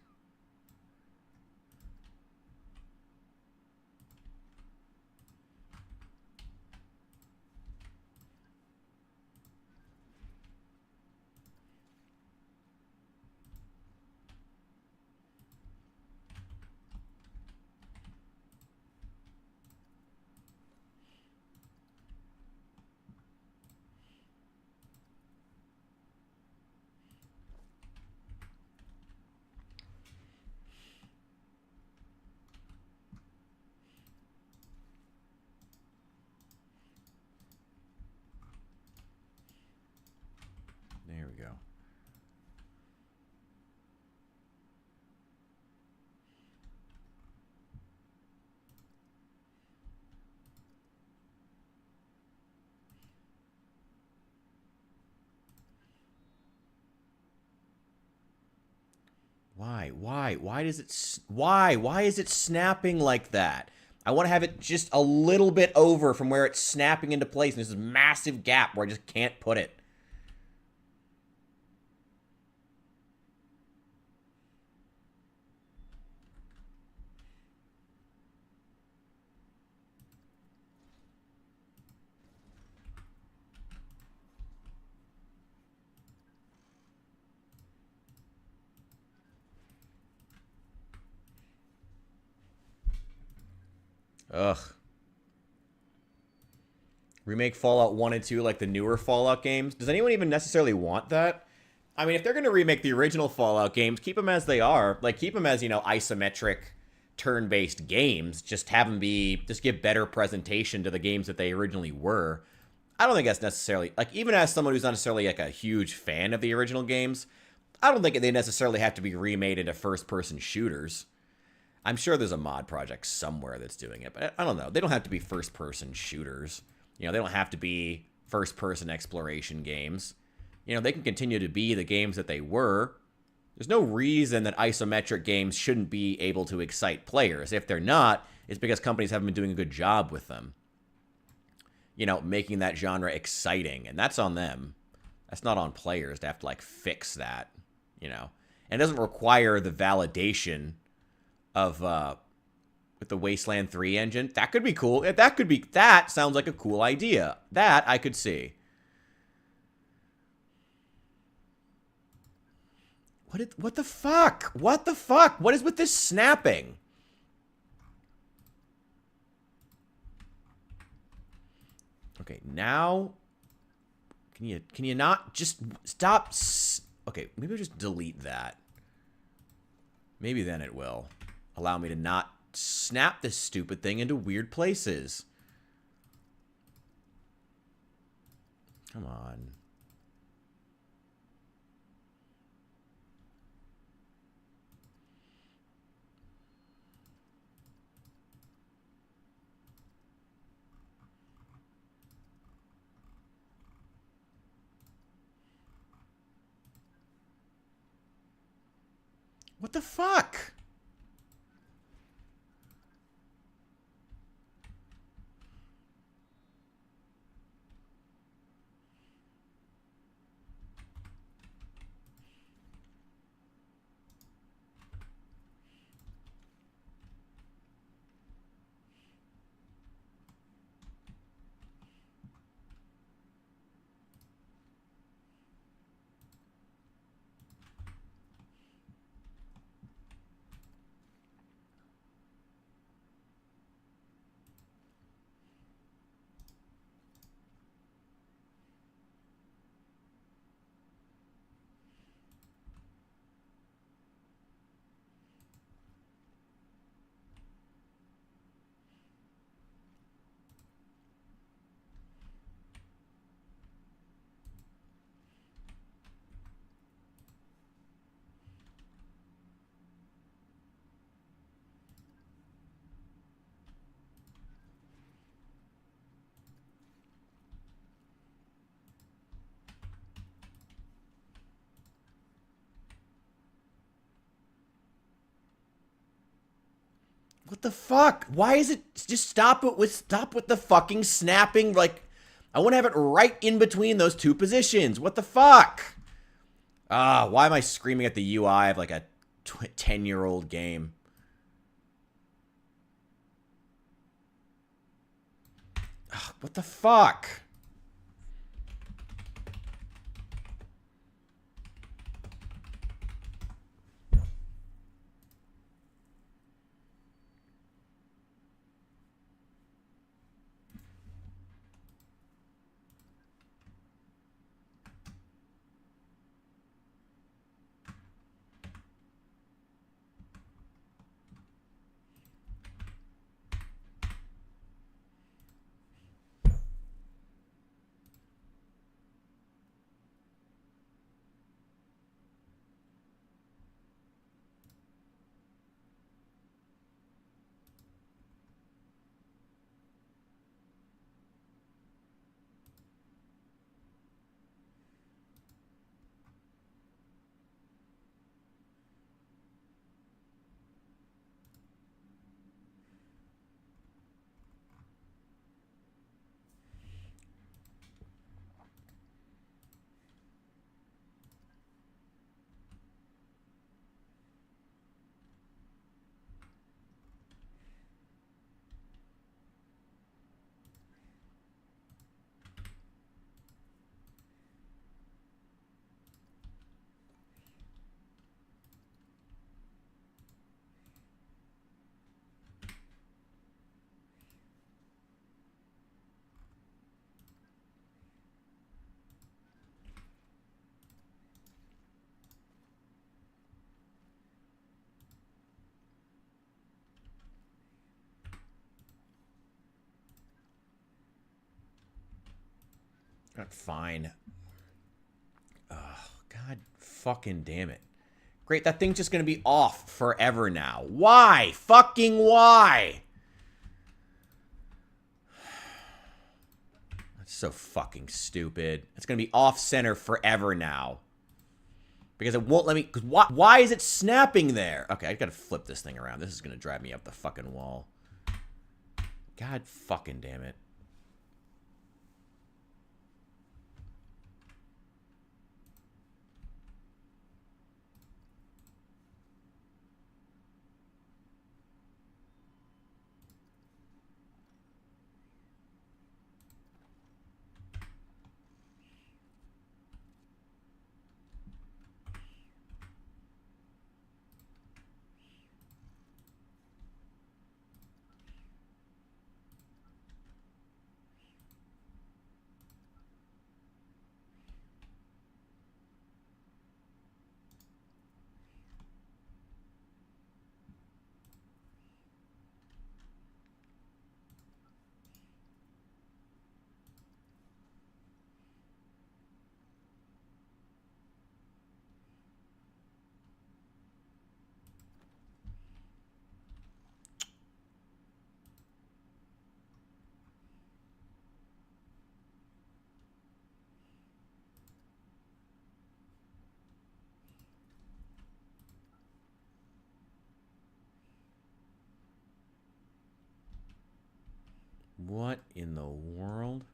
Why? Why does it... Why? Why is it snapping like that? I want to have it just a little bit over from where it's snapping into place. And there's this massive gap where I just can't put it. Ugh. Remake Fallout 1 and 2 like the newer Fallout games. Does anyone even necessarily want that? I mean, if they're going to remake the original Fallout games, keep them as they are. Like, keep them as, you know, isometric, turn-based games. Just have them be... Just give better presentation to the games that they originally were. I don't think that's necessarily... Like, even as someone who's not necessarily, like, a huge fan of the original games, I don't think they necessarily have to be remade into first-person shooters. I'm sure there's a mod project somewhere that's doing it, but I don't know. They don't have to be first-person shooters. You know, they don't have to be first-person exploration games. You know, they can continue to be the games that they were. There's no reason that isometric games shouldn't be able to excite players. If they're not, it's because companies haven't been doing a good job with them. You know, making that genre exciting, and that's on them. That's not on players to have to, like, fix that, you know. And it doesn't require the validation of with the Wasteland 3 engine. That could be cool. That sounds like a cool idea. That I could see. What the fuck? What the fuck? What is with this snapping? Okay, now can you not just stop? Okay, maybe I'll just delete that. Maybe then it will allow me to not snap this stupid thing into weird places. Come on. What the fuck? What the fuck? Why is it just stop with the fucking snapping? Like, I want to have it right in between those two positions. What the fuck? Why am I screaming at the UI of like a 10-year-old game? What the fuck? Fine. Oh, God fucking damn it. Great, that thing's just gonna be off forever now. Why? Fucking why? That's so fucking stupid. It's gonna be off center forever now. Because it won't let me... Cause why is it snapping there? Okay, I gotta flip this thing around. This is gonna drive me up the fucking wall. God fucking damn it. What in the world?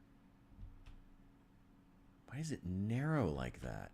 Why is it narrow like that?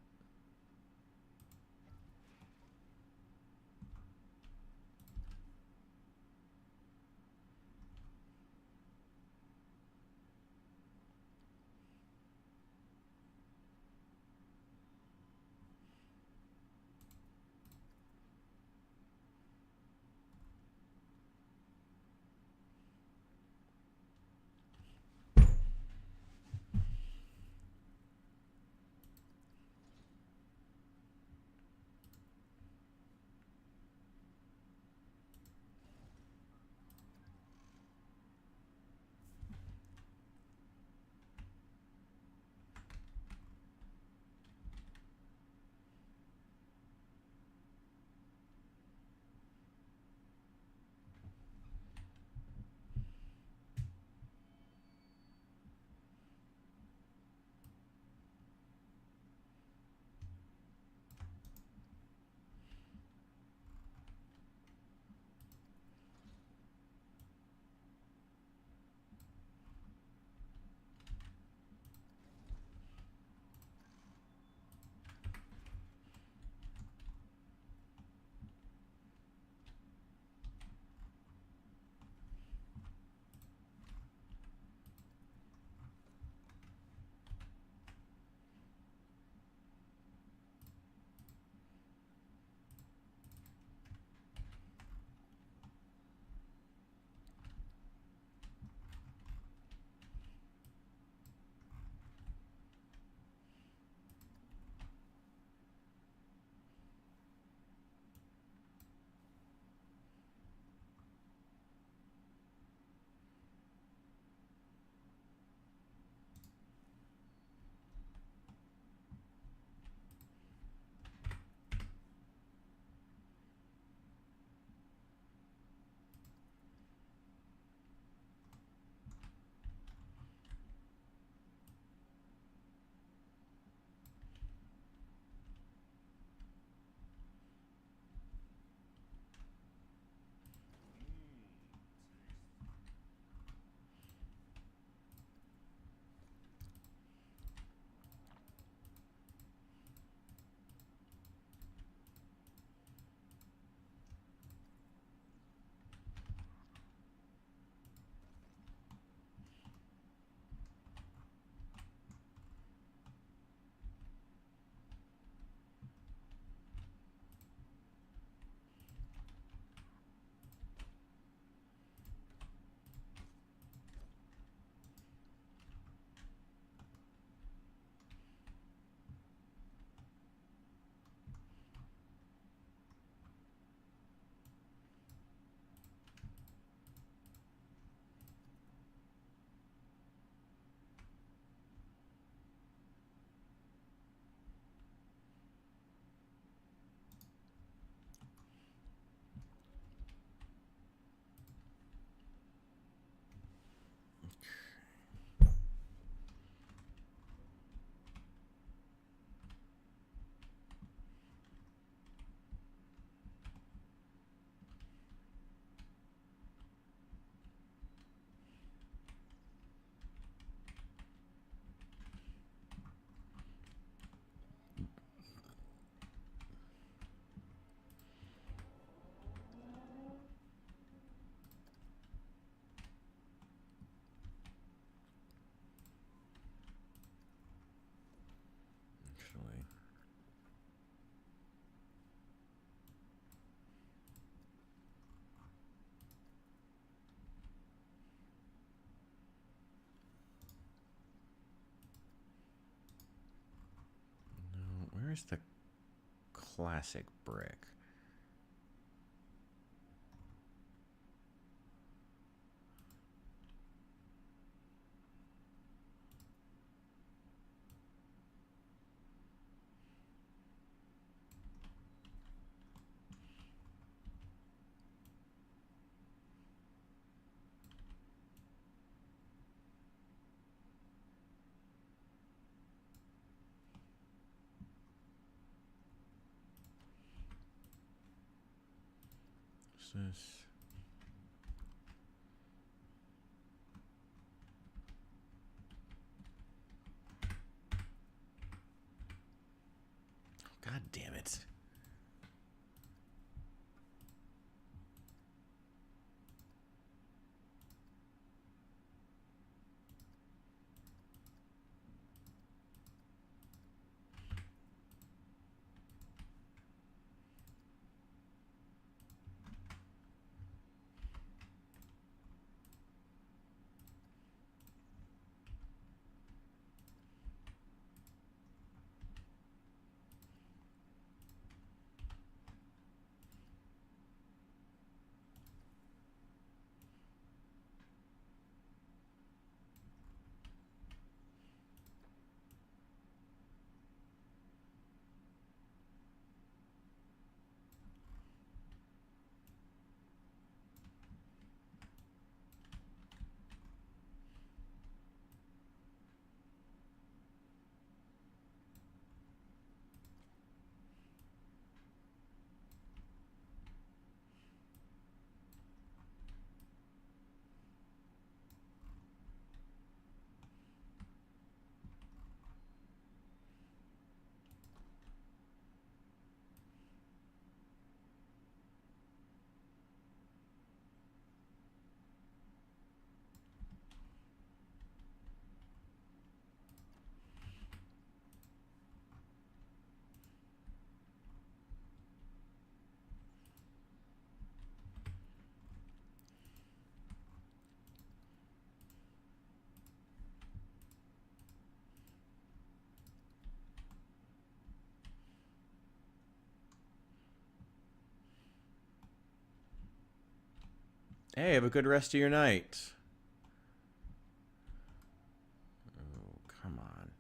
Where's the classic brick? What's this? God damn it. Hey, have a good rest of your night. Oh, come on.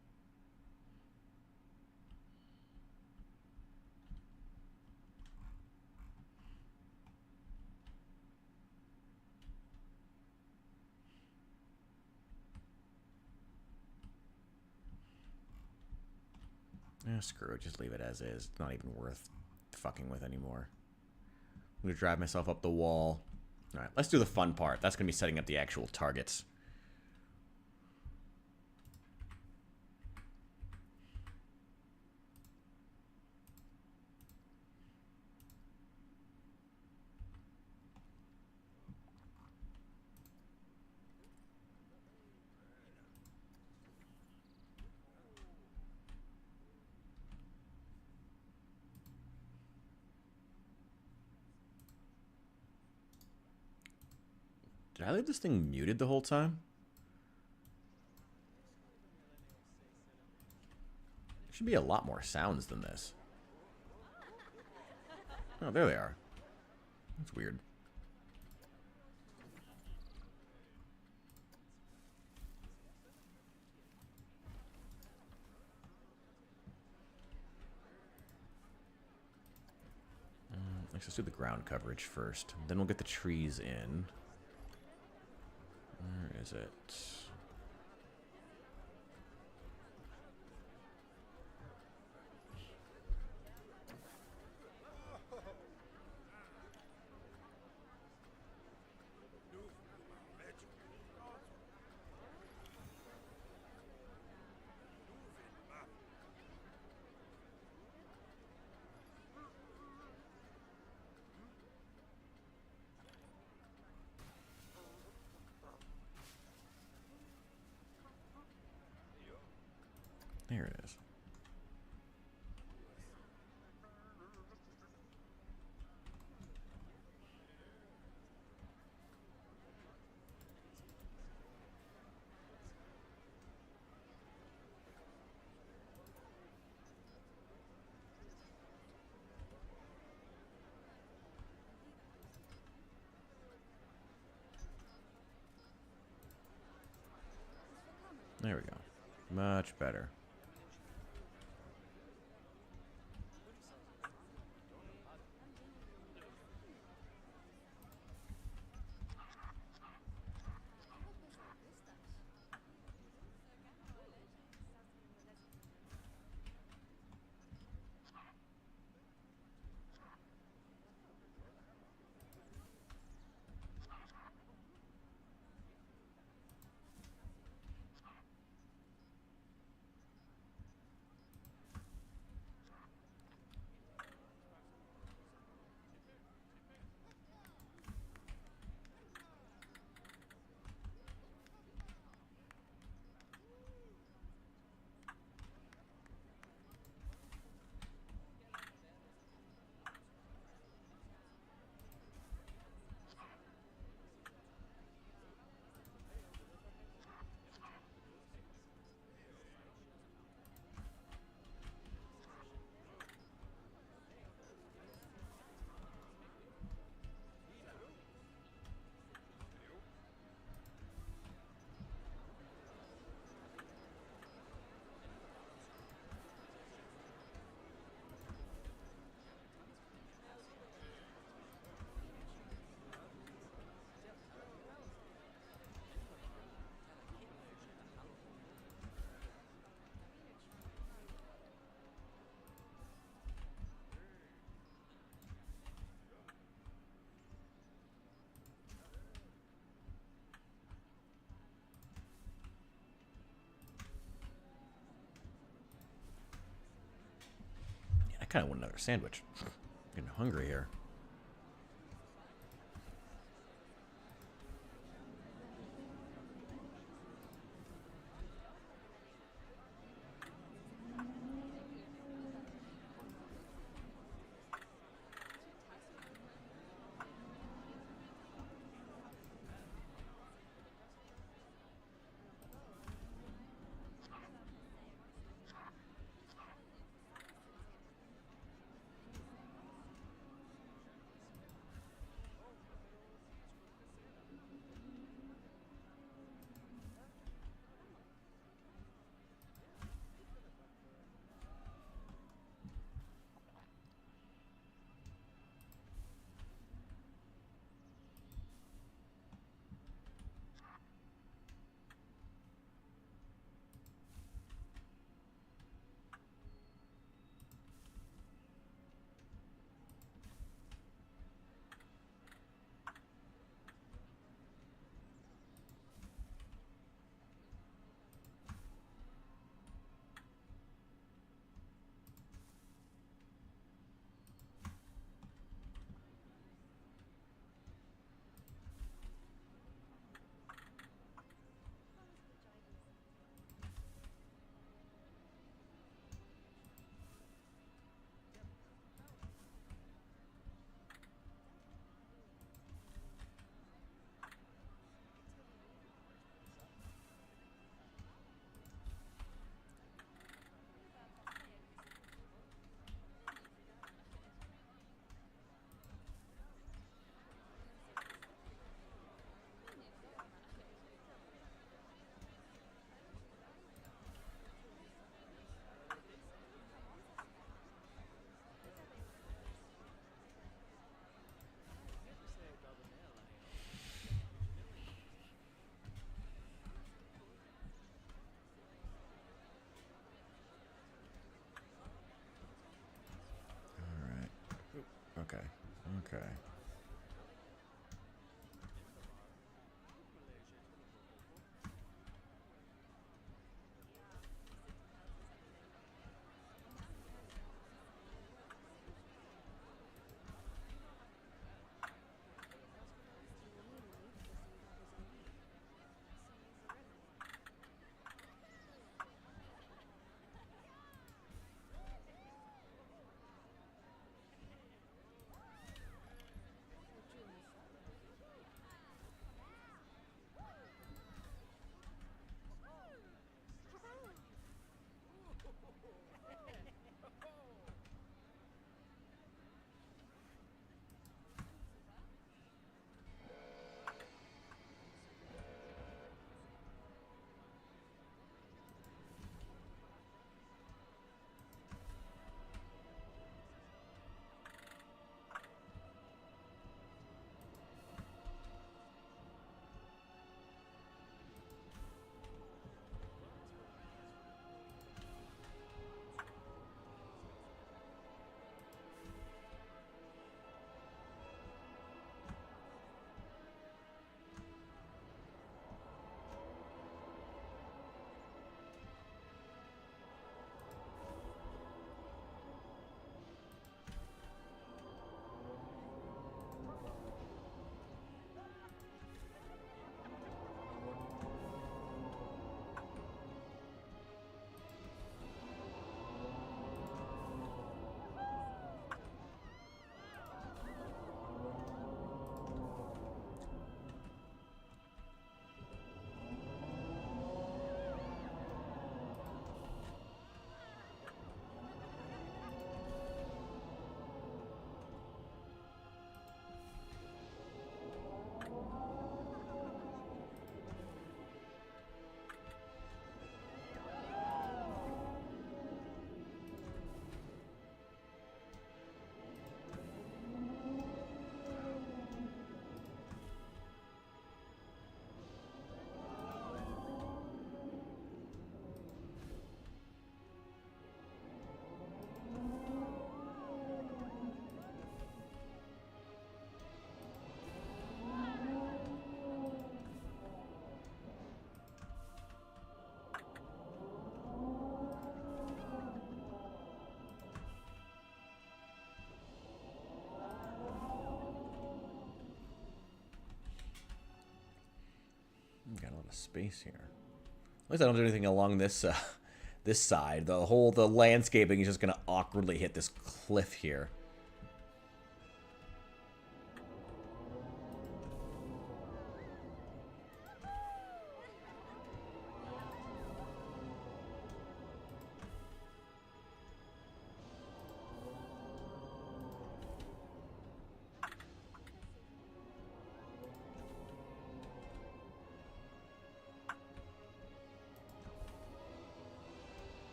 Yeah, screw it. Just leave it as is. It's not even worth fucking with anymore. I'm going to drive myself up the wall. All right, let's do the fun part. That's going to be setting up the actual targets. Did I leave this thing muted the whole time? There should be a lot more sounds than this. Oh, there they are. That's weird. Let's do the ground coverage first. Then we'll get the trees in. Where is it? There it is. There we go. Much better. I kind of want another sandwich. I'm getting hungry here. Okay. Okay. of space here. At least I don't do anything along this this side. The landscaping is just gonna awkwardly hit this cliff here.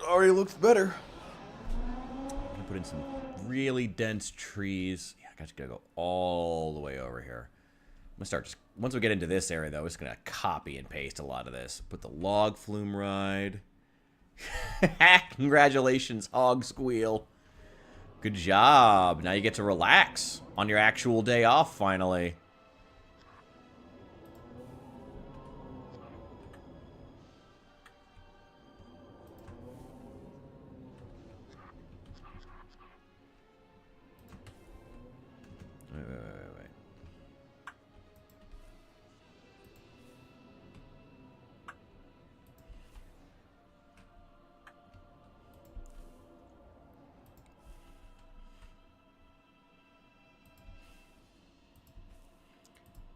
Already looks better. I'm gonna put in some really dense trees. Yeah, I just gotta go all the way over here. I'm gonna start just once we get into this area though, we're just gonna copy and paste a lot of this. Put the log flume ride. Congratulations, Hog Squeal. Good job. Now you get to relax on your actual day off finally. Wait.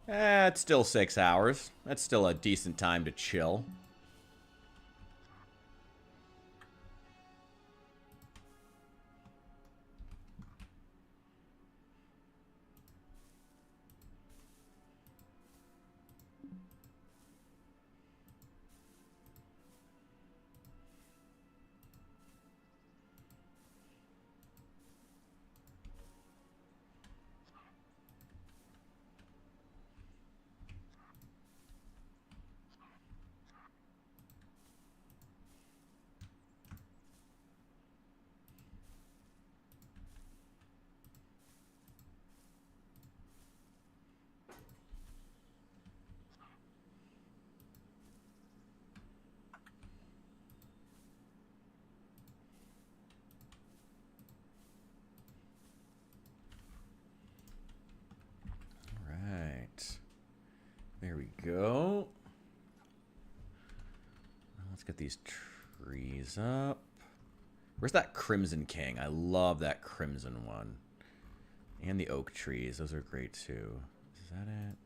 It's still 6 hours. That's still a decent time to chill. There we go. Let's get these trees up. Where's that Crimson King? I love that crimson one. And the oak trees. Those are great too. Is that it?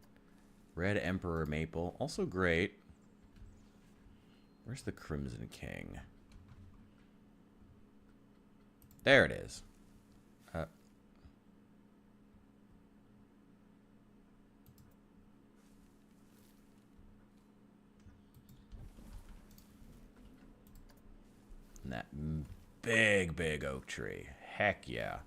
Red Emperor Maple. Also great. Where's the Crimson King? There it is. And that big oak tree. Heck yeah.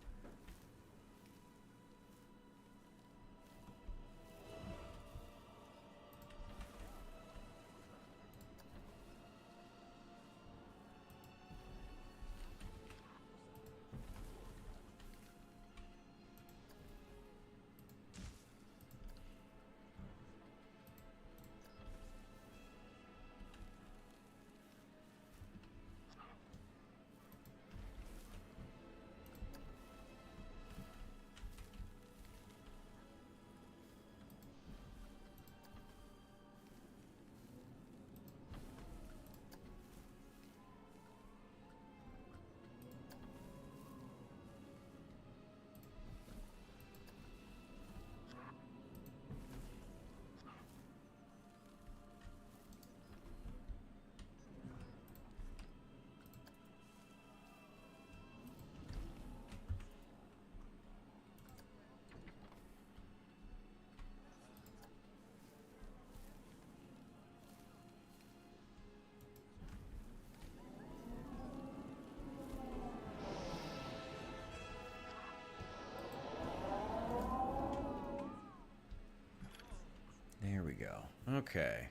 There we go. Okay.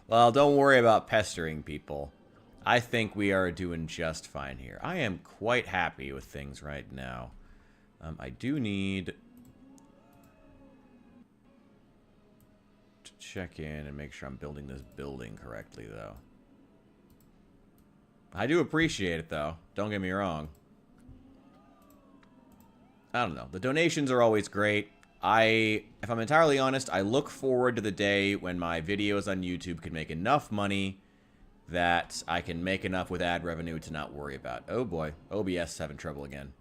Well, don't worry about pestering people. I think we are doing just fine here. I am quite happy with things right now. I do need to check in and make sure I'm building this building correctly, though. I do appreciate it, though. Don't get me wrong. I don't know. The donations are always great. If I'm entirely honest, I look forward to the day when my videos on YouTube can make enough money that I can make enough with ad revenue to not worry about. Oh boy, OBS having trouble again.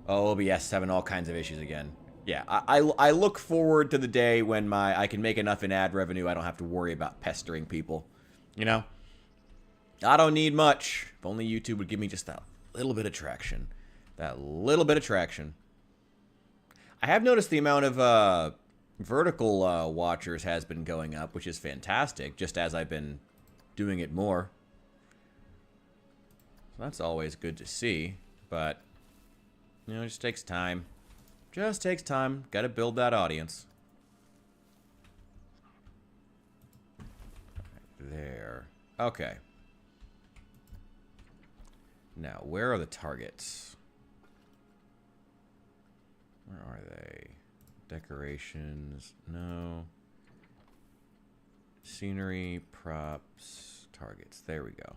Oh, OBS having all kinds of issues again. Yeah, I look forward to the day when I can make enough in ad revenue I don't have to worry about pestering people. You know? I don't need much. If only YouTube would give me just that little bit of traction. That little bit of traction. I have noticed the amount of vertical watchers has been going up, which is fantastic, just as I've been doing it more. So that's always good to see, but, you know, it just takes time. Just takes time. Gotta build that audience. Right there. Okay. Now, where are the targets? Where are they? Decorations. No. Scenery, props, targets. There we go.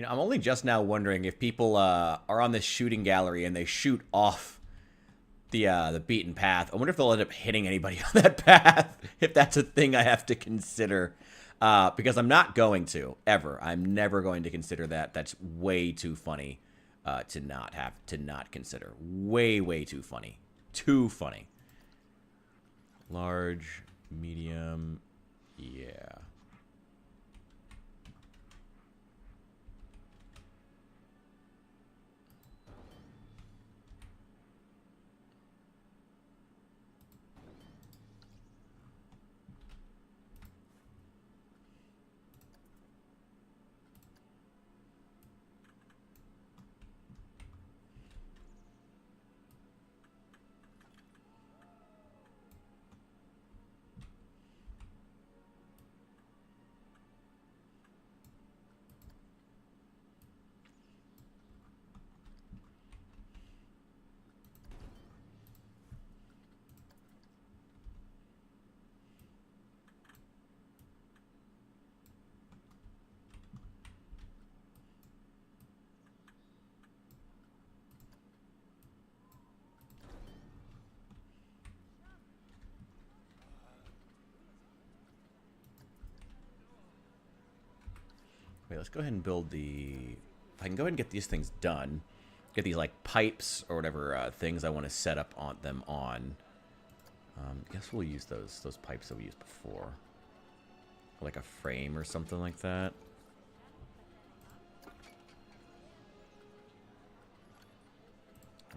I'm only just now wondering if people are on this shooting gallery and they shoot off the beaten path. I wonder if they'll end up hitting anybody on that path, if that's a thing I have to consider. Because I'm not going to, ever. I'm never going to consider that. That's way too funny to not consider. Way, way too funny. Too funny. Large, medium, yeah. Wait, let's go ahead and build the... If I can go ahead and get these things done, get these, like, pipes or whatever things I want to set up on them on. I guess we'll use those pipes that we used before. Like a frame or something like that.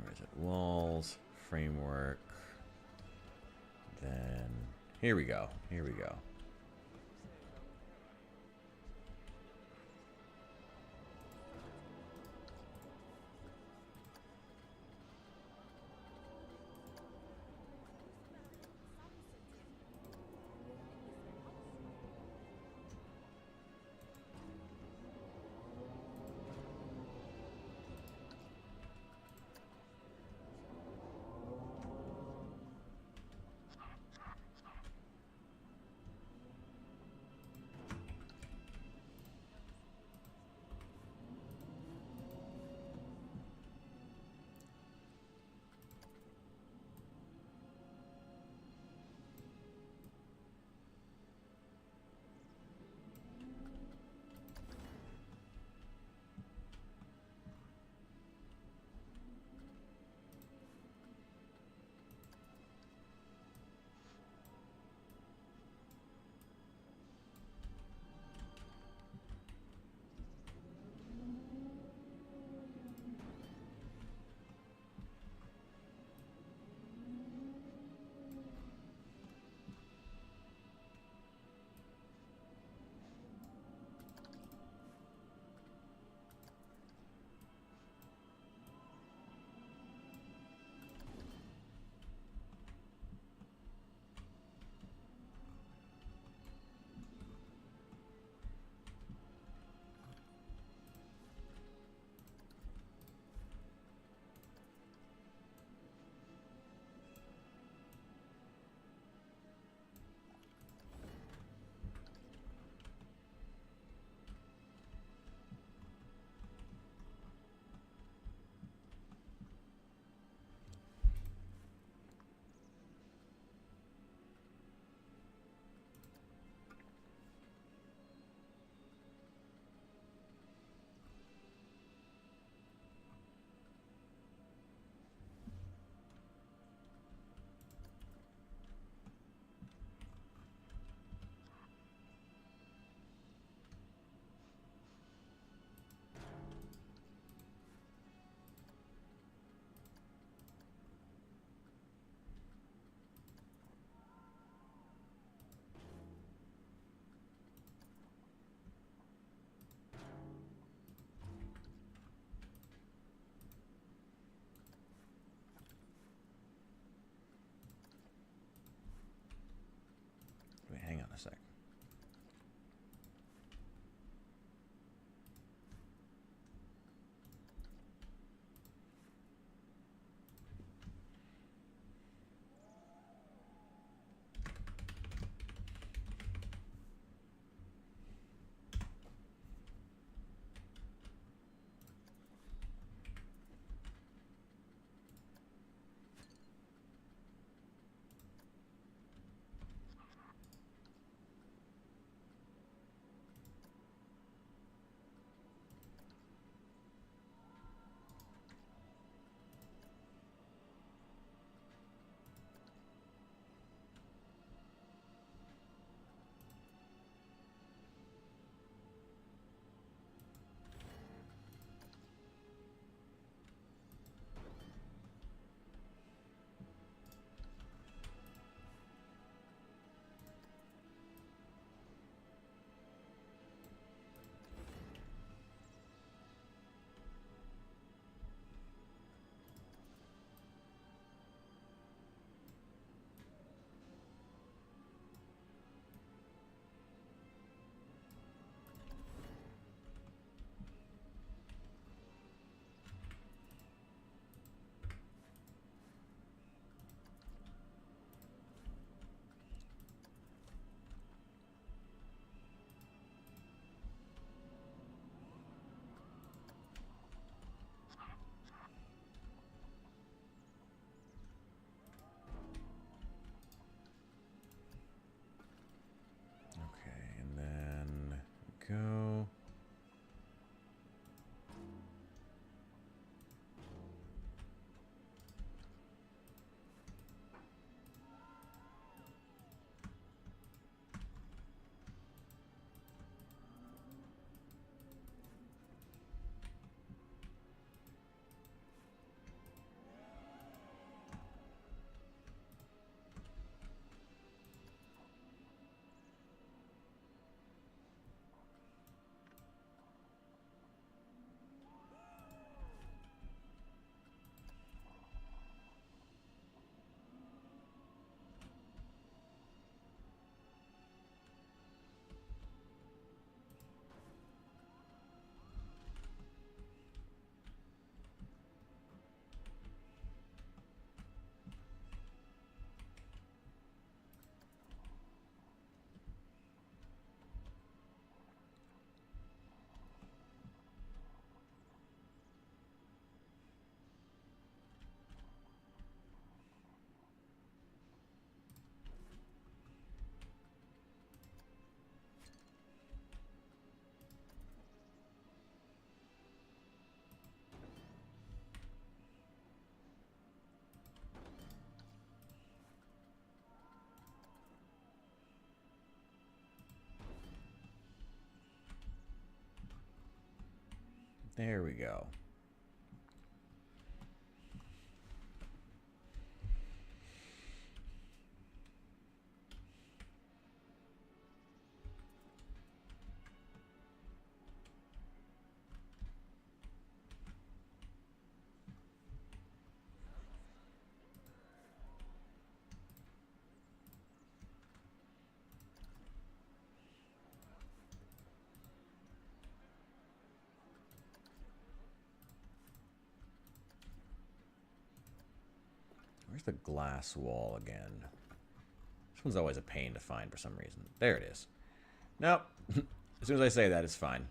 Where is it? Walls, framework. Then... Here we go. Here we go. Wait, hang on a sec. go. There we go. Where's the glass wall again? This one's always a pain to find for some reason. There it is. Nope. As soon as I say that, it's fine.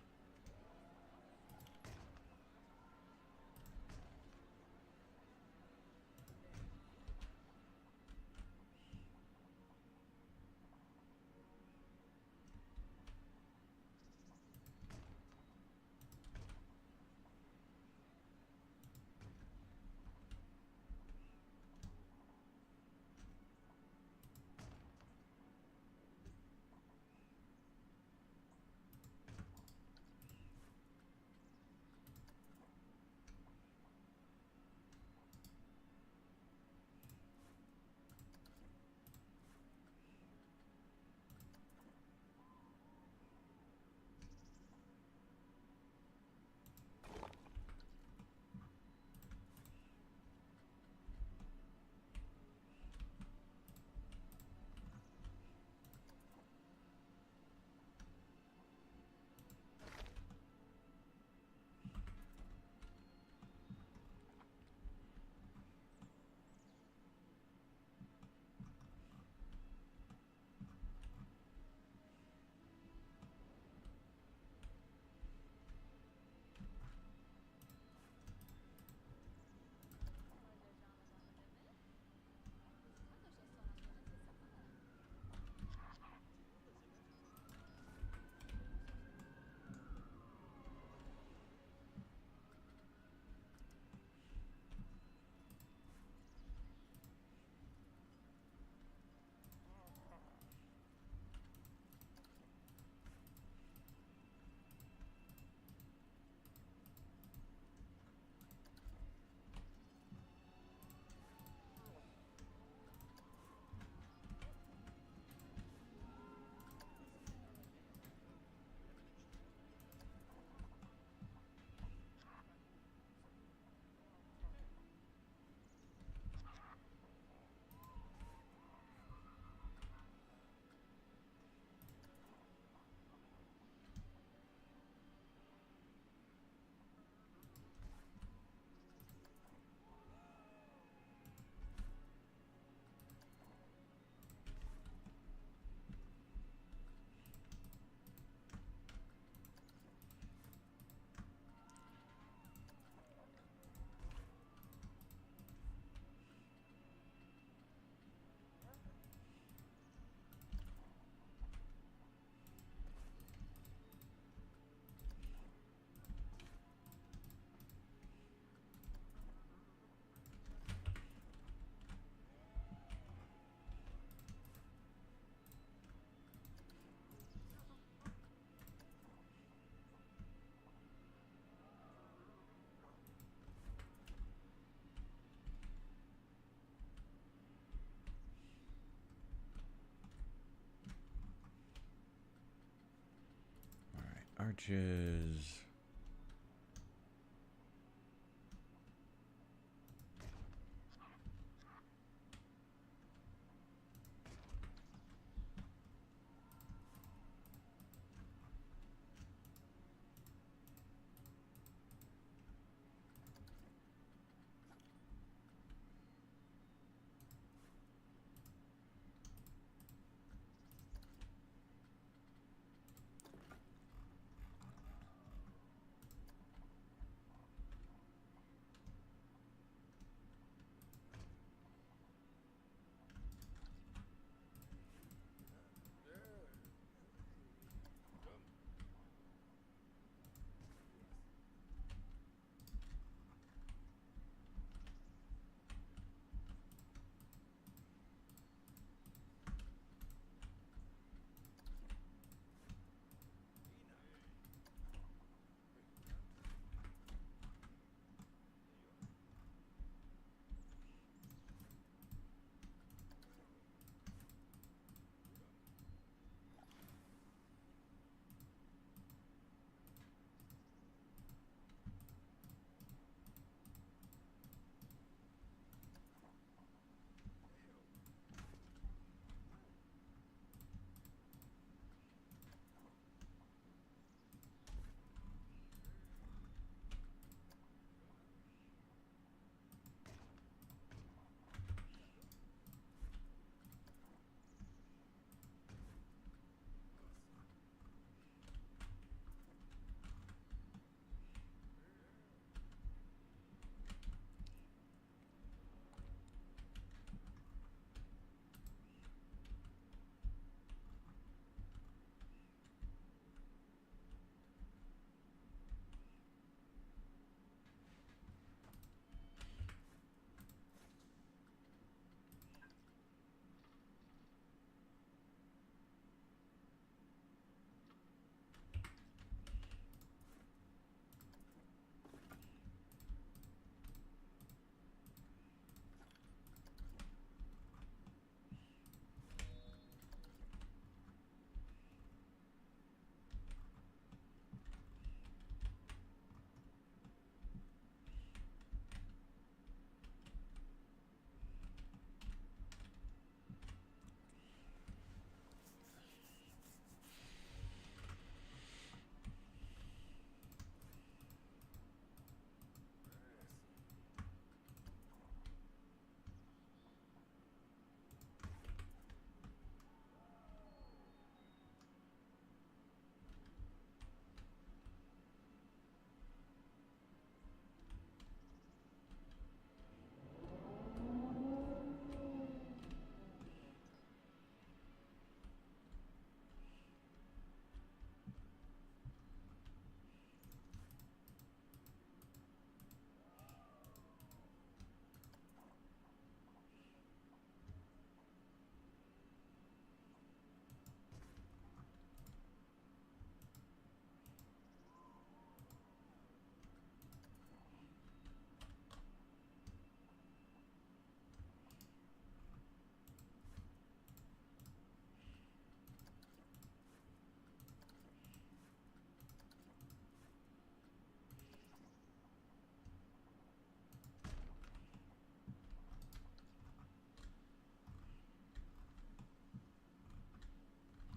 Arches.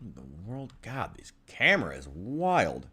The world, God, this camera is wild.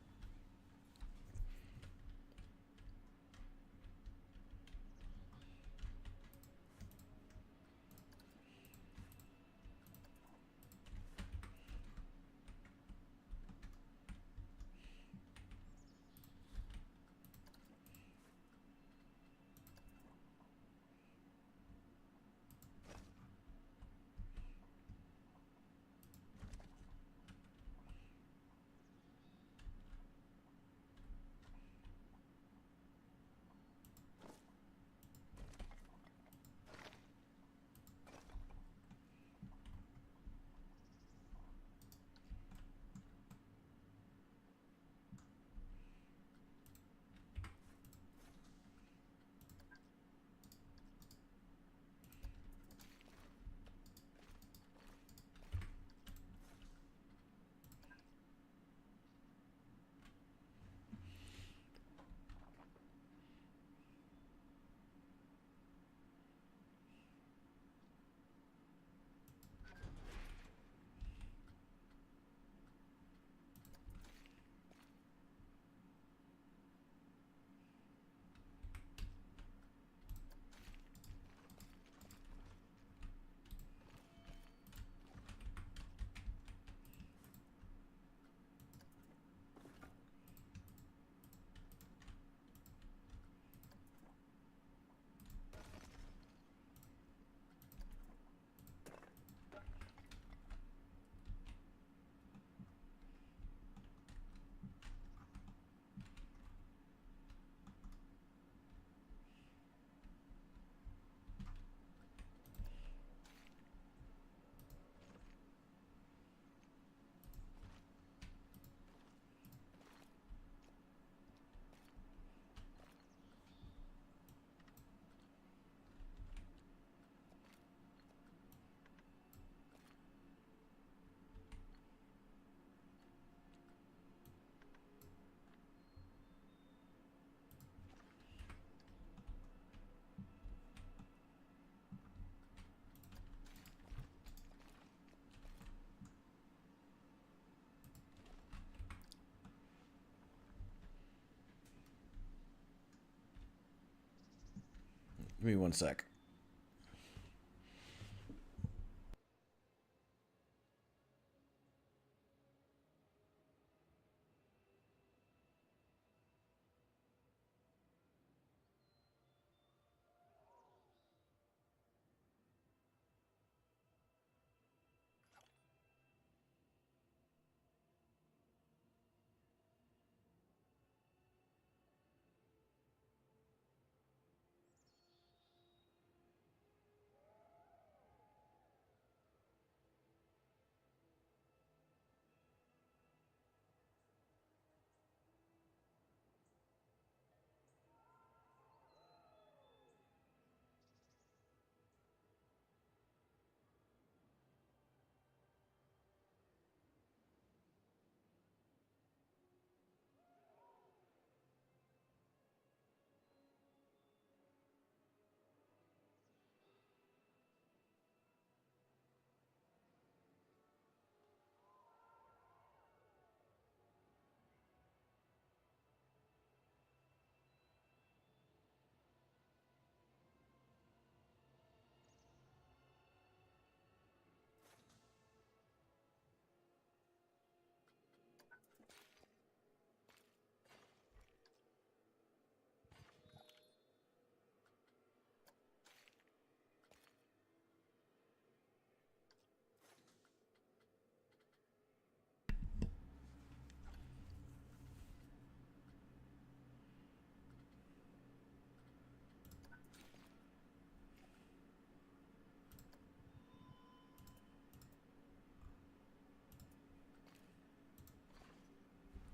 Give me one sec.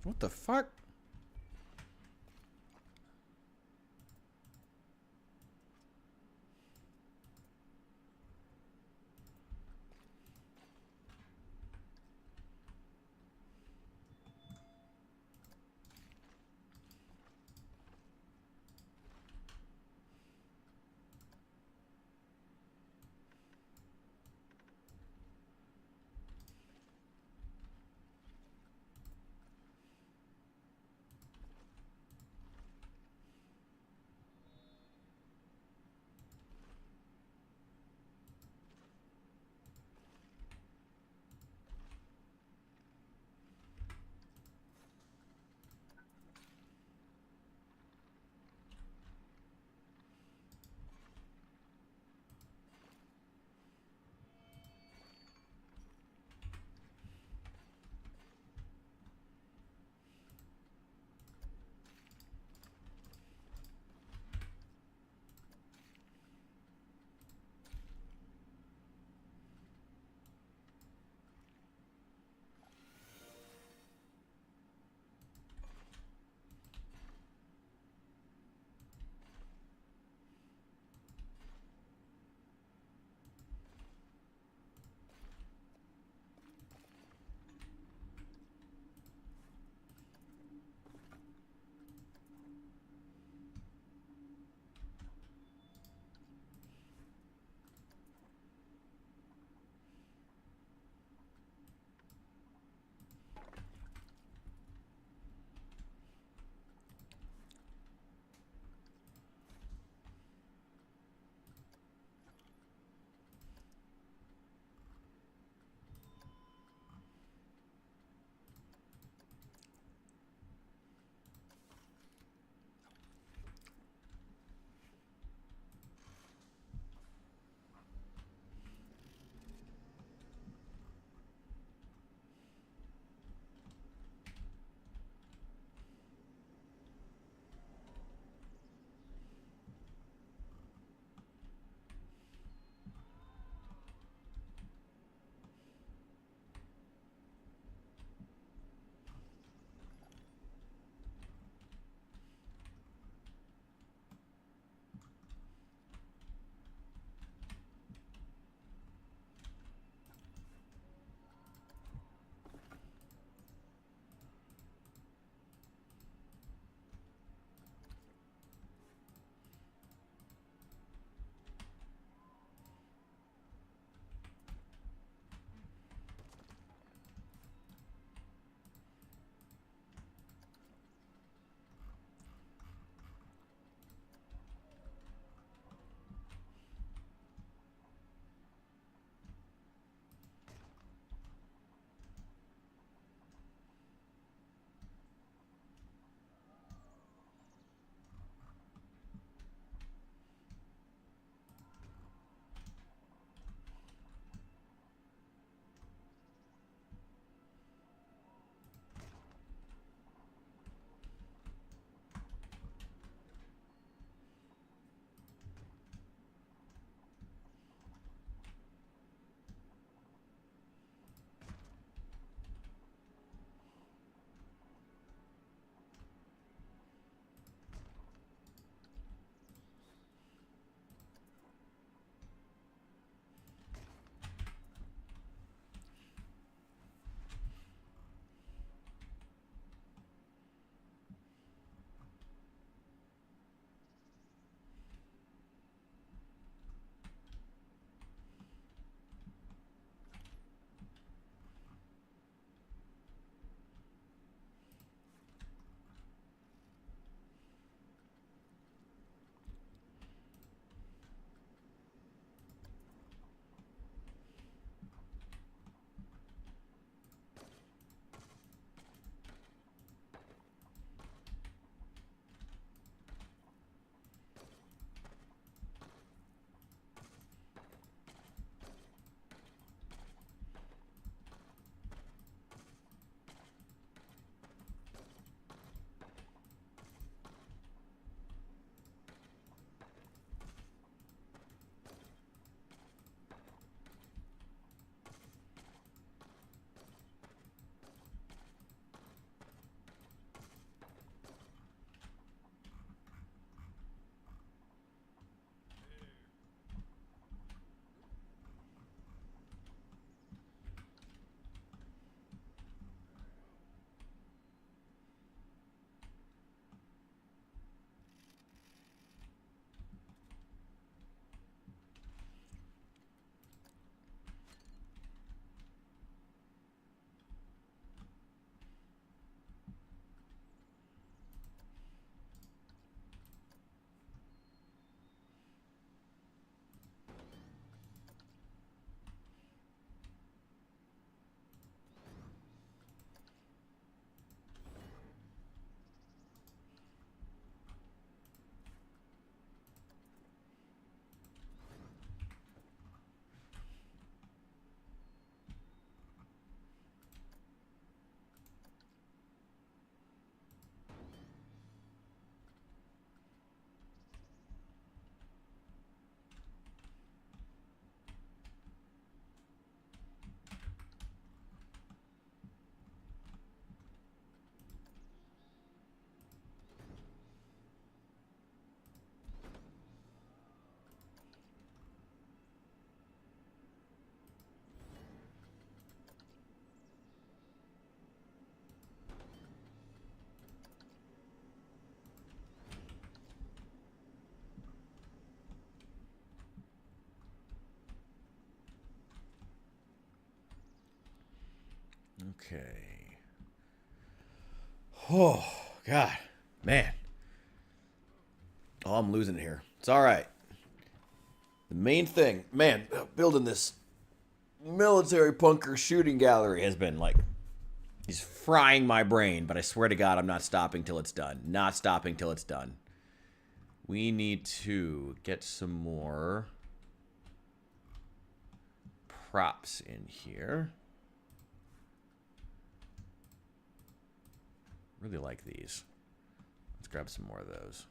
What the fuck? Okay. Oh, God. Man. Oh, I'm losing it here. It's all right. The main thing, man, building this military punker shooting gallery has been like, he's frying my brain, but I swear to God, I'm not stopping till it's done. Not stopping till it's done. We need to get some more props in here. Really like these. Let's grab some more of those.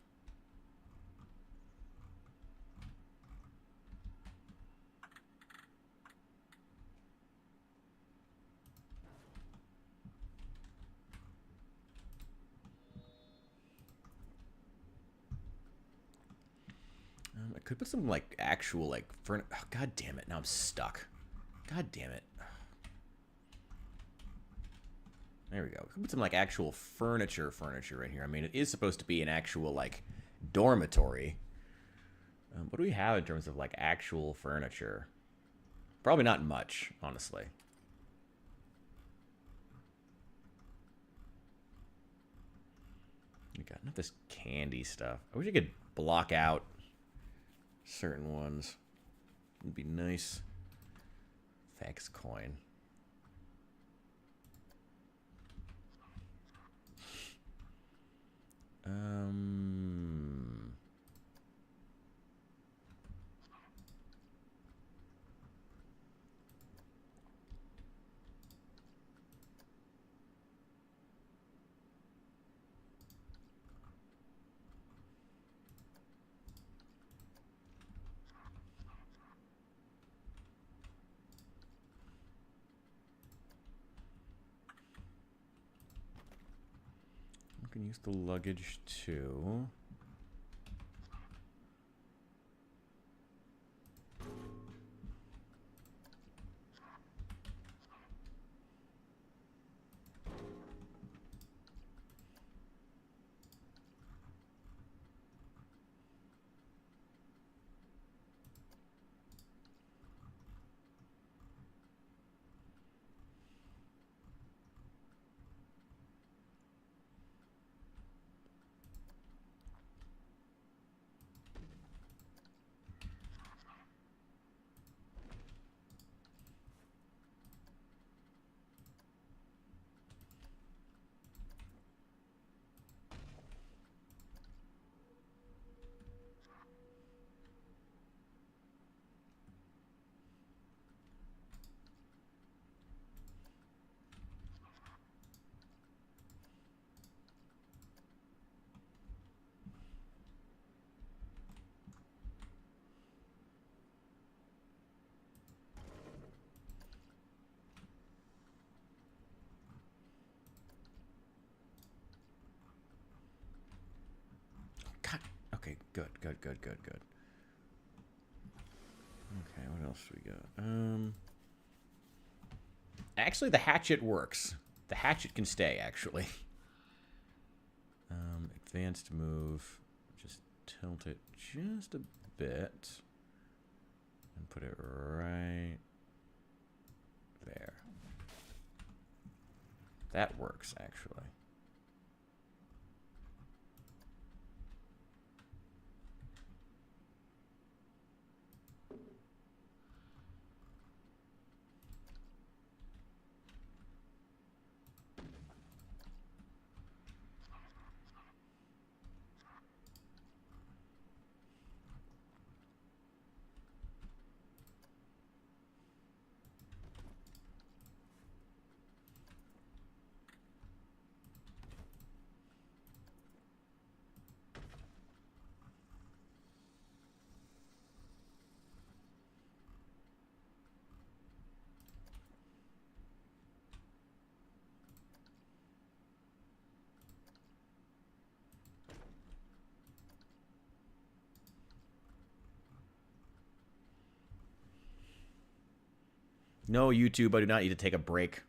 I could put some like actual like furniture. Oh, God damn it! Now I'm stuck. God damn it. There we go. Put some like actual furniture in here. I mean, it is supposed to be an actual like dormitory. What do we have in terms of like actual furniture? Probably not much, honestly. We got not this candy stuff. I wish I could block out certain ones. It'd be nice. Fax coin. We can use the luggage too. God. Okay, good. Okay, what else do we got? Actually, the hatchet works. The hatchet can stay, actually. Advanced move. Just tilt it just a bit. And put it right there. That works, actually. No, YouTube, I do not need to take a break.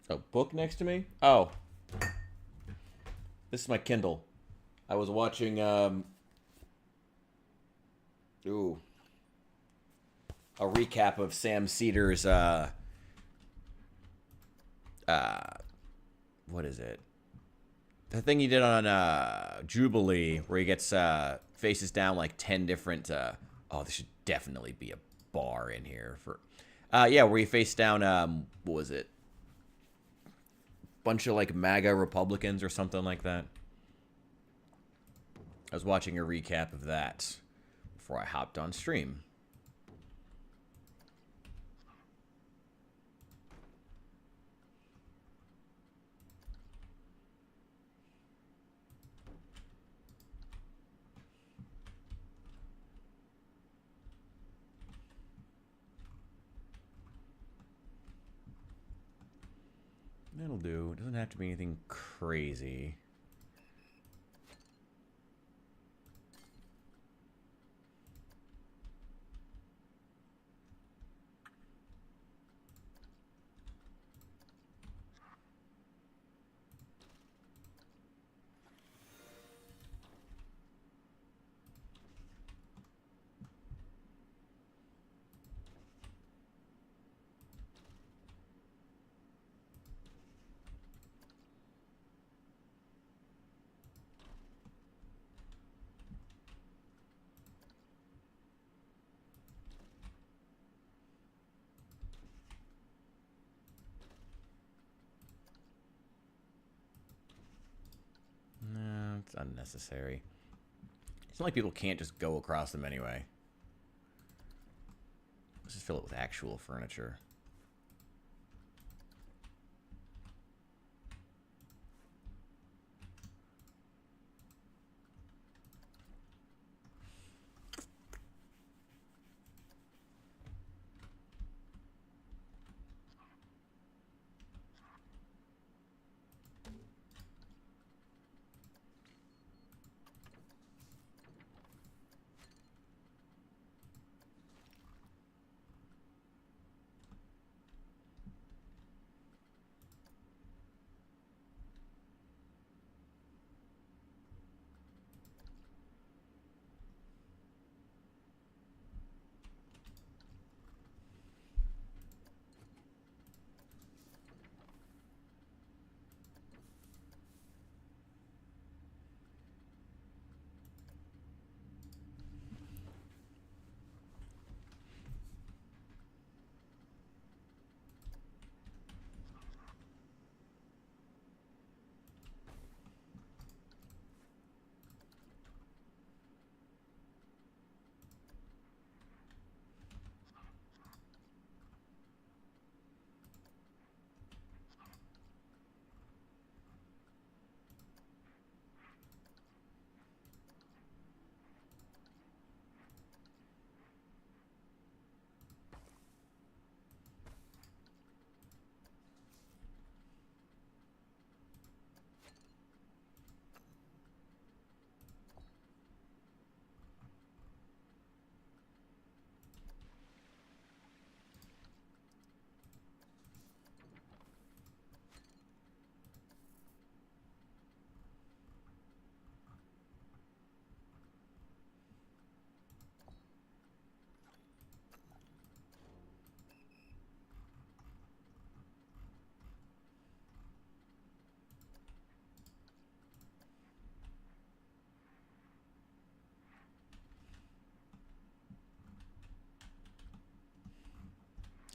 A book next to me? Oh. This is my Kindle. I was watching, ooh. a recap of Sam Cedar's what is it? The thing he did on Jubilee, where he gets faces down like 10 different. Oh, there should definitely be a bar in here for. Yeah, where he faced down. What was it? Bunch of like MAGA Republicans or something like that. I was watching a recap of that before I hopped on stream. That'll do. It doesn't have to be anything crazy. No, it's unnecessary. It's not like people can't just go across them anyway. Let's just fill it with actual furniture.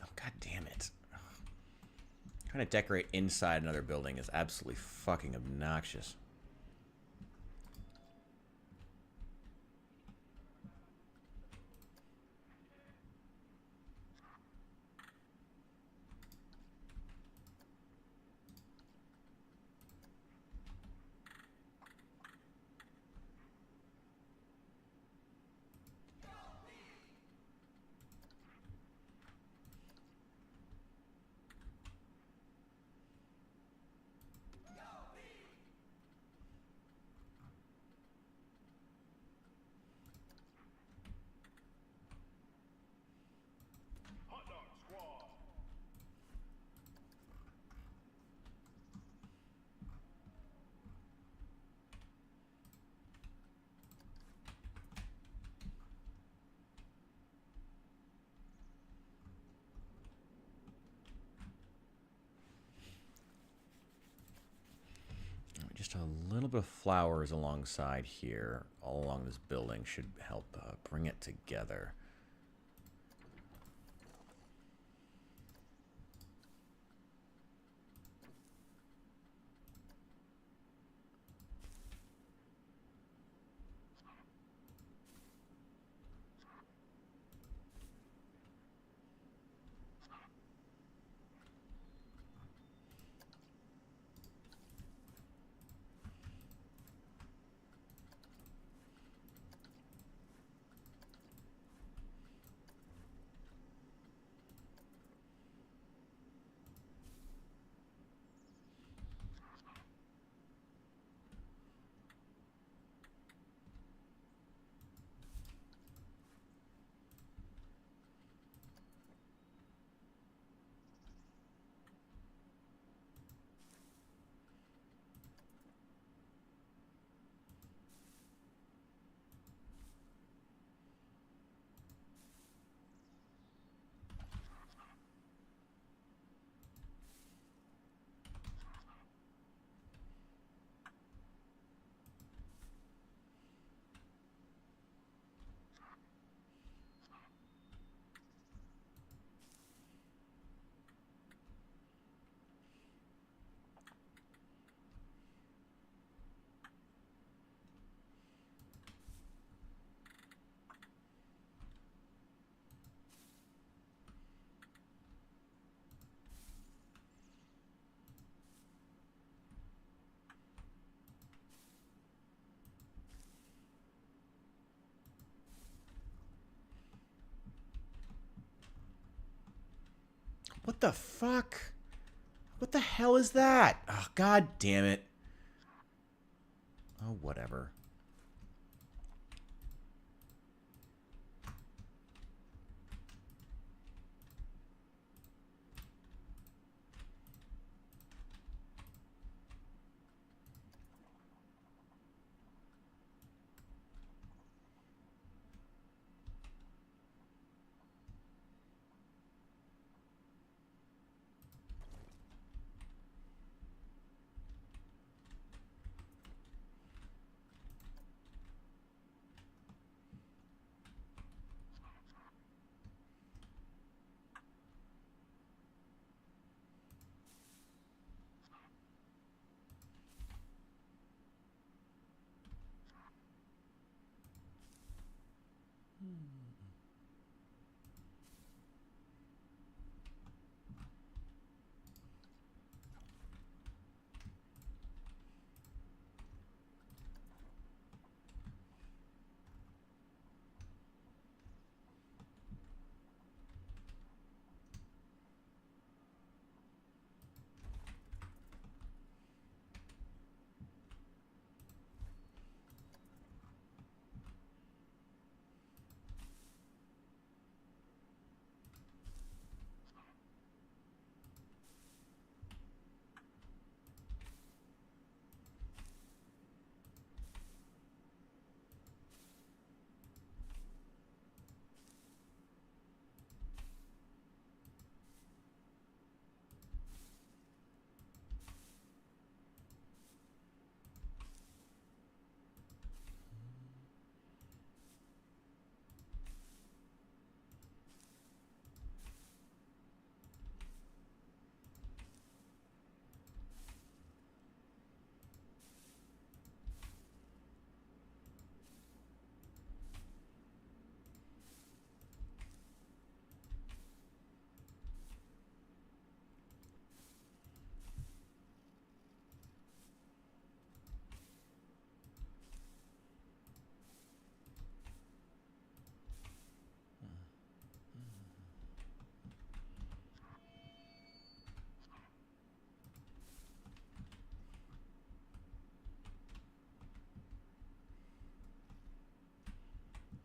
Oh, god damn it. Trying to decorate inside another building is absolutely fucking obnoxious. bit of flowers alongside here, all along this building, should help bring it together. What the fuck? What the hell is that? Oh, god damn it. Oh, whatever.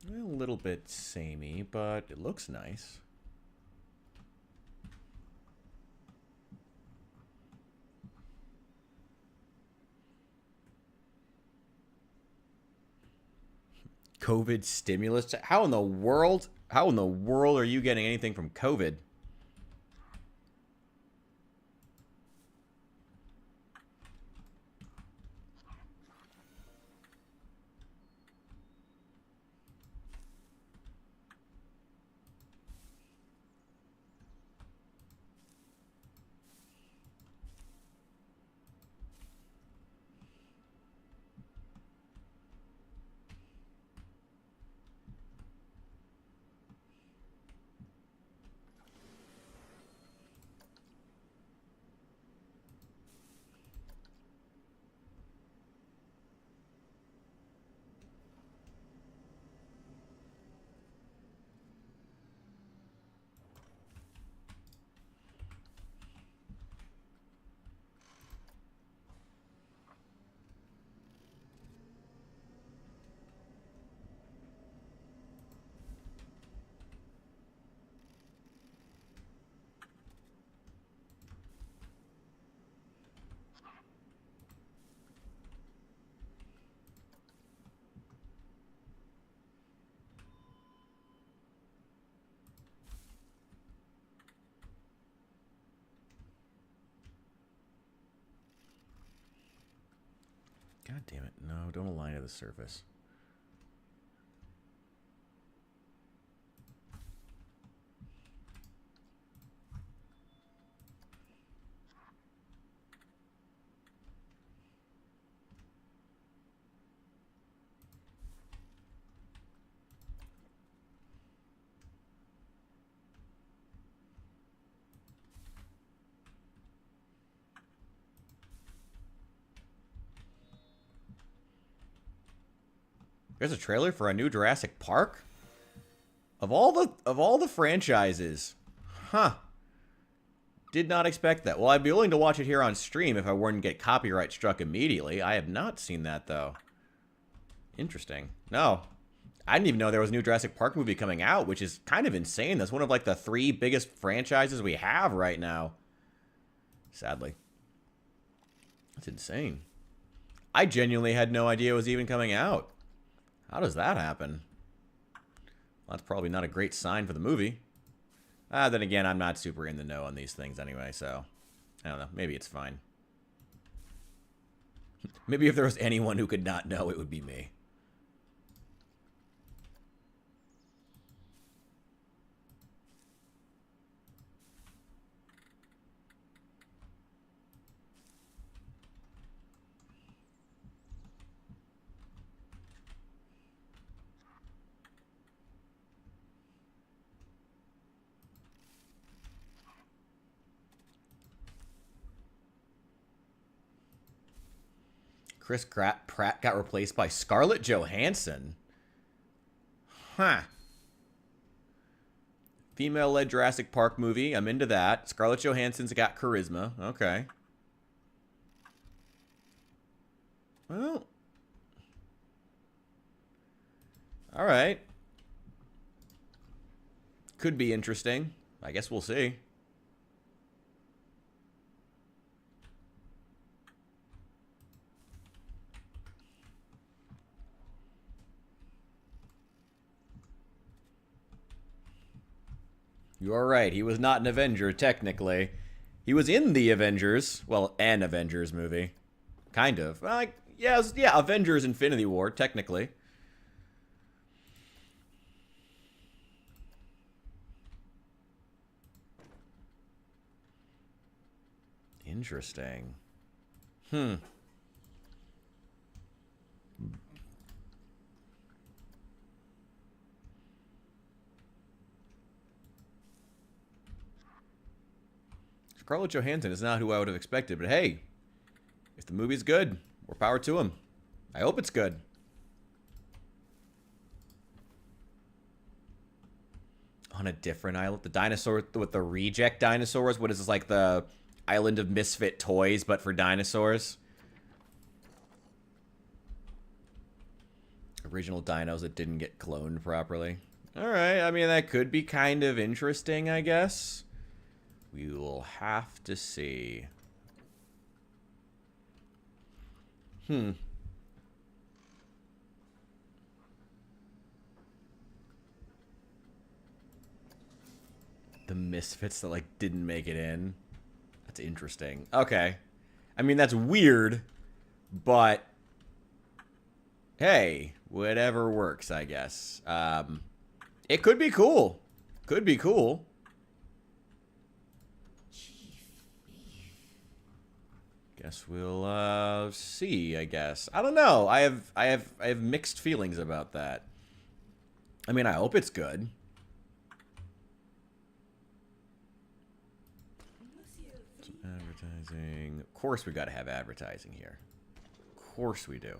A little bit samey, but it looks nice. COVID stimulus? How in the world? How in the world are you getting anything from COVID? God damn it. No, don't align to the surface. There's a trailer for a new Jurassic Park? Of all the franchises. Huh. Did not expect that. Well, I'd be willing to watch it here on stream if I wouldn't get copyright struck immediately. I have not seen that, though. Interesting. No. I didn't even know there was a new Jurassic Park movie coming out, which is kind of insane. That's one of, like, the 3 biggest franchises we have right now. Sadly. That's insane. I genuinely had no idea it was even coming out. How does that happen? Well, that's probably not a great sign for the movie. Then again, I'm not super in the know on these things anyway, so... I don't know. Maybe it's fine. Maybe if there was anyone who could not know, it would be me. Chris Pratt got replaced by Scarlett Johansson. Huh. Female-led Jurassic Park movie. I'm into that. Scarlett Johansson's got charisma. Okay. Well. Alright. Could be interesting. I guess we'll see. You are right. He was not an Avenger, technically. He was in the Avengers. Well, an Avengers movie. Kind of. Like, yeah, Avengers Infinity War, technically. Interesting. Scarlett Johansson is not who I would have expected, but hey, if the movie's good, more power to him. I hope it's good. On a different island, the dinosaur with the reject dinosaurs. What is this, like the island of misfit toys, but for dinosaurs? Original dinos that didn't get cloned properly. All right, I mean, that could be kind of interesting, I guess. We will have to see. The misfits that, like, didn't make it in. That's interesting. Okay. I mean, that's weird, but hey, whatever works, I guess. It could be cool. Could be cool. Guess we'll see, I guess. I don't know. I have mixed feelings about that. I mean, I hope it's good. Some advertising. Of course we got to have advertising here. Of course we do.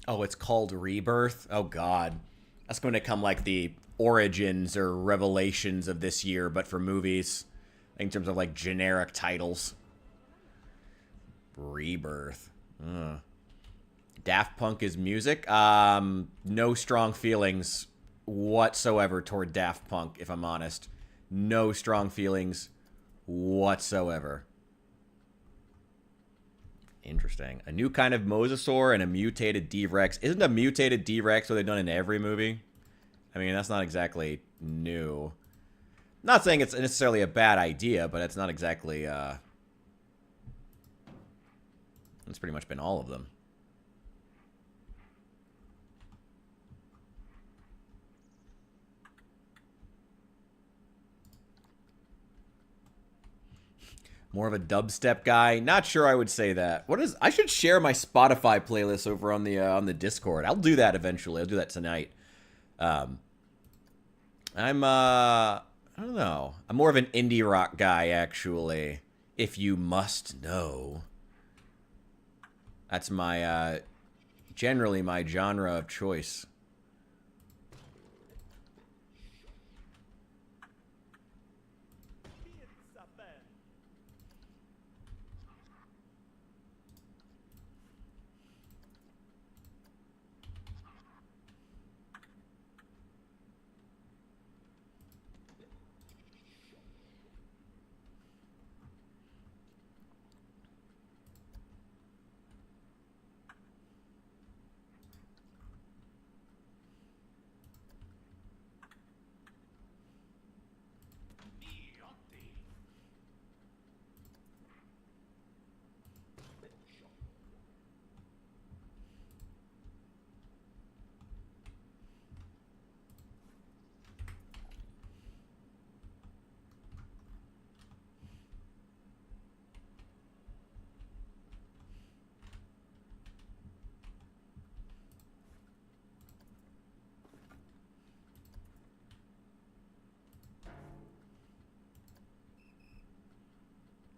Oh, it's called Rebirth? Oh, God. That's going to come like the origins or revelations of this year, but for movies, in terms of like generic titles. Rebirth. Ugh. Daft Punk is music. No strong feelings whatsoever toward Daft Punk, if I'm honest. No strong feelings whatsoever. Interesting. A new kind of mosasaur and a mutated D-Rex. Isn't a mutated D-Rex what they've done in every movie? I mean, that's not exactly new. Not saying it's necessarily a bad idea, but it's not exactly, it's pretty much been all of them. More of a dubstep guy. Not sure I would say that. What is? I should share my Spotify playlist over on the Discord. I'll do that eventually. I'll do that tonight. Um, I don't know. I'm more of an indie rock guy actually. If you must know, that's my generally my genre of choice.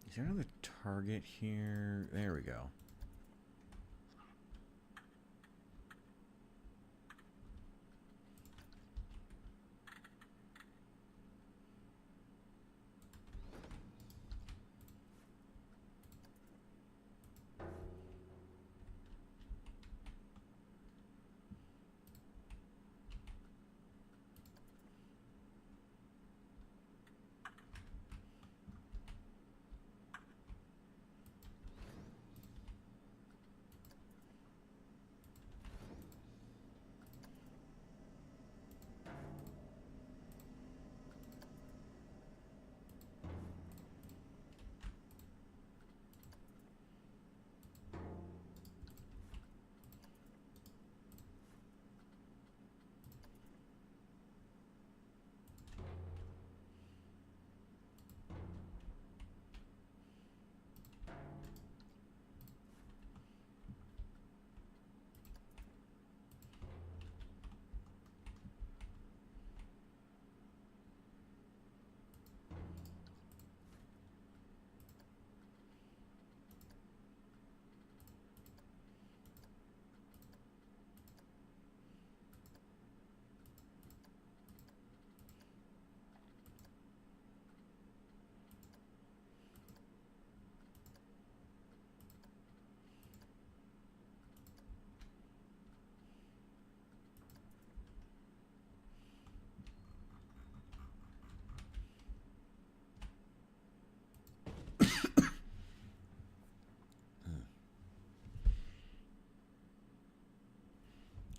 Is there another target here? There we go.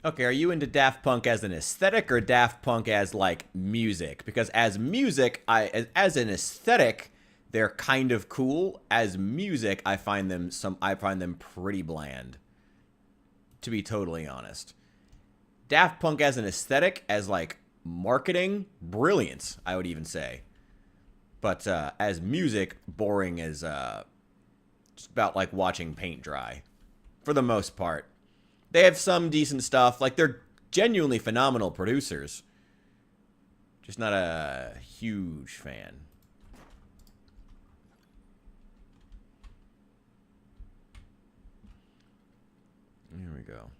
Okay, are you into Daft Punk as an aesthetic or Daft Punk as like music? Because as music, as an aesthetic, they're kind of cool. As music, I find them pretty bland. To be totally honest, Daft Punk as an aesthetic, as like marketing, brilliance. I would even say, but as music, boring as just about like watching paint dry, for the most part. They have some decent stuff. Like, they're genuinely phenomenal producers. Just not a huge fan. Here we go.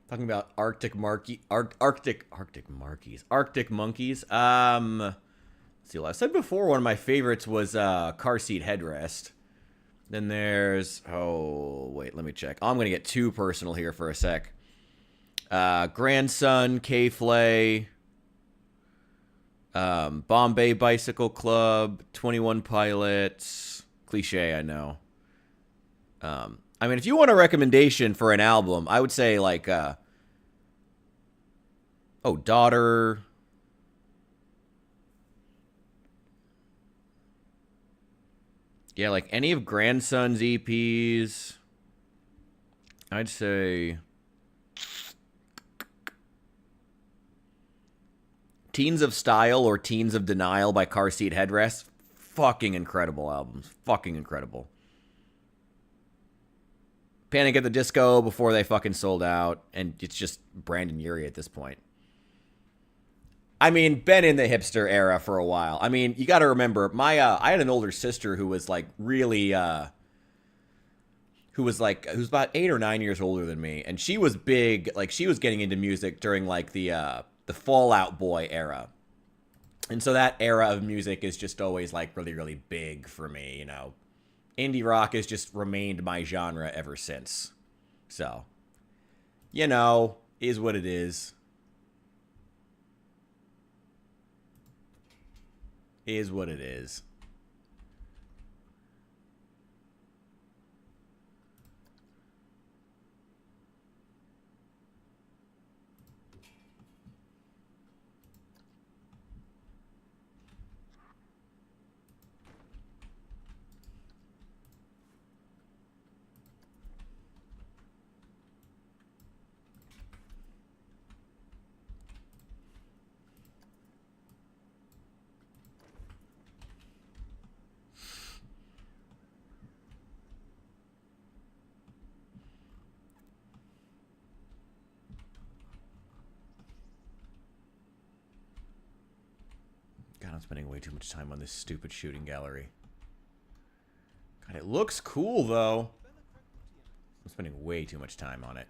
Talking about Arctic monkeys. See, I said before one of my favorites was car seat headrest. Then there's wait, let me check. I'm gonna get too personal here for a sec. Grandson, K-Flay, Bombay Bicycle Club, 21 Pilots. Cliche, I know. I mean, if you want a recommendation for an album, I would say like, Daughter. Yeah, like any of Grandson's EPs. I'd say Teens of Style or Teens of Denial by Car Seat Headrest. Fucking incredible albums. Fucking incredible. Panic at the Disco before they fucking sold out. And it's just Brandon Urie at this point. I mean, been in the hipster era for a while. I mean, you got to remember, I had an older sister who was like really, who's about 8 or 9 years older than me, and she was big. Like, she was getting into music during like the Fall Out Boy era, and so that era of music is just always like really, really big for me. You know, indie rock has just remained my genre ever since. So, you know, is what it is. Is what it is. God, I'm spending way too much time on this stupid shooting gallery. God, it looks cool, though. I'm spending way too much time on it.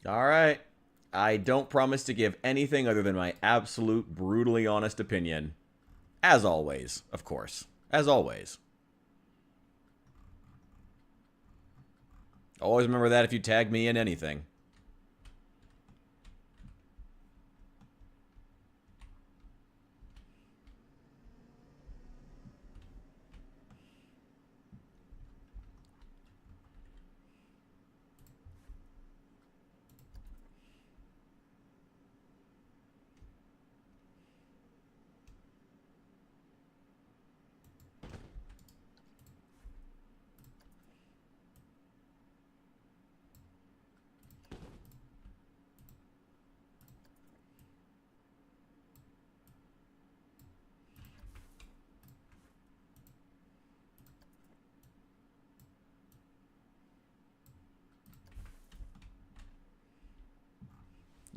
All right. I don't promise to give anything other than my absolute, brutally honest opinion. As always, of course. As always. Always remember that if you tag me in anything.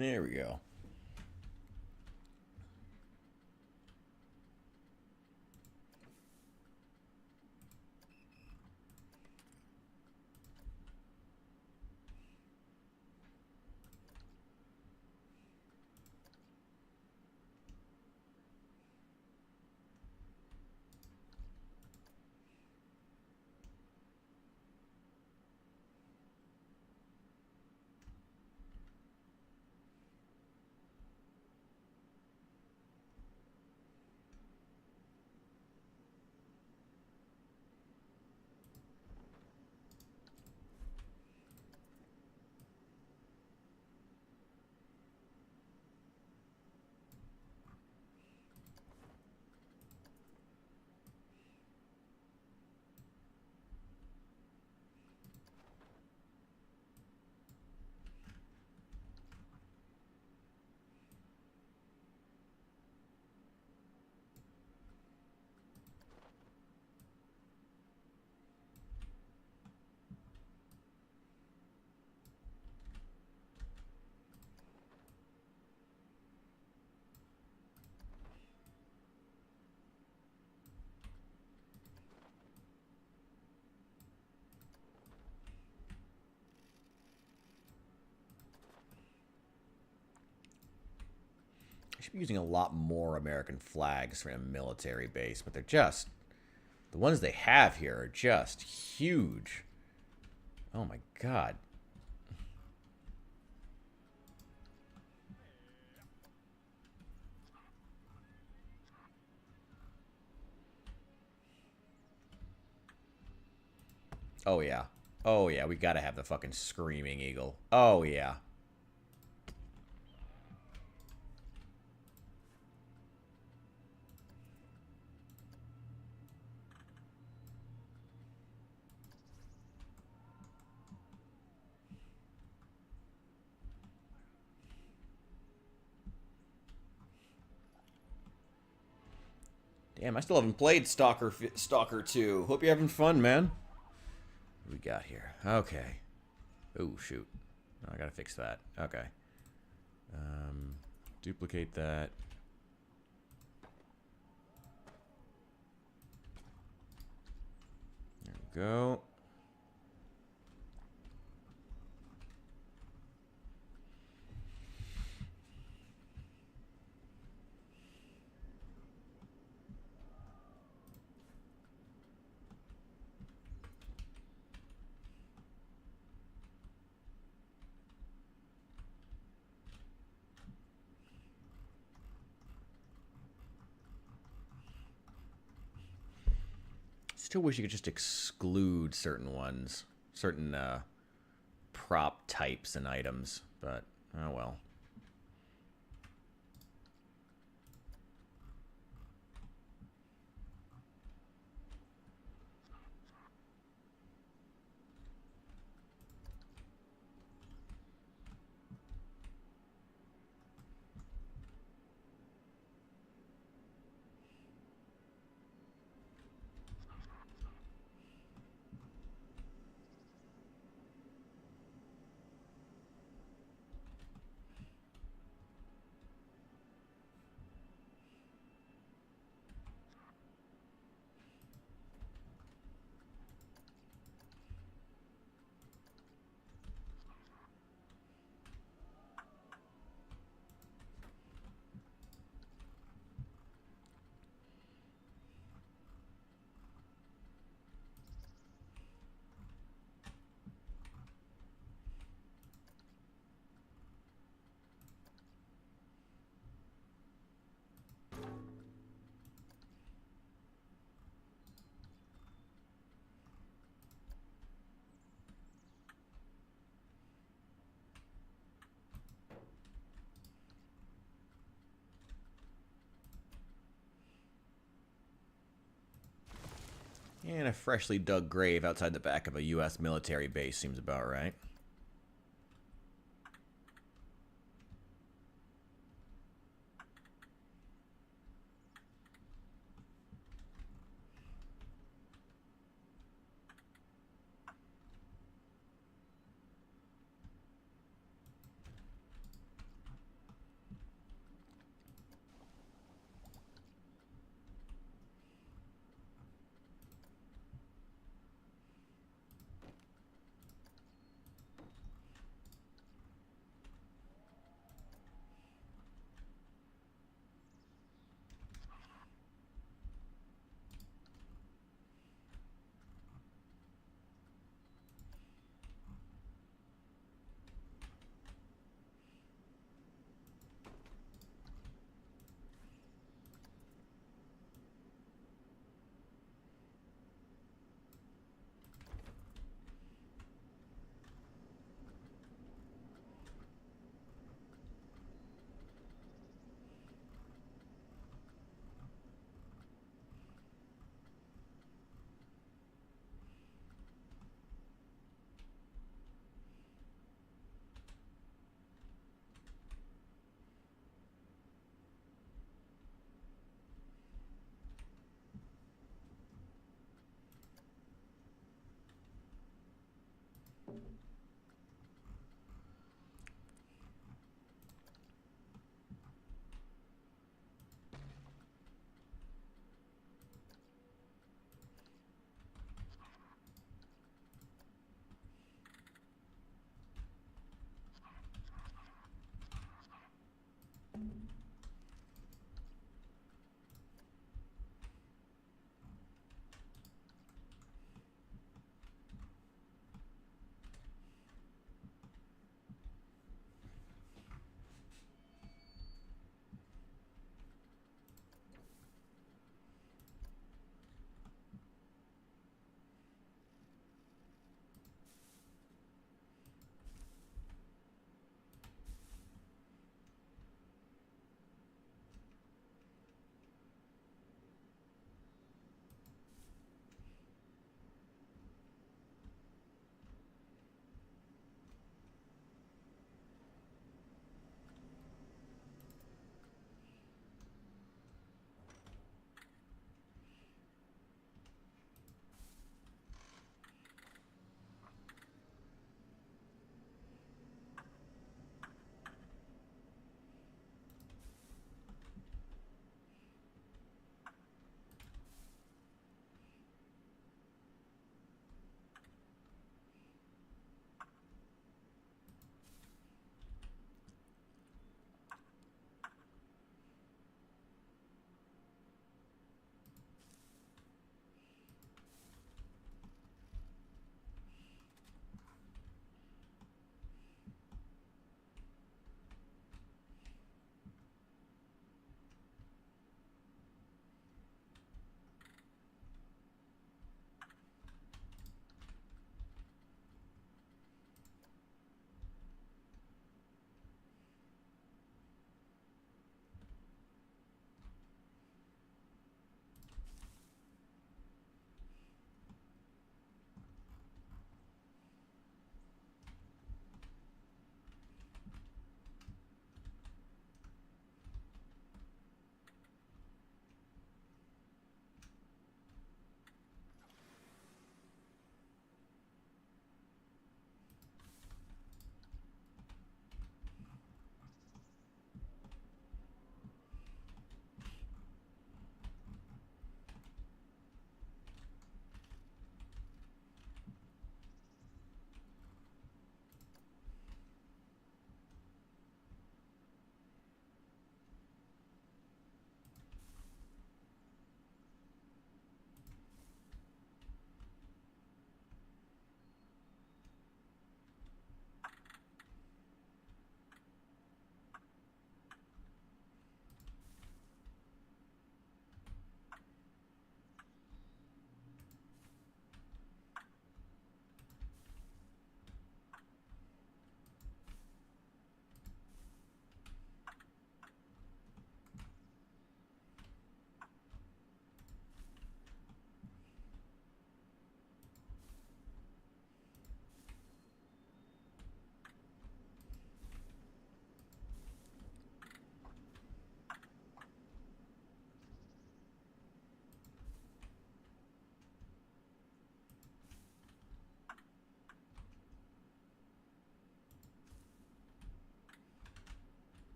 There we go. I should be using a lot more American flags for a military base, but they're just... The ones they have here are just huge. Oh my god. Oh yeah. Oh yeah, we gotta have the fucking Screaming Eagle. Oh yeah. Damn, I still haven't played Stalker 2. Hope you're having fun, man. What we got here? Okay. Oh, shoot. Oh, I gotta fix that. Okay. Duplicate that. There we go. Still wish you could just exclude certain ones. Certain, prop types and items. But, oh well. And a freshly dug grave outside the back of a U.S. military base seems about right.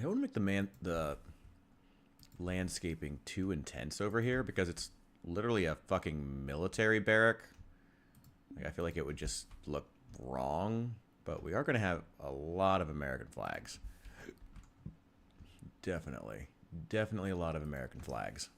don't want to make the landscaping too intense over here because it's literally a fucking military barrack. Like, I feel like it would just look wrong, but we are going to have a lot of American flags. Definitely. Definitely a lot of American flags.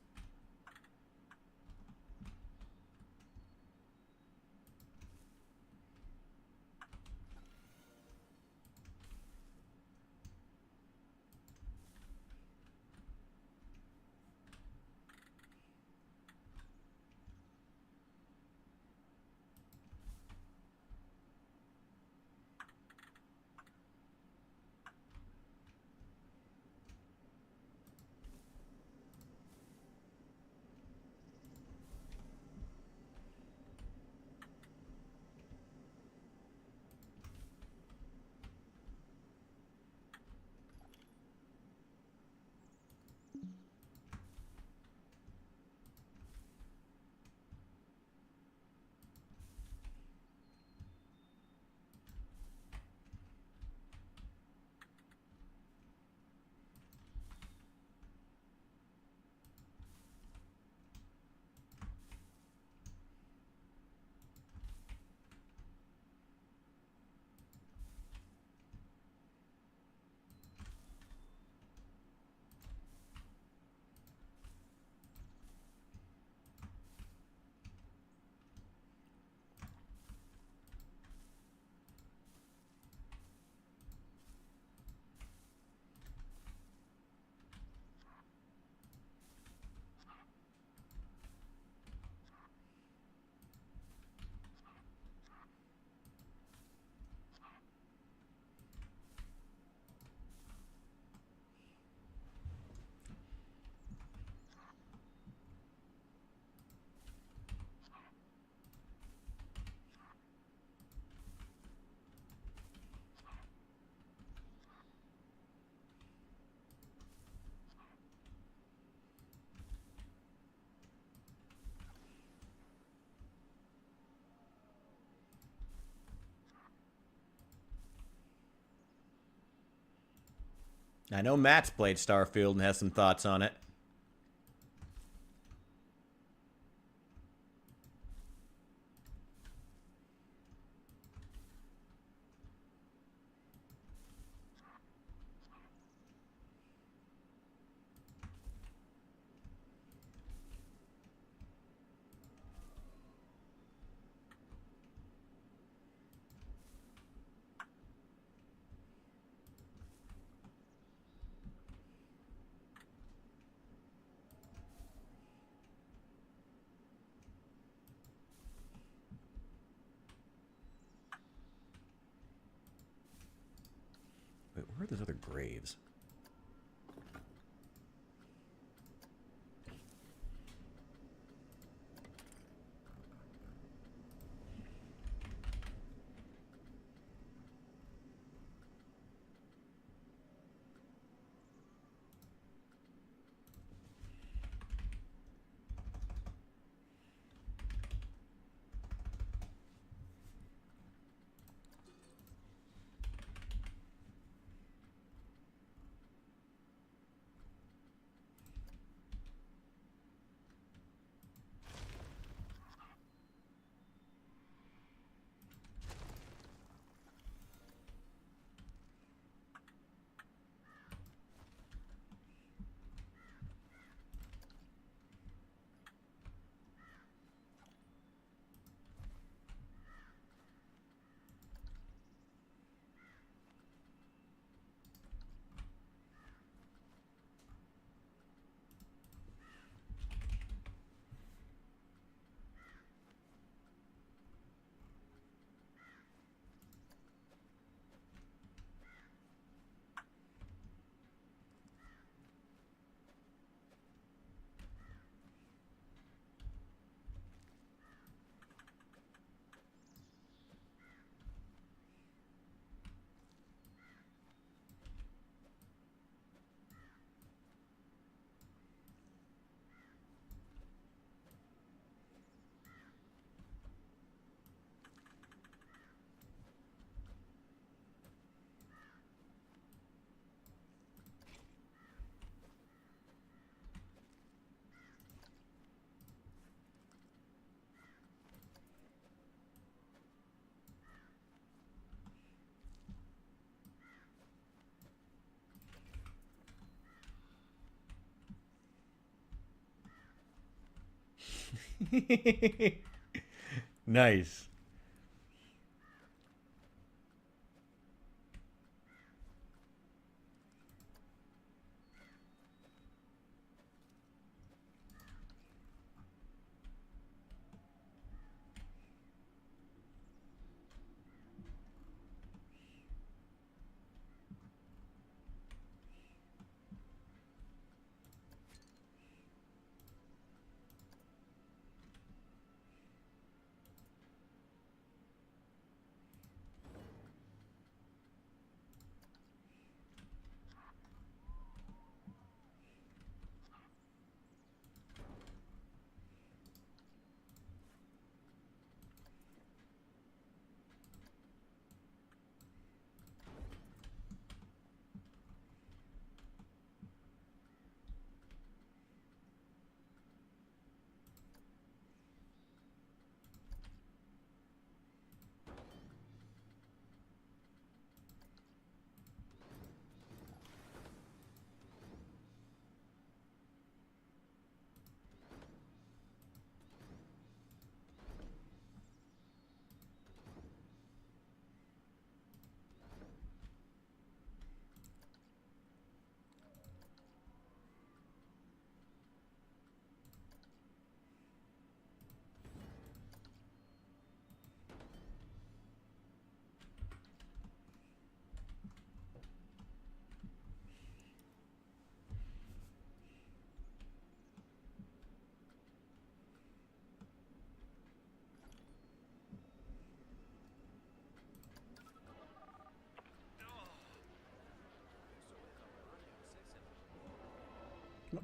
I know Matt's played Starfield and has some thoughts on it. Wait, where are those other graves? Nice.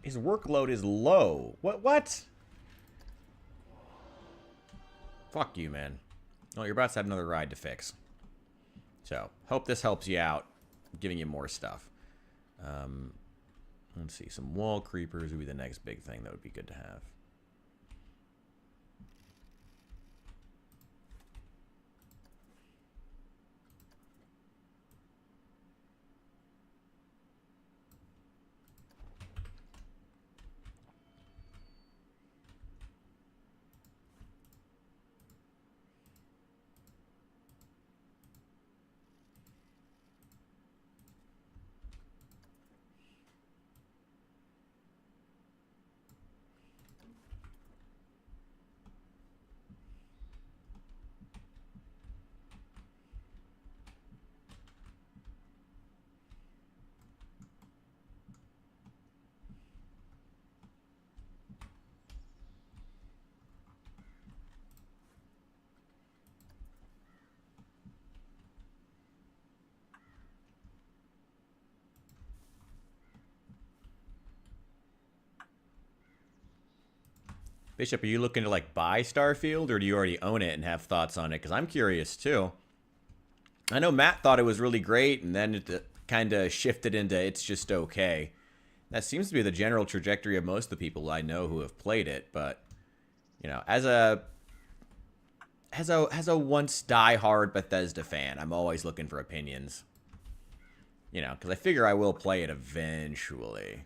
His workload is low. What? Fuck you, man. Oh, you're about to have another ride to fix. So, hope this helps you out, giving you more stuff. Let's see. Some wall creepers would be the next big thing that would be good to have. Bishop, are you looking to like buy Starfield, or do you already own it and have thoughts on it? Because I'm curious too. I know Matt thought it was really great, and then it kind of shifted into it's just okay. That seems to be the general trajectory of most of the people I know who have played it. But you know, as a once diehard Bethesda fan, I'm always looking for opinions. You know, because I figure I will play it eventually.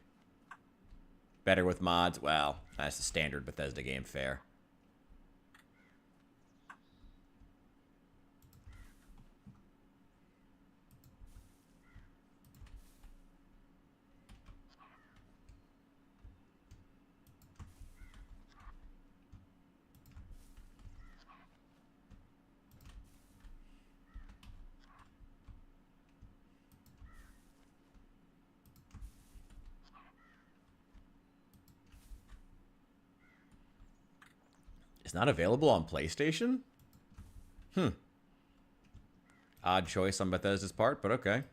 Better with mods? Well, that's the standard Bethesda game fare. It's not available on PlayStation? Odd choice on Bethesda's part, but okay.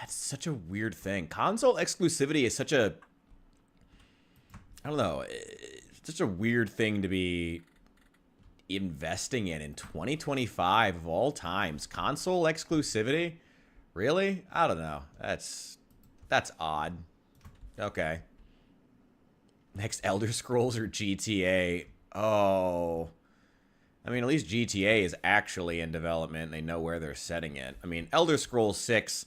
That's such a weird thing. Console exclusivity is such a, I don't know, it's such a weird thing to be investing in 2025 of all times. Console exclusivity? Really? I don't know. That's odd. Okay. Next Elder Scrolls or GTA? Oh. I mean, at least GTA is actually in development. They know where they're setting it. I mean, Elder Scrolls 6,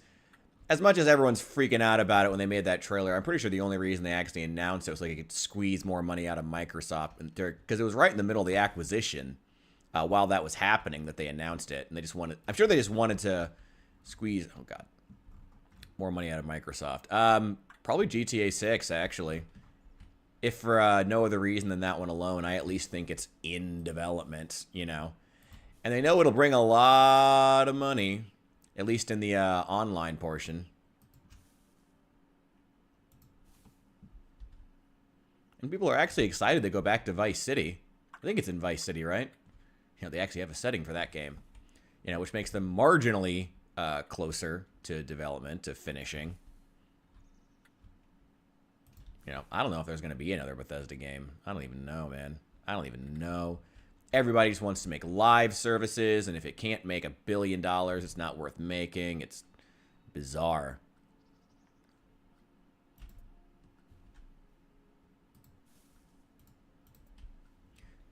as much as everyone's freaking out about it when they made that trailer, I'm pretty sure the only reason they actually announced it was like it could squeeze more money out of Microsoft. Because it was right in the middle of the acquisition while that was happening that they announced it. And they just wanted, I'm sure they just wanted to squeeze, oh God, more money out of Microsoft. Probably GTA 6, actually. If for no other reason than that one alone, I at least think it's in development, you know. And they know it'll bring a lot of money, at least in the online portion. And people are actually excited to go back to Vice City. I think it's in Vice City, right? You know, they actually have a setting for that game. You know, which makes them marginally closer to development, to finishing. You know, I don't know if there's going to be another Bethesda game. I don't even know, man. I don't even know. Everybody just wants to make live services, and if it can't make $1 billion, it's not worth making. It's bizarre.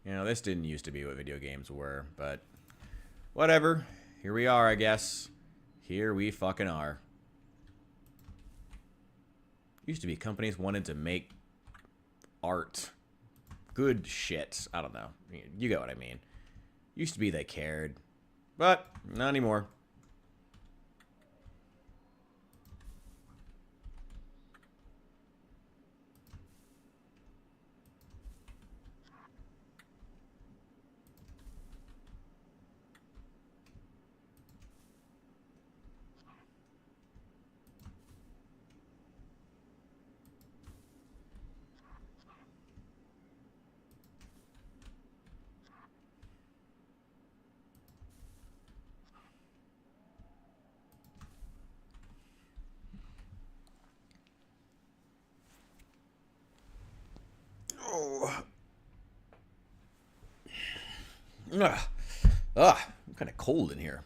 You know, this didn't used to be what video games were, but whatever. Here we are, I guess. Here we fucking are. Used to be companies wanted to make art. Good shit. I don't know. You get what I mean. Used to be they cared. But not anymore. I'm kind of cold in here.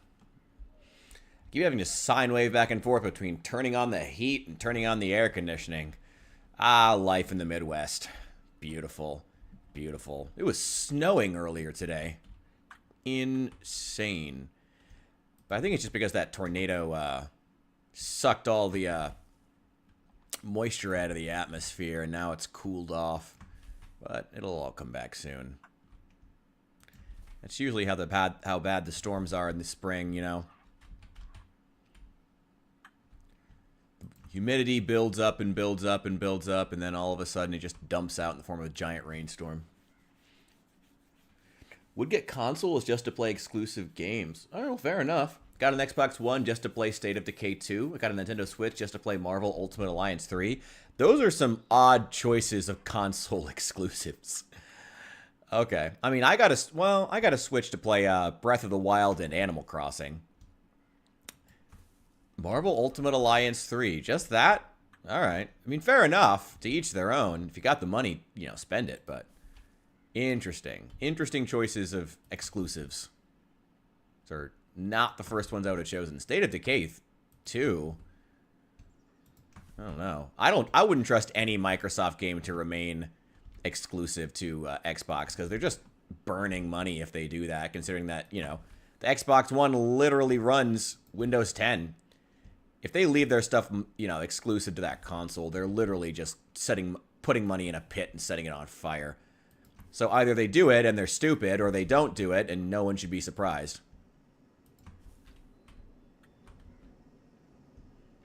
Keep having to sine wave back and forth between turning on the heat and turning on the air conditioning. Ah, life in the Midwest. Beautiful. Beautiful. It was snowing earlier today. Insane. But I think it's just because that tornado sucked all the moisture out of the atmosphere, and now it's cooled off. But it'll all come back soon. That's usually how bad the storms are in the spring, you know. Humidity builds up and builds up and builds up, and then all of a sudden it just dumps out in the form of a giant rainstorm. Would get consoles just to play exclusive games. I don't know, fair enough. Got an Xbox One just to play State of Decay 2. I got a Nintendo Switch just to play Marvel Ultimate Alliance 3. Those are some odd choices of console exclusives. Okay. I mean, I got a Switch to play Breath of the Wild and Animal Crossing. Marvel Ultimate Alliance 3. Just that? All right. I mean, fair enough. To each their own. If you got the money, you know, spend it. But interesting. Interesting choices of exclusives. These are not the first ones I would have chosen. State of Decay 2. I don't know. I wouldn't trust any Microsoft game to remain exclusive to Xbox, because they're just burning money if they do that, considering that, you know, the Xbox One literally runs Windows 10. If they leave their stuff, you know, exclusive to that console, they're literally just putting money in a pit and setting it on fire. So either they do it and they're stupid, or they don't do it and no one should be surprised.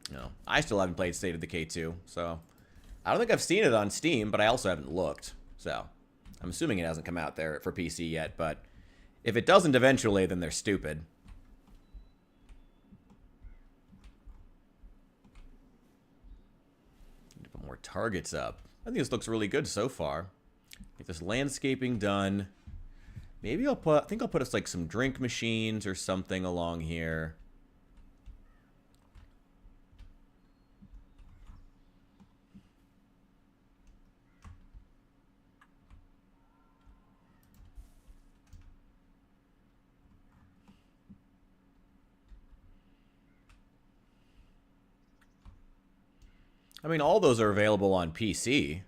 No, I still haven't played State of Decay 2, so I don't think I've seen it on Steam, but I also haven't looked. So I'm assuming it hasn't come out there for PC yet, but if it doesn't eventually, then they're stupid. Need to put more targets up. I think this looks really good so far. Get this landscaping done. Maybe I think I'll put us like some drink machines or something along here. I mean, all those are available on PC.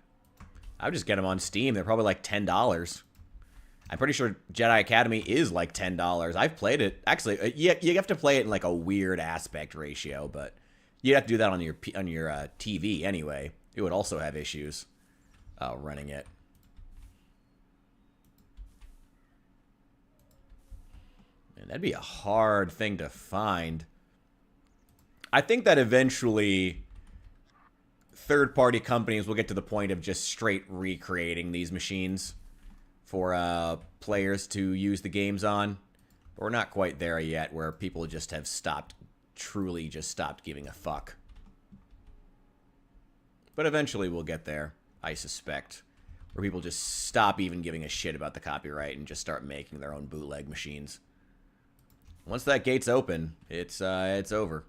I would just get them on Steam. They're probably like $10. I'm pretty sure Jedi Academy is like $10. I've played it. Actually, you have to play it in like a weird aspect ratio, but you'd have to do that on your TV anyway. It would also have issues running it. Man, that'd be a hard thing to find. I think that eventually third-party companies will get to the point of just straight recreating these machines for players to use the games on. But we're not quite there yet, where people just have truly stopped giving a fuck. But eventually we'll get there, I suspect, where people just stop even giving a shit about the copyright and just start making their own bootleg machines. Once that gate's open, it's over.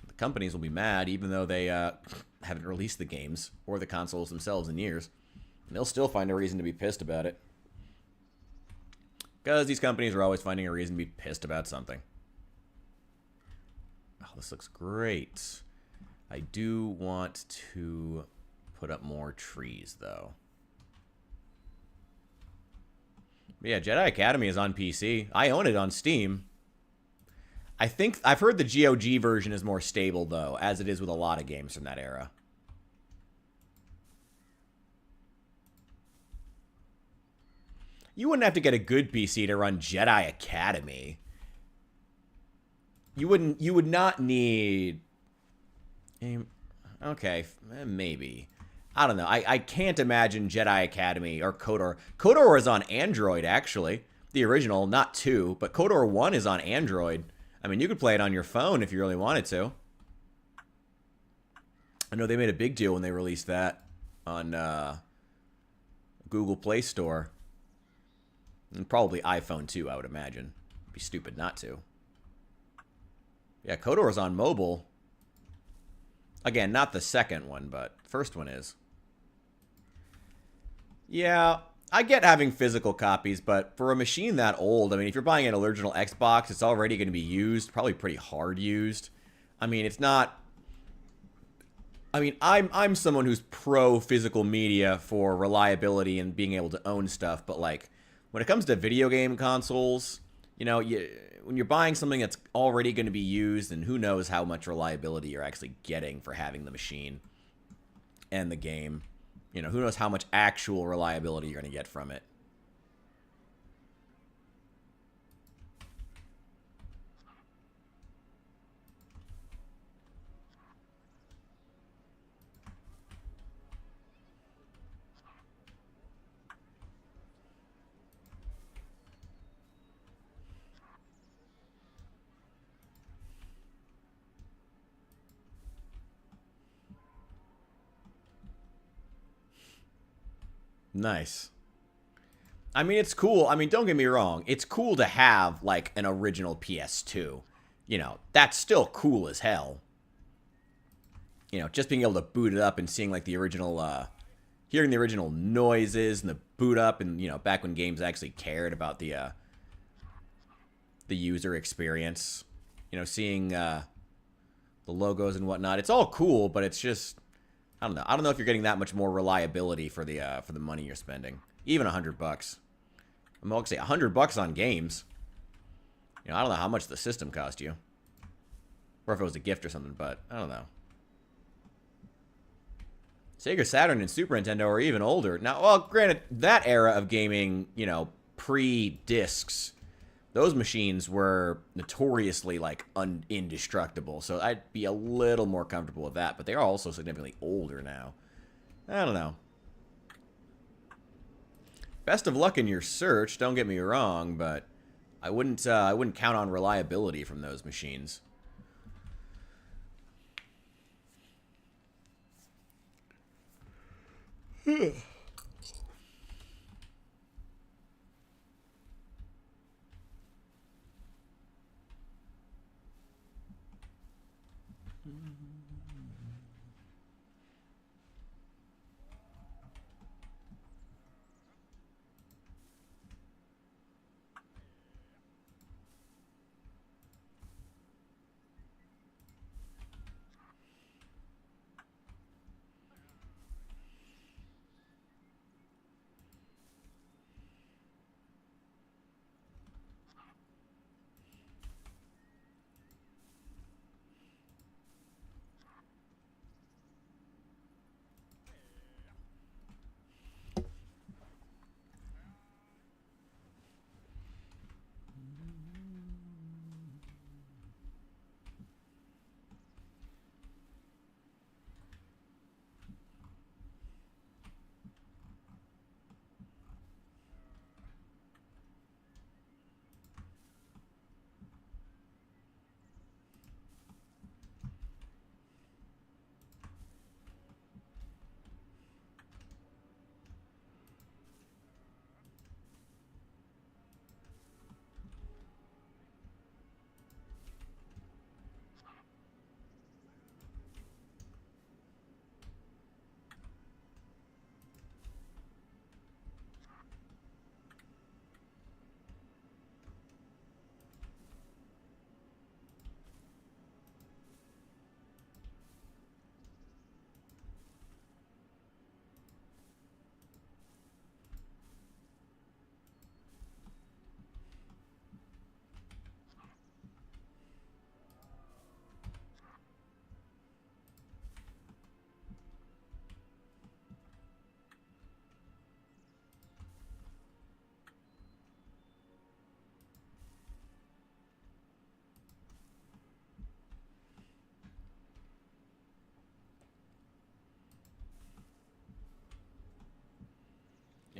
The companies will be mad, even though they haven't released the games or the consoles themselves in years. And they'll still find a reason to be pissed about it. Because these companies are always finding a reason to be pissed about something. Oh, this looks great. I do want to put up more trees, though. But yeah, Jedi Academy is on PC. I own it on Steam. I think I've heard the GOG version is more stable, though, as it is with a lot of games from that era. You wouldn't have to get a good PC to run Jedi Academy. You would not need... Okay, maybe. I don't know. I can't imagine Jedi Academy or KOTOR. KOTOR is on Android, actually. The original, not 2, but KOTOR 1 is on Android. I mean, you could play it on your phone if you really wanted to. I know they made a big deal when they released that on Google Play Store. And probably iPhone too, I would imagine. It'd be stupid not to. Yeah, KOTOR is on mobile. Again, not the second one, but the first one is. Yeah, I get having physical copies, but for a machine that old, I mean, if you're buying an original Xbox, it's already going to be used, probably pretty hard used. I mean, it's not... I mean, I'm someone who's pro physical media for reliability and being able to own stuff, but like, when it comes to video game consoles, you know, when you're buying something that's already going to be used, and who knows how much reliability you're actually getting for having the machine and the game. You know, who knows how much actual reliability you're going to get from it. Nice. I mean, it's cool. I mean, don't get me wrong. It's cool to have, like, an original PS2. You know, that's still cool as hell. You know, just being able to boot it up and seeing, like, the original, hearing the original noises and the boot up and, you know, back when games actually cared about the user experience. You know, seeing, the logos and whatnot. It's all cool, but it's just... I don't know. I don't know if you're getting that much more reliability for the money you're spending. Even $100. I'm going to say $100 on games. You know, I don't know how much the system cost you, or if it was a gift or something. But I don't know. Sega Saturn and Super Nintendo are even older now. Well, granted, that era of gaming, you know, pre-discs, those machines were notoriously, like, indestructible. So I'd be a little more comfortable with that. But they are also significantly older now. I don't know. Best of luck in your search, don't get me wrong, but I wouldn't count on reliability from those machines.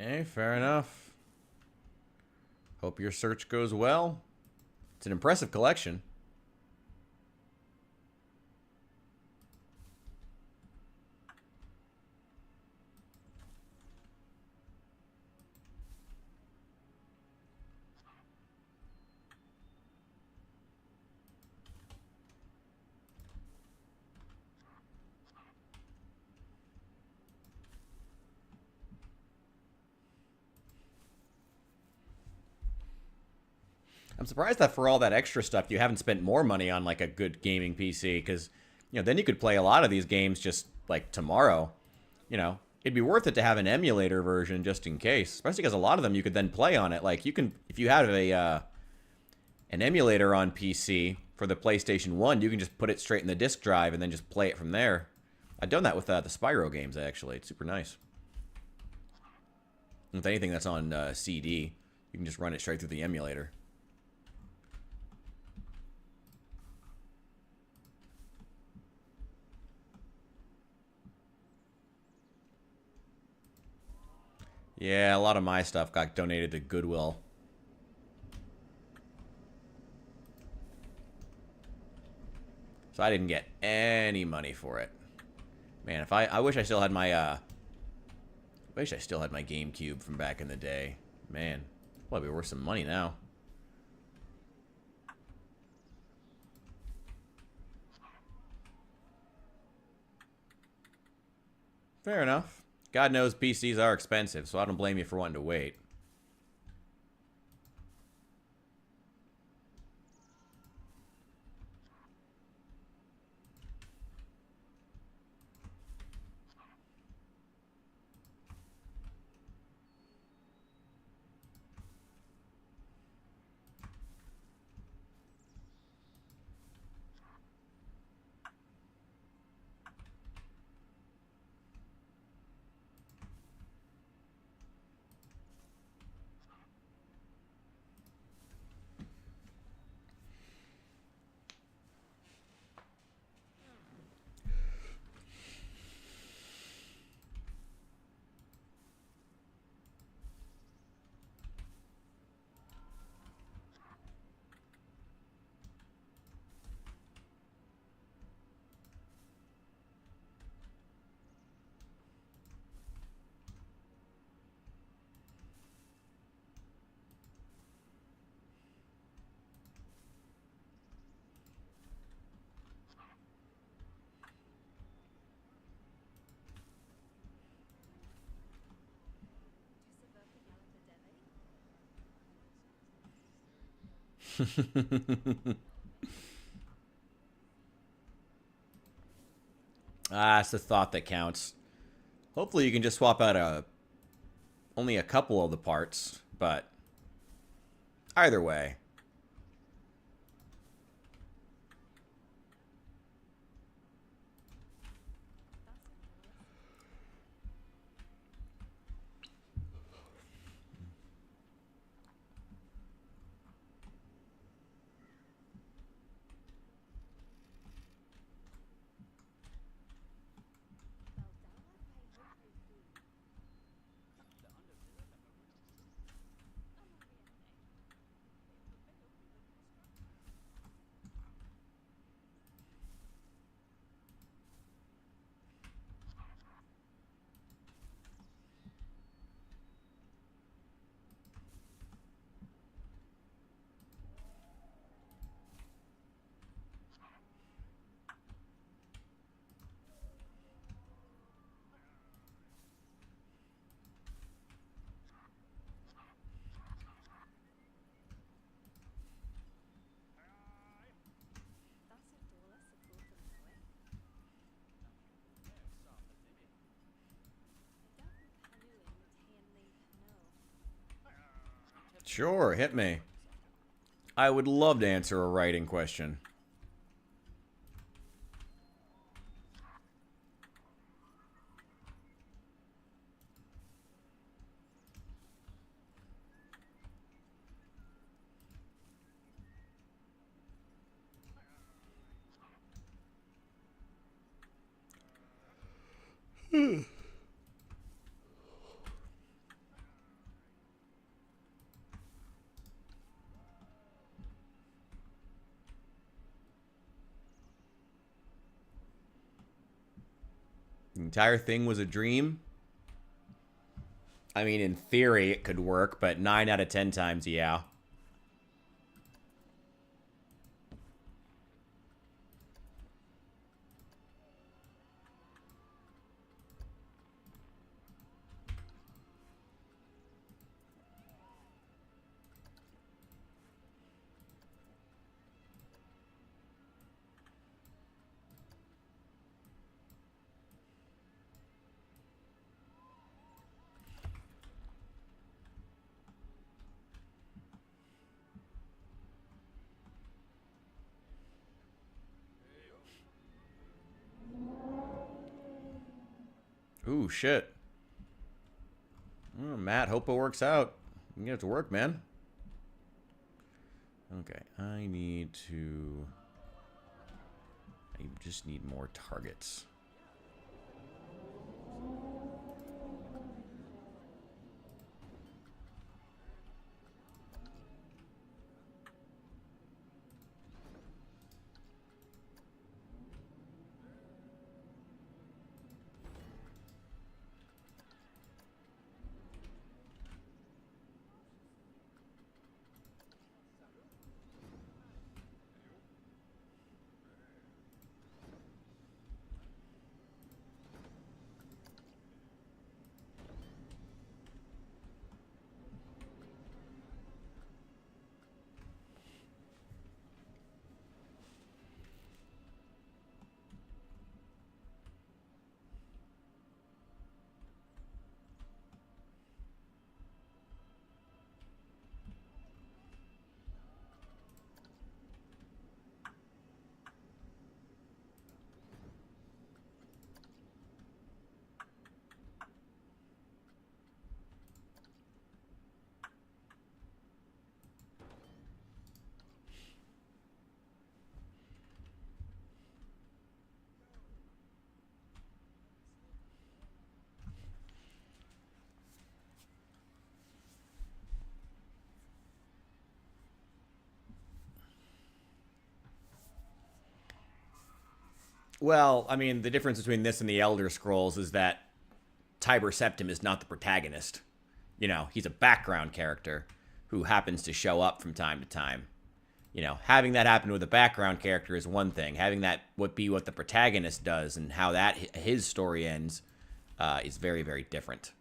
Okay, fair enough. Hope your search goes well. It's an impressive collection. I'm surprised that for all that extra stuff, you haven't spent more money on like a good gaming PC, because then you could play a lot of these games just like tomorrow. It'd be worth it to have an emulator version just in case, especially because a lot of them you could then play on it. Like you can, if you have an emulator on PC for the PlayStation 1, you can just put it straight in the disk drive and then just play it from there. I've done that with the Spyro games, actually. It's super nice. With anything that's on CD, you can just run it straight through the emulator. Yeah, a lot of my stuff got donated to Goodwill. So I didn't get any money for it. Man, if I wish I still had my GameCube from back in the day. Man, well, it'd be worth some money now. Fair enough. God knows PCs are expensive, so I don't blame you for wanting to wait. It's the thought that counts. Hopefully you can just swap out only a couple of the parts, but either way. Sure, hit me. I would love to answer a writing question. entire thing was a dream. I mean, in theory, it could work, but 9 out of 10 times, yeah. Ooh, shit. Oh, Matt, hope it works out. You get it to work, man. Okay, I just need more targets. Well, I mean, the difference between this and the Elder Scrolls is that Tiber Septim is not the protagonist. You know, he's a background character who happens to show up from time to time. You know, having that happen with a background character is one thing. Having that be what the protagonist does and how that his story ends is very, very different.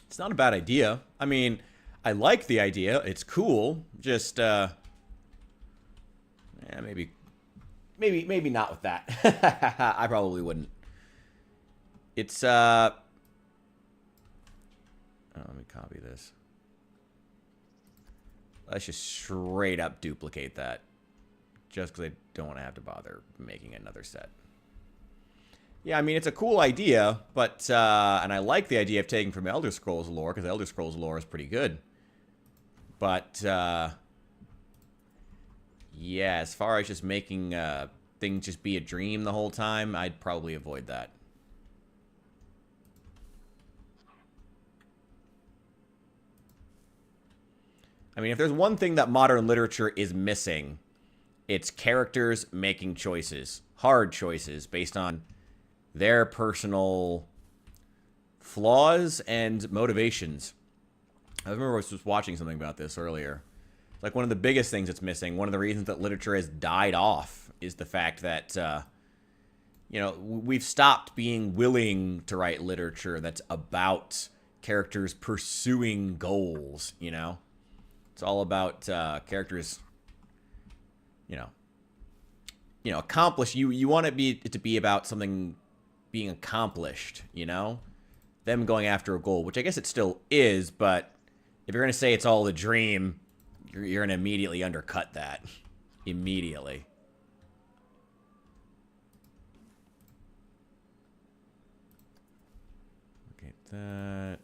It's not a bad idea. I mean, I like the idea. It's cool. Just, yeah, maybe not with that. I probably wouldn't. It's, oh, let me copy this. Let's just straight up duplicate that. Just because I don't want to have to bother making another set. Yeah, I mean, it's a cool idea, but, and I like the idea of taking from Elder Scrolls lore, because Elder Scrolls lore is pretty good. But, yeah, as far as just making, things just be a dream the whole time, I'd probably avoid that. I mean, if there's one thing that modern literature is missing, it's characters making choices. Hard choices based on their personal flaws and motivations. I remember I was just watching something about this earlier. Like, one of the biggest things it's missing, one of the reasons that literature has died off, is the fact that, you know, we've stopped being willing to write literature that's about characters pursuing goals, you know? It's all about characters, you know, accomplish. You want it to be about something being accomplished, you know? Them going after a goal, which I guess it still is, but if you're going to say it's all a dream, you're going to immediately undercut that. Immediately. that.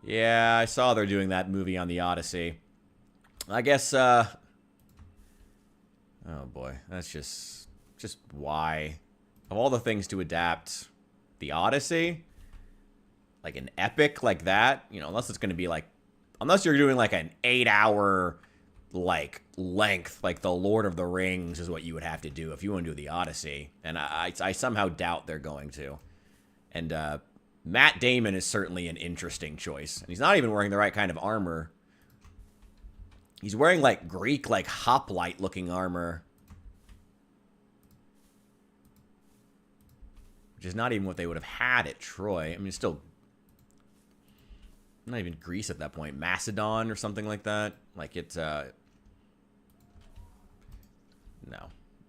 Yeah, I saw they're doing that movie on the Odyssey. I guess, oh boy, that's just why. Of all the things to adapt, the Odyssey? Like an epic like that? You know, unless it's going to be like, unless you're doing like an 8-hour, like, length, like the Lord of the Rings is what you would have to do if you want to do the Odyssey. And I somehow doubt they're going to. And, Matt Damon is certainly an interesting choice. And he's not even wearing the right kind of armor. He's wearing, like, Greek, like, hoplite-looking armor. Which is not even what they would have had at Troy. I mean, it's still... not even Greece at that point. Macedon or something like that. Like, it's, no.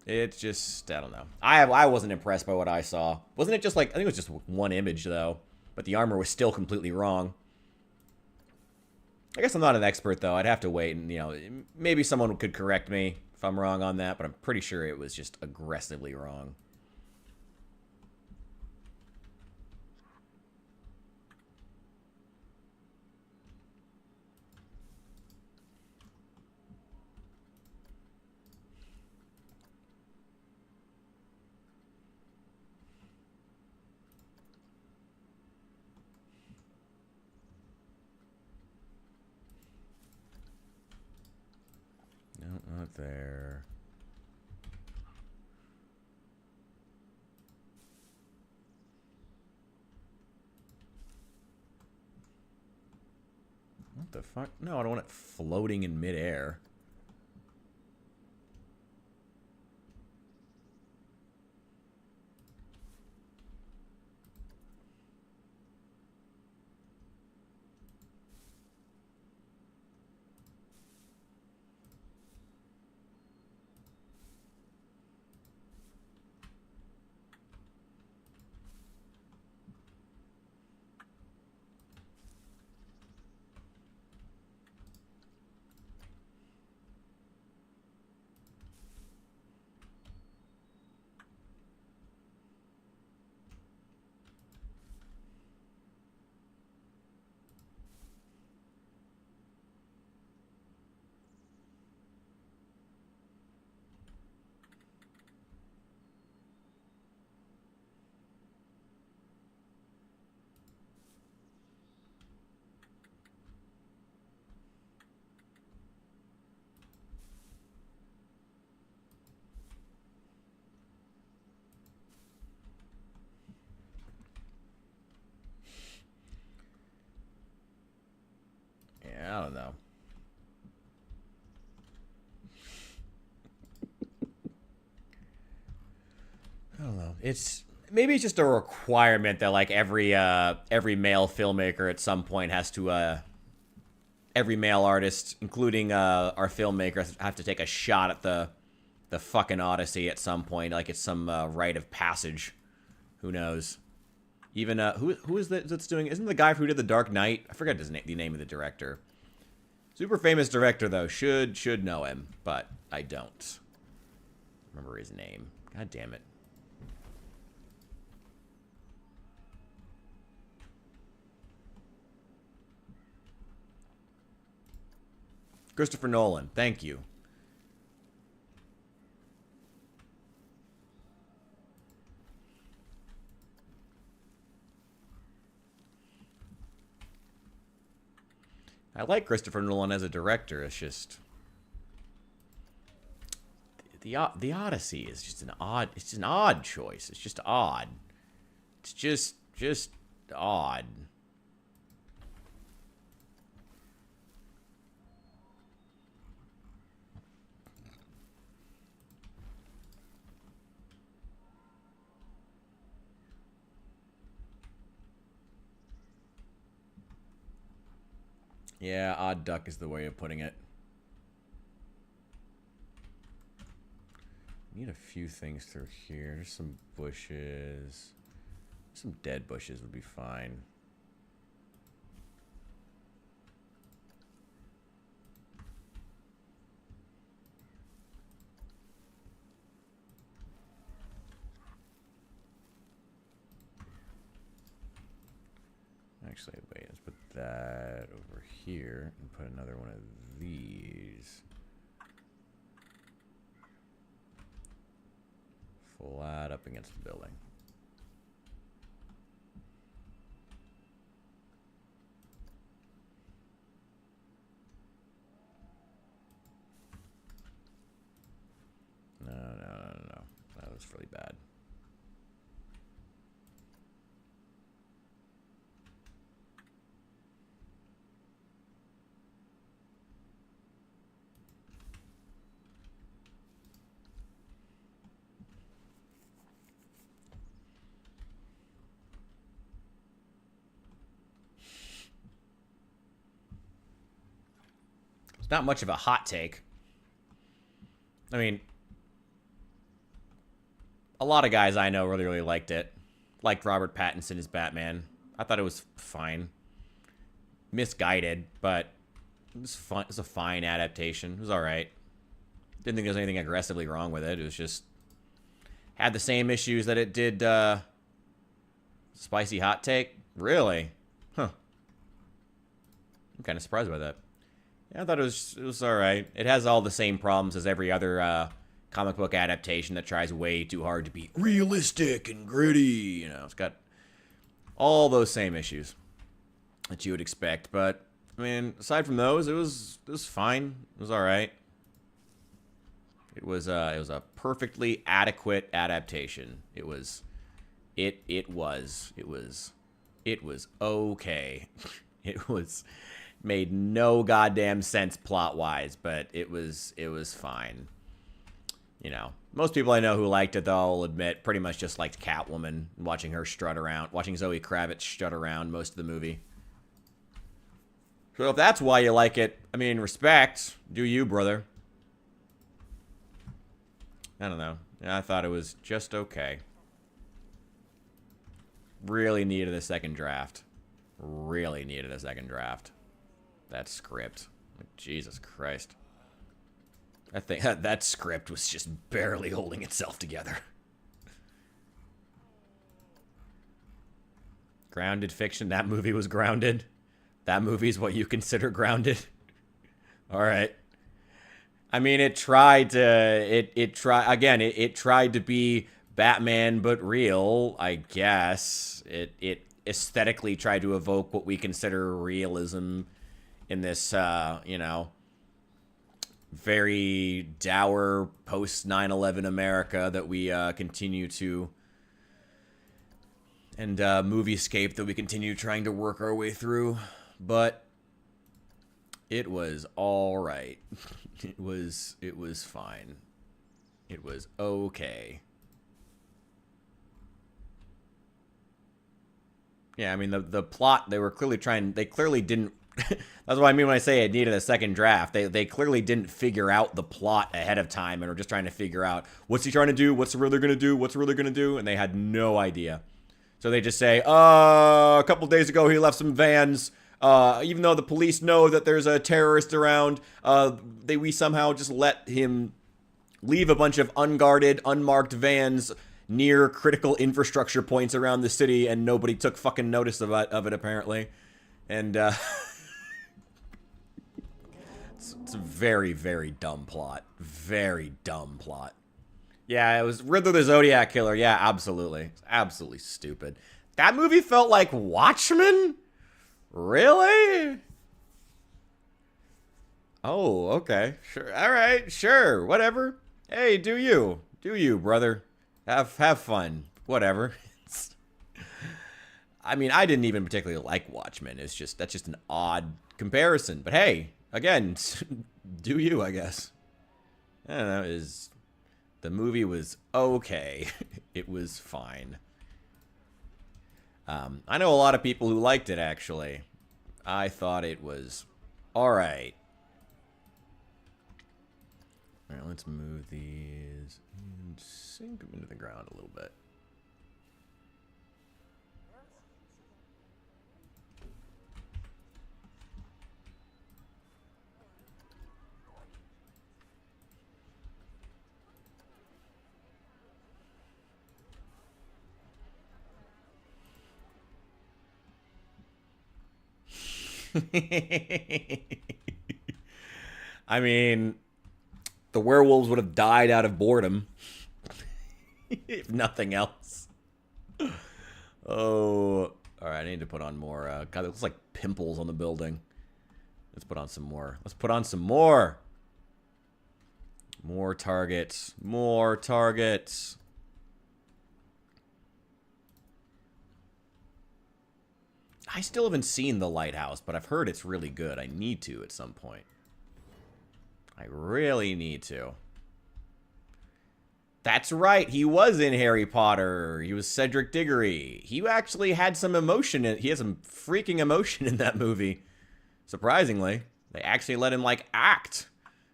It's just, I don't know. I wasn't impressed by what I saw. Wasn't it just like, I think it was just one image, though. But the armor was still completely wrong. I guess I'm not an expert, though. I'd have to wait, and, you know, maybe someone could correct me if I'm wrong on that, but I'm pretty sure it was just aggressively wrong. No, not there. What the fuck? No, I don't want it floating in midair. Yeah, I don't know. I don't know. Maybe it's just a requirement that like every male filmmaker at some point has to every male artist, including our filmmakers, have to take a shot at the fucking Odyssey at some point. Like it's some rite of passage. Who knows? Even who is that that's doing? Isn't the guy who did The Dark Knight? I forgot the name of the director. Super famous director though. Should know him, but I don't remember his name. God damn it. Christopher Nolan. Thank you. I like Christopher Nolan as a director. It's just the Odyssey is just an odd. It's just an odd choice. It's just odd. It's just odd. Yeah, odd duck is the way of putting it. Need a few things through here. There's some bushes. Some dead bushes would be fine. Actually, wait, let's put that over here and put another one of these. Flat up against the building. No. That was really bad. It's not much of a hot take. I mean, a lot of guys I know really liked it. Liked Robert Pattinson as Batman. I thought it was fine. Misguided, but it was fun. It was a fine adaptation. It was alright. Didn't think there was anything aggressively wrong with it. It was just... had the same issues that it did, Spicy Hot Take? Really? Huh. I'm kind of surprised by that. Yeah, I thought it was alright. It has all the same problems as every other, comic book adaptation that tries way too hard to be realistic and gritty. You know, it's got all those same issues that you would expect. But, I mean, aside from those, it was fine. It was alright. It was a perfectly adequate adaptation. It was okay. It was made no goddamn sense plot-wise, but it was fine. You know, most people I know who liked it, though, I'll admit, pretty much just liked Catwoman, watching her strut around, watching Zoe Kravitz strut around most of the movie. So if that's why you like it, I mean, respect. Do you, brother? I don't know. I thought it was just okay. Really needed a second draft. Really needed a second draft. That script. Like, Jesus Christ. I think that script was just barely holding itself together. Grounded fiction. That movie was grounded. That movie's what you consider grounded. All right. I mean, it tried to. It tried to be Batman, but real. I guess it aesthetically tried to evoke what we consider realism in this, you know, very dour post 9/11 America that we continue to, and moviescape that we continue trying to work our way through. But it was all right. It was fine. It was okay. Yeah, I mean, the plot, they clearly didn't, that's what I mean when I say it needed a second draft. They clearly didn't figure out the plot ahead of time and were just trying to figure out, what's he trying to do? What's the Riddler gonna do? What's the Riddler gonna do? And they had no idea. So they just say, a couple days ago he left some vans. Even though the police know that there's a terrorist around, we somehow just let him leave a bunch of unguarded, unmarked vans near critical infrastructure points around the city, and nobody took fucking notice of it apparently. And, it's a very, very dumb plot. Very dumb plot. Yeah, it was Riddler the Zodiac Killer. Yeah, absolutely. Absolutely stupid. That movie felt like Watchmen? Really? Oh, okay. Sure. All right. Sure. Whatever. Hey, do you? Do you, brother? Have fun. Whatever. I mean, I didn't even particularly like Watchmen. That's just an odd comparison. But hey, again, do you, I guess. I don't know, the movie was okay. It was fine. I know a lot of people who liked it, actually. I thought it was alright. Alright, let's move these and sink them into the ground a little bit. I mean, the werewolves would have died out of boredom, if nothing else. Oh, all right. I need to put on more. God, it looks like pimples on the building. Let's put on some more. Let's put on some more. More targets. More targets. I still haven't seen The Lighthouse, but I've heard it's really good. I need to at some point. I really need to. That's right. He was in Harry Potter. He was Cedric Diggory. He actually had some emotion. He has some freaking emotion in that movie. Surprisingly. They actually let him, like, act.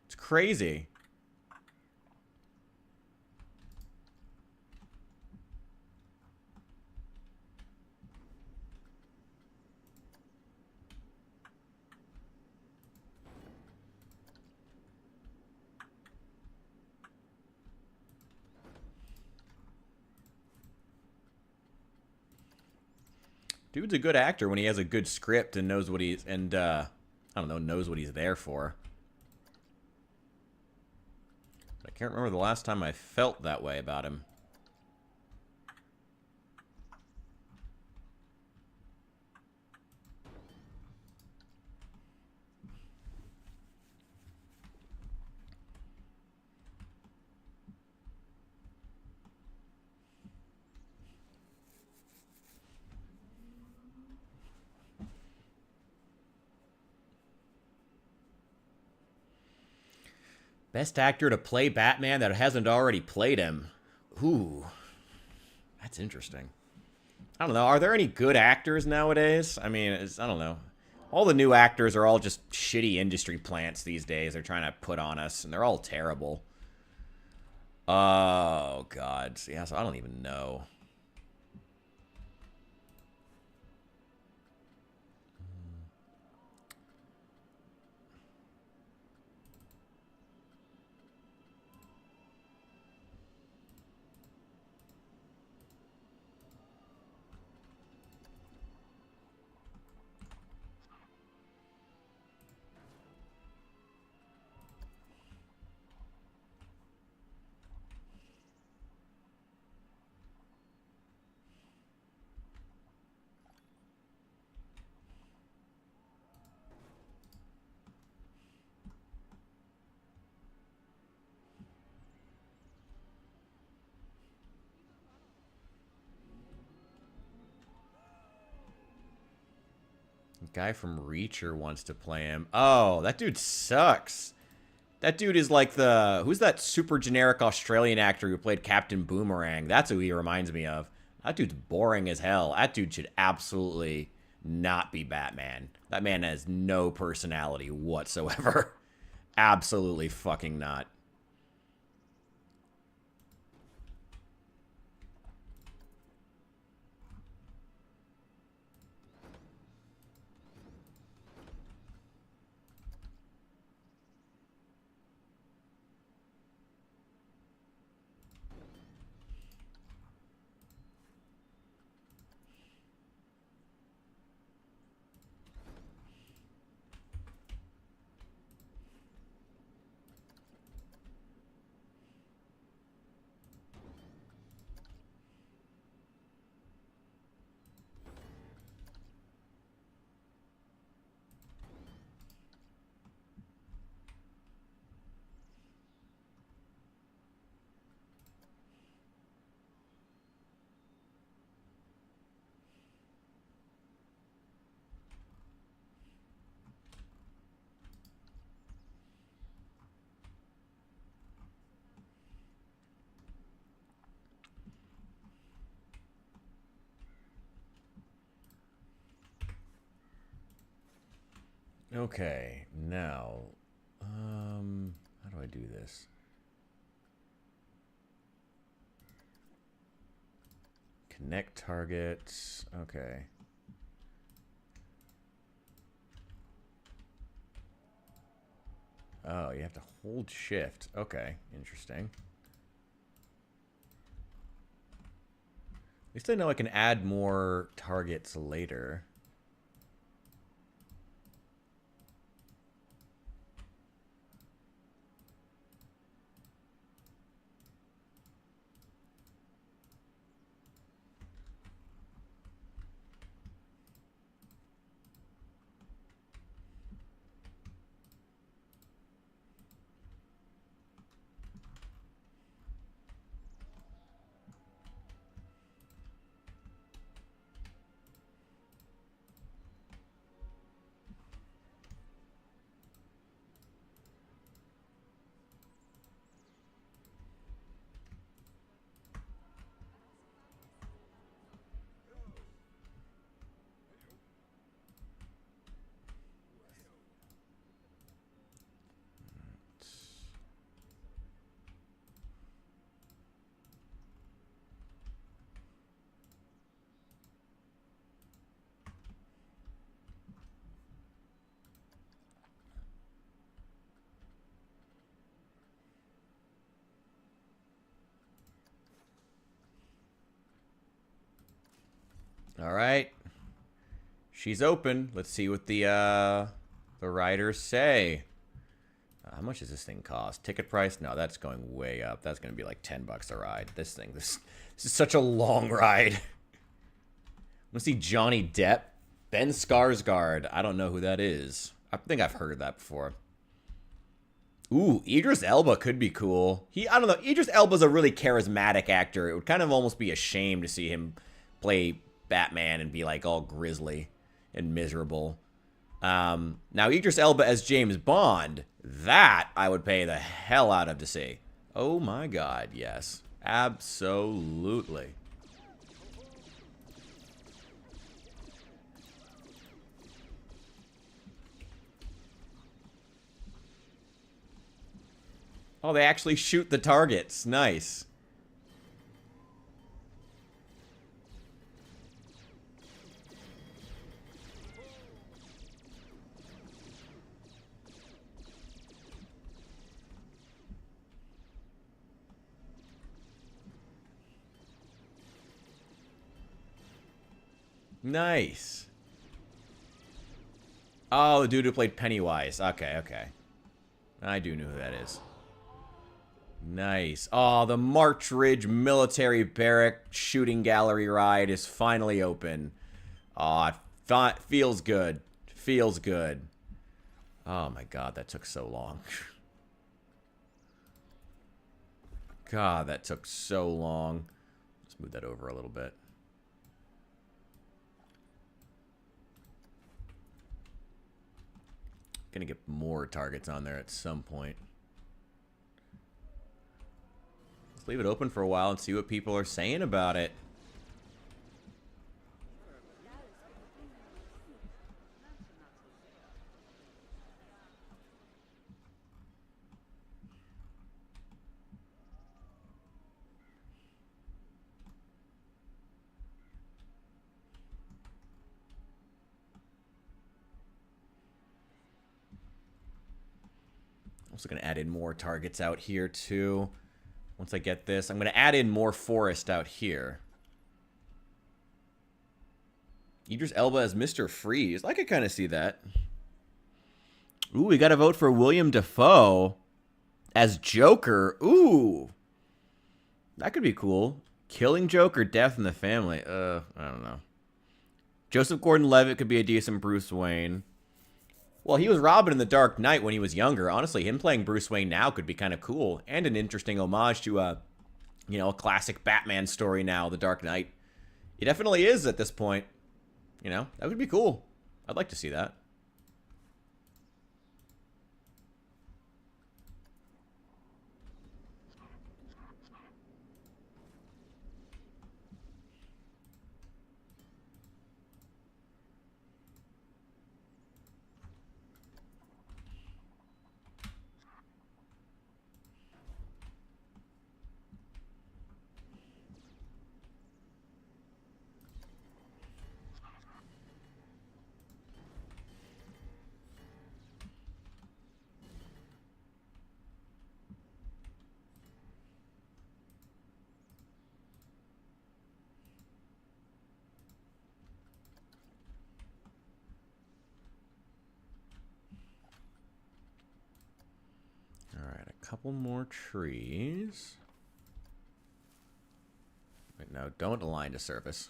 It's crazy. Dude's a good actor when he has a good script and knows what he's, and, I don't know, knows what he's there for. I can't remember the last time I felt that way about him. Best actor to play Batman that hasn't already played him. Ooh, that's interesting. I don't know. Are there any good actors nowadays? I mean, I don't know. All the new actors are all just shitty industry plants these days. They're trying to put on us, and they're all terrible. Oh, God. Yeah, so I don't even know. Guy from Reacher wants to play him. Oh, that dude sucks. That dude is like the... Who's that super generic Australian actor who played Captain Boomerang? That's who he reminds me of. That dude's boring as hell. That dude should absolutely not be Batman. That man has no personality whatsoever. Absolutely fucking not. Okay, now, how do I do this? Connect targets. Okay. Oh, you have to hold shift. Okay, interesting. At least I know I can add more targets later. All right. She's open. Let's see what the riders say. How much does this thing cost? Ticket price? No, that's going way up. That's going to be like $10 a ride. This is such a long ride. I want to see Johnny Depp. Ben Skarsgård. I don't know who that is. I think I've heard of that before. Ooh, Idris Elba could be cool. I don't know. Idris Elba's a really charismatic actor. It would kind of almost be a shame to see him play Batman and be like all grisly and miserable. Now, Idris Elba as James Bond, that I would pay the hell out of to see. Oh my god, yes. Absolutely. Oh, they actually shoot the targets. Nice. Nice. Oh, the dude who played Pennywise. Okay, okay. I do know who that is. Nice. Oh, the March Ridge Military Barrack shooting gallery ride is finally open. Oh, it feels good. Feels good. Oh my god, that took so long. God, that took so long. Let's move that over a little bit. Gonna get more targets on there at some point. Let's leave it open for a while and see what people are saying about it. Also going to add in more targets out here too. Once I get this, I'm going to add in more forest out here. Idris Elba as Mr. Freeze. I could kind of see that. Ooh, we got to vote for William Dafoe as Joker. Ooh. That could be cool. Killing Joker, Death in the Family. I don't know. Joseph Gordon-Levitt could be a decent Bruce Wayne. Well, he was Robin in The Dark Knight when he was younger. Honestly, him playing Bruce Wayne now could be kind of cool. And an interesting homage to, a classic Batman story now, The Dark Knight. It definitely is at this point. That would be cool. I'd like to see that. Couple more trees. Wait, no, don't align to surface.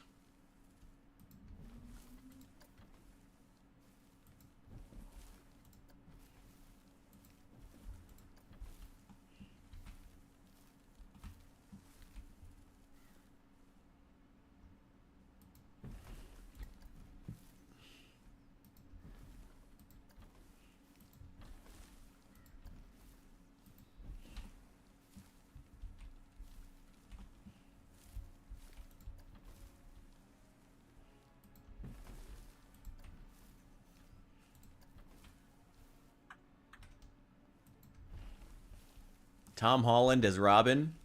Tom Holland as Robin.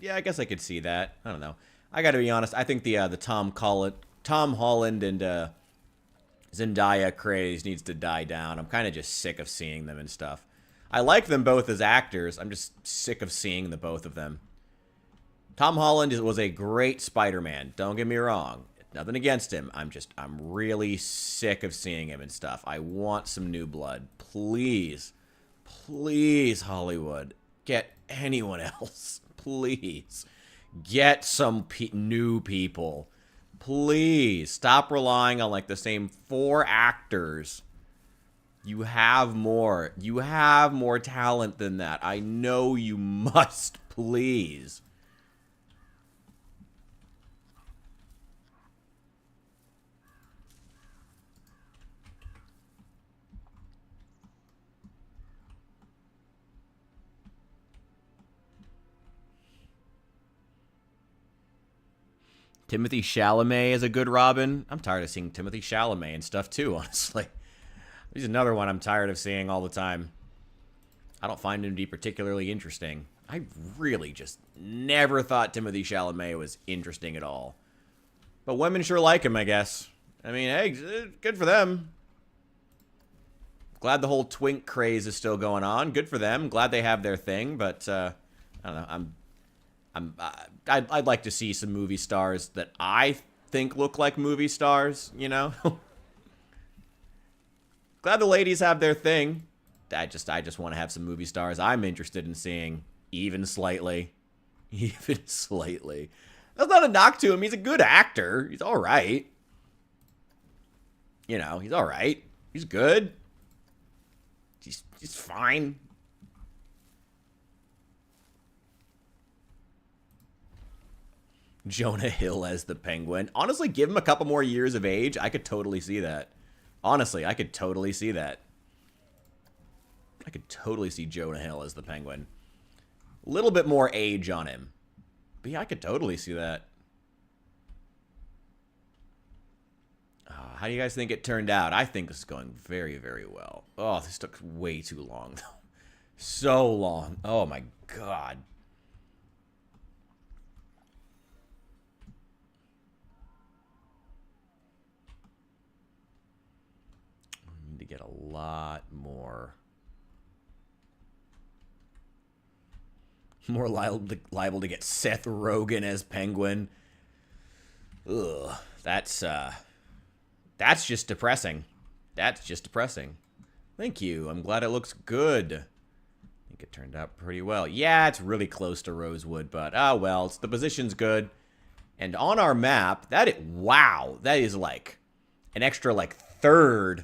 Yeah, I guess I could see that. I don't know. I got to be honest. I think the Tom Holland and Zendaya craze needs to die down. I'm kind of just sick of seeing them and stuff. I like them both as actors. I'm just sick of seeing the both of them. Tom Holland was a great Spider-Man. Don't get me wrong. Nothing against him. I'm really sick of seeing him and stuff. I want some new blood. Please. Please, Hollywood. Get anyone else. Please. Get some new people. Please. Stop relying on, like, the same 4 actors. You have more. You have more talent than that. I know you must. Please. Timothy Chalamet is a good Robin. I'm tired of seeing Timothy Chalamet and stuff too, honestly. He's another one I'm tired of seeing all the time. I don't find him to be particularly interesting. I really just never thought Timothy Chalamet was interesting at all. But women sure like him, I guess. I mean, hey, good for them. Glad the whole twink craze is still going on. Good for them. Glad they have their thing, but I don't know. I'd like to see some movie stars that I think look like movie stars, you know? Glad the ladies have their thing. I just want to have some movie stars I'm interested in seeing, even slightly. Even slightly. That's not a knock to him. He's a good actor. He's all right. You know, he's all right. He's good. He's fine. Jonah Hill as the Penguin. Honestly, give him a couple more years of age. I could totally see that. Honestly, I could totally see that. I could totally see Jonah Hill as the Penguin. A little bit more age on him. But yeah, I could totally see that. How do you guys think it turned out? I think this is going very, very well. Oh, this took way too long, though. So long. Oh, my God. I need to get a lot more liable to get Seth Rogen as Penguin. Ugh, that's just depressing. That's just depressing. Thank you. I'm glad it looks good. I think it turned out pretty well. Yeah, it's really close to Rosewood, but oh well, the position's good. And on our map, wow, that is like an extra like third.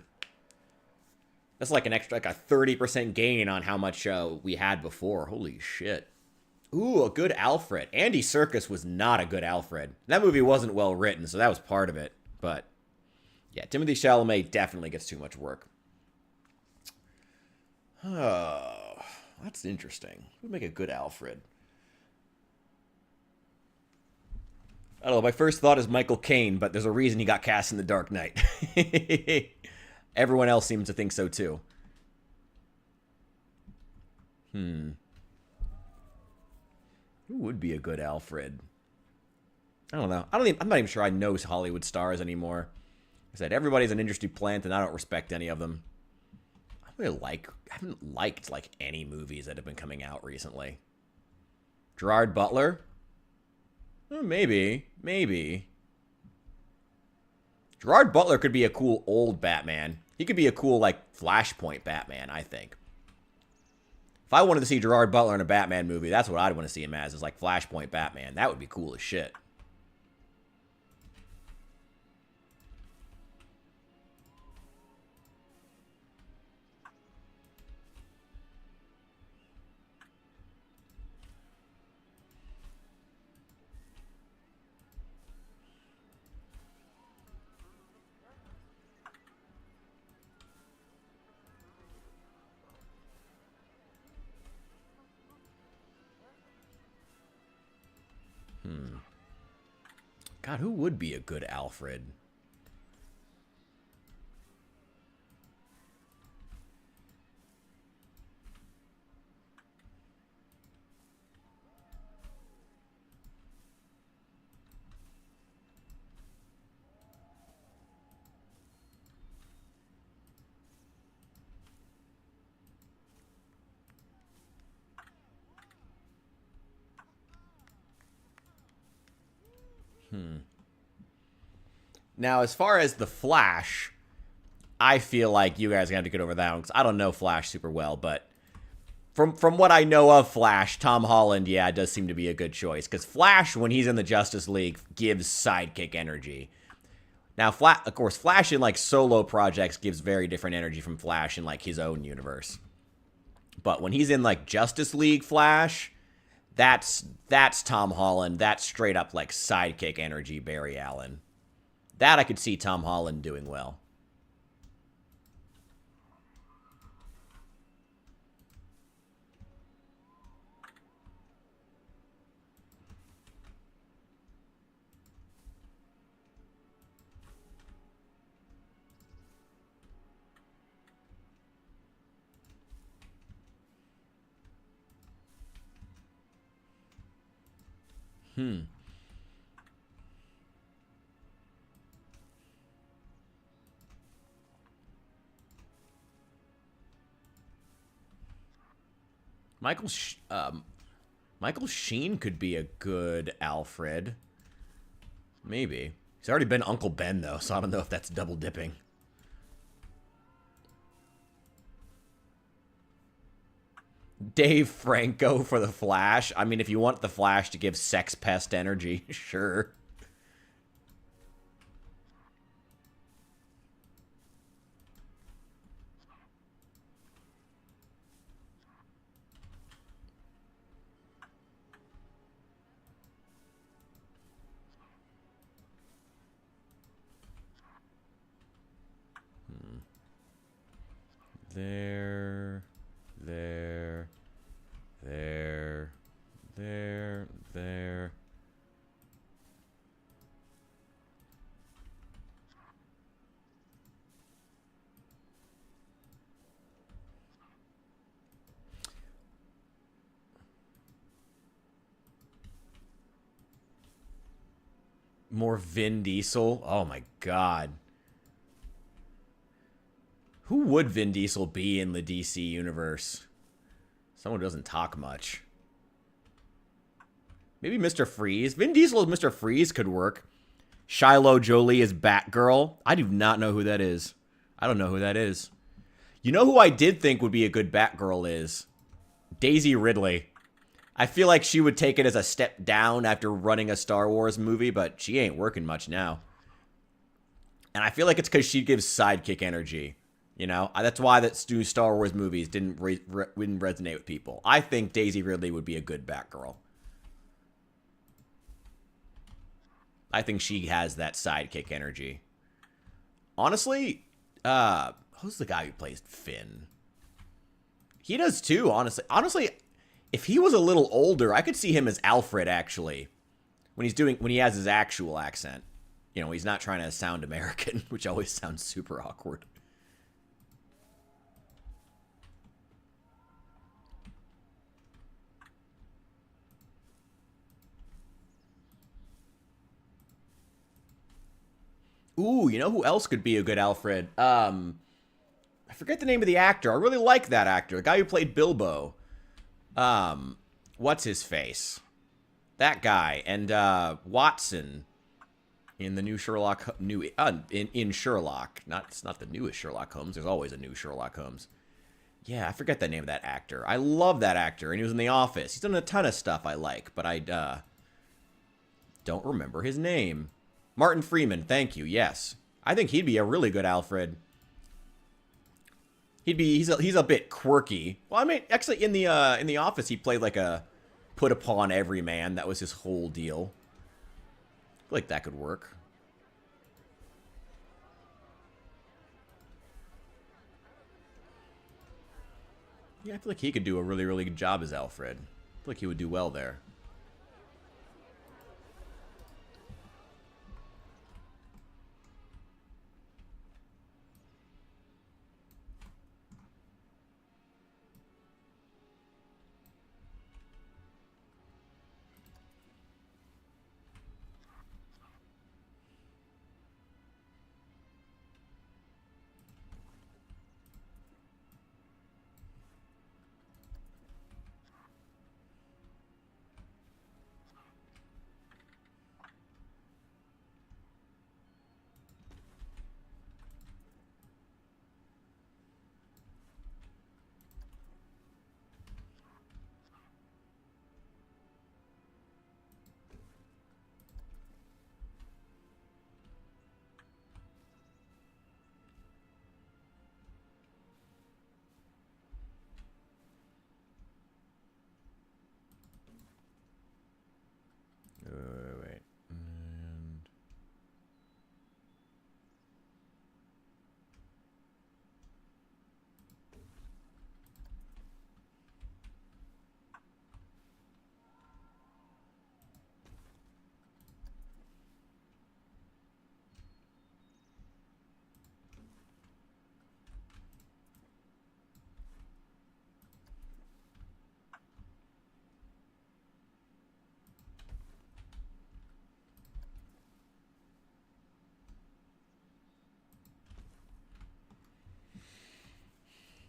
That's like an extra like a 30% gain on how much we had before. Holy shit. Ooh, a good Alfred. Andy Serkis was not a good Alfred. That movie wasn't well written, so that was part of it. But yeah, Timothy Chalamet definitely gets too much work. Oh, that's interesting. Who would make a good Alfred? I don't know. My first thought is Michael Caine, but there's a reason he got cast in The Dark Knight. Everyone else seems to think so too. Who would be a good Alfred? I don't know. I'm not even sure I know Hollywood stars anymore. I said everybody's an industry plant, and I don't respect any of them. I haven't liked like any movies that have been coming out recently. Gerard Butler? Maybe. Gerard Butler could be a cool old Batman. He could be a cool like Flashpoint Batman, I think. If I wanted to see Gerard Butler in a Batman movie, that's what I'd want to see him as, is like Flashpoint Batman. That would be cool as shit. God, who would be a good Alfred? Now, as far as the Flash, I feel like you guys are going to have to get over that one, because I don't know Flash super well, but from what I know of Flash, Tom Holland, yeah, does seem to be a good choice, because Flash, when he's in the Justice League, gives sidekick energy. Now, of course, Flash in, like, solo projects gives very different energy from Flash in, like, his own universe. But when he's in, like, Justice League Flash, that's Tom Holland. That's straight up, like, sidekick energy Barry Allen. That I could see Tom Holland doing well. Michael Michael Sheen could be a good Alfred. Maybe. He's already been Uncle Ben, though, so I don't know if that's double dipping. Dave Franco for the Flash. I mean, if you want the Flash to give sex pest energy, sure. There. More Vin Diesel. Oh my god. Who would Vin Diesel be in the DC universe? Someone who doesn't talk much. Maybe Mr. Freeze. Vin Diesel as Mr. Freeze could work. Shiloh Jolie as Batgirl. I do not know who that is. I don't know who that is. You know who I did think would be a good Batgirl is? Daisy Ridley. I feel like she would take it as a step down after running a Star Wars movie, but she ain't working much now. And I feel like it's because she gives sidekick energy. You know? That's why that new Star Wars movies didn't resonate with people. I think Daisy Ridley would be a good Batgirl. I think she has that sidekick energy. Honestly, who's the guy who plays Finn? He does too, honestly. Honestly, if he was a little older, I could see him as Alfred, actually. When he has his actual accent. You know, he's not trying to sound American, which always sounds super awkward. Ooh, you know who else could be a good Alfred? I forget the name of the actor. I really like that actor. The guy who played Bilbo. What's his face? That guy. And, Watson. In the new Sherlock... in Sherlock. It's not the newest Sherlock Holmes. There's always a new Sherlock Holmes. Yeah, I forget the name of that actor. I love that actor. And he was in The Office. He's done a ton of stuff I like. But I, don't remember his name. Martin Freeman, thank you. Yes, I think he'd be a really good Alfred. He's a bit quirky. Well, I mean, actually, in the Office, he played like a put upon everyman. That was his whole deal. I feel like that could work. Yeah, I feel like he could do a really, really good job as Alfred. I feel like he would do well there.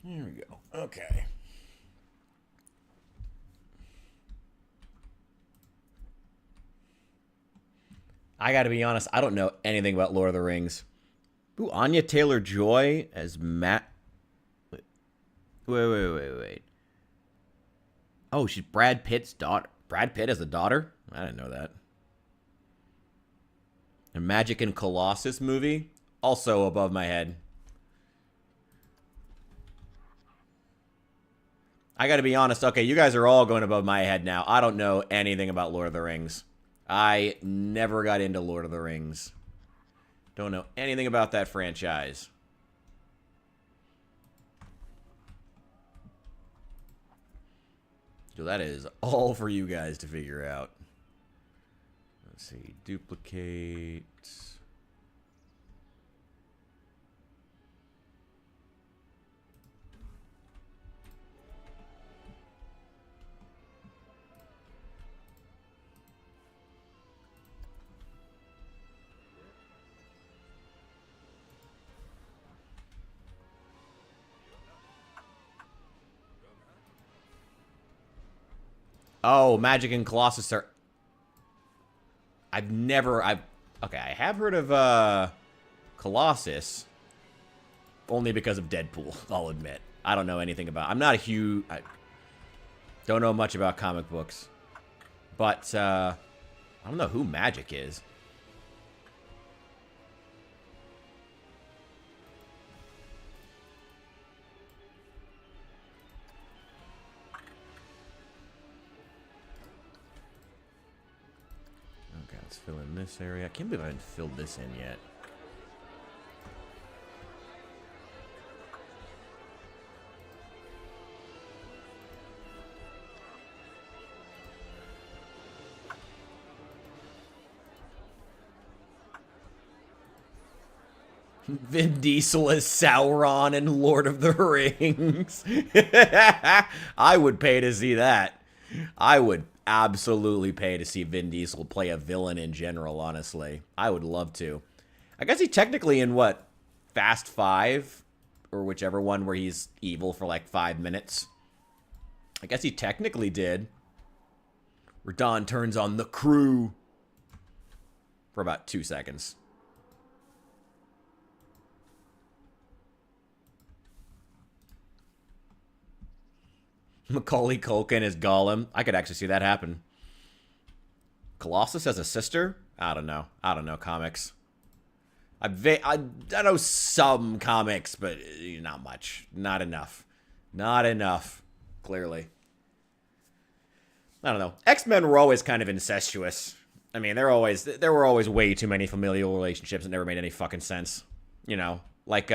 There we go. Okay. I gotta be honest, I don't know anything about Lord of the Rings. Ooh, Anya Taylor-Joy as Matt. Wait. Oh, she's Brad Pitt's daughter. Brad Pitt as a daughter? I didn't know that. A Magic and Colossus movie? Also above my head. I gotta be honest. Okay, you guys are all going above my head now. I don't know anything about Lord of the Rings. I never got into Lord of the Rings. Don't know anything about that franchise. So that is all for you guys to figure out. Let's see. Duplicate. Oh, Magic and Colossus are... Okay, I have heard of, Colossus. Only because of Deadpool, I'll admit. I don't know anything about... I'm not a huge... I don't know much about comic books. But, I don't know who Magic is. Okay, let's fill in this area. I can't believe I haven't filled this in yet. Vin Diesel as Sauron in Lord of the Rings. I would pay to see that. I would absolutely pay to see Vin Diesel play a villain in general, honestly. I would love to. I guess he technically in, what, Fast 5? Or whichever one where he's evil for like 5 minutes. I guess he technically did. Where Don turns on the crew. For about 2 seconds. Macaulay Culkin as Gollum. I could actually see that happen. Colossus as a sister? I don't know. I don't know comics. I know some comics, but not much. Not enough. Not enough, clearly. I don't know. X-Men were always kind of incestuous. I mean, there were always way too many familial relationships that never made any fucking sense. You know, like,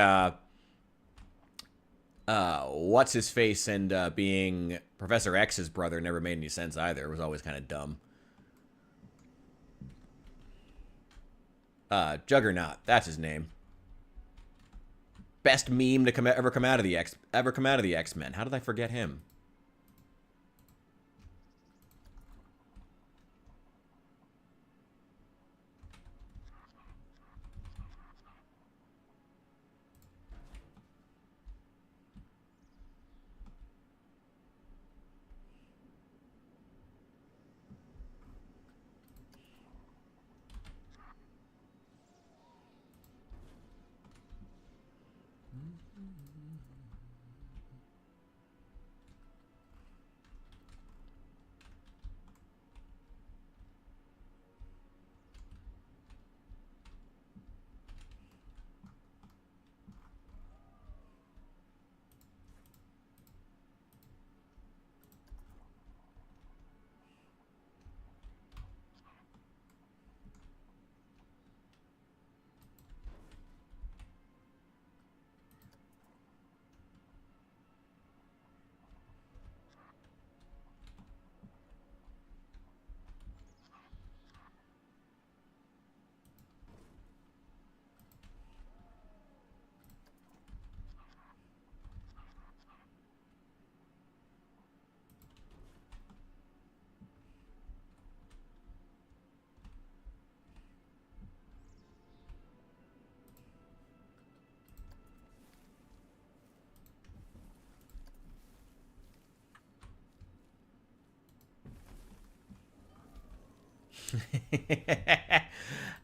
what's his face and being Professor X's brother never made any sense either. It was always kind of dumb. Juggernaut, that's his name. Best meme to ever come out of the X-Men. How did I forget him?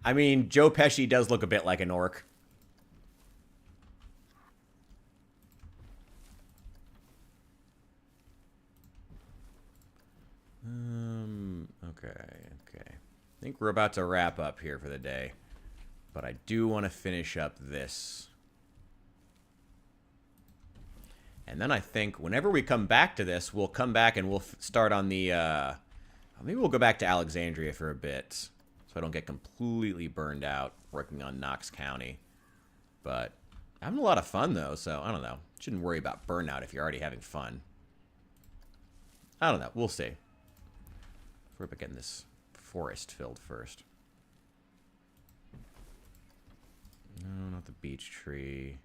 I mean, Joe Pesci does look a bit like an orc. Okay. I think we're about to wrap up here for the day. But I do want to finish up this. And then I think whenever we come back to this, we'll come back and we'll start on the... maybe we'll go back to Alexandria for a bit. So I don't get completely burned out working on Knox County. But I'm having a lot of fun, though. So I don't know. Shouldn't worry about burnout if you're already having fun. I don't know. We'll see. We're up getting this forest filled first. No, not the beech tree.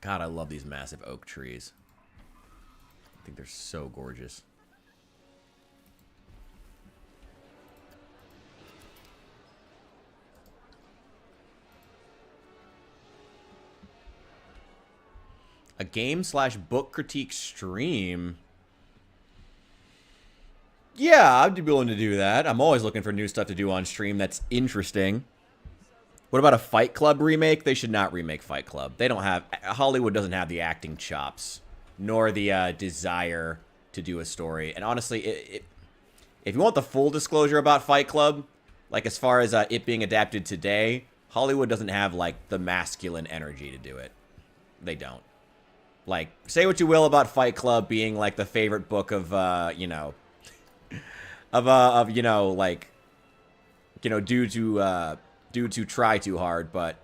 God, I love these massive oak trees. I think they're so gorgeous. A game/book critique stream. Yeah, I'd be willing to do that. I'm always looking for new stuff to do on stream that's interesting. What about a Fight Club remake? They should not remake Fight Club. They don't have... Hollywood doesn't have the acting chops, nor the desire to do a story. And honestly, if you want the full disclosure about Fight Club, like as far as it being adapted today, Hollywood doesn't have, like, the masculine energy to do it. They don't. Like, say what you will about Fight Club being, like, the favorite book of, you know... due to try too hard, but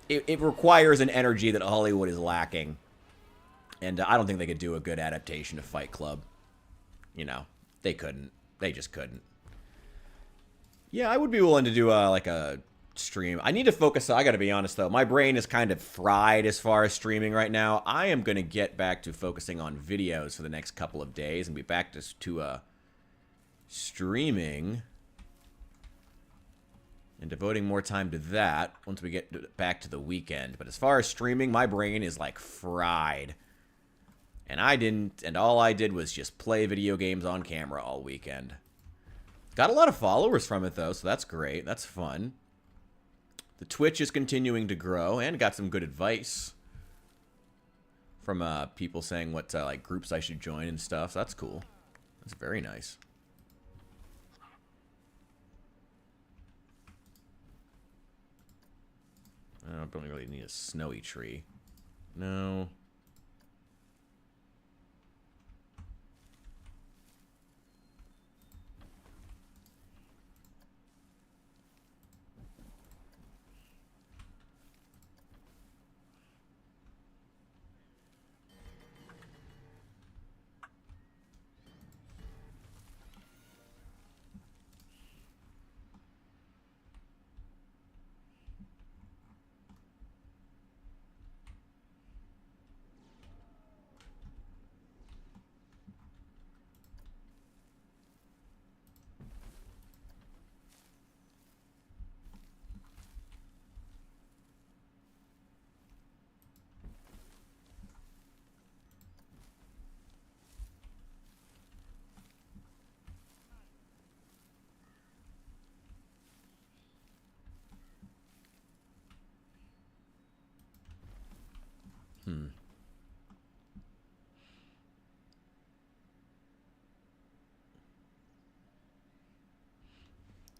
it requires an energy that Hollywood is lacking. And I don't think they could do a good adaptation of Fight Club. You know, they couldn't. They just couldn't. Yeah, I would be willing to do, like a stream. I need to focus. I gotta be honest, though. My brain is kind of fried as far as streaming right now. I am gonna get back to focusing on videos for the next couple of days and be back to streaming and devoting more time to that once we get back to the weekend. But as far as streaming, my brain is like fried. And all I did was just play video games on camera all weekend. Got a lot of followers from it, though, so that's great. That's fun. The Twitch is continuing to grow, and got some good advice from people saying what like groups I should join and stuff. So that's cool. That's very nice. I don't really need a snowy tree. No.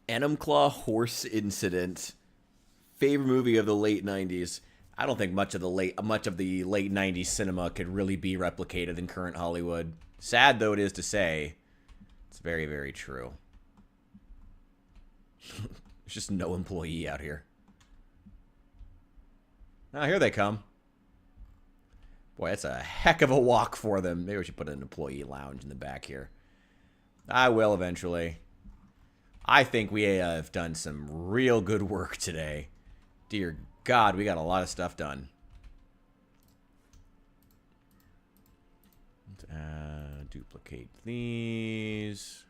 Enumclaw Horse Incident. Favorite movie of the late 90s. I don't think much of the late 90s cinema could really be replicated in current Hollywood. Sad though it is to say, it's very, very true. There's just no employee out here. Ah, here they come. Boy, that's a heck of a walk for them. Maybe we should put an employee lounge in the back here. I will eventually. I think we have done some real good work today. Dear God, we got a lot of stuff done. Duplicate these.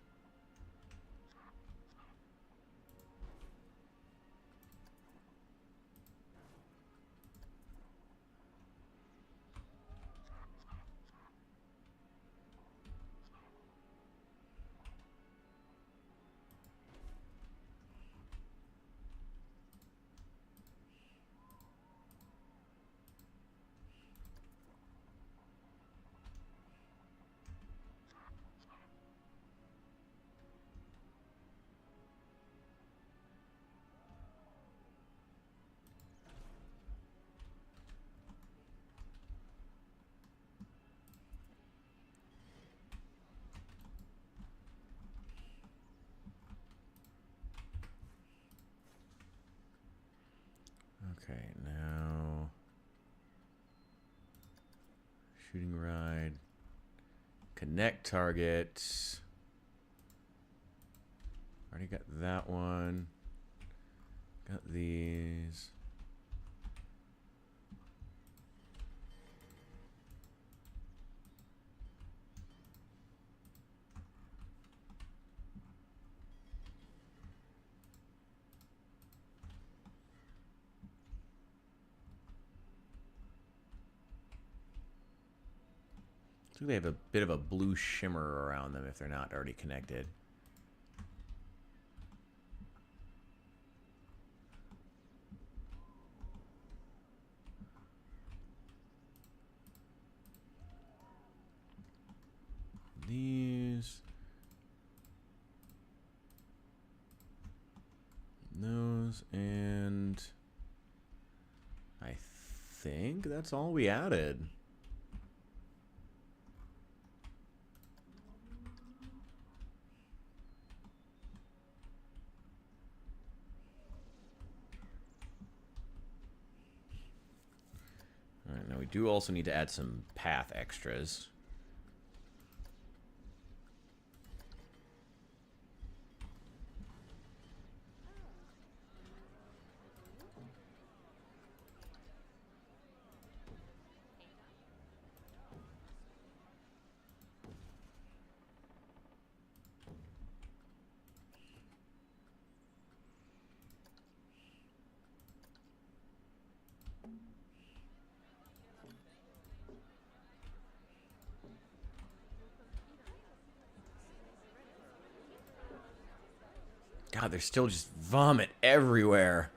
Okay, now shooting ride. Connect target. Already got that one. Got these. So they have a bit of a blue shimmer around them if they're not already connected. These. Those, and I think that's all we added. All right, now we do also need to add some path extras. God, there's still just vomit everywhere.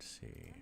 Let's see.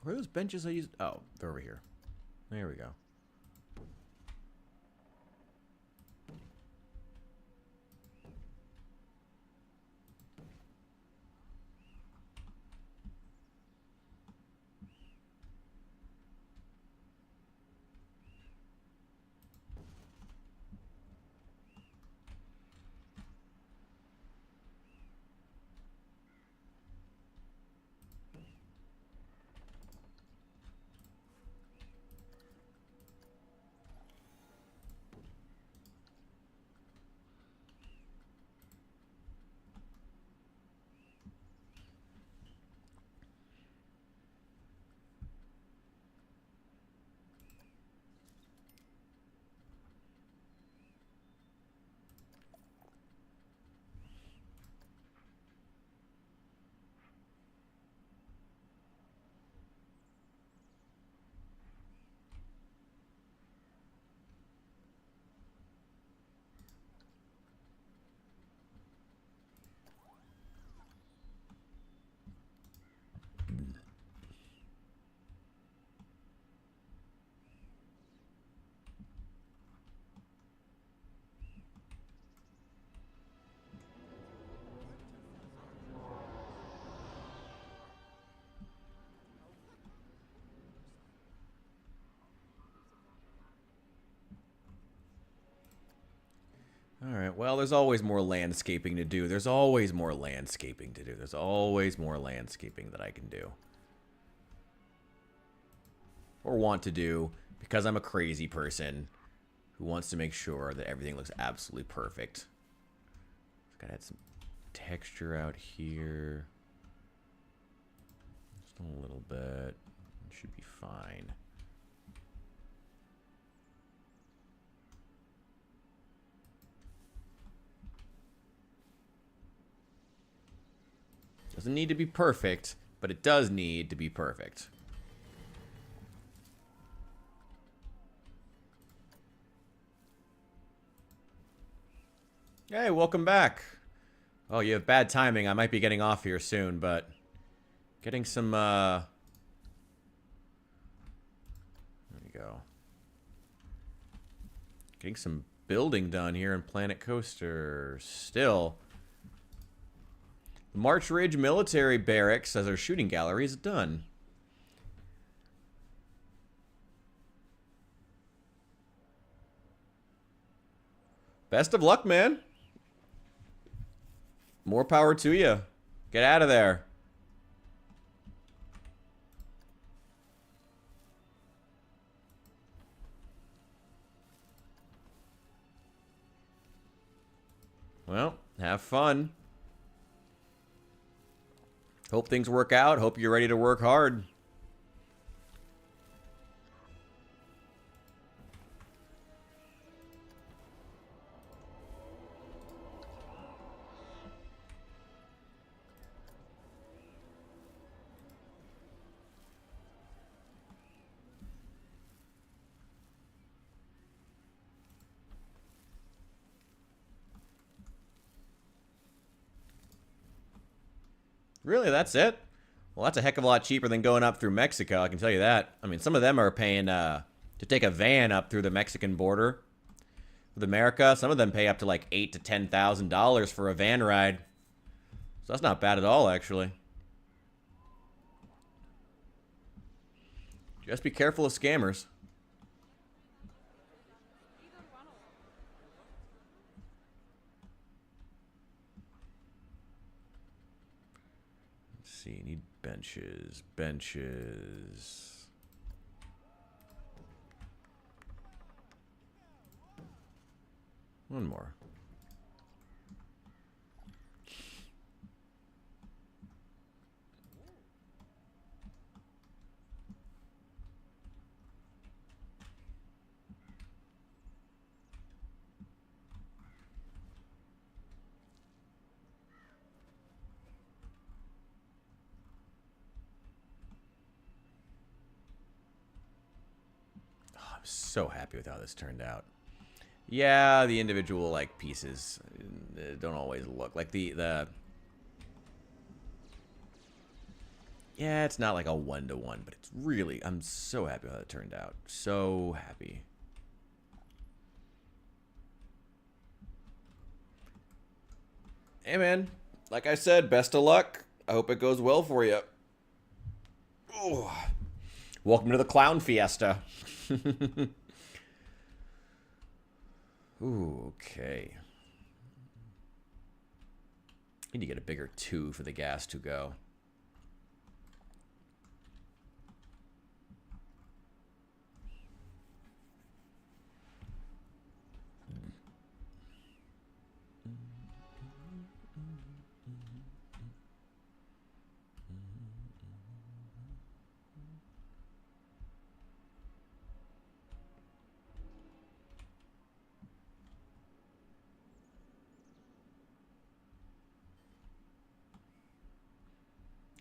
Where are those benches I used? Oh, they're over here. There we go. well, there's always more landscaping to do. There's always more landscaping to do. There's always more landscaping that I can do. Or want to do, because I'm a crazy person who wants to make sure that everything looks absolutely perfect. Just gotta add some texture out here. Just a little bit. It should be fine. Doesn't need to be perfect, but it does need to be perfect. Hey, welcome back. Oh, you have bad timing. I might be getting off here soon, but getting some, there we go. Getting some building done here in Planet Coaster. Still, the March Ridge Military Barracks as our shooting gallery is done. Best of luck, man. More power to you. Get out of there. Well, have fun. Hope things work out. Hope you're ready to work hard. Really, that's it? Well, that's a heck of a lot cheaper than going up through Mexico, I can tell you that. I mean, some of them are paying to take a van up through the Mexican border with America. Some of them pay up to like $8,000 to $10,000 for a van ride. So that's not bad at all, actually. Just be careful of scammers. See, need benches, benches. One more. So happy with how this turned out. Yeah, the individual like pieces don't always look like the yeah, it's not like a one-to-one, but it's really, I'm so happy with how it turned out. So happy. Hey man, like I said, best of luck. I hope it goes well for you. Ooh. Welcome to the Clown Fiesta. Ooh, okay. Need to get a bigger 2 for the gas to go.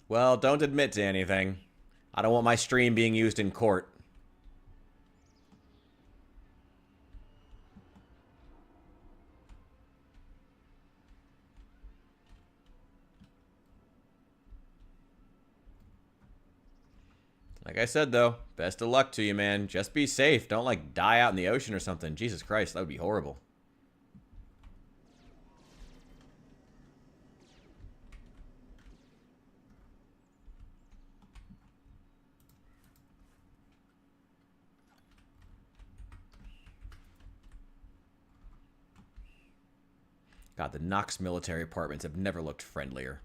Well, don't admit to anything. I don't want my stream being used in court. Like I said, though, best of luck to you, man. Just be safe. Don't, like, die out in the ocean or something. Jesus Christ, that would be horrible. God, the Nox military apartments have never looked friendlier.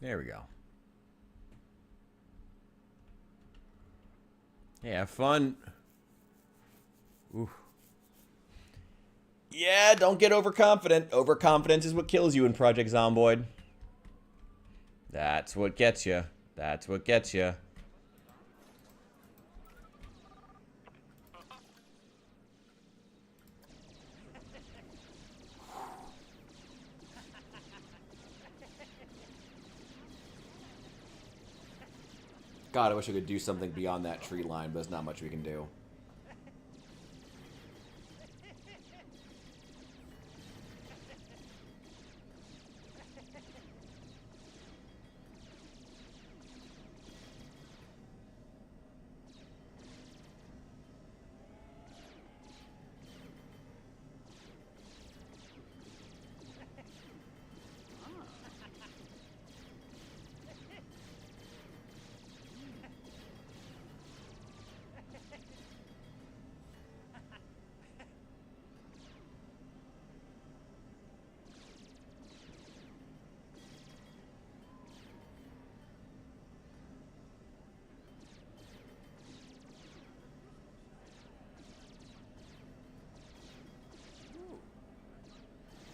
There we go. Hey, have fun. Ooh. Yeah, don't get overconfident. Overconfidence is what kills you in Project Zomboid. That's what gets you. That's what gets you. God, I wish I could do something beyond that tree line, but there's not much we can do.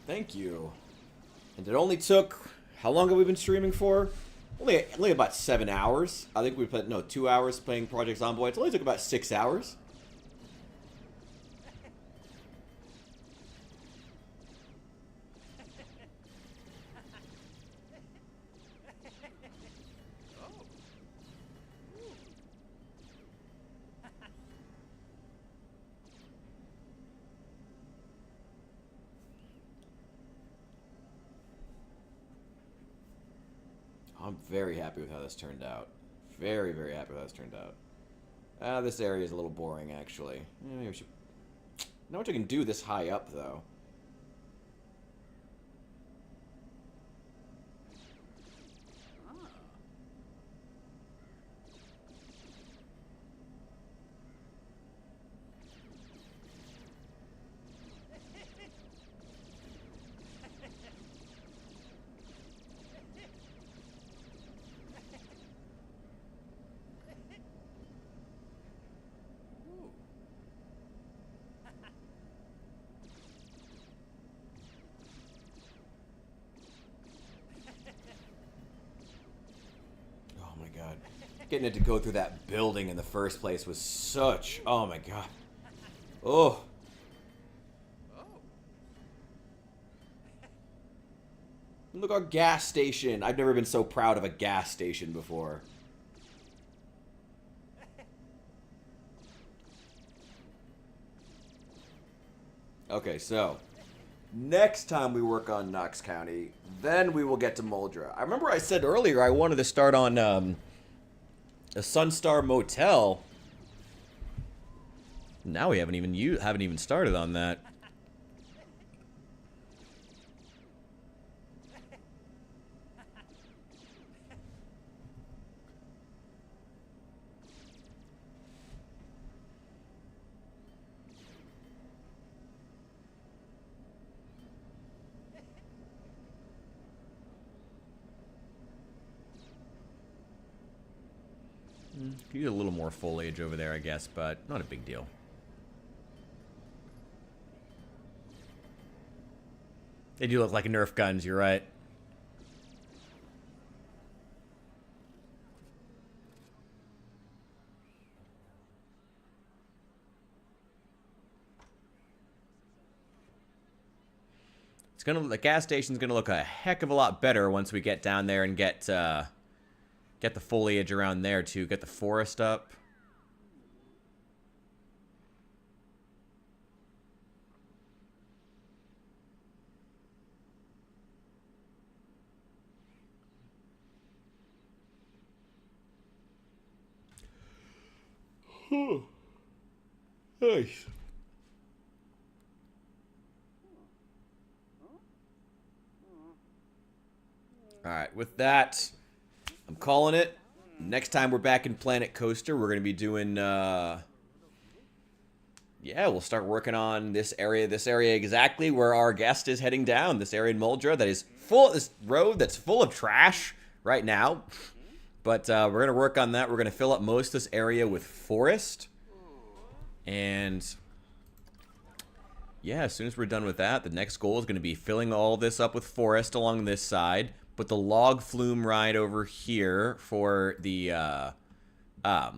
Thank you. And it only took... How long have we been streaming for? Only about 7 hours. I think we put, no, 2 hours playing Project Zomboid. It only took about 6 hours. I'm very happy with how this turned out. Very, very happy with how this turned out. This area is a little boring, actually. Maybe we should... Not much I can do this high up, though. Getting it to go through that building in the first place was such... Oh my god. Oh. Look, our gas station. I've never been so proud of a gas station before. Okay, so... Next time we work on Knox County, then we will get to Muldra. I remember I said earlier I wanted to start on, a Sunstar Motel. Now we haven't even started on that. Could use a little more foliage over there, I guess, but not a big deal. They do look like Nerf guns, you're right. The gas station's gonna look a heck of a lot better once we get down there and get the foliage around there too. Get the forest up. Nice. Alright, with that, I'm calling it. Next time we're back in Planet Coaster, we're going to be doing, yeah, we'll start working on this area exactly where our guest is heading down. This area in Muldra that is full, this road that's full of trash right now. But we're going to work on that. We're going to fill up most of this area with forest. And yeah, as soon as we're done with that, the next goal is going to be filling all this up with forest along this side. Put the log flume ride over here for the,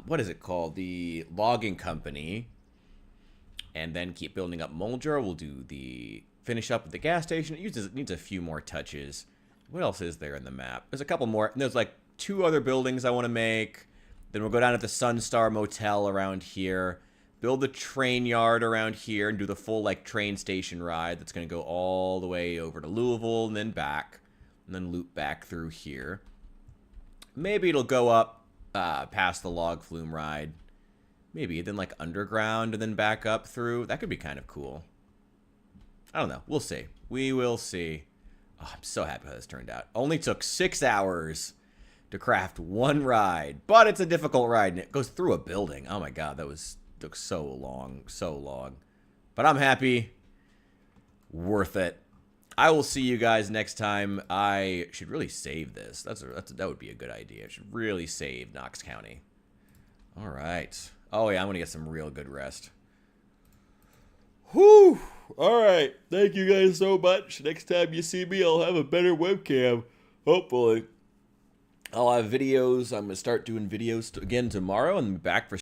what is it called? The logging company. And then keep building up Muldra. We'll do the, finish up with the gas station. It needs a few more touches. What else is there in the map? There's a couple more. There's like 2 other buildings I want to make. Then we'll go down to the Sunstar Motel around here. Build the train yard around here and do the full like train station ride. That's going to go all the way over to Louisville and then back. And then loop back through here. Maybe it'll go up past the log flume ride. Maybe then like underground and then back up through. That could be kind of cool. I don't know. We'll see. We will see. Oh, I'm so happy how this turned out. Only took 6 hours to craft 1 ride. But it's a difficult ride. And it goes through a building. Oh my god, took so long. So long. But I'm happy. Worth it. I will see you guys next time. I should really save this. That would be a good idea. I should really save Knox County. All right. Oh, yeah, I'm going to get some real good rest. Whew. All right. Thank you guys so much. Next time you see me, I'll have a better webcam. Hopefully. I'll have videos. I'm going to start doing videos again tomorrow and be back for